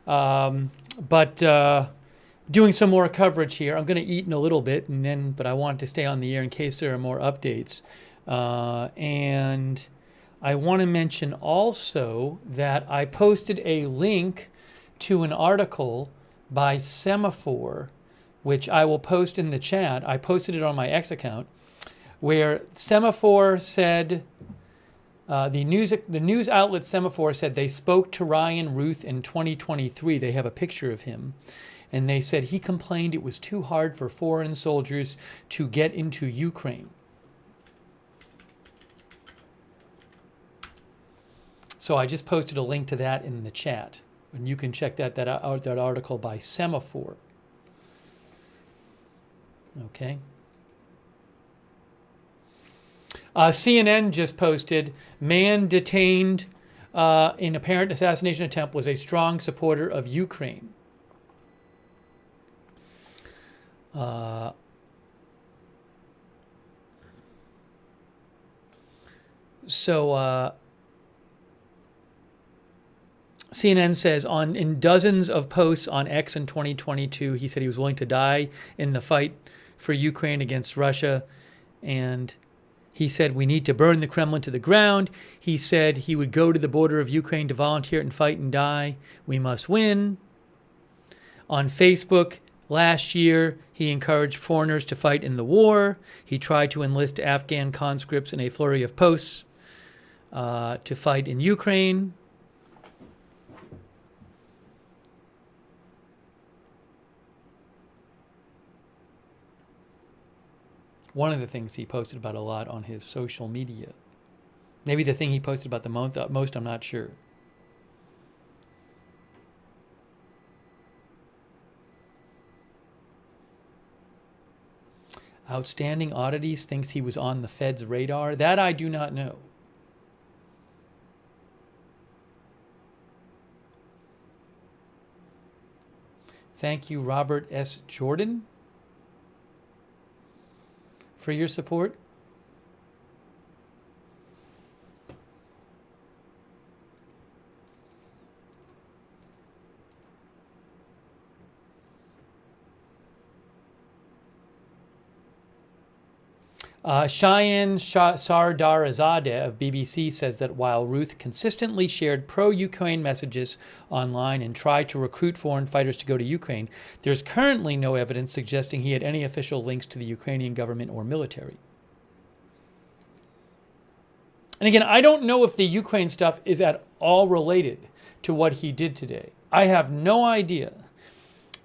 But doing some more coverage here. I'm going to eat in a little bit, but I want to stay on the air in case there are more updates. And I want to mention also that I posted a link to an article by Semaphore, which I will post in the chat. I posted it on my X account, where Semaphore said, the news outlet Semaphore said they spoke to Ryan Ruth in 2023. They have a picture of him. And they said he complained it was too hard for foreign soldiers to get into Ukraine. So I just posted a link to that in the chat. And you can check that article by Semaphore. Okay. CNN just posted, man detained in apparent assassination attempt was a strong supporter of Ukraine. CNN says in dozens of posts on X in 2022, he said he was willing to die in the fight for Ukraine against Russia. And he said, we need to burn the Kremlin to the ground. He said he would go to the border of Ukraine to volunteer and fight and die. We must win. On Facebook last year, he encouraged foreigners to fight in the war. He tried to enlist Afghan conscripts in a flurry of posts to fight in Ukraine. One of the things he posted about a lot on his social media. Maybe the thing he posted about the most, I'm not sure. Outstanding Oddities thinks he was on the Fed's radar. That I do not know. Thank you, Robert S. Jordan, for your support. Cheyenne Sardarazadeh of BBC says that while Ruth consistently shared pro-Ukraine messages online and tried to recruit foreign fighters to go to Ukraine, there's currently no evidence suggesting he had any official links to the Ukrainian government or military. And again, I don't know if the Ukraine stuff is at all related to what he did today. I have no idea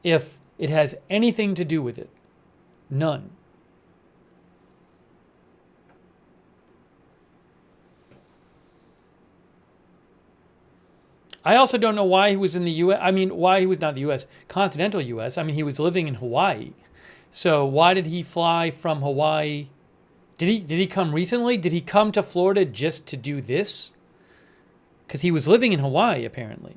if it has anything to do with it. None. I also don't know why he was in the U.S. I mean, why he was not the U.S., continental U.S. I mean, he was living in Hawaii. So why did he fly from Hawaii? Did he come recently? Did he come to Florida just to do this? Because he was living in Hawaii, apparently.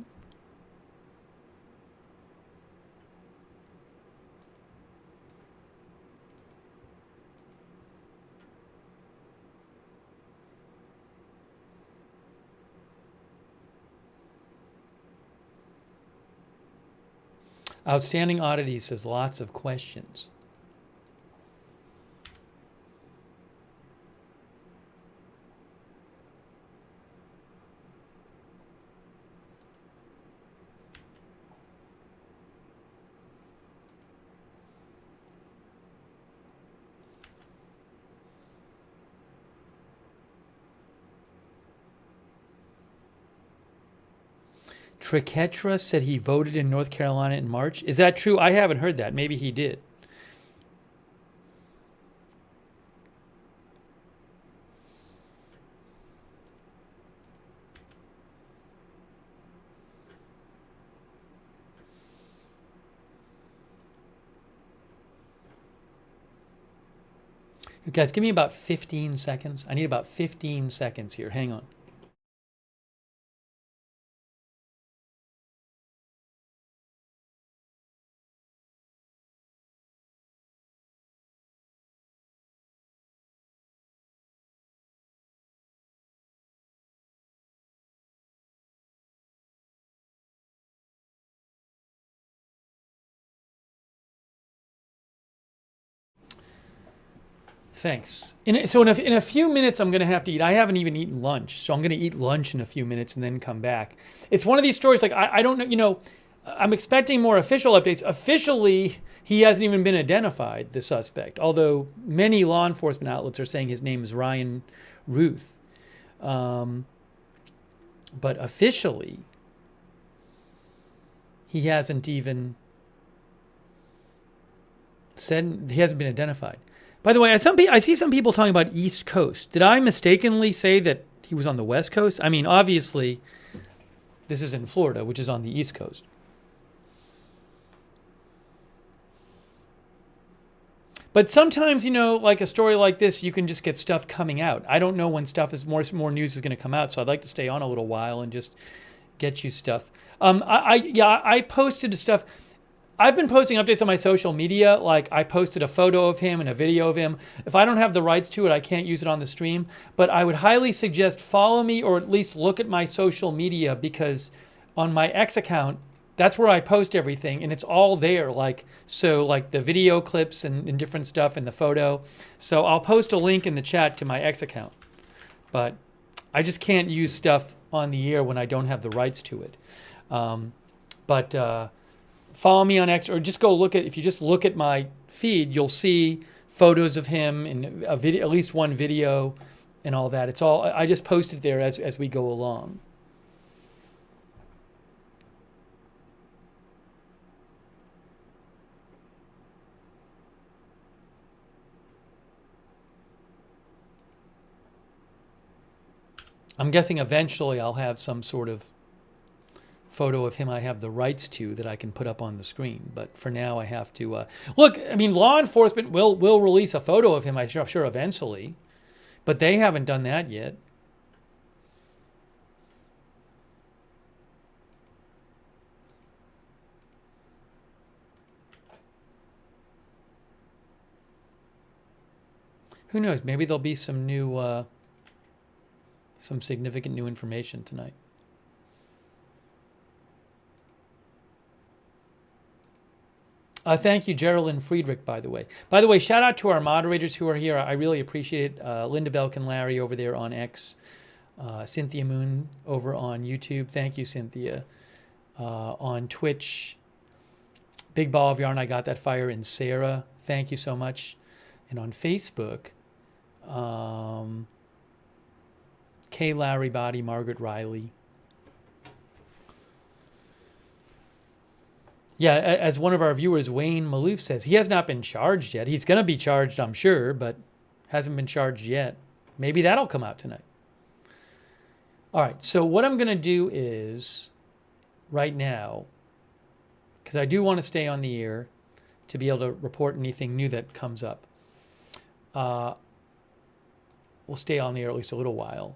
Outstanding Oddities says lots of questions. Triketra said he voted in North Carolina in March. Is that true? I haven't heard that. Maybe he did. You guys, give me about 15 seconds. I need about 15 seconds here. Hang on. Thanks. So in a few minutes, I'm going to have to eat. I haven't even eaten lunch, so I'm going to eat lunch in a few minutes and then come back. It's one of these stories, like, I don't know, you know, I'm expecting more official updates. Officially, he hasn't even been identified, the suspect, although many law enforcement outlets are saying his name is Ryan Ruth. But officially, he hasn't even said, he hasn't been identified. By the way, I see some people talking about East Coast. Did I mistakenly say that he was on the West Coast? I mean, obviously, this is in Florida, which is on the East Coast. But sometimes, you know, like a story like this, you can just get stuff coming out. I don't know when stuff is more news is going to come out, so I'd like to stay on a little while and just get you stuff. I posted stuff. I've been posting updates on my social media. Like, I posted a photo of him and a video of him. If I don't have the rights to it, I can't use it on the stream. But I would highly suggest follow me or at least look at my social media, because on my X account, that's where I post everything, and it's all there. Like, so like the video clips and different stuff and the photo. So I'll post a link in the chat to my X account. But I just can't use stuff on the air when I don't have the rights to it. Follow me on X, or just go look at, if you just look at my feed, you'll see photos of him and a video, at least one video and all that. It's all, I just post it there as we go along. I'm guessing eventually I'll have some sort of photo of him I have the rights to that I can put up on the screen. But for now, I have to look. I mean, law enforcement will release a photo of him, I'm sure, eventually, but they haven't done that yet. Who knows? Maybe there'll be some new, some significant new information tonight. Thank you, Geraldine Friedrich, by the way. By the way, shout out to our moderators who are here. I really appreciate it. Linda Belkin Larry over there on X. Cynthia Moon over on YouTube. Thank you, Cynthia. On Twitch, Big Ball of Yarn, I Got That Fire, and Sarah. Thank you so much. And on Facebook, Kay Larry Body, Margaret Riley. Yeah, as one of our viewers, Wayne Malouf, says, he has not been charged yet. He's going to be charged, I'm sure, but hasn't been charged yet. Maybe that'll come out tonight. All right, so what I'm going to do is, right now, because I do want to stay on the air to be able to report anything new that comes up. We'll stay on the air at least a little while.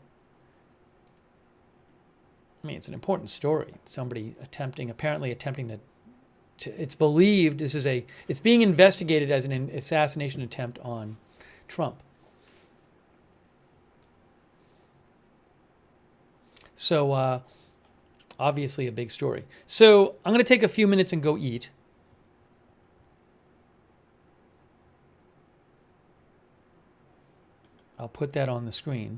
I mean, it's an important story. Somebody apparently attempting to, it's believed it's being investigated as an assassination attempt on Trump. So obviously a big story. So I'm going to take a few minutes and go eat. I'll put that on the screen.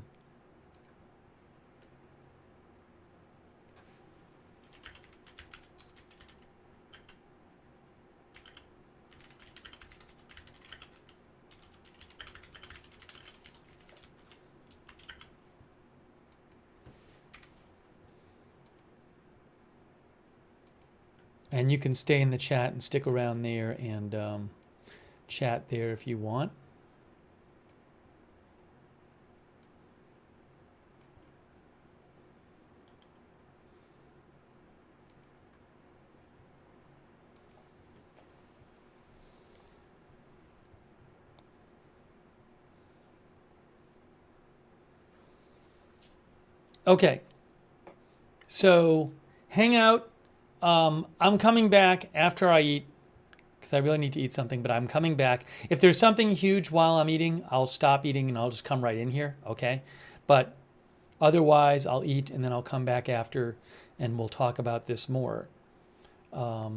And you can stay in the chat and stick around there and chat there if you want. Okay, so hang out. I'm coming back after I eat because I really need to eat something, but I'm coming back. If there's something huge while I'm eating, I'll stop eating and I'll just come right in here, okay? But otherwise, I'll eat and then I'll come back after and we'll talk about this more. Where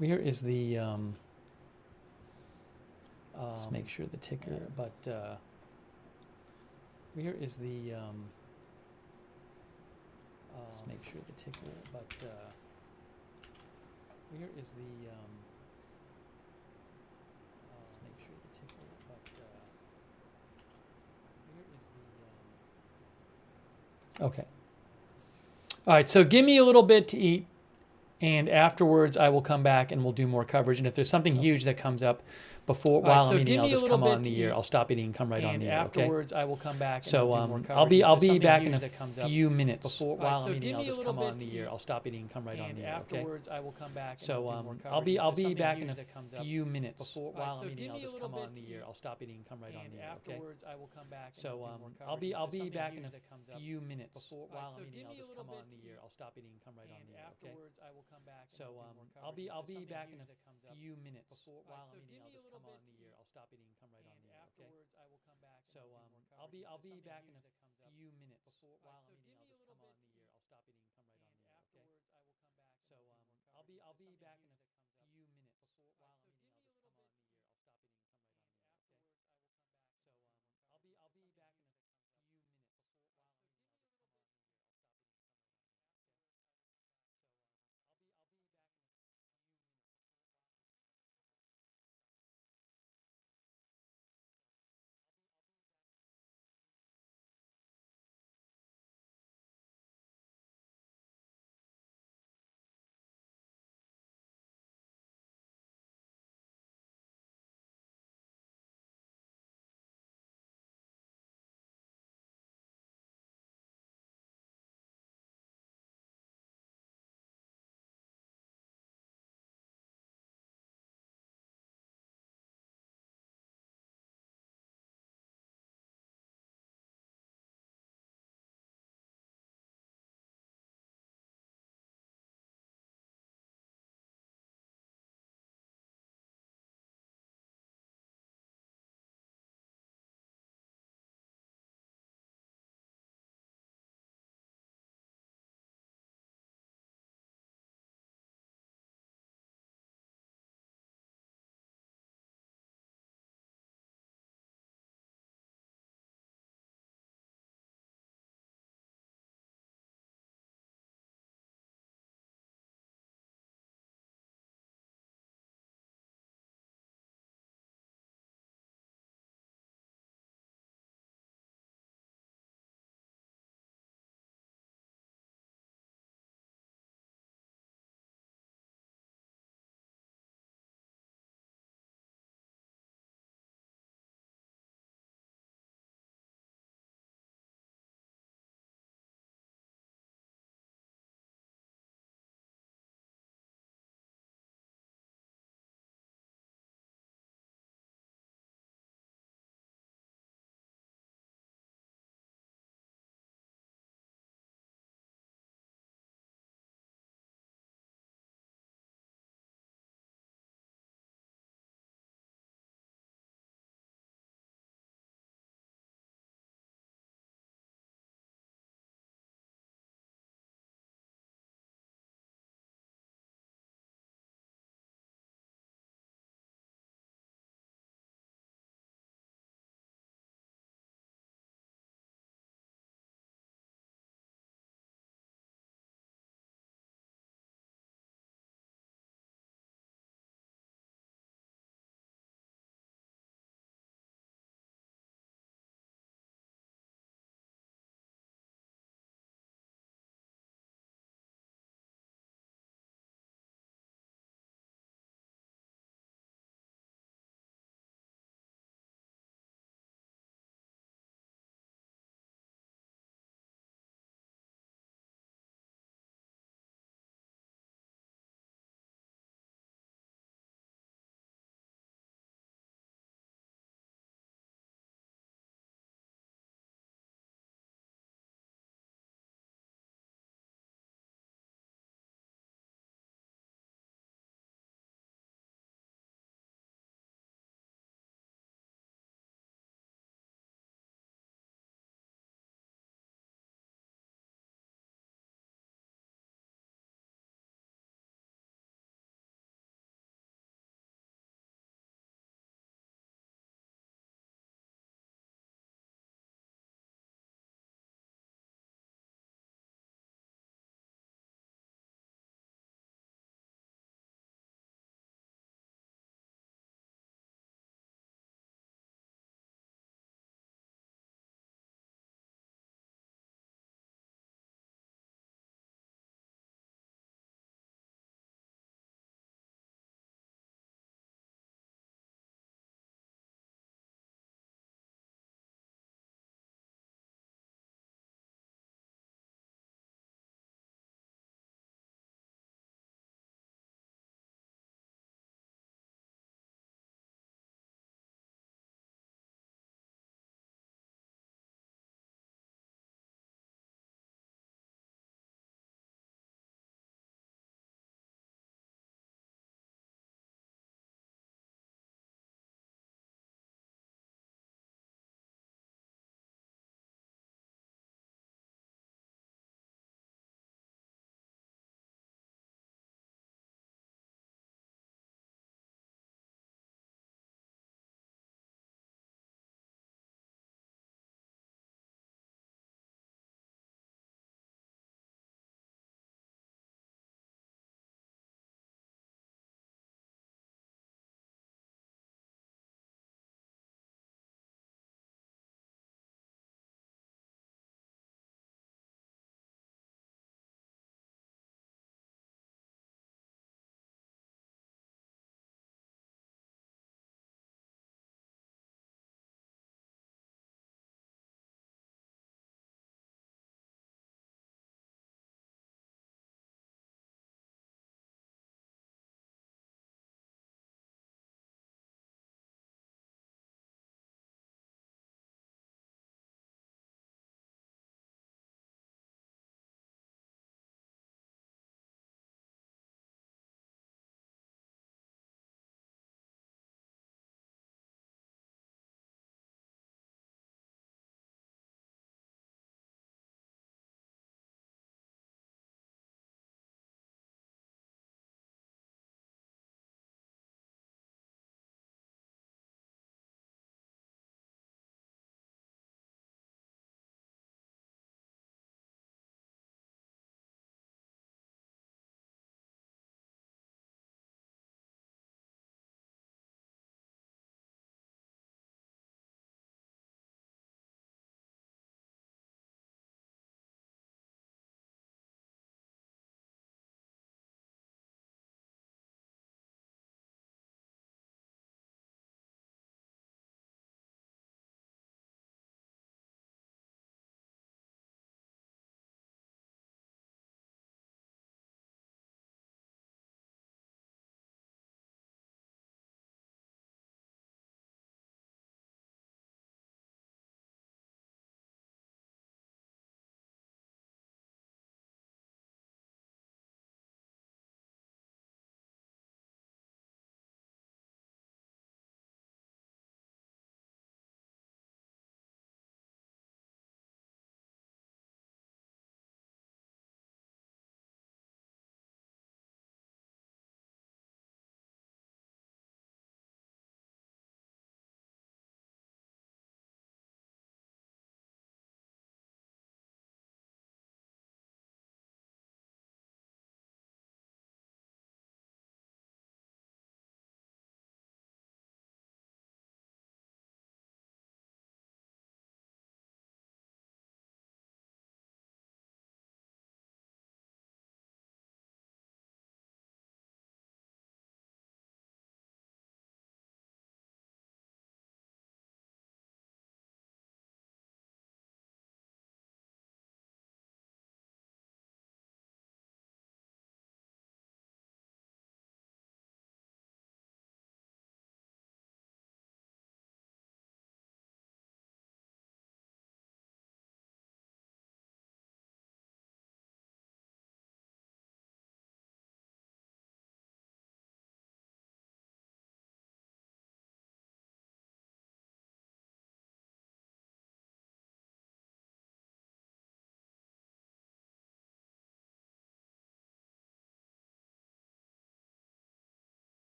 is the... Let's make sure the ticker, but where is the let's make sure the ticker, but where is the let's make sure the ticker, but where is the okay. All right, so give me a little bit to eat, and afterwards I will come back and we'll do more coverage. And if there's something huge that comes up before while I'm eating, I'll just come on the air. I'll stop eating and come right on the air. Okay. Afterwards I will come back. So I'll be back in a few minutes. Before while I'm eating, I'll just come on the air. I'll stop eating and come right on the air. Okay. Afterwards I will come back. So I'll be back in a few minutes. Before while I'm eating, I'll just come on the air. I'll stop eating and come right on the air. Okay. Afterwards I will come back. So I'll be back in a few minutes. Before while I'm eating, I'll just come on the air. I'll stop eating and come right on the air. Okay. Afterwards I will come back. So I'll be back in a few minutes. Before while I'm eating, I'll just come on the air. I'll stop eating and come right on the air. Okay. Afterwards I will come back. So I'll be back in a few minutes. Before while I'm eating, I'll just come on the air. I'll stop eating and come right on the air. Okay. Afterwards I will come back. So I'll be back in a few minutes. Before while I'm eating, I'll just come on the air. I'll stop eating and come right on the air. Okay. So I'll be back in a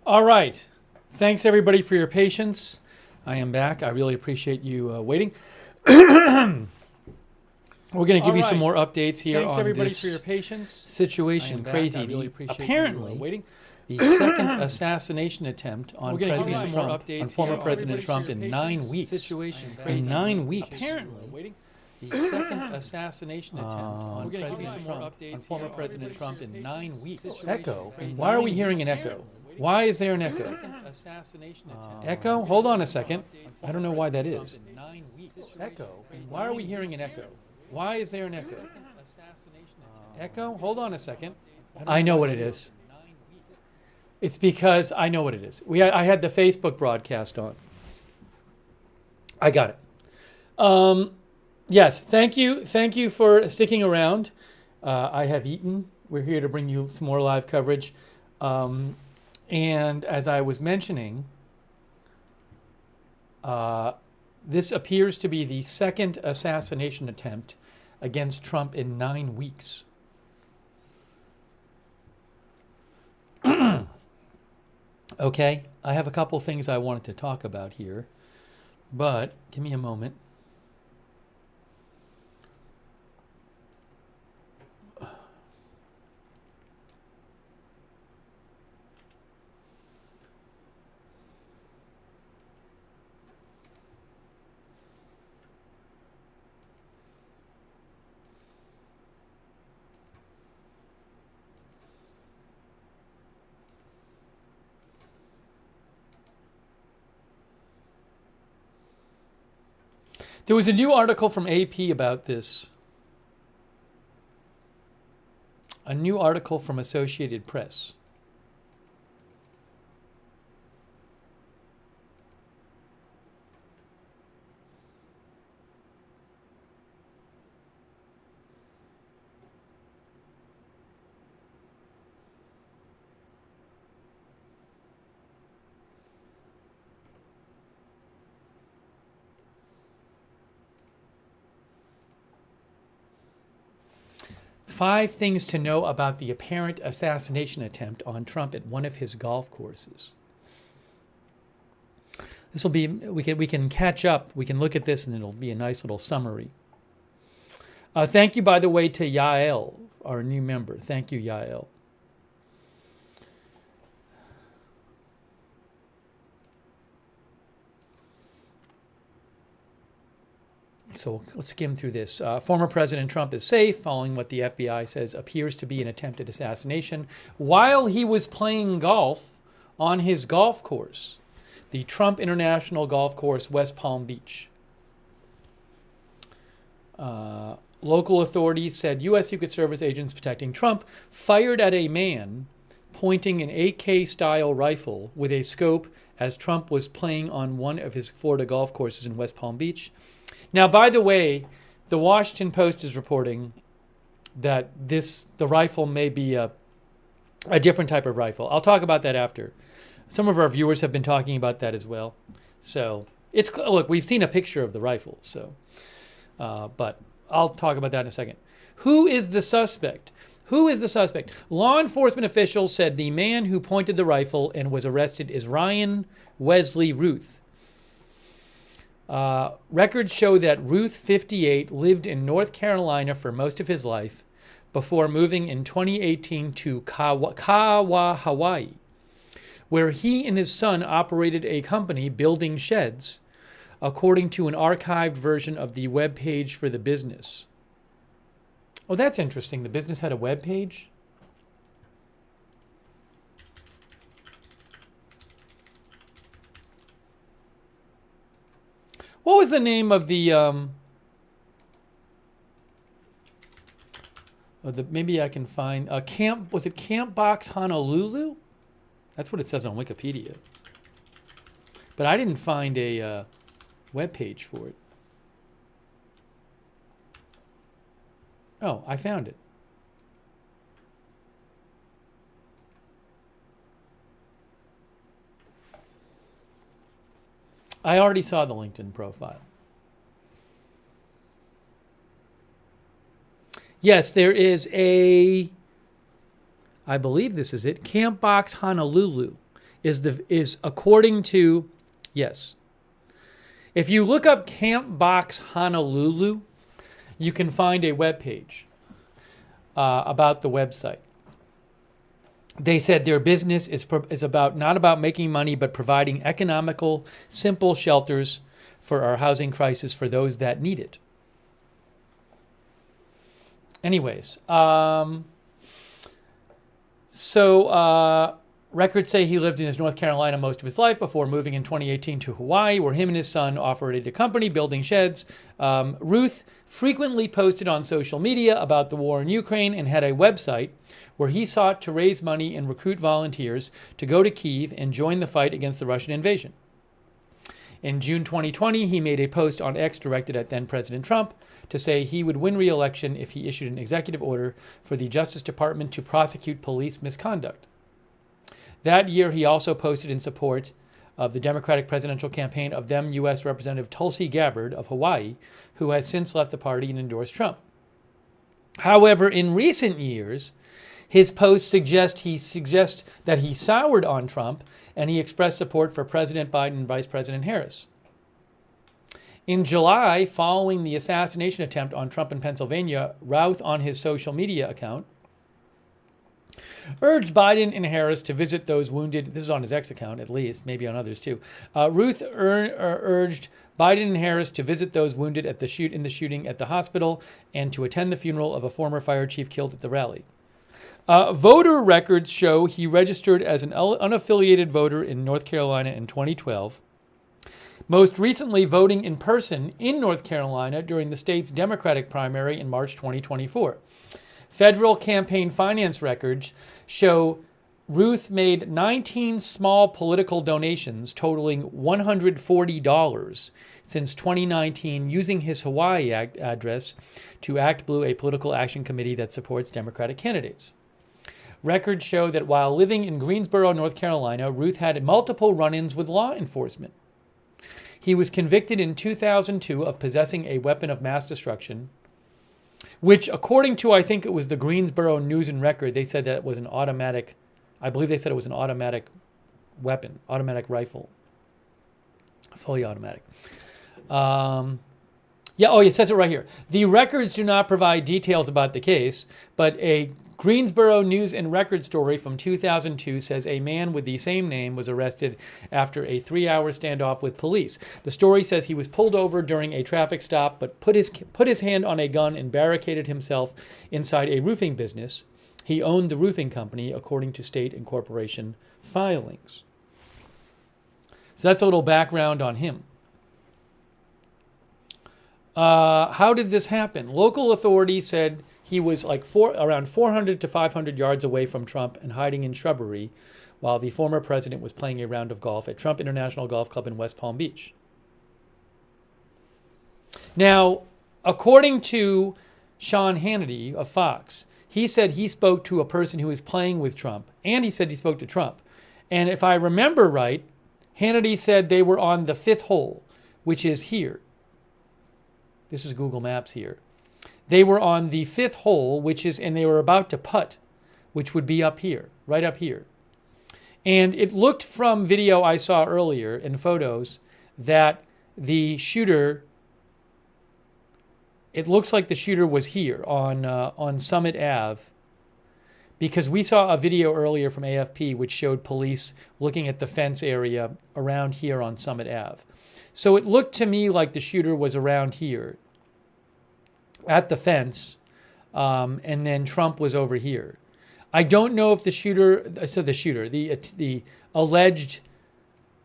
All right. Thanks, everybody, for your patience. I am back. I really appreciate you waiting. We're going to give you some more updates here on everybody this for your patience. situation. Crazy. Really appreciate Apparently, you waiting. the second assassination attempt on We're gonna give you President some more Trump, updates on former here on President everybody for Trump your in 9 patience. weeks. Situation In crazy. 9 weeks. Apparently, waiting. The second assassination attempt on We're gonna give you President some more Trump, updates on former here on President everybody Trump for in your 9 patience. weeks. Situation Echo. crazy. Why are we hearing an echo? Why is there an echo? Assassination attempt. Echo? Hold on a second. I don't know why that is. Echo? Why are we hearing an echo? Why is there an echo? Echo? Hold on a second. I know what it is. It's because I know what it is. I had the Facebook broadcast on. I got it. Yes, thank you. Thank you for sticking around. I have eaten. We're here to bring you some more live coverage. And as I was mentioning, this appears to be the second assassination attempt against Trump in 9 weeks. Okay, I have a couple things I wanted to talk about here, but give me a moment. There was a new article from AP about this. A new article from Associated Press. Five things to know about the apparent assassination attempt on Trump at one of his golf courses. This will be, we can catch up, we can look at this and it'll be a nice little summary. Thank you, by the way, to Yael, our new member. Thank you, Yael. So let's skim through this. Former President Trump is safe following what the FBI says appears to be an attempted assassination while he was playing golf on his golf course, the Trump International Golf Course, West Palm Beach. Local authorities said U.S. Secret Service agents protecting Trump fired at a man pointing an AK-style rifle with a scope as Trump was playing on one of his Florida golf courses in West Palm Beach. Now, by the way, the Washington Post is reporting that the rifle may be a different type of rifle. I'll talk about that after. Some of our viewers have been talking about that as well. So look, we've seen a picture of the rifle. So, but I'll talk about that in a second. Who is the suspect? Who is the suspect? Law enforcement officials said the man who pointed the rifle and was arrested is Ryan Wesley Ruth. Records show that Ruth, 58, lived in North Carolina for most of his life before moving in 2018 to Kawa, Hawaii, where he and his son operated a company building sheds, according to an archived version of the web page for the business. Oh, that's interesting. The business had a web page? What was the name of maybe I can find camp? Was it Camp Box Honolulu? That's what it says on Wikipedia. But I didn't find a web page for it. Oh, I found it. I already saw the LinkedIn profile. Yes, there is I believe this is it, Camp Box Honolulu is according to, yes. If you look up Camp Box Honolulu, you can find a webpage about the website. They said their business is about not about making money, but providing economical, simple shelters for our housing crisis for those that need it. Anyways, records say he lived in his North Carolina most of his life before moving in 2018 to Hawaii, where him and his son operated a company building sheds. Ruth frequently posted on social media about the war in Ukraine and had a website where he sought to raise money and recruit volunteers to go to Kyiv and join the fight against the Russian invasion. In June 2020, he made a post on X directed at then-President Trump to say he would win re-election if he issued an executive order for the Justice Department to prosecute police misconduct. That year, he also posted in support of the Democratic presidential campaign of then U.S. Representative Tulsi Gabbard of Hawaii, who has since left the party and endorsed Trump. However, in recent years, his posts suggest that he soured on Trump and he expressed support for President Biden and Vice President Harris. In July, following the assassination attempt on Trump in Pennsylvania, Routh on his social media account urged Biden and Harris to visit those wounded. This is on his X account, at least, maybe on others too. Ruth urged Biden and Harris to visit those wounded in the shooting at the hospital and to attend the funeral of a former fire chief killed at the rally. Voter records show he registered as an unaffiliated voter in North Carolina in 2012. Most recently, voting in person in North Carolina during the state's Democratic primary in March 2024. Federal campaign finance records show Ruth made 19 small political donations totaling $140 since 2019 using his Hawaii address to Act Blue, a political action committee that supports Democratic candidates. Records show that while living in Greensboro, North Carolina, Ruth had multiple run-ins with law enforcement. He was convicted in 2002 of possessing a weapon of mass destruction, which, according to, I think it was the Greensboro News and Record, they said that it was an automatic, I believe they said it was an automatic weapon, automatic rifle, fully automatic. It says it right here. The records do not provide details about the case, but a Greensboro News and Record story from 2002 says a man with the same name was arrested after a 3-hour standoff with police. The story says he was pulled over during a traffic stop, but put his hand on a gun and barricaded himself inside a roofing business. He owned the roofing company, according to state and corporation filings. So that's a little background on him. How did this happen? Local authorities said he was like around 400 to 500 yards away from Trump and hiding in shrubbery while the former president was playing a round of golf at Trump International Golf Club in West Palm Beach. Now, according to Sean Hannity of Fox, he said he spoke to a person who was playing with Trump, and he said he spoke to Trump. And if I remember right, Hannity said they were on the 5th hole, which is here. This is Google Maps here. They were on the 5th hole, and they were about to putt, which would be up here, right up here. And it looked from video I saw earlier in photos that the shooter, it looks like the shooter was here on Summit Ave, because we saw a video earlier from AFP which showed police looking at the fence area around here on Summit Ave. So it looked to me like the shooter was around here at the fence, and then Trump was over here. I don't know if the alleged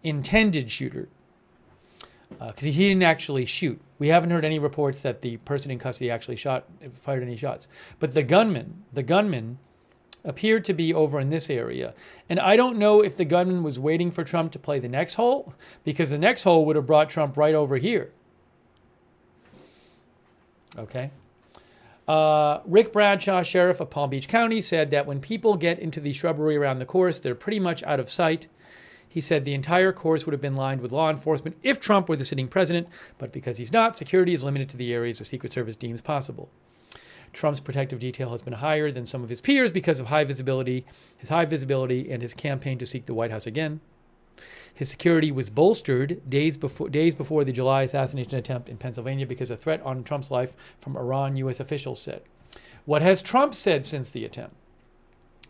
intended shooter, because he didn't actually shoot. We haven't heard any reports that the person in custody actually fired any shots. But the gunman appeared to be over in this area. And I don't know if the gunman was waiting for Trump to play the next hole, because the next hole would have brought Trump right over here. Okay. Rick Bradshaw, sheriff of Palm Beach County, said that when people get into the shrubbery around the course, they're pretty much out of sight. He said the entire course would have been lined with law enforcement if Trump were the sitting president, but because he's not, security is limited to the areas the Secret Service deems possible. Trump's protective detail has been higher than some of his peers because of his high visibility and his campaign to seek the White House again. His security was bolstered days before the July assassination attempt in Pennsylvania because a threat on Trump's life from Iran, U.S. officials said. What has Trump said since the attempt?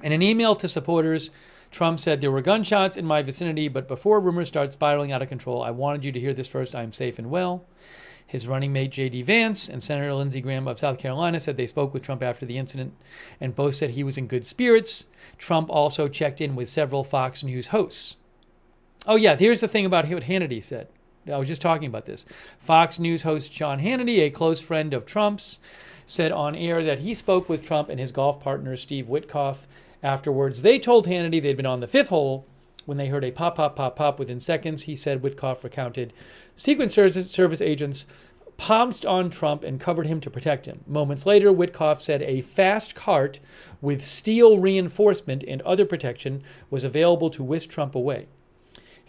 In an email to supporters, Trump said, "There were gunshots in my vicinity, but before rumors start spiraling out of control, I wanted you to hear this first. I am safe and well." His running mate, J.D. Vance, and Senator Lindsey Graham of South Carolina said they spoke with Trump after the incident, and both said he was in good spirits. Trump also checked in with several Fox News hosts. Oh, yeah, here's the thing about what Hannity said. I was just talking about this. Fox News host Sean Hannity, a close friend of Trump's, said on air that he spoke with Trump and his golf partner, Steve Witkoff. Afterwards, they told Hannity they'd been on the fifth hole when they heard a pop, pop, pop, pop within seconds. He said Witkoff recounted Secret Service agents pounced on Trump and covered him to protect him. Moments later, Witkoff said a fast cart with steel reinforcement and other protection was available to whisk Trump away.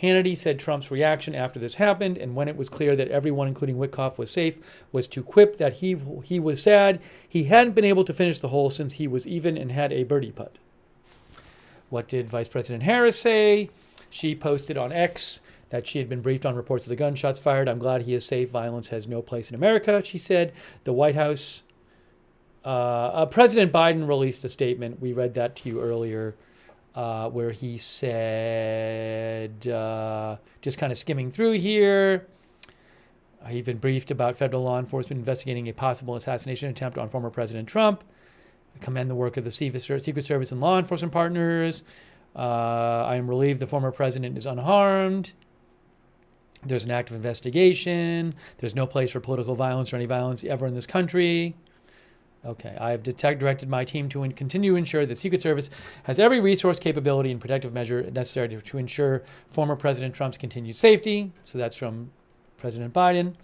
Hannity said Trump's reaction after this happened, and when it was clear that everyone, including Witkoff, was safe, was to quip that he was sad he hadn't been able to finish the hole since he was even and had a birdie putt. What did Vice President Harris say? She posted on X that she had been briefed on reports of the gunshots fired. "I'm glad he is safe. Violence has no place in America," she said. The White House, President Biden released a statement. We read that to you earlier, where he said, just kind of skimming through here, he'd been briefed about federal law enforcement investigating a possible assassination attempt on former President Trump. I commend the work of the Secret Service and law enforcement partners. I am relieved the former president is unharmed. There's an active investigation. There's no place for political violence or any violence ever in this country. Okay, I have directed my team to continue to ensure that Secret Service has every resource, capability, and protective measure necessary to ensure former President Trump's continued safety. So that's from President Biden.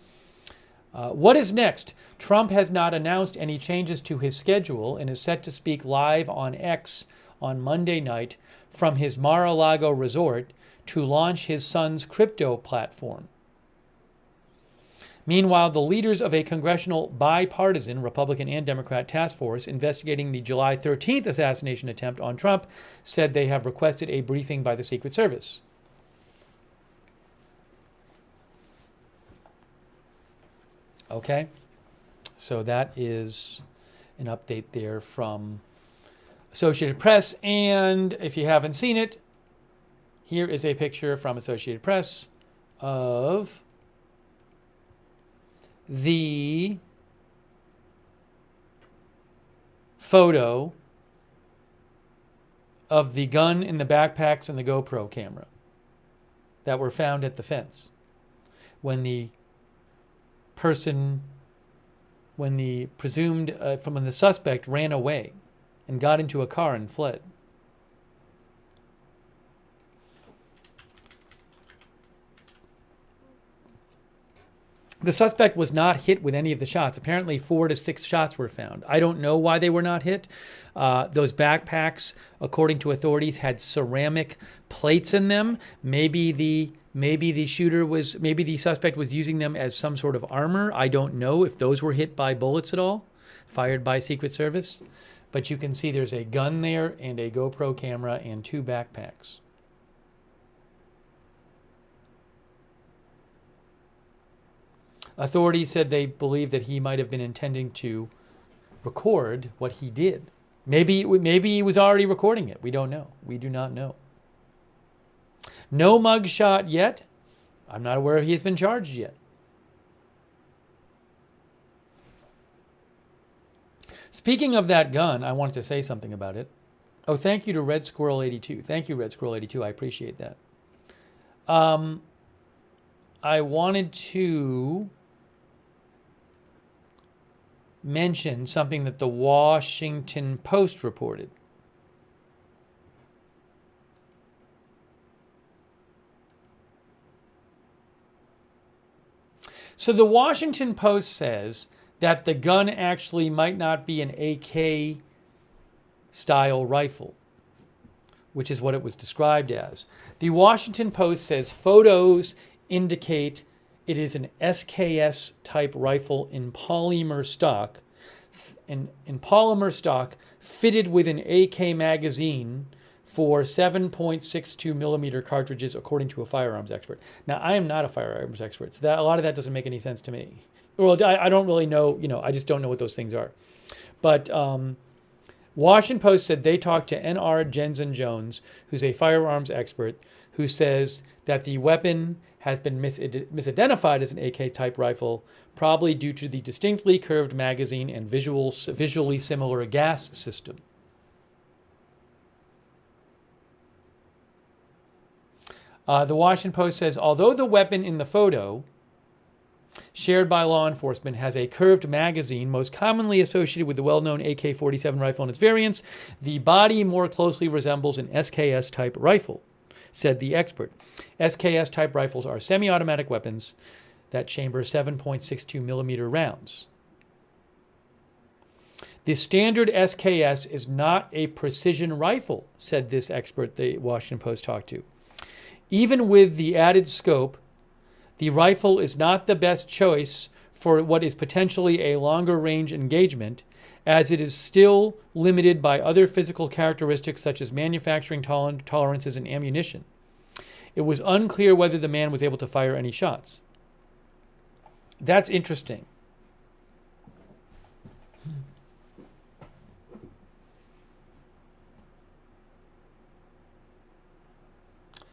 What is next? Trump has not announced any changes to his schedule and is set to speak live on X on Monday night from his Mar-a-Lago resort to launch his son's crypto platform. Meanwhile, the leaders of a congressional bipartisan Republican and Democrat task force investigating the July 13th assassination attempt on Trump said they have requested a briefing by the Secret Service. Okay, so that is an update there from Associated Press. And if you haven't seen it, here is a picture from Associated Press of the photo of the gun in the backpacks and the GoPro camera that were found at the fence when the suspect ran away and got into a car and fled. The suspect was not hit with any of the shots. Apparently 4 to 6 shots were found. I don't know why they were not hit. Those backpacks, according to authorities, had ceramic plates in them. Maybe the suspect was using them as some sort of armor. I don't know if those were hit by bullets at all, fired by Secret Service. But you can see there's a gun there and a GoPro camera and 2 backpacks. Authorities said they believe that he might have been intending to record what he did. Maybe he was already recording it. We don't know. We do not know. No mugshot yet. I'm not aware if he has been charged yet. Speaking of that gun, I wanted to say something about it. Oh, thank you to Red Squirrel 82. Thank you, Red Squirrel 82. I appreciate that. I wanted to mention something that the Washington Post reported. So the Washington Post says that the gun actually might not be an AK-style rifle, which is what it was described as. The Washington Post says photos indicate it is an SKS-type rifle in polymer stock in polymer stock, fitted with an AK magazine for 7.62 millimeter cartridges, according to a firearms expert. Now, I am not a firearms expert, so a lot of that doesn't make any sense to me. Well, I don't really know, I just don't know what those things are. But Washington Post said they talked to N.R. Jensen Jones, who's a firearms expert, who says that the weapon has been misidentified as an AK-type rifle, probably due to the distinctly curved magazine and visually similar gas system. The Washington Post says, although the weapon in the photo shared by law enforcement has a curved magazine most commonly associated with the well-known AK-47 rifle and its variants, the body more closely resembles an SKS-type rifle, said the expert. SKS-type rifles are semi-automatic weapons that chamber 7.62 millimeter rounds. The standard SKS is not a precision rifle, said this expert the Washington Post talked to. Even with the added scope, the rifle is not the best choice for what is potentially a longer range engagement, as it is still limited by other physical characteristics such as manufacturing tolerances and ammunition. It was unclear whether the man was able to fire any shots. That's interesting.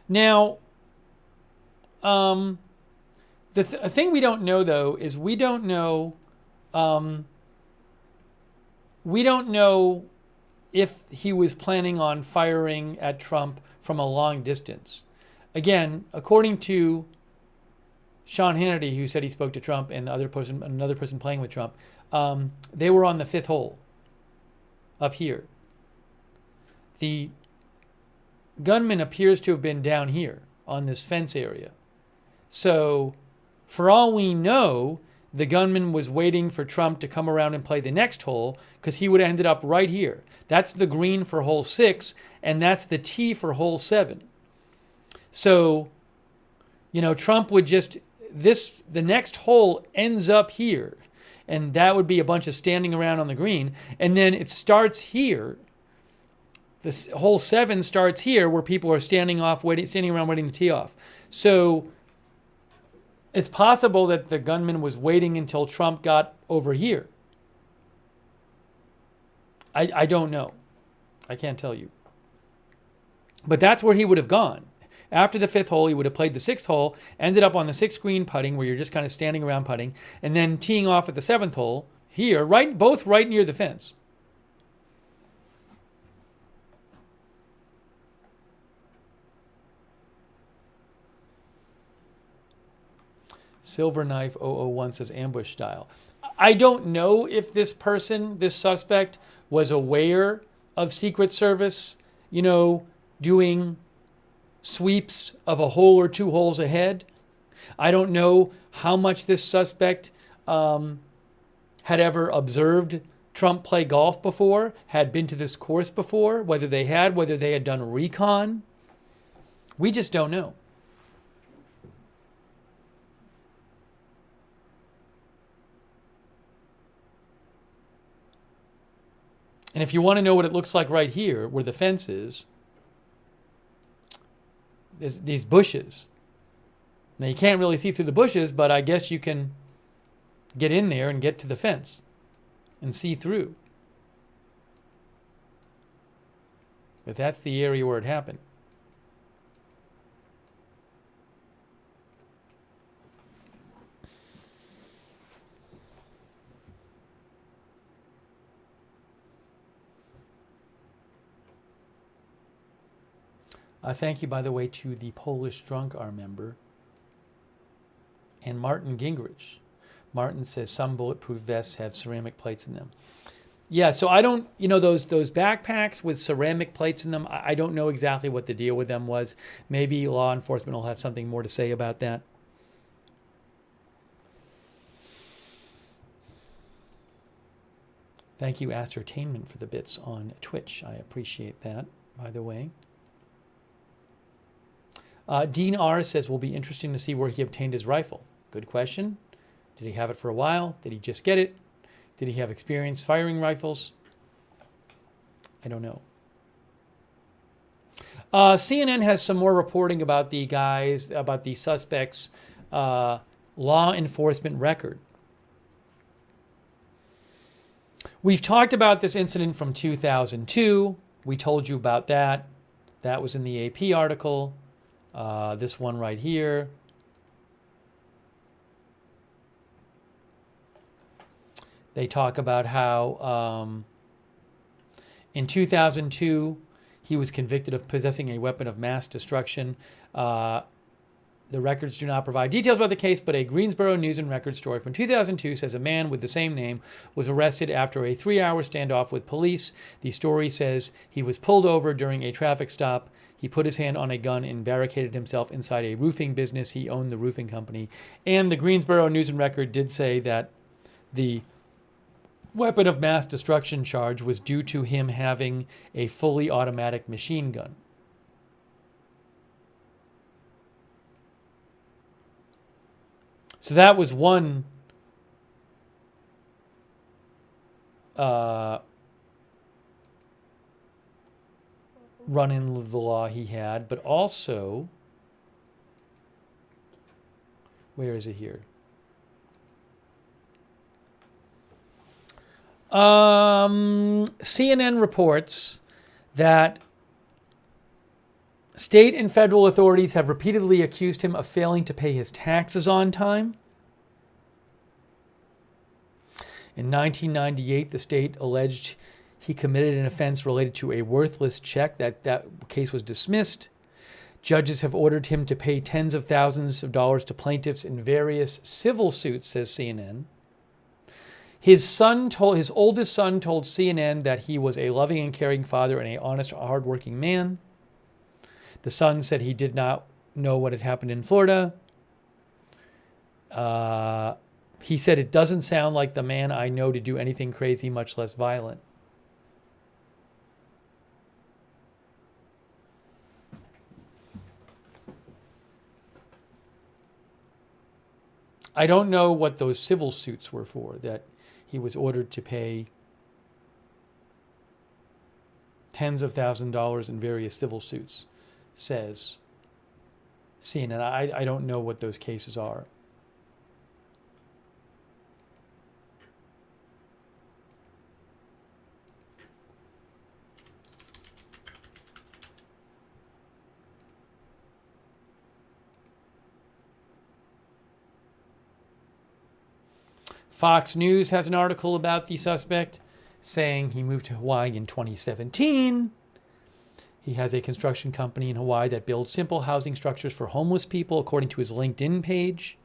Now, the thing we don't know, though, is we don't know if he was planning on firing at Trump from a long distance. Again, according to Sean Hannity, who said he spoke to Trump, and another person playing with Trump, they were on the fifth hole up here. The gunman appears to have been down here on this fence area. So, for all we know, the gunman was waiting for Trump to come around and play the next hole, because he would have ended up right here. That's the green for hole 6, and that's the tee for hole 7. So, Trump would just, the next hole ends up here, and that would be a bunch of standing around on the green, and then it starts here. This hole 7 starts here, where people are standing around waiting to tee off. So it's possible that the gunman was waiting until Trump got over here. I don't know. I can't tell you. But that's where he would have gone. After the 5th hole, he would have played the 6th hole, ended up on the 6th green putting, where you're just kind of standing around putting, and then teeing off at the 7th hole here, both right near the fence. Silver Knife 001 says ambush style. I don't know if this suspect, was aware of Secret Service, doing sweeps of a hole or 2 holes ahead. I don't know how much this suspect had ever observed Trump play golf before, had been to this course before, whether they had done recon. We just don't know. And if you want to know what it looks like right here, where the fence is, there's these bushes. Now, you can't really see through the bushes, but I guess you can get in there and get to the fence and see through. But that's the area where it happened. Thank you, by the way, to the Polish Drunk, our member, and Martin Gingrich. Martin says some bulletproof vests have ceramic plates in them. Yeah, so I don't, those backpacks with ceramic plates in them, I don't know exactly what the deal with them was. Maybe law enforcement will have something more to say about that. Thank you, Ascertainment, for the bits on Twitch. I appreciate that, by the way. Dean R. says, will be interesting to see where he obtained his rifle. Good question. Did he have it for a while? Did he just get it? Did he have experience firing rifles? I don't know. CNN has some more reporting about the guys, about the suspects' law enforcement record. We've talked about this incident from 2002. We told you about that. That was in the AP article. This one right here. They talk about how in 2002, he was convicted of possessing a weapon of mass destruction. The records do not provide details about the case, but a Greensboro News and Record story from 2002 says a man with the same name was arrested after a 3-hour standoff with police. The story says he was pulled over during a traffic stop. He put his hand on a gun and barricaded himself inside a roofing business. He owned the roofing company. And the Greensboro News and Record did say that the weapon of mass destruction charge was due to him having a fully automatic machine gun. So that was one run-in of the law he had, but also, where is it here? CNN reports that state and federal authorities have repeatedly accused him of failing to pay his taxes on time. In 1998, the state alleged he committed an offense related to a worthless check. That case was dismissed. Judges have ordered him to pay tens of thousands of dollars to plaintiffs in various civil suits, says CNN. His oldest son told CNN that he was a loving and caring father and an honest, hardworking man. The son said he did not know what had happened in Florida. He said, "It doesn't sound like the man I know to do anything crazy, much less violent." I don't know what those civil suits were for, that he was ordered to pay tens of thousands of dollars in various civil suits, says CNN. I don't know what those cases are. Fox News has an article about the suspect saying he moved to Hawaii in 2017. He has a construction company in Hawaii that builds simple housing structures for homeless people, according to his LinkedIn page.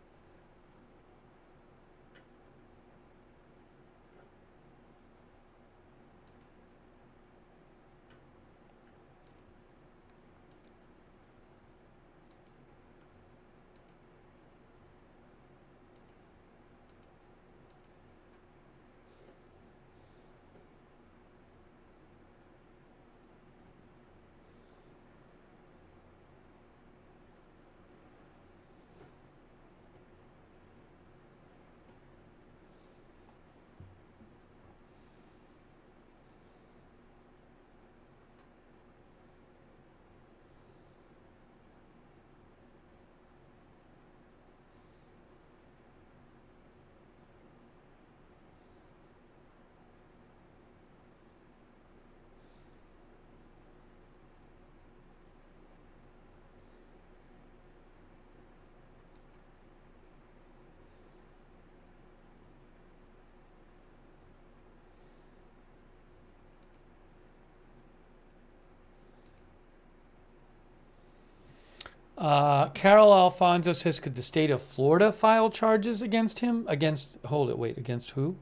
Carol Alfonso says, could the state of Florida file charges against him? Against who?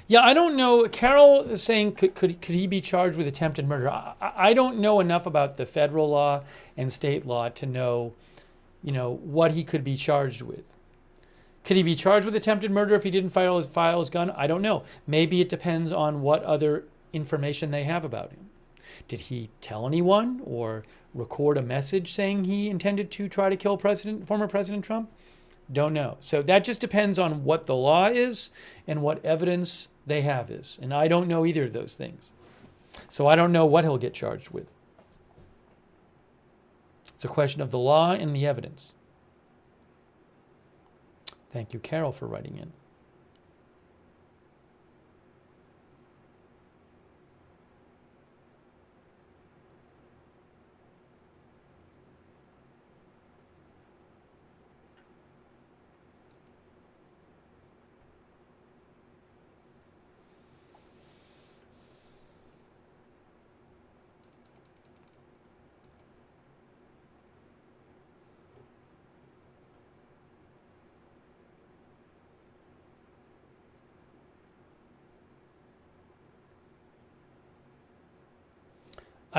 Yeah, I don't know. Carol is saying, could he be charged with attempted murder? I don't know enough about the federal law and state law to know, what he could be charged with. Could he be charged with attempted murder if he didn't file his gun? I don't know. Maybe it depends on what other information they have about him. Did he tell anyone or record a message saying he intended to try to kill former President Trump? Don't know. So that just depends on what the law is and what evidence they have is. And I don't know either of those things. So I don't know what he'll get charged with. It's a question of the law and the evidence. Thank you, Carol, for writing in.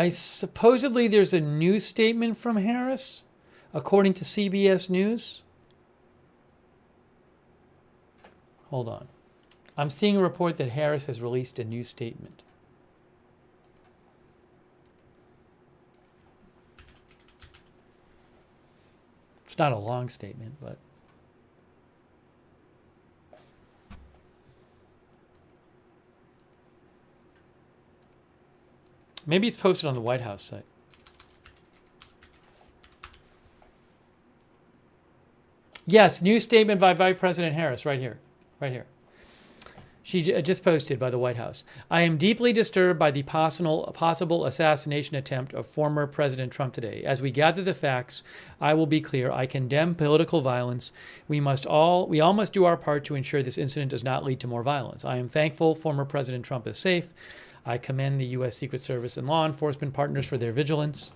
Supposedly there's a new statement from Harris, according to CBS News. Hold on. I'm seeing a report that Harris has released a new statement. It's not a long statement, but maybe it's posted on the White House site. Yes, new statement by Vice President Harris, right here. Right here. She just posted by the White House. I am deeply disturbed by the possible assassination attempt of former President Trump today. As we gather the facts, I will be clear. I condemn political violence. We all must do our part to ensure this incident does not lead to more violence. I am thankful former President Trump is safe. I commend the U.S. Secret Service and law enforcement partners for their vigilance.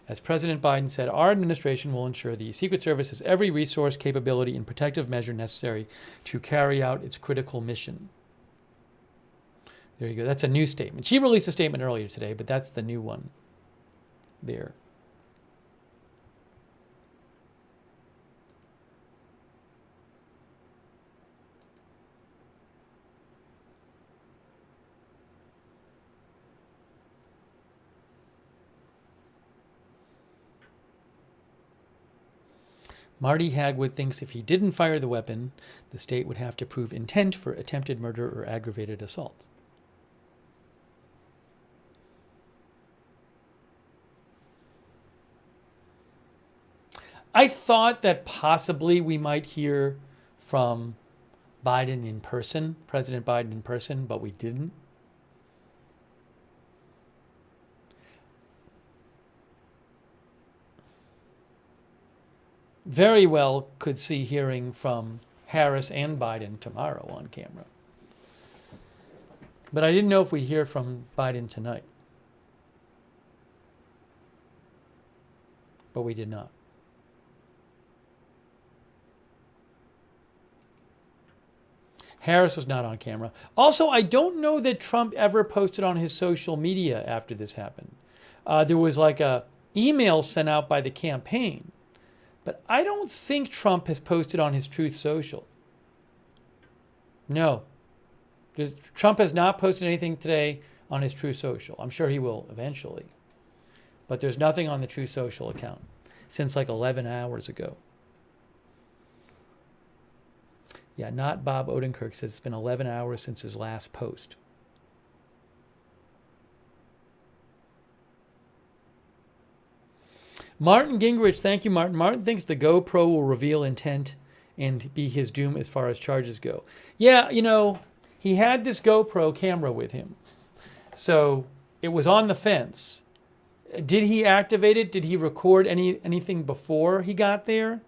As President Biden said, our administration will ensure the Secret Service has every resource, capability, and protective measure necessary to carry out its critical mission. There you go. That's a new statement. She released a statement earlier today, but that's the new one there. Marty Hagwood thinks if he didn't fire the weapon, the state would have to prove intent for attempted murder or aggravated assault. I thought that possibly we might hear from Biden in person, President Biden in person, but we didn't. Very well could see hearing from Harris and Biden tomorrow on camera. But I didn't know if we'd hear from Biden tonight. But we did not. Harris was not on camera. Also, I don't know that Trump ever posted on his social media after this happened. There was like a email sent out by the campaign. But I don't think Trump has posted on his Truth Social. No. Trump has not posted anything today on his Truth Social. I'm sure he will eventually. But there's nothing on the Truth Social account since like 11 hours ago. Yeah, not Bob Odenkirk says it's been 11 hours since his last post. Martin Gingrich, thank you, Martin. Martin thinks the GoPro will reveal intent and be his doom as far as charges go. Yeah, you know, he had this GoPro camera with him. So it was on the fence. Did he activate it? Did he record anything before he got there?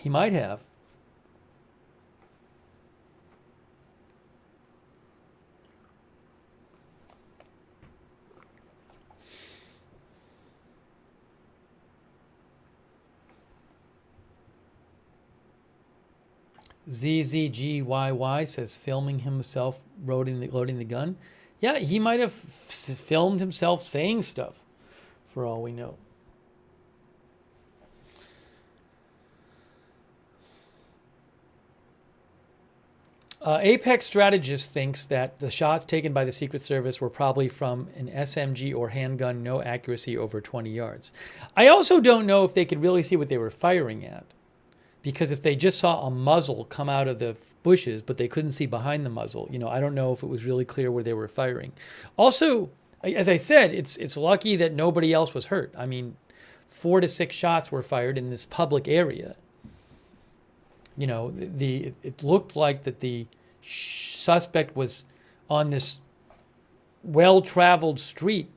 He might have. ZZGYY says filming himself loading the gun. Yeah, he might have filmed himself saying stuff, for all we know. Apex strategist thinks that the shots taken by the Secret Service were probably from an SMG or handgun, no accuracy over 20 yards. I also don't know if they could really see what they were firing at, because if they just saw a muzzle come out of the bushes, but they couldn't see behind the muzzle, I don't know if it was really clear where they were firing. Also, as I said, it's lucky that nobody else was hurt. I mean, 4 to 6 shots were fired in this public area. It looked like that the suspect was on this well-traveled street,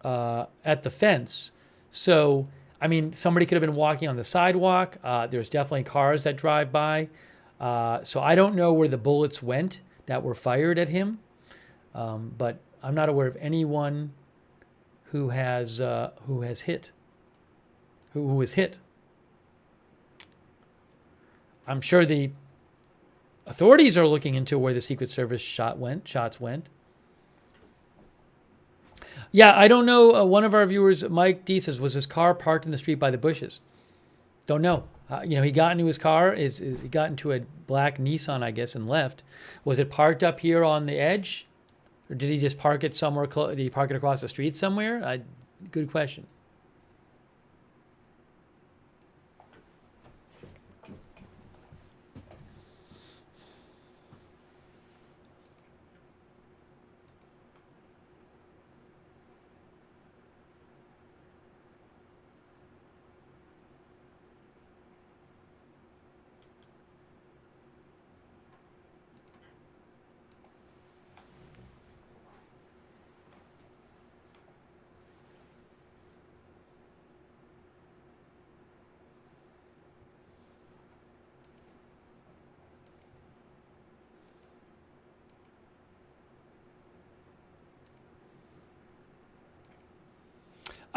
at the fence. So, I mean, somebody could have been walking on the sidewalk. There's definitely cars that drive by. So I don't know where the bullets went that were fired at him. But I'm not aware of anyone who was hit. I'm sure the authorities are looking into where the Secret Service shots went. Yeah, I don't know. One of our viewers, Mike D, says, was his car parked in the street by the bushes? Don't know. He got into his car. He got into a black Nissan, I guess, and left. Was it parked up here on the edge? Or did he just park it somewhere? Did he park it across the street somewhere? Good question.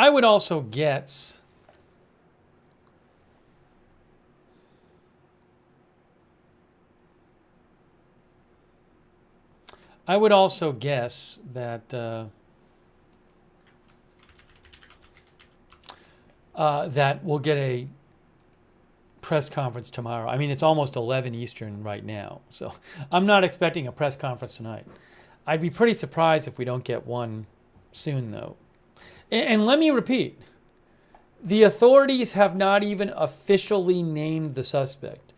I would also guess that that we'll get a press conference tomorrow. I mean, it's almost 11 Eastern right now, so I'm not expecting a press conference tonight. I'd be pretty surprised if we don't get one soon, though. And let me repeat, the authorities have not even officially named the suspect.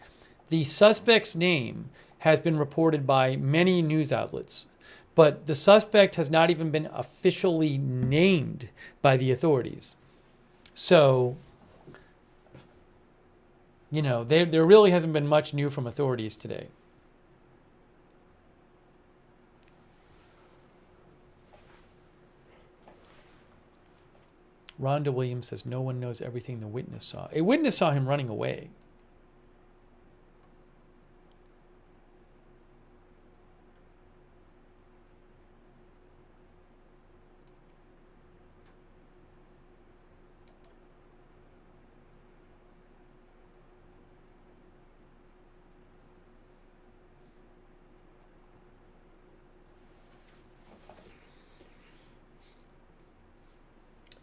The suspect's name has been reported by many news outlets, but the suspect has not even been officially named by the authorities. So, there really hasn't been much new from authorities today. Rhonda Williams says no one knows everything the witness saw. A witness saw him running away.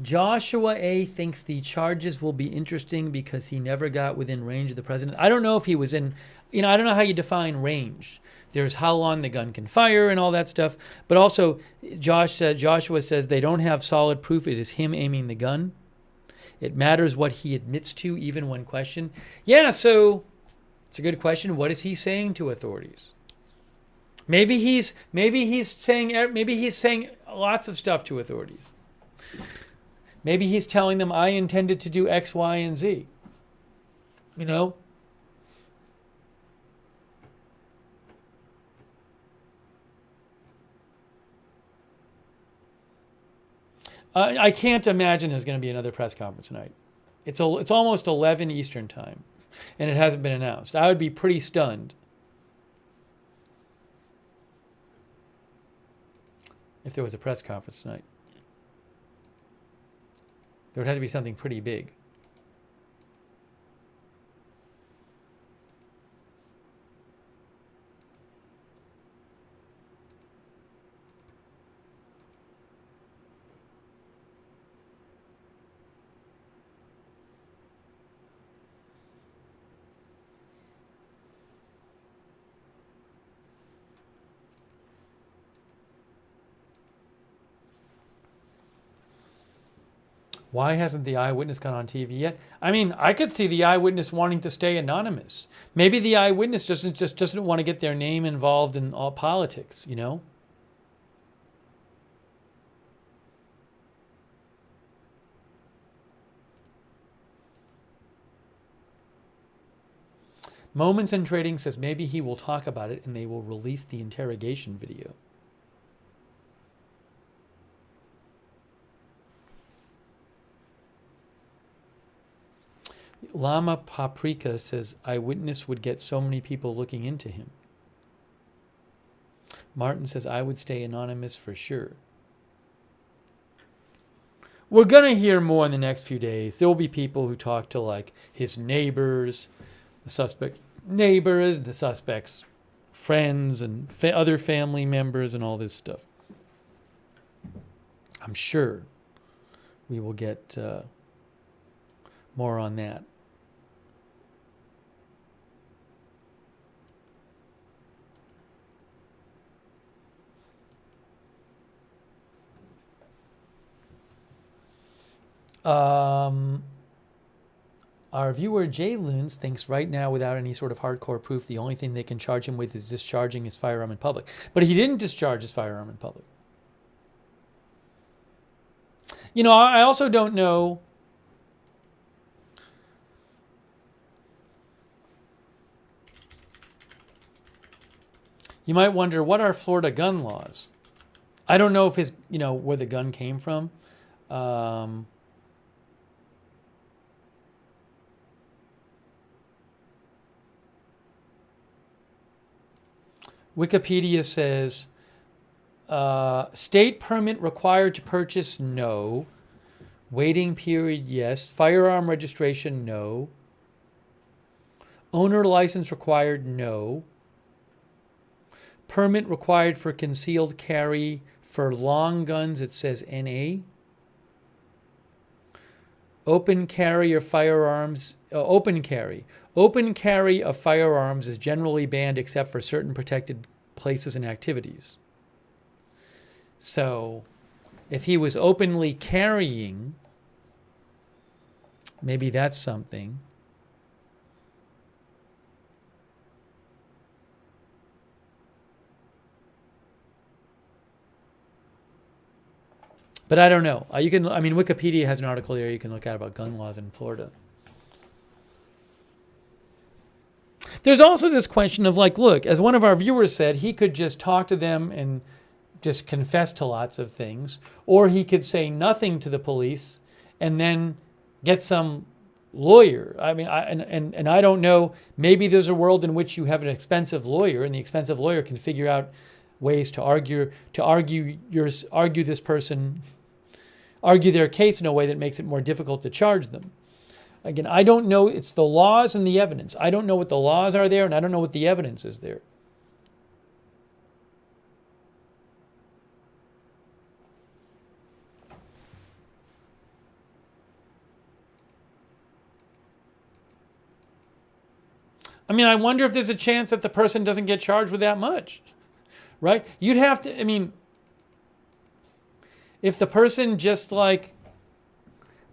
Joshua A. thinks the charges will be interesting because he never got within range of the president. I don't know if he was in, I don't know how you define range. There's how long the gun can fire and all that stuff. But also, Joshua says they don't have solid proof it is him aiming the gun. It matters what he admits to, even when questioned. Yeah, so it's a good question. What is he saying to authorities? Maybe he's saying lots of stuff to authorities. Maybe he's telling them, I intended to do X, Y, and Z. I can't imagine there's going to be another press conference tonight. It's almost 11 Eastern time, and it hasn't been announced. I would be pretty stunned if there was a press conference tonight. There would have to be something pretty big. Why hasn't the eyewitness gone on TV yet? I mean, I could see the eyewitness wanting to stay anonymous. Maybe the eyewitness doesn't want to get their name involved in all politics, you know? Moments in Trading says maybe he will talk about it and they will release the interrogation video. Llama Paprika says eyewitness would get so many people looking into him. Martin says I would stay anonymous for sure. We're going to hear more in the next few days. There will be people who talk to like his neighbors, the suspect neighbors, the suspect's friends and other family members and all this stuff. I'm sure we will get more on that. Our viewer Jay Loons thinks right now, without any sort of hardcore proof, the only thing they can charge him with is discharging his firearm in public. But he didn't discharge his firearm in public. You know, I also don't know. You might wonder, what are Florida gun laws? I don't know if his, you know, where the gun came from. Wikipedia says, state permit required to purchase, no. Waiting period, yes. Firearm registration, no. Owner license required, no. Permit required for concealed carry for long guns, it says NA. Open carry of firearms, open carry. Open carry of firearms is generally banned except for certain protected places and activities. So if he was openly carrying, maybe that's something. But I don't know. You can, I mean, Wikipedia has an article there you can look at about gun laws in Florida. There's also this question of like, look, as one of our viewers said, he could just talk to them and just confess to lots of things, or he could say nothing to the police and then get some lawyer. I mean, and I don't know, maybe there's a world in which you have an expensive lawyer and the expensive lawyer can figure out ways to argue their case in a way that makes it more difficult to charge them. Again, I don't know. It's the laws and the evidence. I don't know what the laws are there, and I don't know what the evidence is there. I mean, I wonder if there's a chance that the person doesn't get charged with that much, right? You'd have to, I mean, if the person just like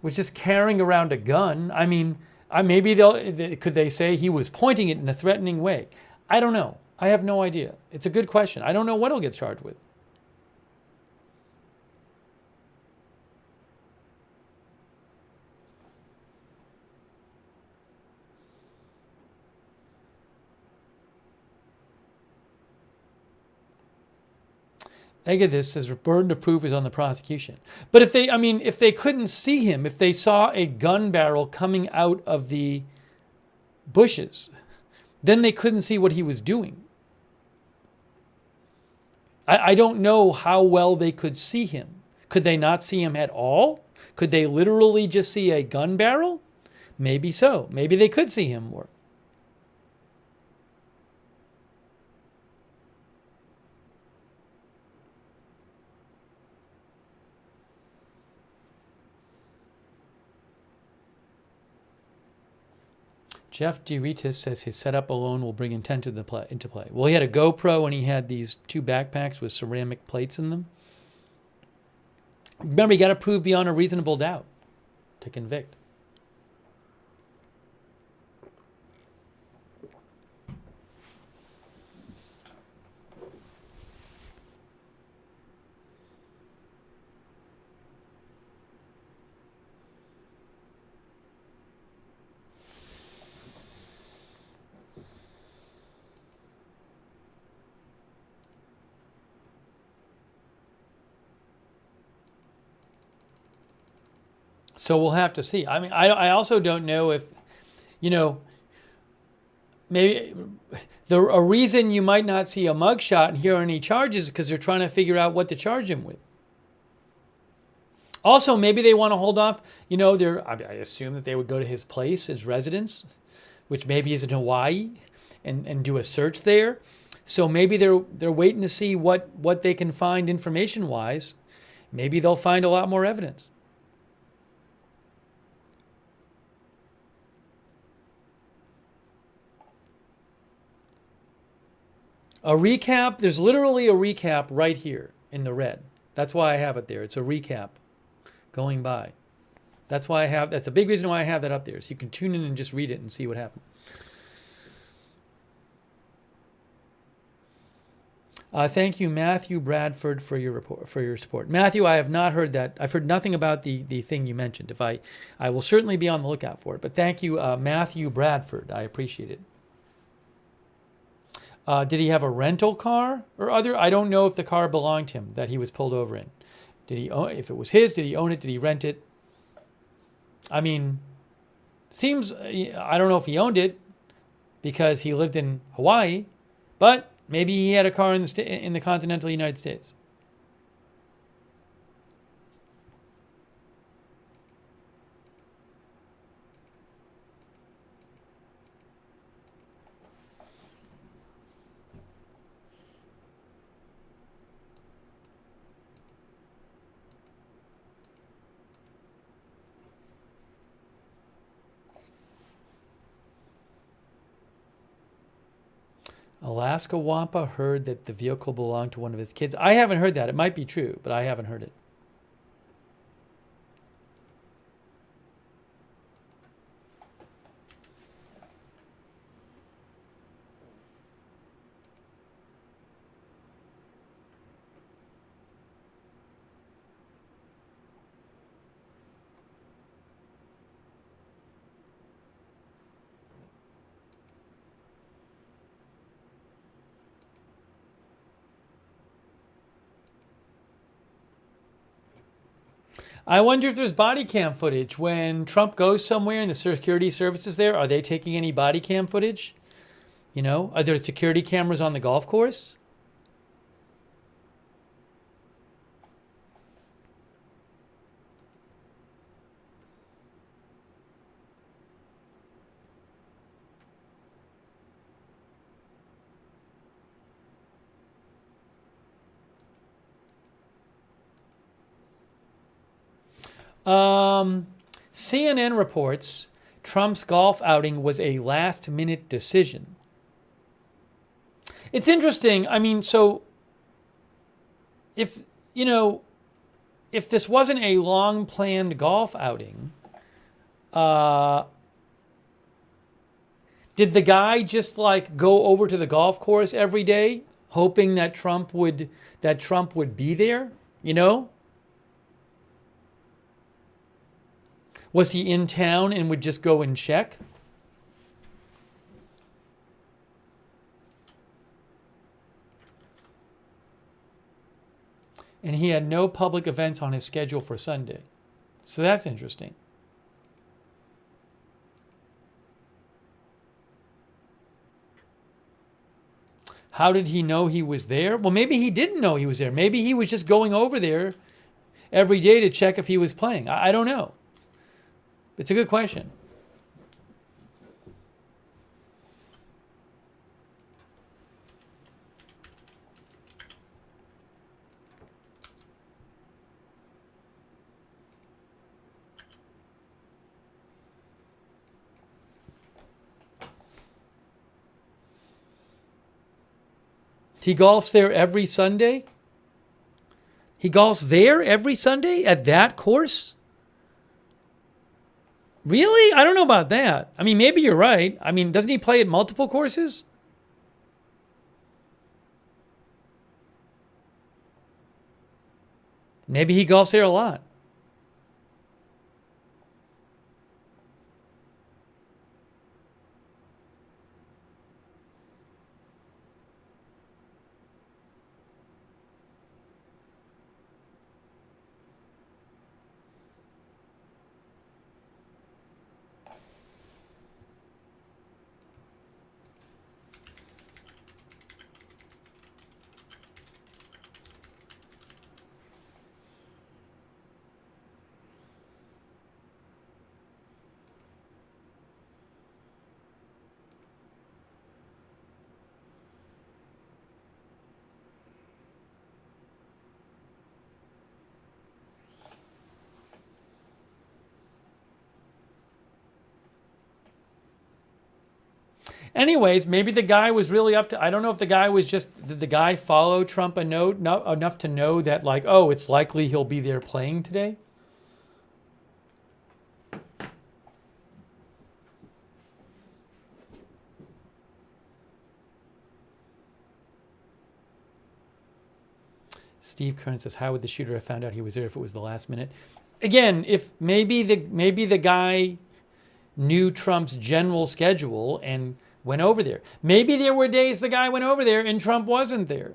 was just carrying around a gun, I mean, maybe could they say he was pointing it in a threatening way? I don't know. I have no idea. It's a good question. I don't know what he'll get charged with. Agathis says burden of proof is on the prosecution. But if they couldn't see him, if they saw a gun barrel coming out of the bushes, then they couldn't see what he was doing. I don't know how well they could see him. Could they not see him at all? Could they literally just see a gun barrel? Maybe so. Maybe they could see him more. Jeff DeRitis says his setup alone will bring intent into play. Well, he had a GoPro and he had these 2 backpacks with ceramic plates in them. Remember, you got to prove beyond a reasonable doubt. to convict. So we'll have to see. I mean, I also don't know if, maybe a reason you might not see a mugshot and hear any charges is because they're trying to figure out what to charge him with. Also, maybe they want to hold off. I assume that they would go to his place, his residence, which maybe is in Hawaii, and do a search there. So maybe they're waiting to see what they can find information-wise. Maybe they'll find a lot more evidence. A recap, there's literally a recap right here in the red. That's why I have it there. It's a recap going by. That's a big reason why I have that up there. So you can tune in and just read it and see what happened. Thank you, Matthew Bradford, for your support. Matthew, I have not heard that. I've heard nothing about the thing you mentioned. I will certainly be on the lookout for it. But thank you, Matthew Bradford. I appreciate it. Did he have a rental car or other? I don't know if the car belonged to him that he was pulled over in. If it was his, did he own it? Did he rent it? I mean, I don't know if he owned it because he lived in Hawaii, but maybe he had a car in the continental United States. Alaska Wampa heard that the vehicle belonged to one of his kids. I haven't heard that. It might be true, but I haven't heard it. I wonder if there's body cam footage. When Trump goes somewhere and the security services there, are they taking any body cam footage? Are there security cameras on the golf course? CNN reports Trump's golf outing was a last-minute decision. It's interesting. I mean, so if this wasn't a long-planned golf outing, did the guy just go over to the golf course every day, hoping that Trump would be there? Was he in town and would just go and check? And he had no public events on his schedule for Sunday. So that's interesting. How did he know he was there? Well, maybe he didn't know he was there. Maybe he was just going over there every day to check if he was playing. I don't know. It's a good question. He golfs there every Sunday? He golfs there every Sunday at that course? Really? I don't know about that. I mean, maybe you're right. I mean, doesn't he play at multiple courses? Maybe he golfs there a lot. Anyways, maybe the guy was really up to, I don't know if the guy was just, did the guy follow Trump enough to know that, like, oh, it's likely he'll be there playing today? Steve Kern says, how would the shooter have found out he was there if it was the last minute? Again, if maybe the guy knew Trump's general schedule and went over there. Maybe there were days the guy went over there and Trump wasn't there.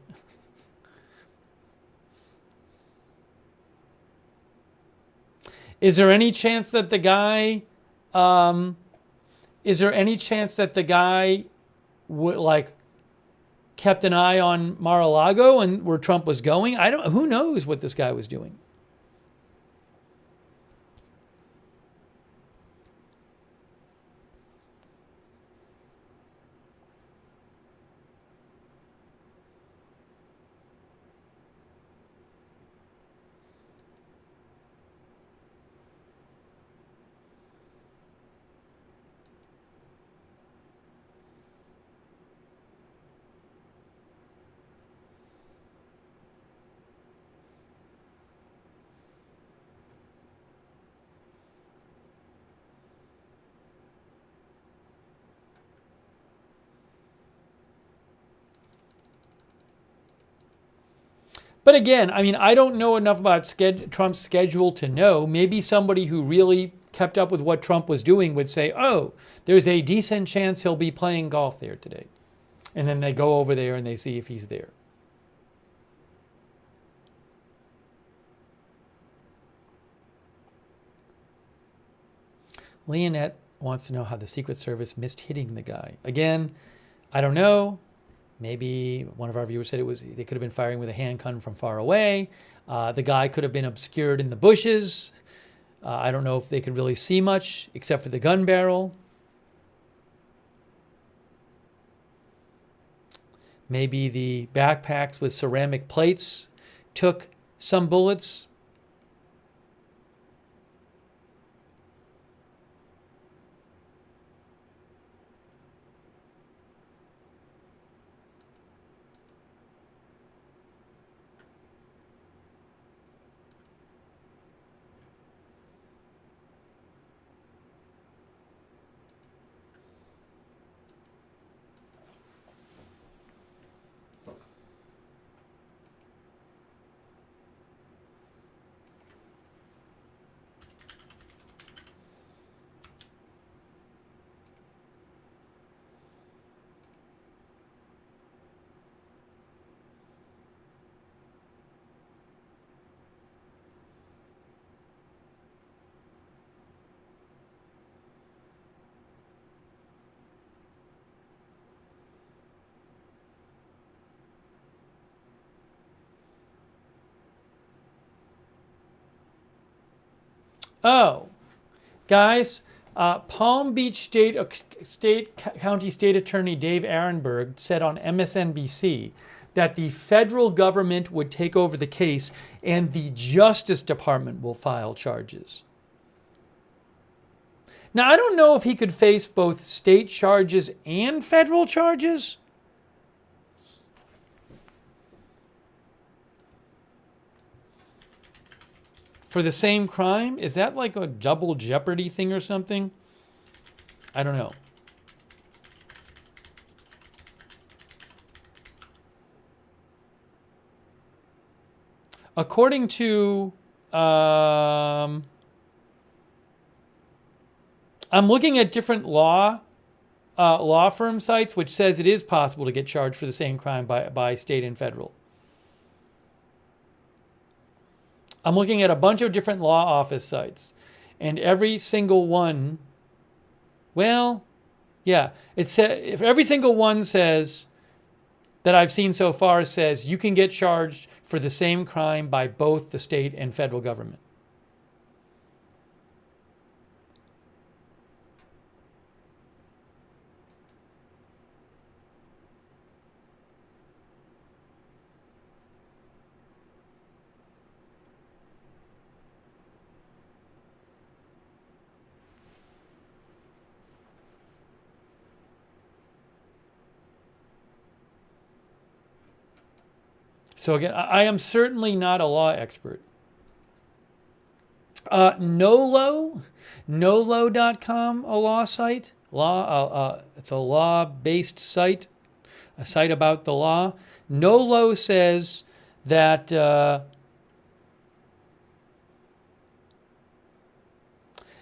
Is there any chance that the guy would, like, kept an eye on Mar-a-Lago and where Trump was going? Who knows what this guy was doing? But again, I mean, I don't know enough about Trump's schedule to know. Maybe somebody who really kept up with what Trump was doing would say, oh, there's a decent chance he'll be playing golf there today. And then they go over there and they see if he's there. Leonette wants to know how the Secret Service missed hitting the guy. Again, I don't know. Maybe one of our viewers said they could have been firing with a handgun from far away. The guy could have been obscured in the bushes. I don't know if they could really see much except for the gun barrel. Maybe the backpacks with ceramic plates took some bullets. Oh, guys, Palm Beach County State Attorney Dave Arenberg said on MSNBC that the federal government would take over the case and the Justice Department will file charges. Now, I don't know if he could face both state charges and federal charges. for the same crime? Is that like a double jeopardy thing or something? I don't know. According to, I'm looking at different law firm sites, which says it is possible to get charged for the same crime by state and federal. I'm looking at a bunch of different law office sites, and every single one, well, yeah, if every single one says that I've seen so far says you can get charged for the same crime by both the state and federal government. So again, I am certainly not a law expert. Nolo, Nolo.com, a law site. It's a law-based site, a site about the law. Nolo says that a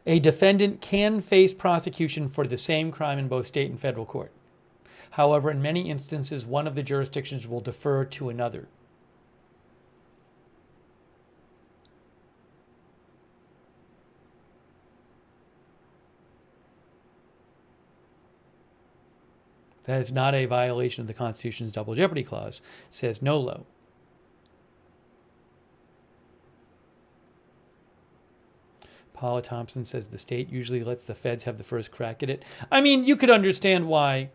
defendant can face prosecution for the same crime in both state and federal court. However, in many instances, one of the jurisdictions will defer to another. That is not a violation of the Constitution's double jeopardy clause, says Nolo. Paula Thompson says the state usually lets the feds have the first crack at it. I mean, you could understand why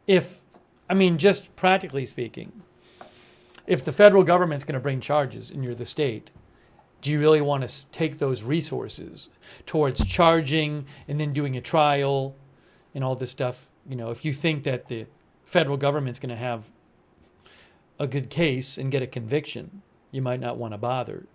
just practically speaking, if the federal government's going to bring charges and you're the state, do you really want to take those resources towards charging and then doing a trial and all this stuff? You know, if you think that the federal government's going to have a good case and get a conviction, you might not want to bother.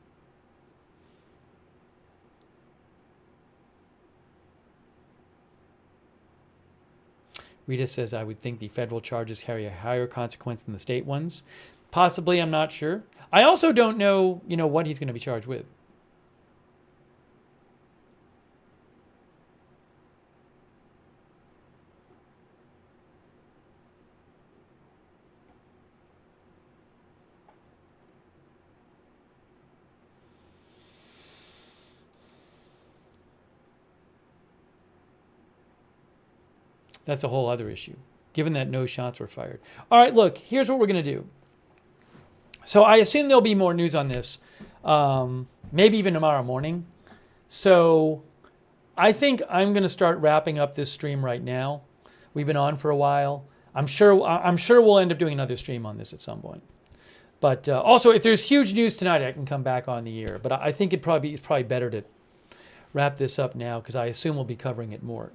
Rita says, I would think the federal charges carry a higher consequence than the state ones. Possibly, I'm not sure. I also don't know, what he's going to be charged with. That's a whole other issue, given that no shots were fired. All right, look, here's what we're going to do. So I assume there'll be more news on this, maybe even tomorrow morning. So I think I'm going to start wrapping up this stream right now. We've been on for a while. I'm sure we'll end up doing another stream on this at some point. But also, if there's huge news tonight, I can come back on the air. But I think it's probably better to wrap this up now because I assume we'll be covering it more.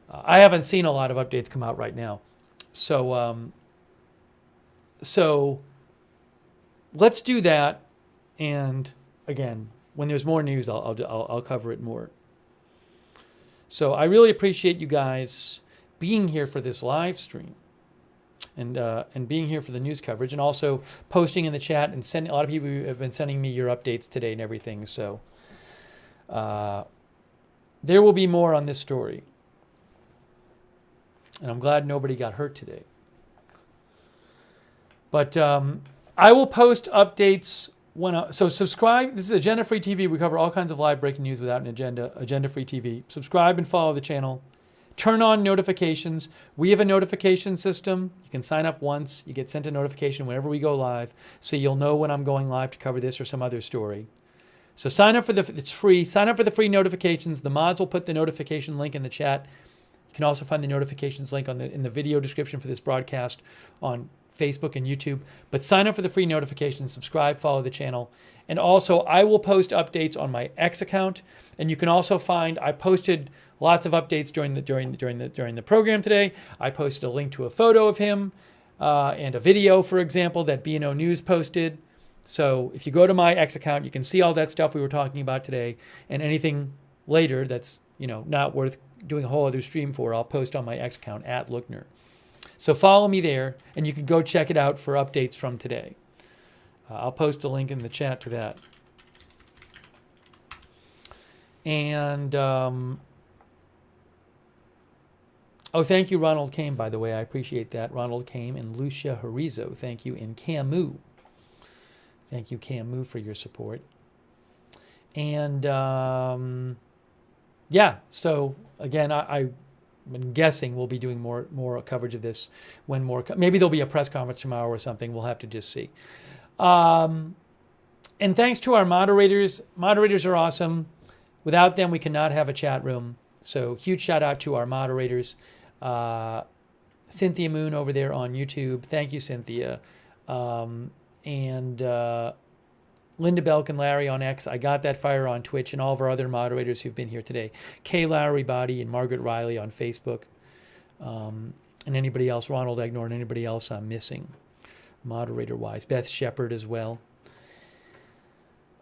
I haven't seen a lot of updates come out right now. So let's do that. And again, when there's more news, I'll cover it more. So I really appreciate you guys being here for this live stream and being here for the news coverage and also posting in the chat and sending. A lot of people have been sending me your updates today and everything. So there will be more on this story. And I'm glad nobody got hurt today. But I will post updates so subscribe. This is Agenda Free TV. We cover all kinds of live breaking news without an agenda. Agenda Free TV. Subscribe and follow the channel. Turn on notifications. We have a notification system. You can sign up once. You get sent a notification whenever we go live. So you'll know when I'm going live to cover this or some other story. So sign up it's free. Sign up for the free notifications. The mods will put the notification link in the chat. You can also find the notifications link in the video description for this broadcast on Facebook and YouTube. But sign up for the free notifications, subscribe, follow the channel. And also, I will post updates on my X account. And you can also I posted lots of updates during the program today. I posted a link to a photo of him and a video, for example, that B&O News posted So if you go to my X account, you can see all that stuff we were talking about today, and anything later that's, you know, not worth doing a whole other stream for, I'll post on my X account @Lookner. So follow me there, and you can go check it out for updates from today. I'll post a link in the chat to that. And oh, thank you, Ronald Kame, by the way. I appreciate that. Ronald Kame and Lucia Horizo, thank you. And Camus. Thank you, Camus, for your support. And yeah, so again, I'm guessing we'll be doing more coverage of this when maybe there'll be a press conference tomorrow or something. We'll have to just see. And thanks to our moderators. Moderators are awesome. Without them, we cannot have a chat room. So huge shout out to our moderators. Cynthia Moon over there on YouTube. Thank you, Cynthia. And Linda Belk and Larry on X. I got that fire on Twitch, and all of our other moderators who've been here today. Kay Larry Body and Margaret Riley on Facebook. And anybody else, Ronald Egnor and anybody else I'm missing, moderator-wise. Beth Shepard as well.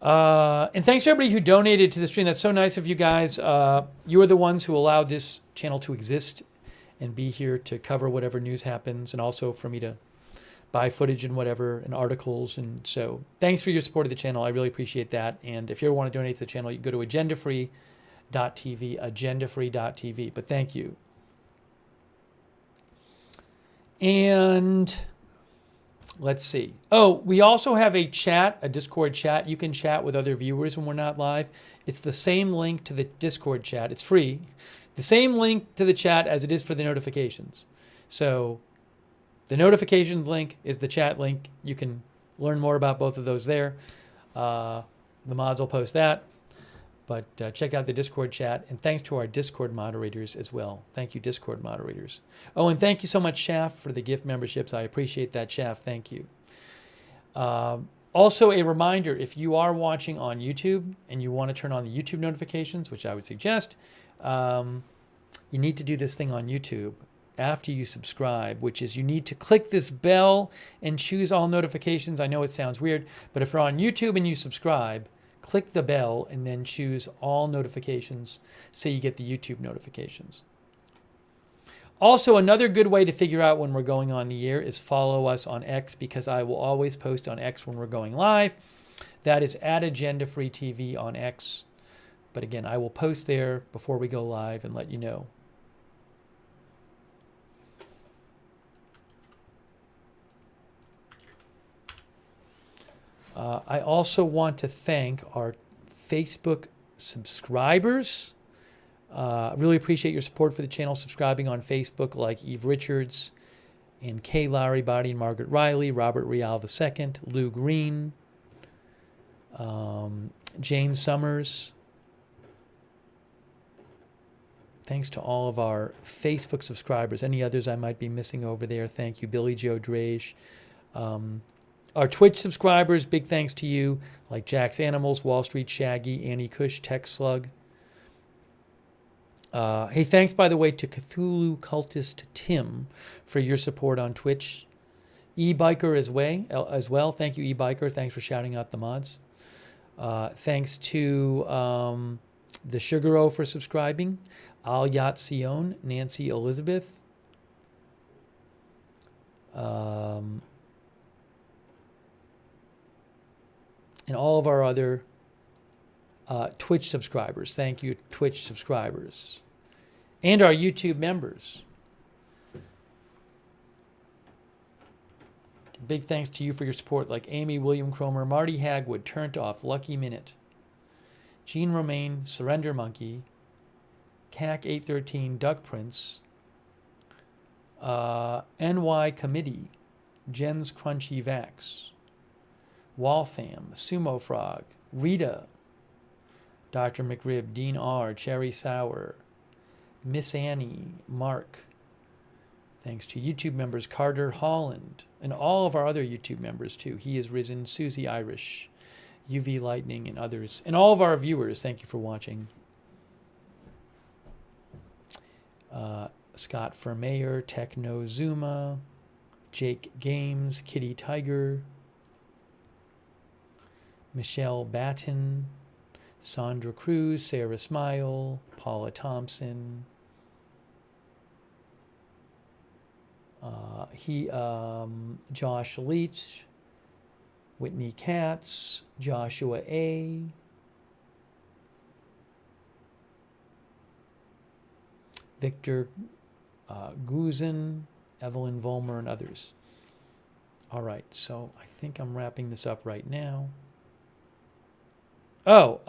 And thanks to everybody who donated to the stream. That's so nice of you guys. You are the ones who allowed this channel to exist and be here to cover whatever news happens, and also for me to buy footage and whatever, and articles. And so thanks for your support of the channel. I really appreciate that. And if you ever want to donate to the channel, you can go to agendafree.tv, agendafree.tv. But thank you. And let's see. Oh, we also have a chat, a Discord chat. You can chat with other viewers when we're not live. It's the same link to the Discord chat. It's free. The same link to the chat as it is for the notifications. So the notifications link is the chat link. You can learn more about both of those there. The mods will post that. But check out the Discord chat. And thanks to our Discord moderators as well. Thank you, Discord moderators. Oh, and thank you so much, Shaft, for the gift memberships. I appreciate that, Shaft. Thank you. Also, a reminder, if you are watching on YouTube and you want to turn on the YouTube notifications, which I would suggest, you need to do this thing on YouTube after you subscribe, which is you need to click this bell and choose all notifications. I know it sounds weird, but if you're on YouTube and you subscribe, click the bell and then choose all notifications so you get the YouTube notifications. Also, another good way to figure out when we're going on the air is follow us on X, because I will always post on X when we're going live. That is @AgendaFreeTV on X. But again, I will post there before we go live and let you know. I also want to thank our Facebook subscribers. Really appreciate your support for the channel, subscribing on Facebook, like Eve Richards and Kay Larry Body and Margaret Riley, Robert Rial II, Lou Green, Jane Summers. Thanks to all of our Facebook subscribers. Any others I might be missing over there, thank you. Billy Joe Drage. Our Twitch subscribers, big thanks to you, like Jack's Animals, Wall Street Shaggy, Annie Cush, Tech Slug. Hey, thanks, by the way, to Cthulhu Cultist Tim for your support on Twitch. E-Biker as well. Thank you, E-Biker. Thanks for shouting out the mods. Thanks to the Sugar-O for subscribing. Al Yat Sion, Nancy Elizabeth. And all of our other Twitch subscribers. Thank you, Twitch subscribers. And our YouTube members. Big thanks to you for your support, like Amy William Cromer, Marty Hagwood, Turned Off, Lucky Minute, Jean Romaine, Surrender Monkey, CAC813, Duck Prince, NY Committee, Jen's Crunchy Vax, Waltham, Sumo Frog, Rita, Dr. McRib, Dean R., Cherry Sour, Miss Annie, Mark. Thanks to YouTube members Carter Holland and all of our other YouTube members too. He is Risen, Susie Irish, UV Lightning, and others. And all of our viewers, thank you for watching. Scott Vermeyer, Techno Zuma, Jake Games, Kitty Tiger, Michelle Batten, Sandra Cruz, Sarah Smile, Paula Thompson. Josh Leach, Whitney Katz, Joshua A. Victor Guzin, Evelyn Volmer, and others. All right, so I think I'm wrapping this up right now. Oh,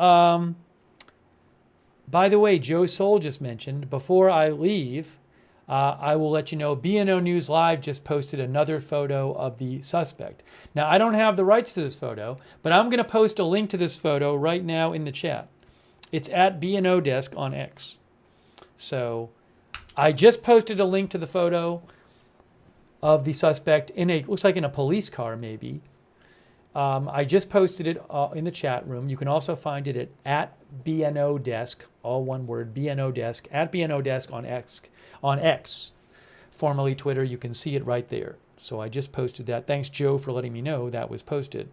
by the way, Joe Soul just mentioned, before I leave, I will let you know, BNO News Live just posted another photo of the suspect. Now, I don't have the rights to this photo, but I'm going to post a link to this photo right now in the chat. It's at BNO Desk on X. So I just posted a link to the photo of the suspect in a, looks like in a police car maybe. I just posted it in the chat room. You can also find it at BNO Desk, all one word, BNO Desk, at BNO Desk on X, formerly Twitter. You can see it right there. So I just posted that. Thanks, Joe, for letting me know that was posted.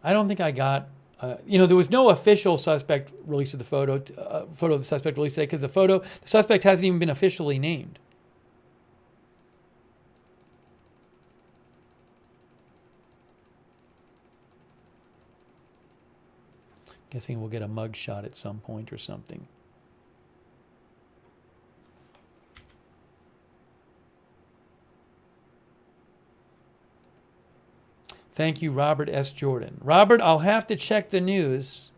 I don't think I got, there was no official suspect release of the photo of the suspect released today because the suspect hasn't even been officially named. Guessing we'll get a mug shot at some point or something. Thank you, Robert S. Jordan. Robert, I'll have to check the news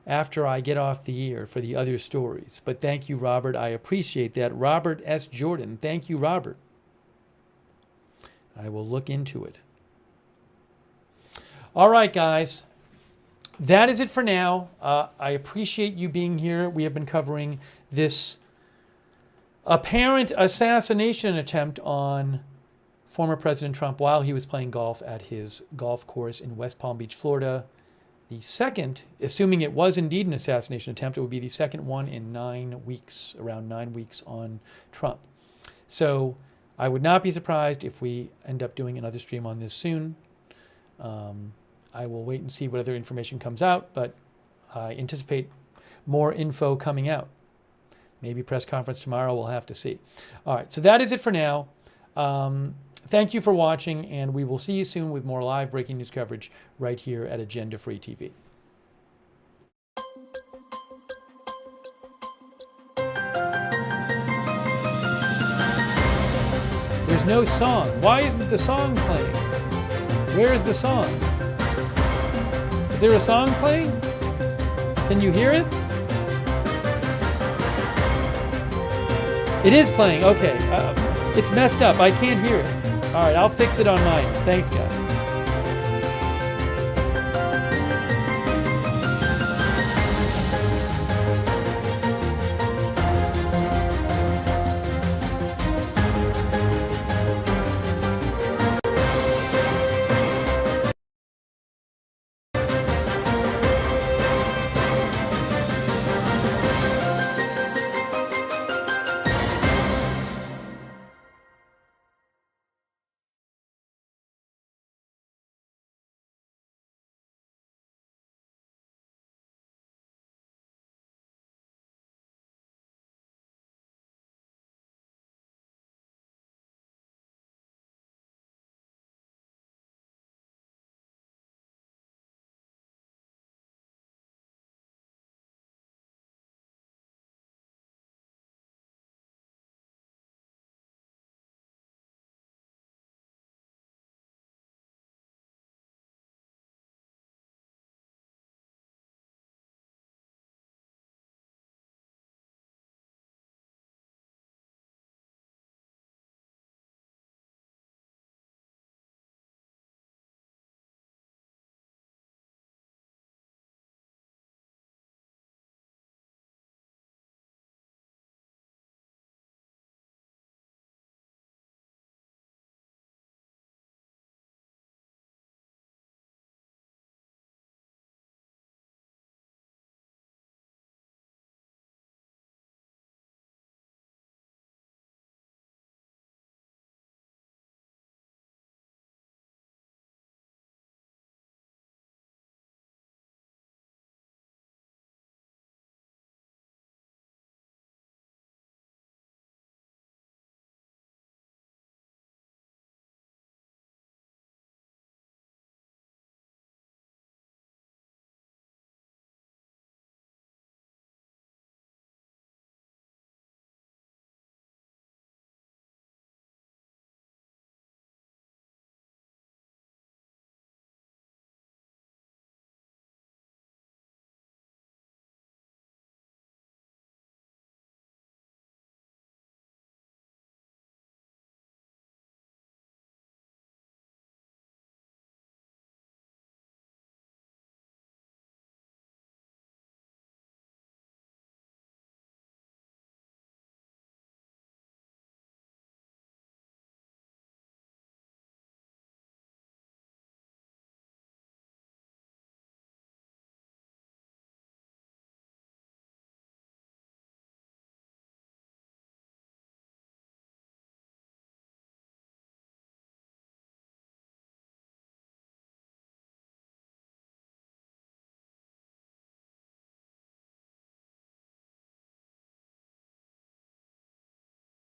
after I get off the air for the other stories. But thank you, Robert. I appreciate that. Robert S. Jordan. Thank you, Robert. I will look into it. All right, guys. That is it for now. I appreciate you being here. We have been covering this apparent assassination attempt on former President Trump while he was playing golf at his golf course in West Palm Beach, Florida. The second, assuming it was indeed an assassination attempt, it would be the second one in 9 weeks, around 9 weeks on Trump. So I would not be surprised if we end up doing another stream on this soon. I will wait and see what other information comes out, but I anticipate more info coming out. Maybe press conference tomorrow, we'll have to see. All right, so that is it for now. Thank you for watching, and we will see you soon with more live breaking news coverage right here at Agenda Free TV. There's no song. Why isn't the song playing? Where is the song? Is there a song playing? Can you hear it? It is playing. Okay. It's messed up. I can't hear it. All right, I'll fix it on mine. Thanks, guys.